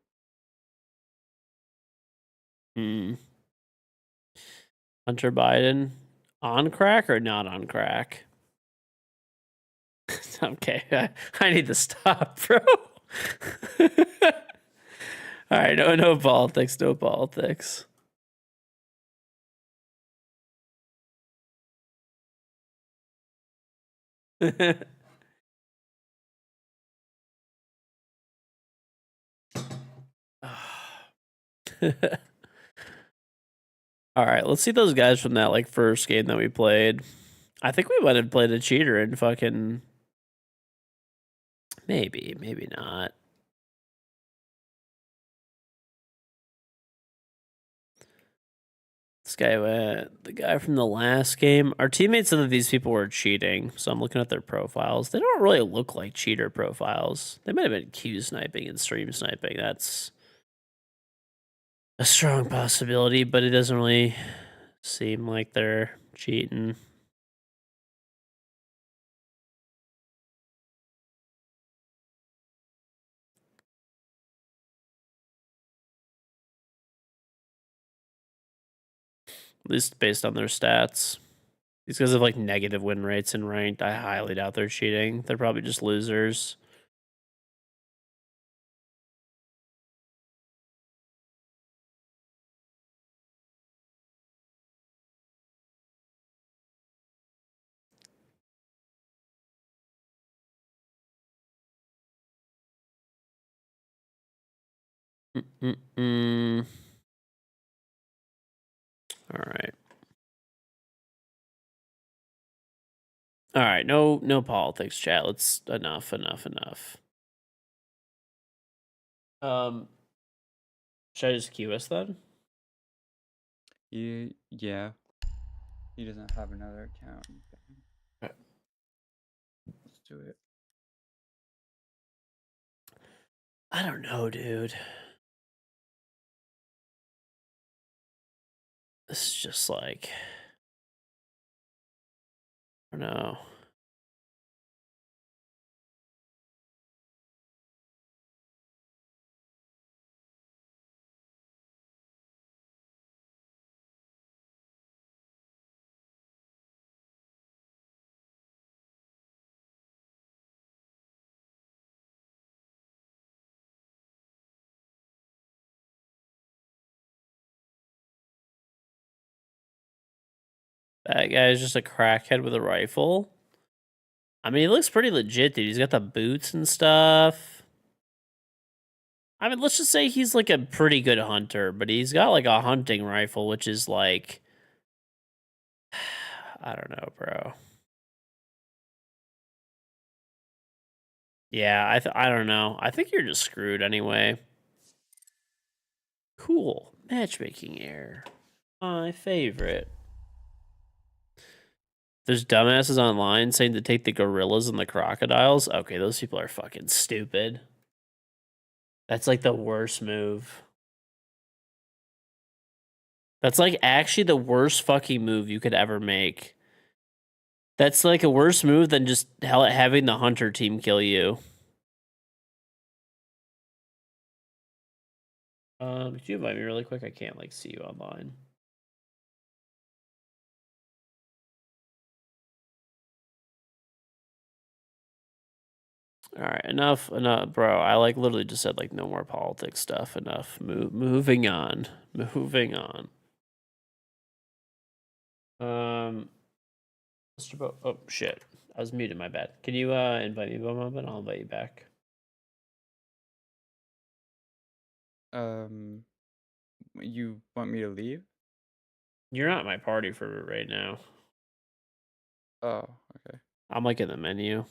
S1: Hunter Biden on crack or not on crack? Okay, I need to stop, bro. All right, no politics, no politics. All right, let's see those guys from that like first game that we played. I think we might have played a cheater and fucking maybe not. This guy went the guy from the last game. Our teammates said that these people were cheating, so I'm looking at their profiles. They don't really look like cheater profiles. They might have been Q sniping and stream sniping. That's a strong possibility, but it doesn't really seem like they're cheating. At least based on their stats. These guys have like negative win rates in ranked. I highly doubt they're cheating. They're probably just losers. Mm-mm-mm. All right. All right. No politics, chat. Let's enough. Should I just queue us then?
S7: Yeah. He doesn't have another account.
S1: Okay.
S7: Let's do it.
S1: I don't know, dude. This is just like, I don't know. That guy is just a crackhead with a rifle. I mean, he looks pretty legit, dude. He's got the boots and stuff. I mean, let's just say he's like a pretty good hunter, but he's got like a hunting rifle, which is like, I don't know, bro. Yeah, I don't know. I think you're just screwed anyway. Cool. Matchmaking error. My favorite. There's dumbasses online saying to take the gorillas and the crocodiles. Okay, those people are fucking stupid. That's like the worst move. That's like actually the worst fucking move you could ever make. That's like a worse move than just having the hunter team kill you. Could you invite me really quick? I can't like see you online. All right, enough, bro. I like literally just said like no more politics stuff. Enough. Moving on. Moving on. Mr. Oh shit, I was muted. My bad. Can you invite me one moment? I'll invite you back.
S7: You want me to leave?
S1: You're not my party for right now.
S7: Oh, okay.
S1: I'm like in the menu.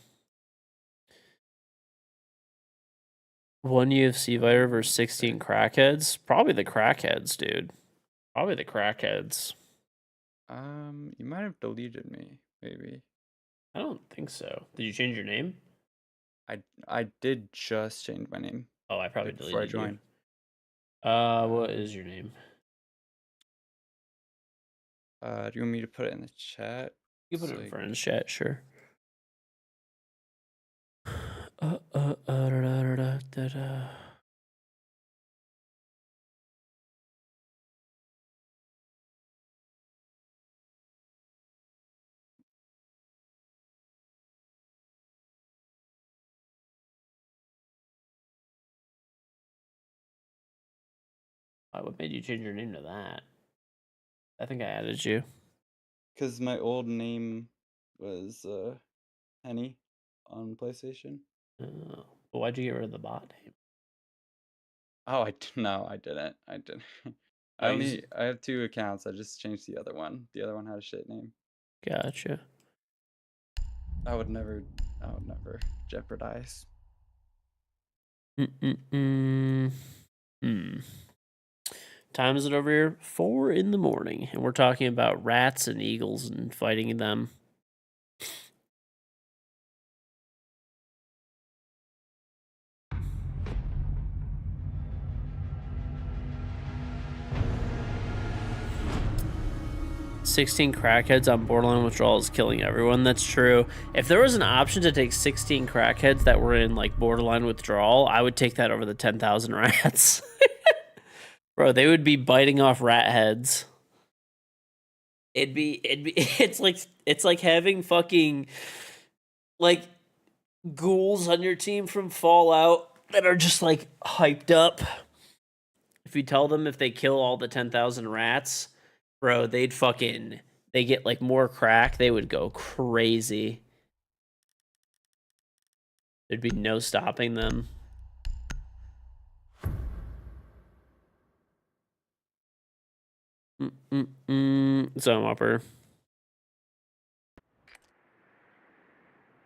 S1: One UFC fighter versus 16 crackheads. Probably the crackheads, dude. Probably the crackheads.
S7: You might have deleted me, maybe.
S1: I don't think so. Did you change your name?
S7: I did just change my name.
S1: Oh, I probably
S7: before I
S1: deleted you.
S7: joined.
S1: What is your name?
S7: Do you want me to put it in the chat?
S1: You put
S7: It's
S1: it in
S7: like-
S1: friends chat, sure. What made you change your name to that? I think I added you.
S7: Because my old name was Henny on PlayStation.
S1: Oh, but why'd you get rid of the bot name?
S7: Oh, no, I didn't.
S1: Oh, you
S7: I have 2 accounts. I just changed the other one. The other one had a shit name.
S1: Gotcha.
S7: I would never jeopardize.
S1: Time is it over here? 4 in the morning, and we're talking about rats and eagles and fighting them. "16 crackheads on borderline withdrawal is killing everyone." That's true. If there was an option to take 16 crackheads that were in like borderline withdrawal, I would take that over the 10,000 rats. Bro, they would be biting off rat heads. it's like having fucking like ghouls on your team from Fallout that are just like hyped up. If you tell them if they kill all the 10,000 rats, bro, they get like more crack, they would go crazy. There'd be no stopping them. Zone upper.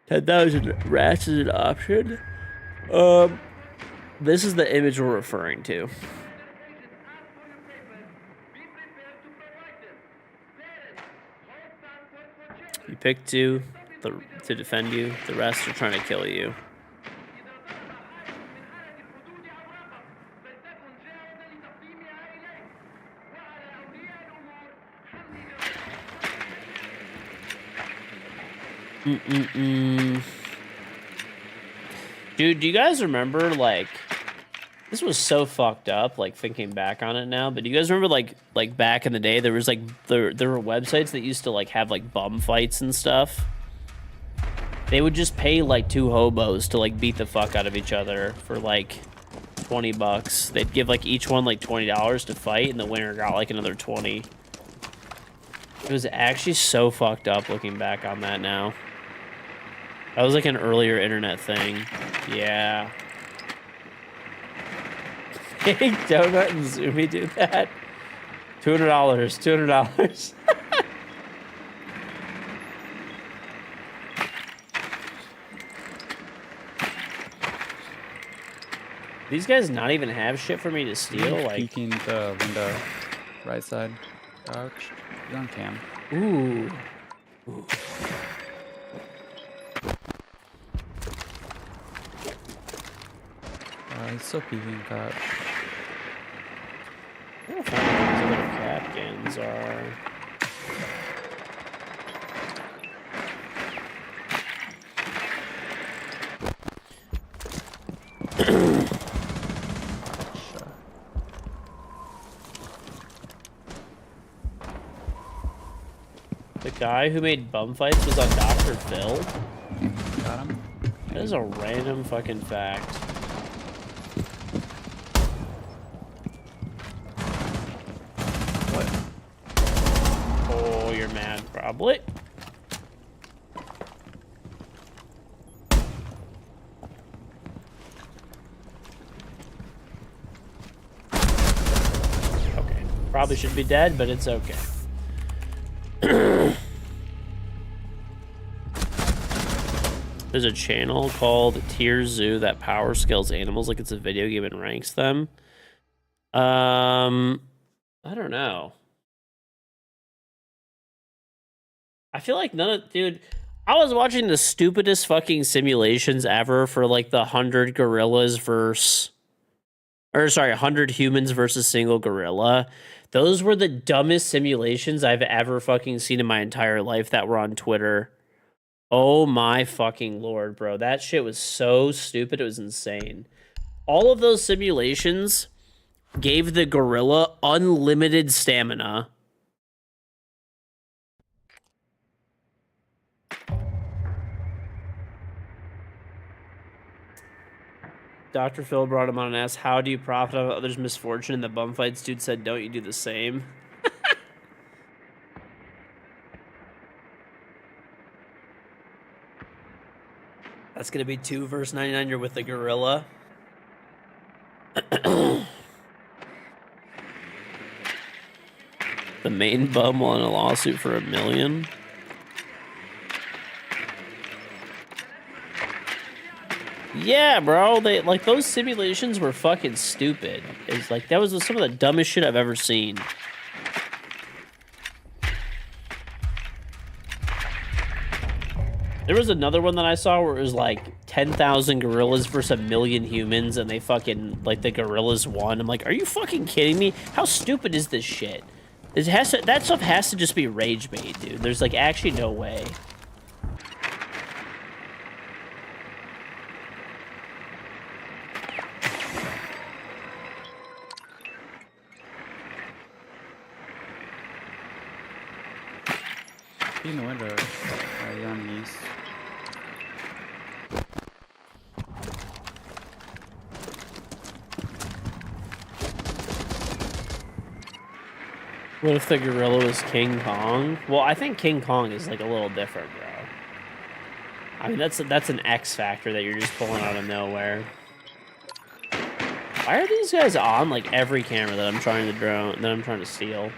S1: 10,000 rats is an option. This is the image we're referring to. You pick two to defend you. The rest are trying to kill you. Dude, do you guys remember, like, this was so fucked up, like, thinking back on it now, but do you guys remember, like back in the day, there was, like, there were websites that used to, like, have, like, bum fights and stuff? They would just pay, like, 2 hobos to, like, beat the fuck out of each other for, like, 20 bucks. They'd give, like, each one, like, $20 to fight, and the winner got, like, another 20. It was actually so fucked up looking back on that now. That was like an earlier internet thing. Yeah. Donut and Zoomy do that. $200. $200. These guys not even have shit for me to steal. Like
S7: peeking the window, right side. Ouch. He's on cam.
S1: Ooh.
S7: He's still peeking cut.
S1: I don't know what these little captains are. The guy who made bum fights was on Dr. Phil?
S7: Got him.
S1: That is a random fucking fact.
S7: What?
S1: Oh, you're mad, probably. Okay. Probably should be dead, but it's okay. There's a channel called Tier Zoo that power scales animals like it's a video game and ranks them. I don't know. I feel like dude, I was watching the stupidest fucking simulations ever for like the 100 gorillas versus, or sorry, 100 humans versus single gorilla. Those were the dumbest simulations I've ever fucking seen in my entire life that were on Twitter. Oh my fucking lord, bro. That shit was so stupid. It was insane. All of those simulations gave the gorilla unlimited stamina. Dr. Phil brought him on and asked, how do you profit off others' misfortune? And the bum fights dude said, don't you do the same? That's going to be 2 versus 99. You're with the gorilla. The main bum won a lawsuit for $1 million. Yeah, bro. They like those simulations were fucking stupid. It's like that was some of the dumbest shit I've ever seen. There was another one that I saw where it was like 10,000 gorillas versus 1 million humans, and they fucking like the gorillas won. I'm like, are you fucking kidding me? How stupid is this shit? That stuff has to just be rage bait, dude. There's like actually no way.
S7: Be in the window. He's on the east.
S1: What if the gorilla was King Kong? Well, I think King Kong is like a little different, bro. I mean, that's an X factor that you're just pulling out of nowhere. Why are these guys on like every camera that I'm trying to steal?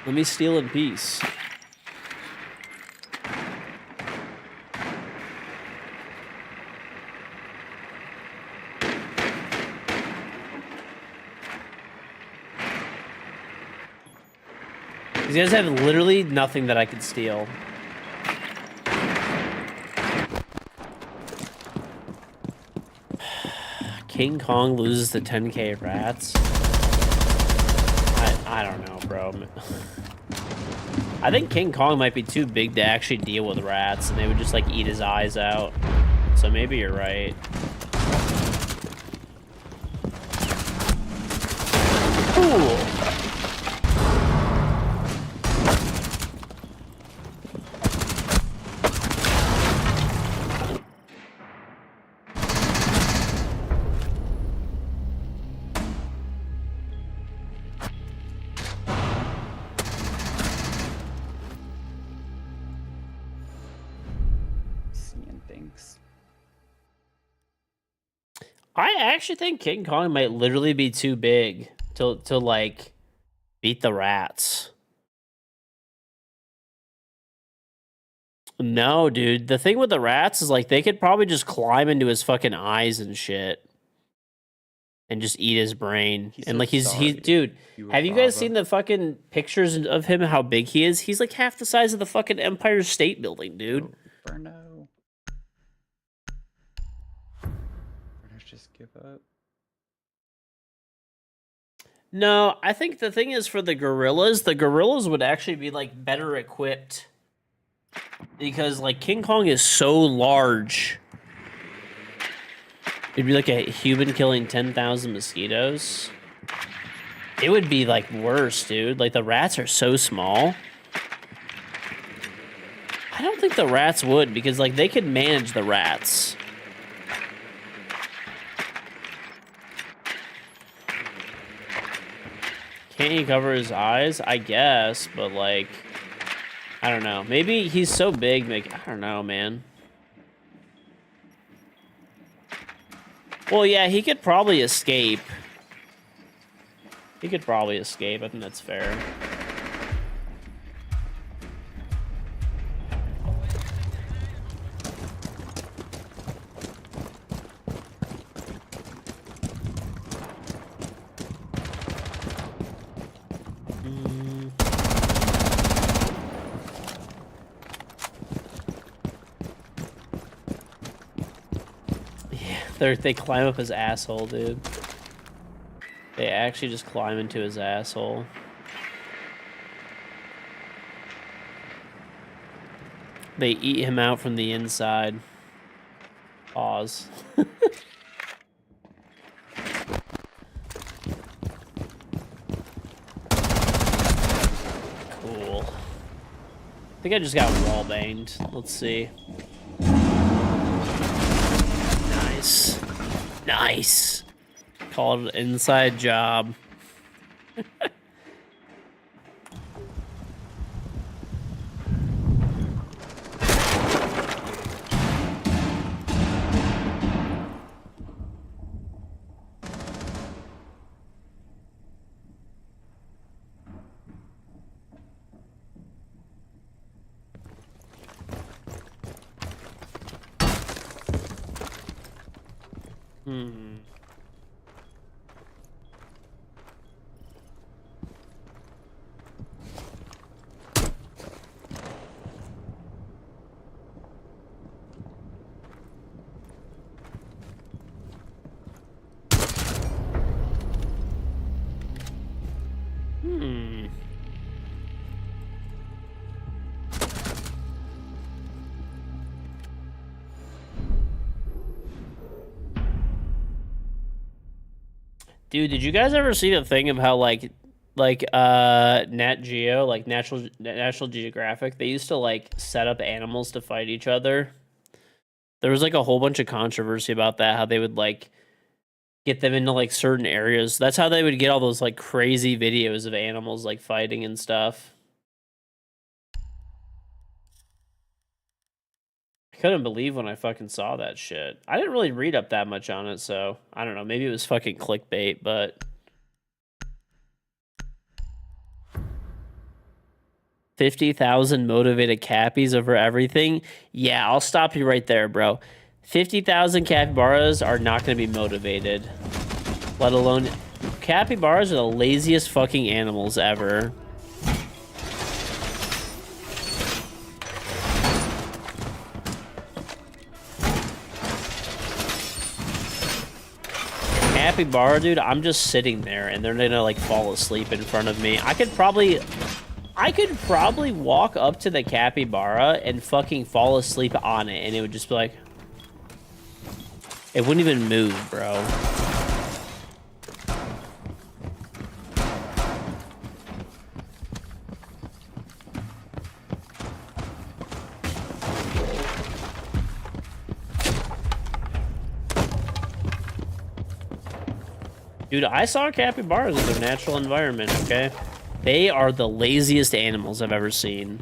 S1: Let me steal in peace. These guys have literally nothing that I could steal. King Kong loses to 10k rats. I don't know, bro. I think King Kong might be too big to actually deal with rats, and they would just like eat his eyes out. So maybe you're right. Cool.
S7: Seeing things.
S1: I actually think King Kong might literally be too big to like beat the rats. No, dude. The thing with the rats is like they could probably just climb into his fucking eyes and shit. And just eat his brain.
S7: He's
S1: and
S7: so
S1: like he's
S7: sorry,
S1: dude,
S7: you
S1: have you guys seen the fucking pictures of him how big he is? He's like half the size of the fucking Empire State Building, dude.
S7: Burno. Burno's just give up.
S1: No, I think the thing is for the gorillas would actually be like better equipped. Because like King Kong is so large. It'd be like a human killing 10,000 mosquitoes. It would be like worse, dude. Like the rats are so small. I don't think the rats would because like they could manage the rats. Can't he cover his eyes? I guess, but like, I don't know. Maybe he's so big, like, I don't know, man. Well, yeah, he could probably escape. He could probably escape. I think that's fair. They climb up his asshole, dude. They actually just climb into his asshole. They eat him out from the inside. Pause. Cool. I think I just got wall banged. Let's see. Nice. Nice. Called an inside job. Dude, did you guys ever see the thing of how, like like Nat Geo, like National Geographic, they used to like set up animals to fight each other. There was like a whole bunch of controversy about that, how they would like get them into like certain areas. That's how they would get all those like crazy videos of animals like fighting and stuff. I couldn't believe when I fucking saw that shit. I didn't really read up that much on it, so I don't know. Maybe it was fucking clickbait, but 50,000 motivated cappies over everything. Yeah, I'll stop you right there, bro. 50,000 capybaras are not going to be motivated. Let alone... Capybaras are the laziest fucking animals ever. Capybara, dude, I'm just sitting there and they're gonna like fall asleep in front of me. I could probably walk up to the capybara and fucking fall asleep on it and it would just be like... It wouldn't even move, bro. Dude, I saw capybaras in their natural environment, okay? They are the laziest animals I've ever seen.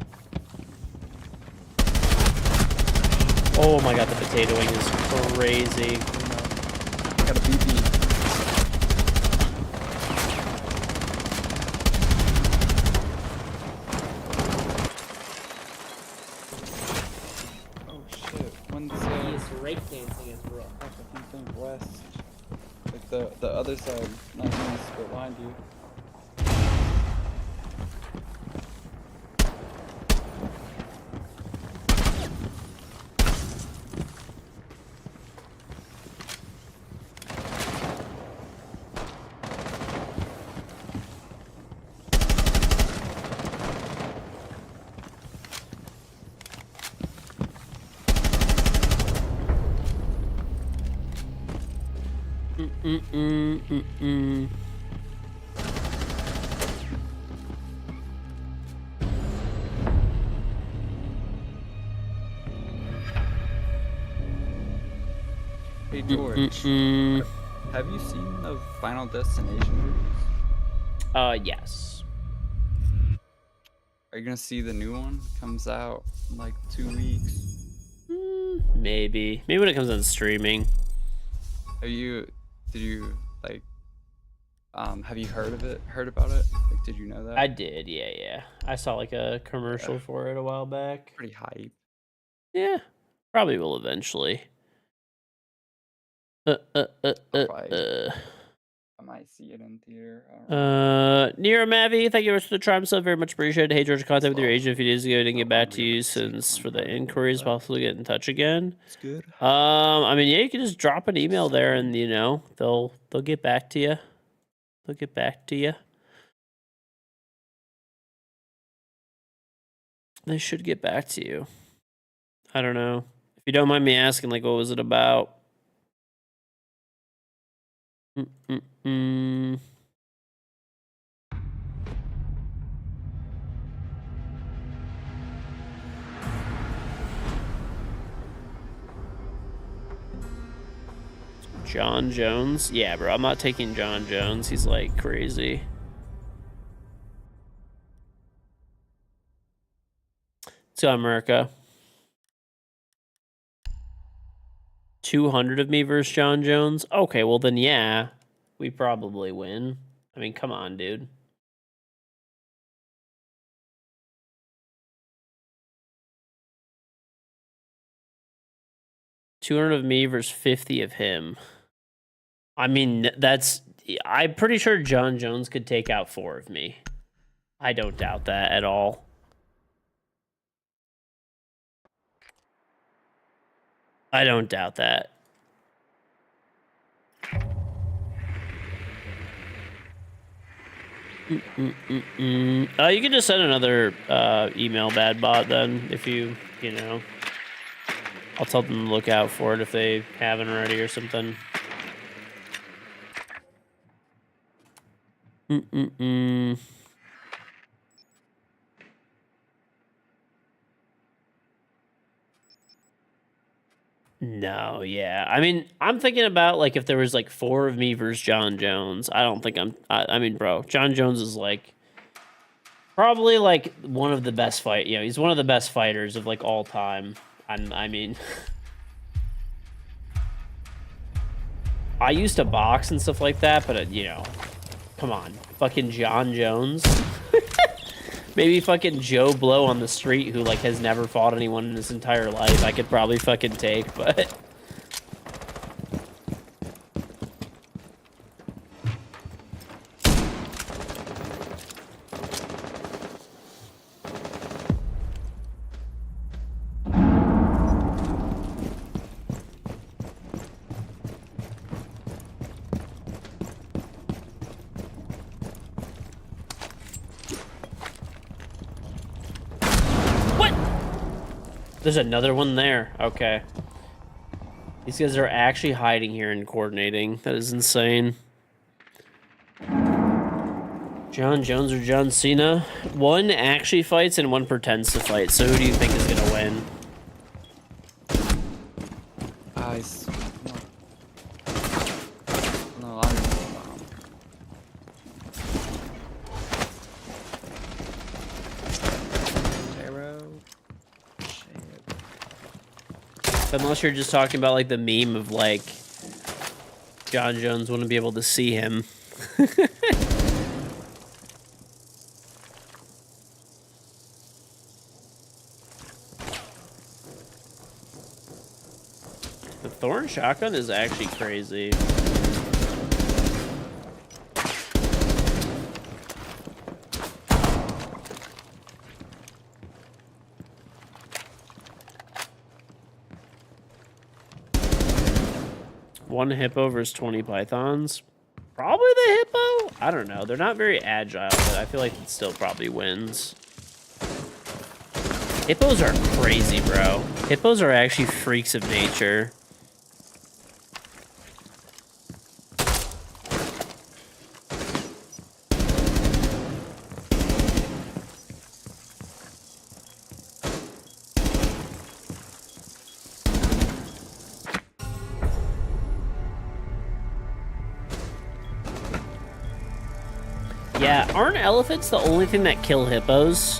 S1: Oh my god, the potato wing is crazy.
S7: Got a BB. Oh shit, one's
S2: He is rake dancing as well.
S7: I think west. Like the other side, not east, but behind you. Hey George, have you seen the Final Destination movies?
S1: Yes.
S7: Are you gonna see the new one? Comes out in like 2 weeks.
S1: Maybe. Maybe when it comes on streaming.
S7: Did you like, have you heard about it? Like, did you know that?
S1: I did, yeah. I saw like a commercial for it a while back.
S7: Pretty hype.
S1: Yeah, probably will eventually.
S7: I might see it in theater.
S1: Nero Mavi, thank you very much for the Triumph sub. Very much appreciated. Hey, George, contact with your agent a few days ago. Didn't get back to you since for the inquiries. Possibly get in touch again.
S7: It's good.
S1: I mean, yeah, you can just drop an email there, and you know they'll get back to you. They'll get back to you. They should get back to you. I don't know. If you don't mind me asking, like, what was it about? John Jones? Yeah, bro, I'm not taking John Jones. He's like crazy. Let's go, America. 200 of me versus John Jones? Okay, well then, yeah, we probably win. I mean, come on, dude. $200 of me versus 50 of him. I mean, I'm pretty sure John Jones could take out 4 of me. I don't doubt that at all. I don't doubt that. You can just send another email, bad bot, then, if you know. I'll tell them to look out for it if they haven't already or something. Mm-mm-mm. No, yeah. I mean, I'm thinking about like if there was like 4 of me versus John Jones. I don't think I mean, bro, John Jones is like probably like one of the best he's one of the best fighters of like all time. I mean, I used to box and stuff like that, but you know, come on, fucking John Jones. Maybe fucking Joe Blow on the street who like has never fought anyone in his entire life. I could probably fucking take, but there's another one there. Okay. These guys are actually hiding here and coordinating. That is insane. John Jones or John Cena? One actually fights and one pretends to fight. So who do you think is going to win?
S7: No, I don't know.
S1: Unless you're just talking about like the meme of like John Jones wouldn't be able to see him. The Thorn shotgun is actually crazy. One hippo versus 20 pythons. Probably the hippo? I don't know. They're not very agile, but I feel like it still probably wins. Hippos are crazy, bro. Hippos are actually freaks of nature. Yeah, aren't elephants the only thing that kill hippos?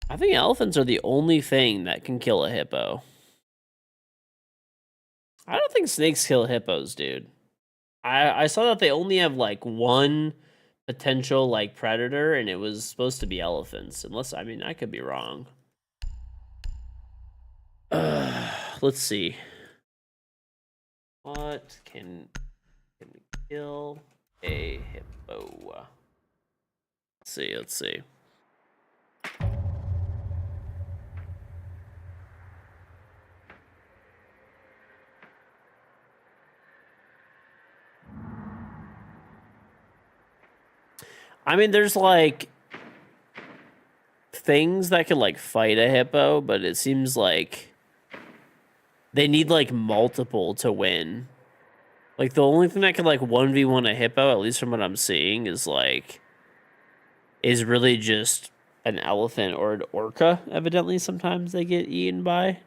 S1: I think elephants are the only thing that can kill a hippo. I don't think snakes kill hippos, dude. I saw that they only have like one potential like predator, and it was supposed to be elephants. Unless, I mean, I could be wrong. Let's see. What can kill a hippo? Let's see. I mean, there's like things that can like fight a hippo, but it seems like they need like multiple to win. Like the only thing that can like 1v1 a hippo, at least from what I'm seeing, is really just an elephant or an orca. Evidently, sometimes they get eaten by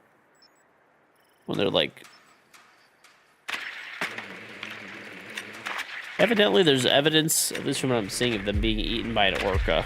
S1: when they're like. Evidently, there's evidence, at least from what I'm seeing, of them being eaten by an orca.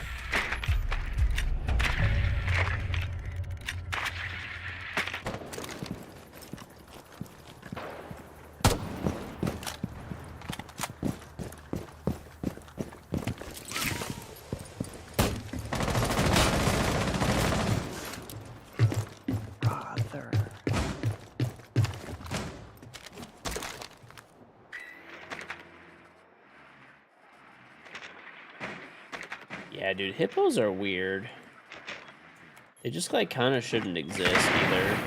S1: Yeah, dude, hippos are weird. They just like kind of shouldn't exist either.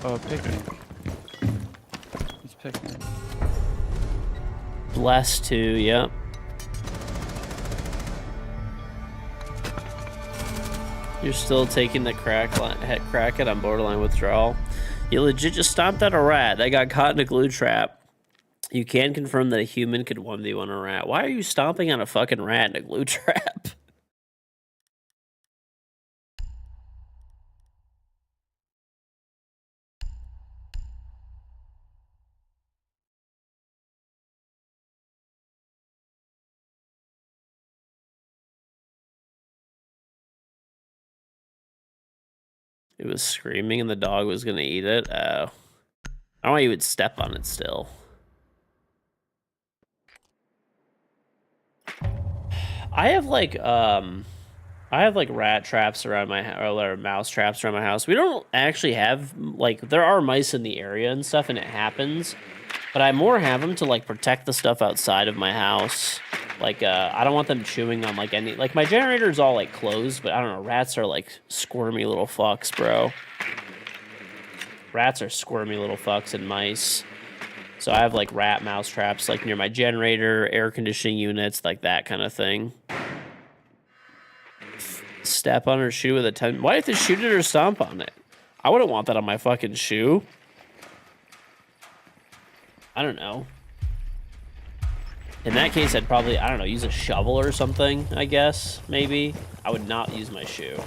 S7: Oh, picnic. He's picnic.
S1: Blessed too, yep. You're still taking the crack it on borderline withdrawal. You legit just stomped out a rat that got caught in a glue trap. You can confirm that a human could 1v1 a rat. Why are you stomping on a fucking rat in a glue trap? It was screaming and the dog was gonna eat it. Oh. I don't know why you would step on it still. I have like rat traps around my house, or mouse traps around my house. We don't actually have, like, there are mice in the area and stuff and it happens, but I more have them to like protect the stuff outside of my house. Like, I don't want them chewing on like any, like my generator is all like closed, but I don't know, rats are like squirmy little fucks, bro. Rats are squirmy little fucks and mice. So I have like rat mouse traps like near my generator, air conditioning units, like that kind of thing. Step on her shoe with a 10. Why do you have to shoot it or stomp on it? I wouldn't want that on my fucking shoe. I don't know. In that case, I'd probably, I don't know, use a shovel or something, I guess, maybe. I would not use my shoe.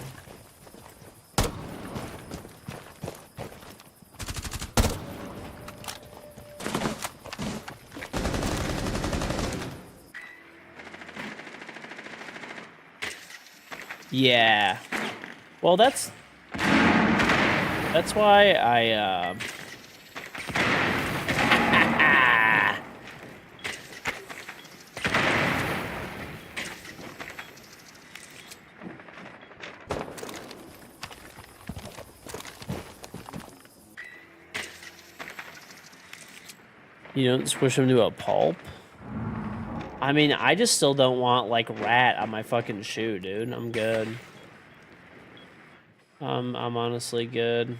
S1: Yeah. Well, that's why I, you don't squish them to a pulp? I mean, I just still don't want, like, rat on my fucking shoe, dude. I'm good. I'm honestly good.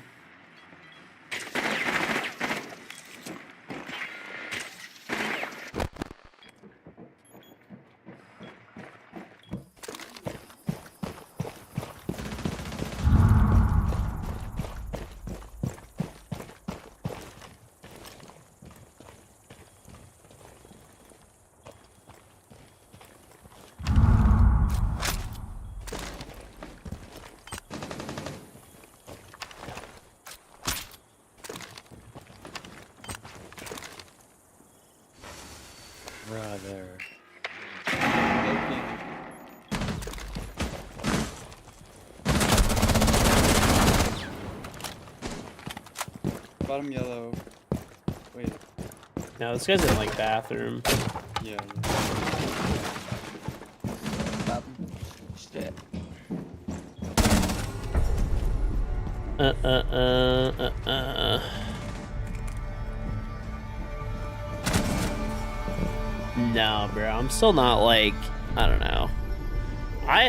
S7: Brother.
S8: Bottom yellow. Wait.
S1: No, this guy's in, like, bathroom.
S8: Yeah.
S7: Shit.
S1: No, bro. I'm still not, like, I don't know.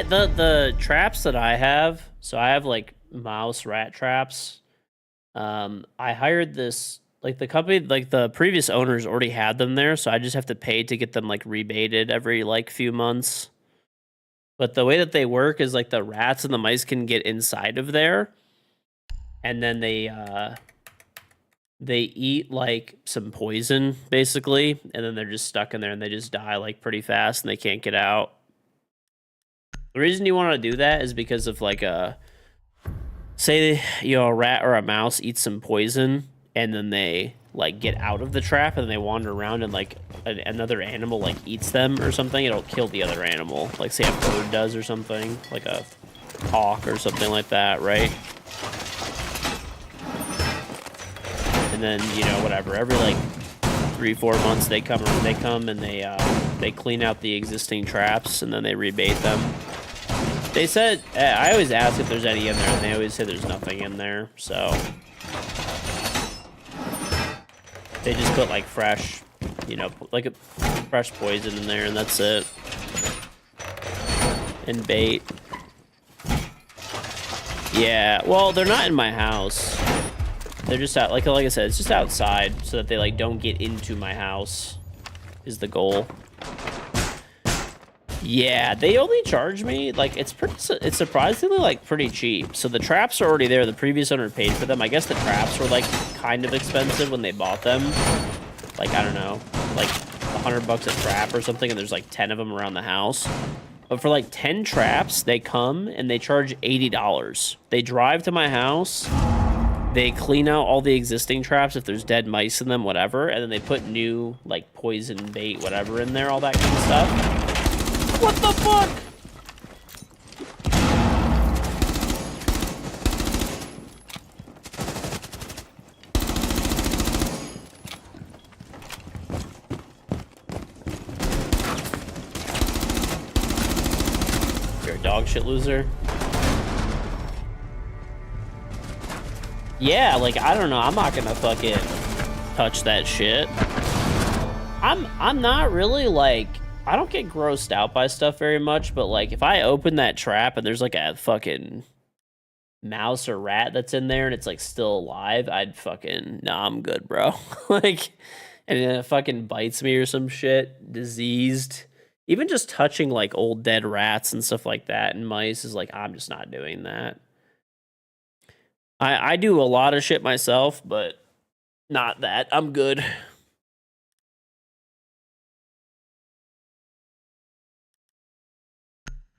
S1: The traps that I have, so I have like mouse rat traps. I hired this, like, the company, like the previous owners already had them there, so I just have to pay to get them like rebaited every like few months. But the way that they work is like the rats and the mice can get inside of there, and then they eat like some poison basically, and then they're just stuck in there and they just die like pretty fast and they can't get out. The reason you want to do that is because of like say, you know, a rat or a mouse eats some poison and then they like get out of the trap and they wander around and like another animal like eats them or something, it'll kill the other animal. Like say a bird does or something, like a hawk or something like that, right? And then, you know, whatever, every like 3-4 months they come and they clean out the existing traps and then they rebait them. They said, I always ask if there's any in there, and they always say there's nothing in there, so they just put like fresh, you know, like a fresh poison in there, and that's it. And bait. Yeah, well, they're not in my house. They're just out, like I said, it's just outside so that they like don't get into my house is the goal. Yeah, they only charge me like it's surprisingly like pretty cheap. So the traps are already there. The previous owner paid for them. I guess the traps were like kind of expensive when they bought them. Like I don't know, like $100 a trap or something, and there's like 10 of them around the house. But for like 10 traps, they come and they charge $80. They drive to my house. They clean out all the existing traps if there's dead mice in them, whatever, and then they put new like poison bait, whatever in there, all that kind of stuff. What the fuck? You're a dog shit loser. Yeah, like I don't know. I'm not gonna fucking touch that shit. I'm not really like. I don't get grossed out by stuff very much, but like if I open that trap and there's like a fucking mouse or rat that's in there and it's like still alive, I'd fucking, nah, I'm good, bro. Like, and then it fucking bites me or some shit, diseased. Even just touching like old dead rats and stuff like that and mice is like, I'm just not doing that. I do a lot of shit myself, but not that. I'm good.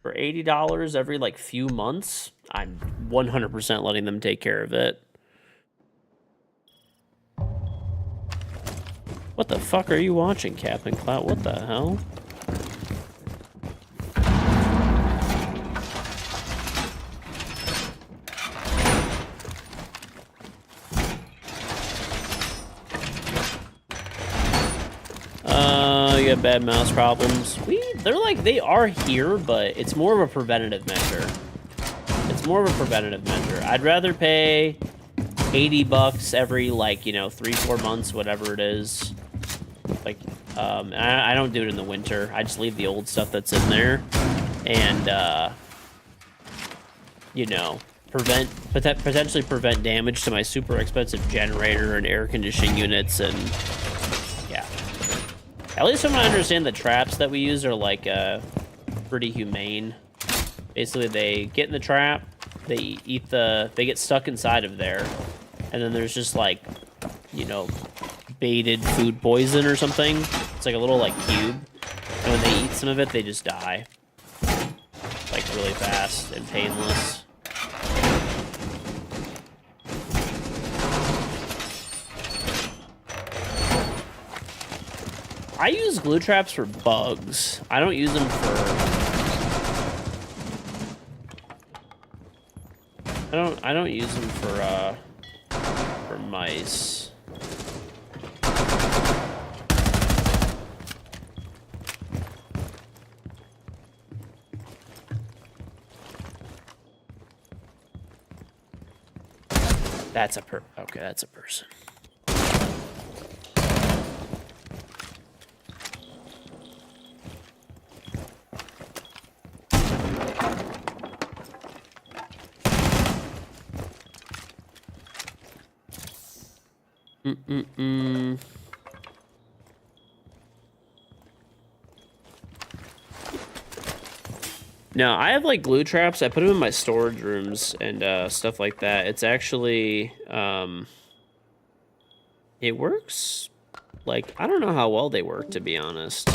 S1: For $80 every like few months, I'm 100% letting them take care of it. What the fuck are you watching, Captain Clout? What the hell? You have bad mouse problems. They are here, but it's more of a preventative measure. It's more of a preventative measure. I'd rather pay $80 every, like, you know, 3-4 months, whatever it is. Like, I don't do it in the winter. I just leave the old stuff that's in there. And, you know, potentially prevent damage to my super expensive generator and air conditioning units and... At least from what I understand, the traps that we use are like pretty humane. Basically, they get in the trap, they get stuck inside of there, and then there's just like, you know, baited food poison or something. It's like a little like cube, and when they eat some of it, they just die, like really fast and painless. I use glue traps for bugs. I don't use them for... I don't use them for mice. That's a okay, that's a person. No, I have like glue traps. I put them in my storage rooms and stuff like that. It's actually it works. Like, I don't know how well they work, to be honest.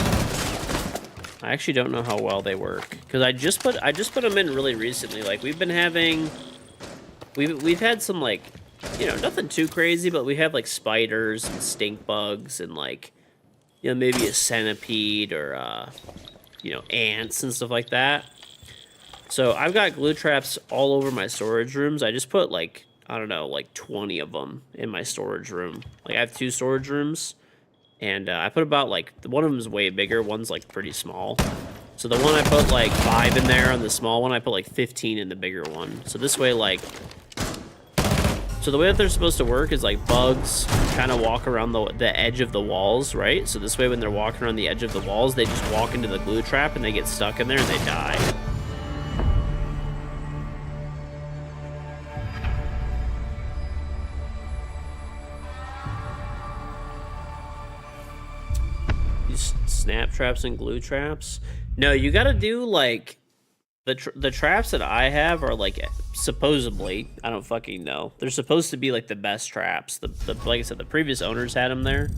S1: I actually don't know how well they work because I just put them in really recently. Like we've had some like, you know, nothing too crazy, but we have like spiders and stink bugs and like, you know, maybe a centipede or you know, ants and stuff like that. So I've got glue traps all over my storage rooms. I just put like, I don't know, like 20 of them in my storage room. Like I have 2 storage rooms, and I put about like, one of them is way bigger, one's like pretty small. So the one I put like 5 in there, on the small one I put like 15 in the bigger one. So this way, like, so the way that they're supposed to work is like bugs kind of walk around the edge of the walls, right? So this way when they're walking around the edge of the walls, they just walk into the glue trap and they get stuck in there and they die. traps and glue traps. No, you gotta do like the traps that I have are like supposedly, I don't fucking know. They're supposed to be like the best traps. The like I said, the previous owners had them there.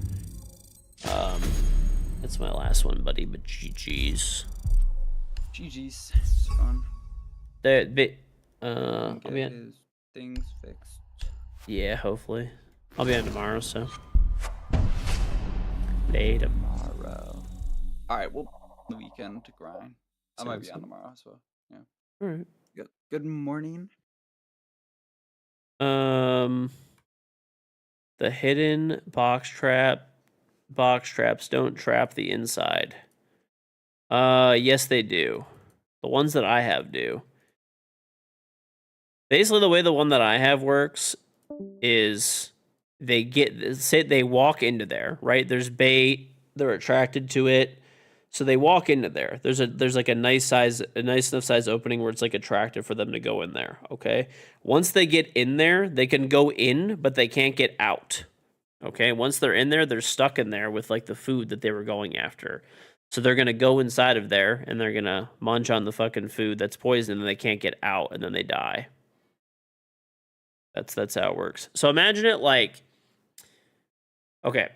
S1: That's my last one, buddy. But GG's.
S7: GG's. It's fun.
S1: I'll
S7: Get
S1: be on.
S7: his things fixed.
S1: Yeah, hopefully. I'll be on tomorrow, so. Later.
S7: Tomorrow. Alright, well, the weekend to grind. I might be
S1: Sounds
S7: on
S1: good.
S7: tomorrow, so yeah.
S1: All right.
S7: Good morning.
S1: The hidden box traps don't trap the inside. Yes they do. The ones that I have do. Basically the way the one that I have works is they walk into there, right? There's bait, they're attracted to it. So they walk into there. There's like a nice enough size opening where it's like attractive for them to go in there. Okay. Once they get in there, they can go in, but they can't get out. Okay. Once they're in there, they're stuck in there with like the food that they were going after. So they're gonna go inside of there and they're gonna munch on the fucking food that's poison and they can't get out and then they die. That's how it works. So imagine it like, okay.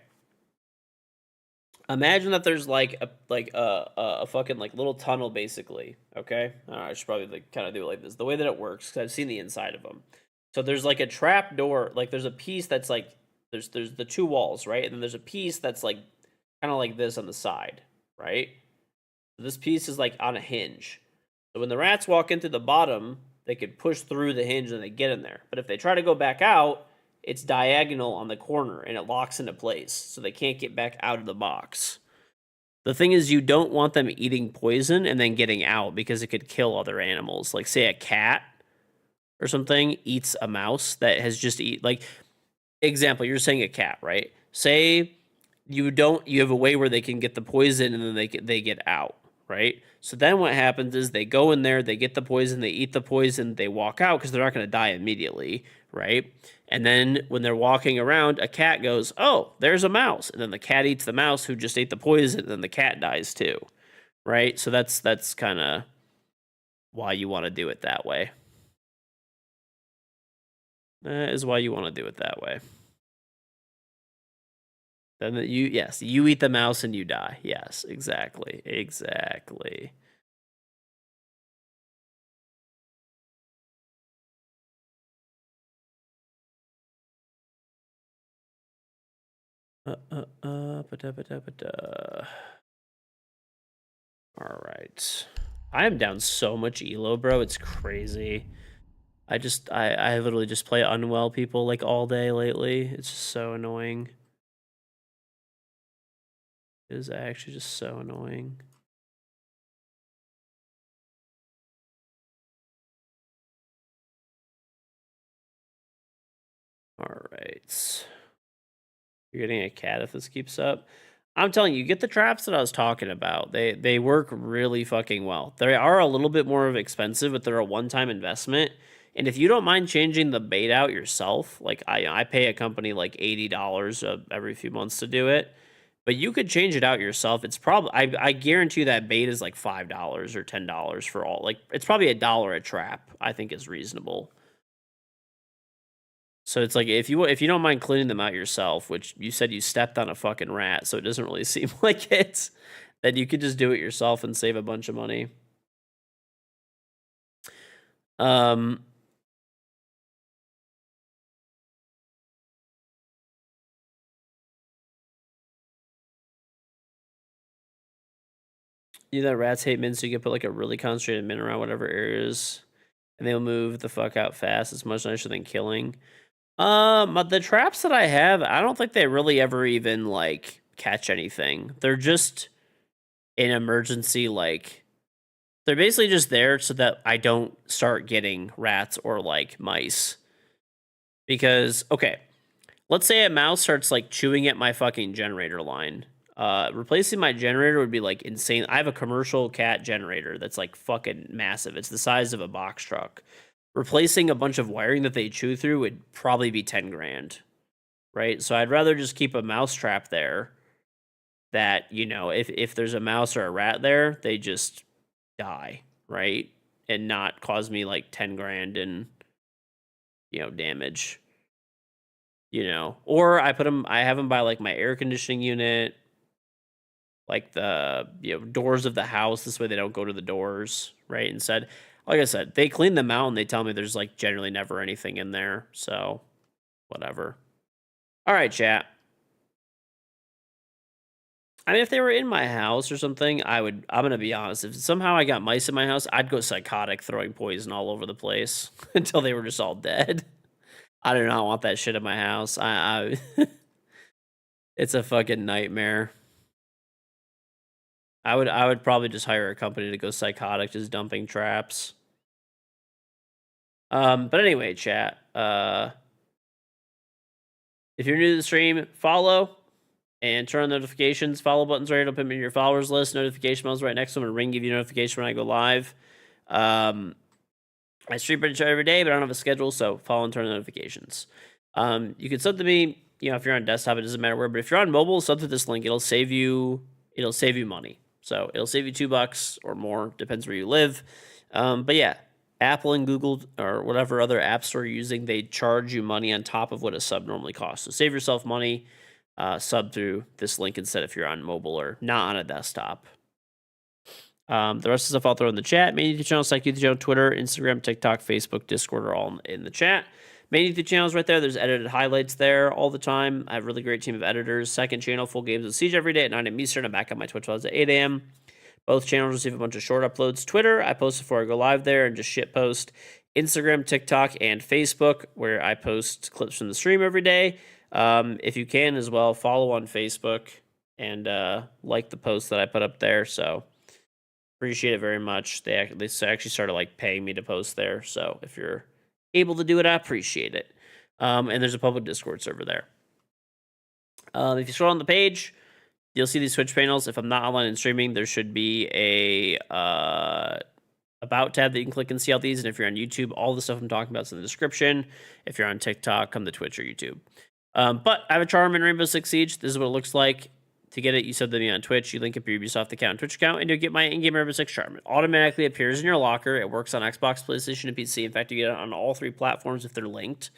S1: Imagine that there's like a fucking like little tunnel basically, okay? I should probably like kind of do it like this. The way that it works, because I've seen the inside of them. So there's like a trap door, like there's a piece that's like there's the two walls, right? And then there's a piece that's like kind of like this on the side, right? This piece is like on a hinge. So when the rats walk into the bottom, they could push through the hinge and they get in there. But if they try to go back out, it's diagonal on the corner and it locks into place, so they can't get back out of the box. The thing is, you don't want them eating poison and then getting out because it could kill other animals. Like, say a cat or something eats a mouse that has just like, example, you're saying a cat, right? Say you have a way where they can get the poison and then they get out, right? So then what happens is they go in there, they get the poison, they eat the poison, they walk out because they're not going to die immediately, right? And then when they're walking around, a cat goes, oh, there's a mouse. And then the cat eats the mouse who just ate the poison, and then the cat dies too, right? So that's kind of why you want to do it that way. That is why you want to do it that way. Then you eat the mouse and you die. Yes, exactly. Exactly. All right. I am down so much elo, bro. It's crazy. I literally just play unwell people like all day lately. It's just so annoying. It is actually just so annoying. All right. You're getting a cat if this keeps up. I'm telling you, get the traps that I was talking about. They work really fucking well. They are a little bit more expensive, but they're a one-time investment. And if you don't mind changing the bait out yourself, like I pay a company like $80 every few months to do it, but you could change it out yourself. It's probably I guarantee you that bait is like $5 or $10 for all. Like it's probably $1 a trap. I think is reasonable. So it's like if you don't mind cleaning them out yourself, which you said you stepped on a fucking rat, so it doesn't really seem like it, then you could just do it yourself and save a bunch of money. You know that rats hate min, so you can put like a really concentrated min around whatever areas, and they'll move the fuck out fast. It's much nicer than killing. But the traps that I have, I don't think they really ever even like catch anything. They're just an emergency, like they're basically just there so that I don't start getting rats or like mice. Because okay, let's say a mouse starts like chewing at my fucking generator line. Replacing my generator would be like insane. I have a commercial cat generator that's like fucking massive. It's the size of a box truck. Replacing a bunch of wiring that they chew through would probably be 10 grand, right? So I'd rather just keep a mouse trap there that, you know, if there's a mouse or a rat there, they just die, right? And not cause me like 10 grand in, you know, damage. You know, or I have them by like my air conditioning unit, like the, you know, doors of the house. This way they don't go to the doors, right? Instead, like I said, they clean them out and they tell me there's like generally never anything in there. So whatever. All right, chat. I mean, if they were in my house or something, I'm going to be honest. If somehow I got mice in my house, I'd go psychotic throwing poison all over the place until they were just all dead. I do not want that shit in my house. It's a fucking nightmare. I would probably just hire a company to go psychotic, just dumping traps. But anyway, chat. If you're new to the stream, follow and turn on notifications. Follow buttons right up in your followers list. Notification bells right next to them, and ring give you notification when I go live. I stream pretty much every day, but I don't have a schedule, so follow and turn on notifications. You can sub to me, you know, if you're on desktop, it doesn't matter where, but if you're on mobile, sub to this link. It'll save you money. So it'll save you $2 or more, depends where you live. But yeah, Apple and Google or whatever other app store you're using, they charge you money on top of what a sub normally costs. So save yourself money, sub through this link instead if you're on mobile or not on a desktop. The rest of the stuff I'll throw in the chat. Main YouTube channel, Psych YouTube channel, Twitter, Instagram, TikTok, Facebook, Discord are all in the chat. Main YouTube channels right there. There's edited highlights there all the time. I have a really great team of editors. Second channel, full games of Siege every day at 9 a.m. Eastern. I'm back on my Twitch lives at 8 a.m. Both channels receive a bunch of short uploads. Twitter, I post before I go live there and just shit post. Instagram, TikTok, and Facebook, where I post clips from the stream every day. If you can as well, follow on Facebook and like the post that I put up there. So appreciate it very much. They actually started like paying me to post there. So if you're able to do it, I appreciate it. And there's a public Discord server there. If you scroll on the page, you'll see these Twitch panels. If I'm not online and streaming, there should be a about tab that you can click and see all these. And if you're on YouTube, all the stuff I'm talking about is in the description. If you're on TikTok, come to Twitch or YouTube. But I have a charm in Rainbow Six Siege. This is what it looks like. To get it, you sub to me on Twitch. You link up your Ubisoft account and Twitch account, and you'll get my in-game Rainbow Six charm. It automatically appears in your locker. It works on Xbox, PlayStation, and PC. In fact, you get it on all 3 platforms if they're linked.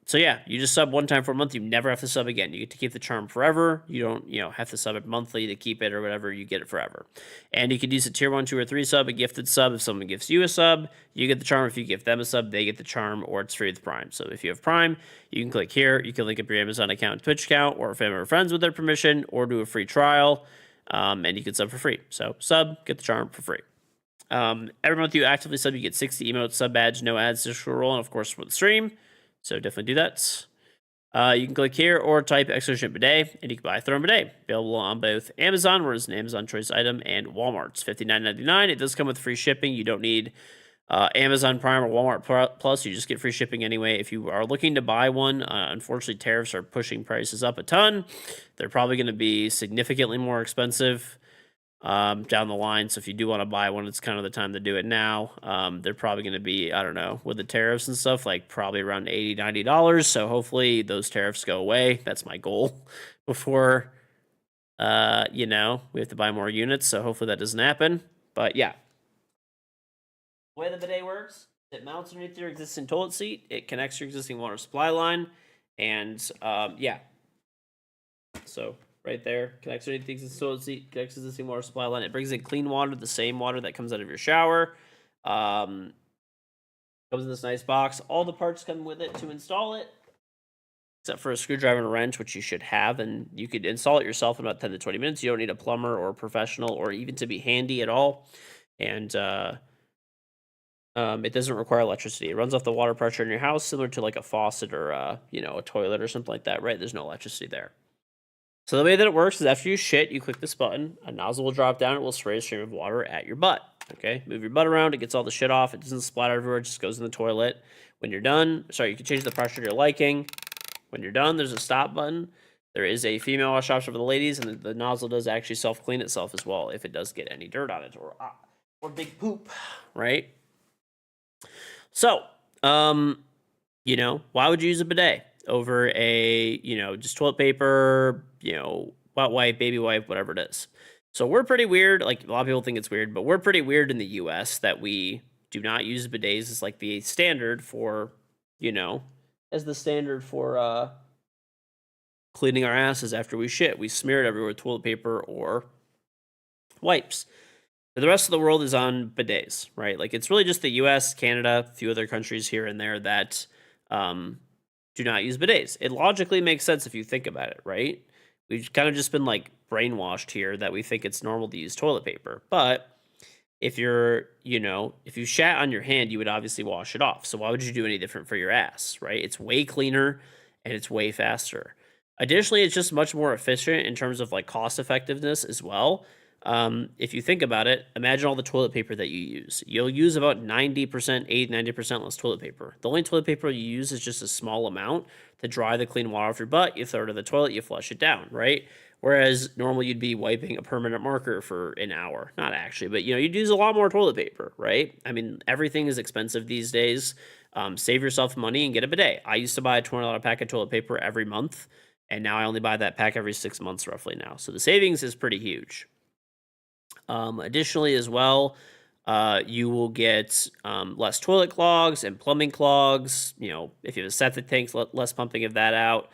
S1: So yeah, you just sub one time for a month. You never have to sub again. You get to keep the charm forever. You don't, have to sub it monthly to keep it or whatever. You get it forever. And you can use a tier 1, 2, or 3 sub, a gifted sub. If someone gives you a sub, you get the charm. If you give them a sub, they get the charm, or it's free with Prime. So if you have Prime, you can click here. You can link up your Amazon account and Twitch account, or family or friends with their permission, or do a free trial, and you can sub for free. So sub, get the charm for free. Every month you actively sub, you get 60 emotes, sub badge, no ads, digital roll, and of course for the stream. So definitely do that. You can click here or type !bidet, and you can buy a Throne Bidet. Available on both Amazon, where it's an Amazon choice item, and Walmart's $59.99. It does come with free shipping. You don't need Amazon Prime or Walmart Plus. You just get free shipping anyway. If you are looking to buy one, unfortunately, tariffs are pushing prices up a ton. They're probably going to be significantly more expensive down the line. So if you do want to buy one, it's kind of the time to do it now. They're probably going to be, I don't know, with the tariffs and stuff, like probably around $80, $90. So hopefully those tariffs go away. That's my goal before, we have to buy more units. So hopefully that doesn't happen. But yeah. The way the bidet works, it mounts underneath your existing toilet seat. It connects your existing water supply line. And so right there, connects underneath the existing toilet seat, connects to the existing water supply line. It brings in clean water, the same water that comes out of your shower. Comes in this nice box. All the parts come with it to install it, except for a screwdriver and a wrench, which you should have, and you could install it yourself in about 10 to 20 minutes. You don't need a plumber or a professional or even to be handy at all. And it doesn't require electricity. It runs off the water pressure in your house, similar to like a faucet or a toilet or something like that, right? There's no electricity there. So the way that it works is after you shit, you click this button, a nozzle will drop down, it will spray a stream of water at your butt. Okay, move your butt around, it gets all the shit off, it doesn't splatter everywhere, it just goes in the toilet. When you're done, you can change the pressure to your liking. When you're done, there's a stop button. There is a female wash option for the ladies, and the nozzle does actually self-clean itself as well if it does get any dirt on it or big poop, right? So, why would you use a bidet over a, just toilet paper, wet wipe, baby wipe, whatever it is. So we're pretty weird. Like a lot of people think it's weird, but we're pretty weird in the US that we do not use bidets as like the standard for, as the standard for cleaning our asses after we shit. We smear it everywhere with toilet paper or wipes. But the rest of the world is on bidets, right? Like it's really just the US, Canada, a few other countries here and there that do not use bidets. It logically makes sense if you think about it, right? We've kind of just been like brainwashed here that we think it's normal to use toilet paper. But if you're, if you shat on your hand, you would obviously wash it off. So why would you do any different for your ass, right? It's way cleaner and it's way faster. Additionally, it's just much more efficient in terms of like cost effectiveness as well. If you think about it, imagine all the toilet paper that you use. You'll use about 90%, 90% less toilet paper. The only toilet paper you use is just a small amount to dry the clean water off your butt. You throw it in the toilet, you flush it down, right? Whereas normally you'd be wiping a permanent marker for an hour. Not actually, but you'd use a lot more toilet paper, right? I mean, everything is expensive these days. Save yourself money and get a bidet. I used to buy a $20 pack of toilet paper every month, and now I only buy that pack every 6 months roughly now. So the savings is pretty huge. Additionally, as well, you will get less toilet clogs and plumbing clogs. If you have a septic tank, less pumping of that out.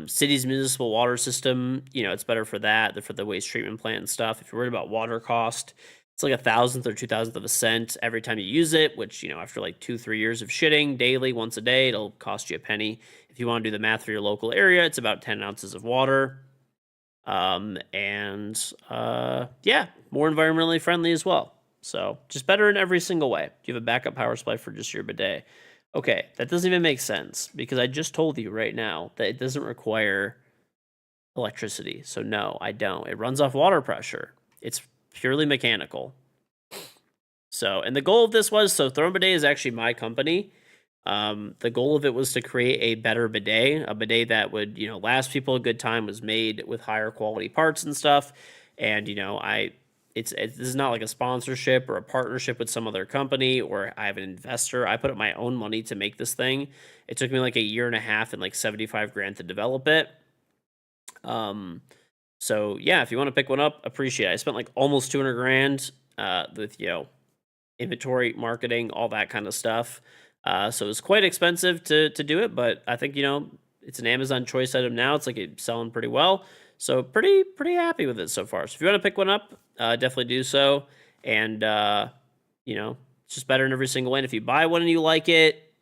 S1: City's municipal water system, it's better for that, for the waste treatment plant and stuff. If you're worried about water cost, it's like 1,000th or 2,000th of a cent every time you use it, which, after like 2-3 years of shitting daily, once a day, it'll cost you a penny. If you want to do the math for your local area, it's about 10 ounces of water. Yeah, more environmentally friendly as well. So just better in every single way. You have a backup power supply for just your bidet. Okay, that doesn't even make sense because I just told you right now that it doesn't require electricity. So no, I don't. It runs off water pressure. It's purely mechanical. So, and the goal of this was, so Throne Bidet is actually my company. The goal of it was to create a better bidet, a bidet that would, last people a good time, was made with higher quality parts and stuff. And, this is not like a sponsorship or a partnership with some other company, or I have an investor. I put up my own money to make this thing. It took me like 1.5 years and like 75 grand to develop it. So yeah, if you want to pick one up, appreciate it. I spent like almost 200 grand, with, inventory, marketing, all that kind of stuff. So it's quite expensive to do it, but I think, it's an Amazon choice item now. It's like it's selling pretty well. So pretty happy with it so far. So if you want to pick one up, definitely do so. And, it's just better in every single way. And if you buy one and you like it,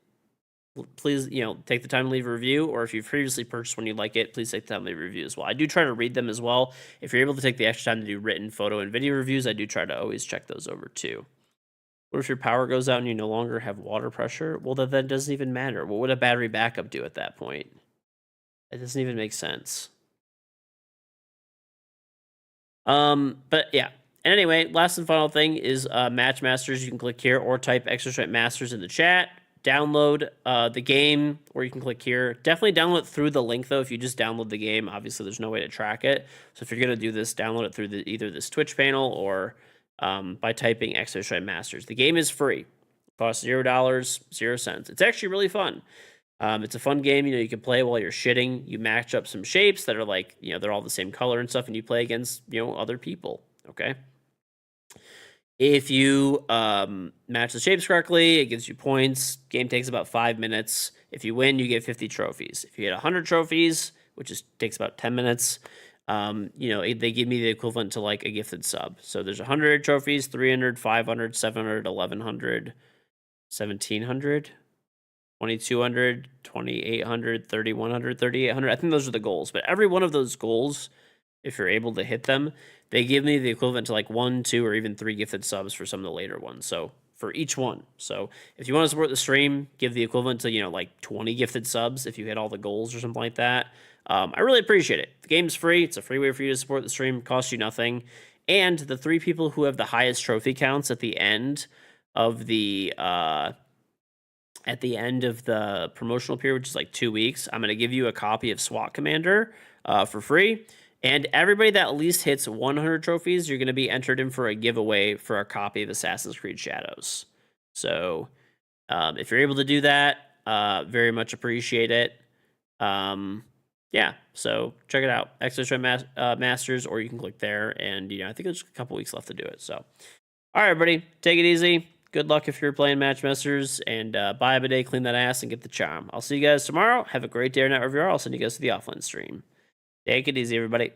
S1: please, take the time to leave a review. Or if you've previously purchased one you like it, please take the time to leave a review as well. I do try to read them as well. If you're able to take the extra time to do written photo and video reviews, I do try to always check those over too. What if your power goes out and you no longer have water pressure? Well, that doesn't even matter. What would a battery backup do at that point? It doesn't even make sense. But yeah. And anyway, last and final thing is Match Masters. You can click here or type XDefiant Masters in the chat. Download the game, or you can click here. Definitely download it through the link, though. If you just download the game, obviously there's no way to track it. So if you're going to do this, download it through either this Twitch panel or by typing XDefiant Masters. The game is free. It costs $0, 0 cents. It's actually really fun. It's a fun game. You can play while you're shitting. You match up some shapes that are like, they're all the same color and stuff, and you play against, other people. Okay. If you match the shapes correctly, it gives you points. Game takes about 5 minutes. If you win, you get 50 trophies. If you get 100 trophies, which takes about 10 minutes, they give me the equivalent to like a gifted sub. So there's 100 trophies, 300, 500, 700, 1100, 1700, 2200, 2800, 3100, 3800. I think those are the goals. But every one of those goals, if you're able to hit them, they give me the equivalent to like 1, 2, or even 3 gifted subs for some of the later ones. So for each one. So if you want to support the stream, give the equivalent to, like 20 gifted subs if you hit all the goals or something like that. I really appreciate it. The game's free. It's a free way for you to support the stream. Costs you nothing. And the 3 people who have the highest trophy counts at the end of the promotional period, which is like 2 weeks, I'm going to give you a copy of SWAT Commander for free. And everybody that at least hits 100 trophies, you're going to be entered in for a giveaway for a copy of Assassin's Creed Shadows. So if you're able to do that, very much appreciate it. yeah, so check it out, XDefiant Masters, or you can click there, and I think there's a couple weeks left to do it. So, all right, everybody, take it easy. Good luck if you're playing Matchmasters, and buy a bidet, clean that ass, and get the charm. I'll see you guys tomorrow. Have a great day or night wherever you are. I'll send you guys to the offline stream. Take it easy, everybody.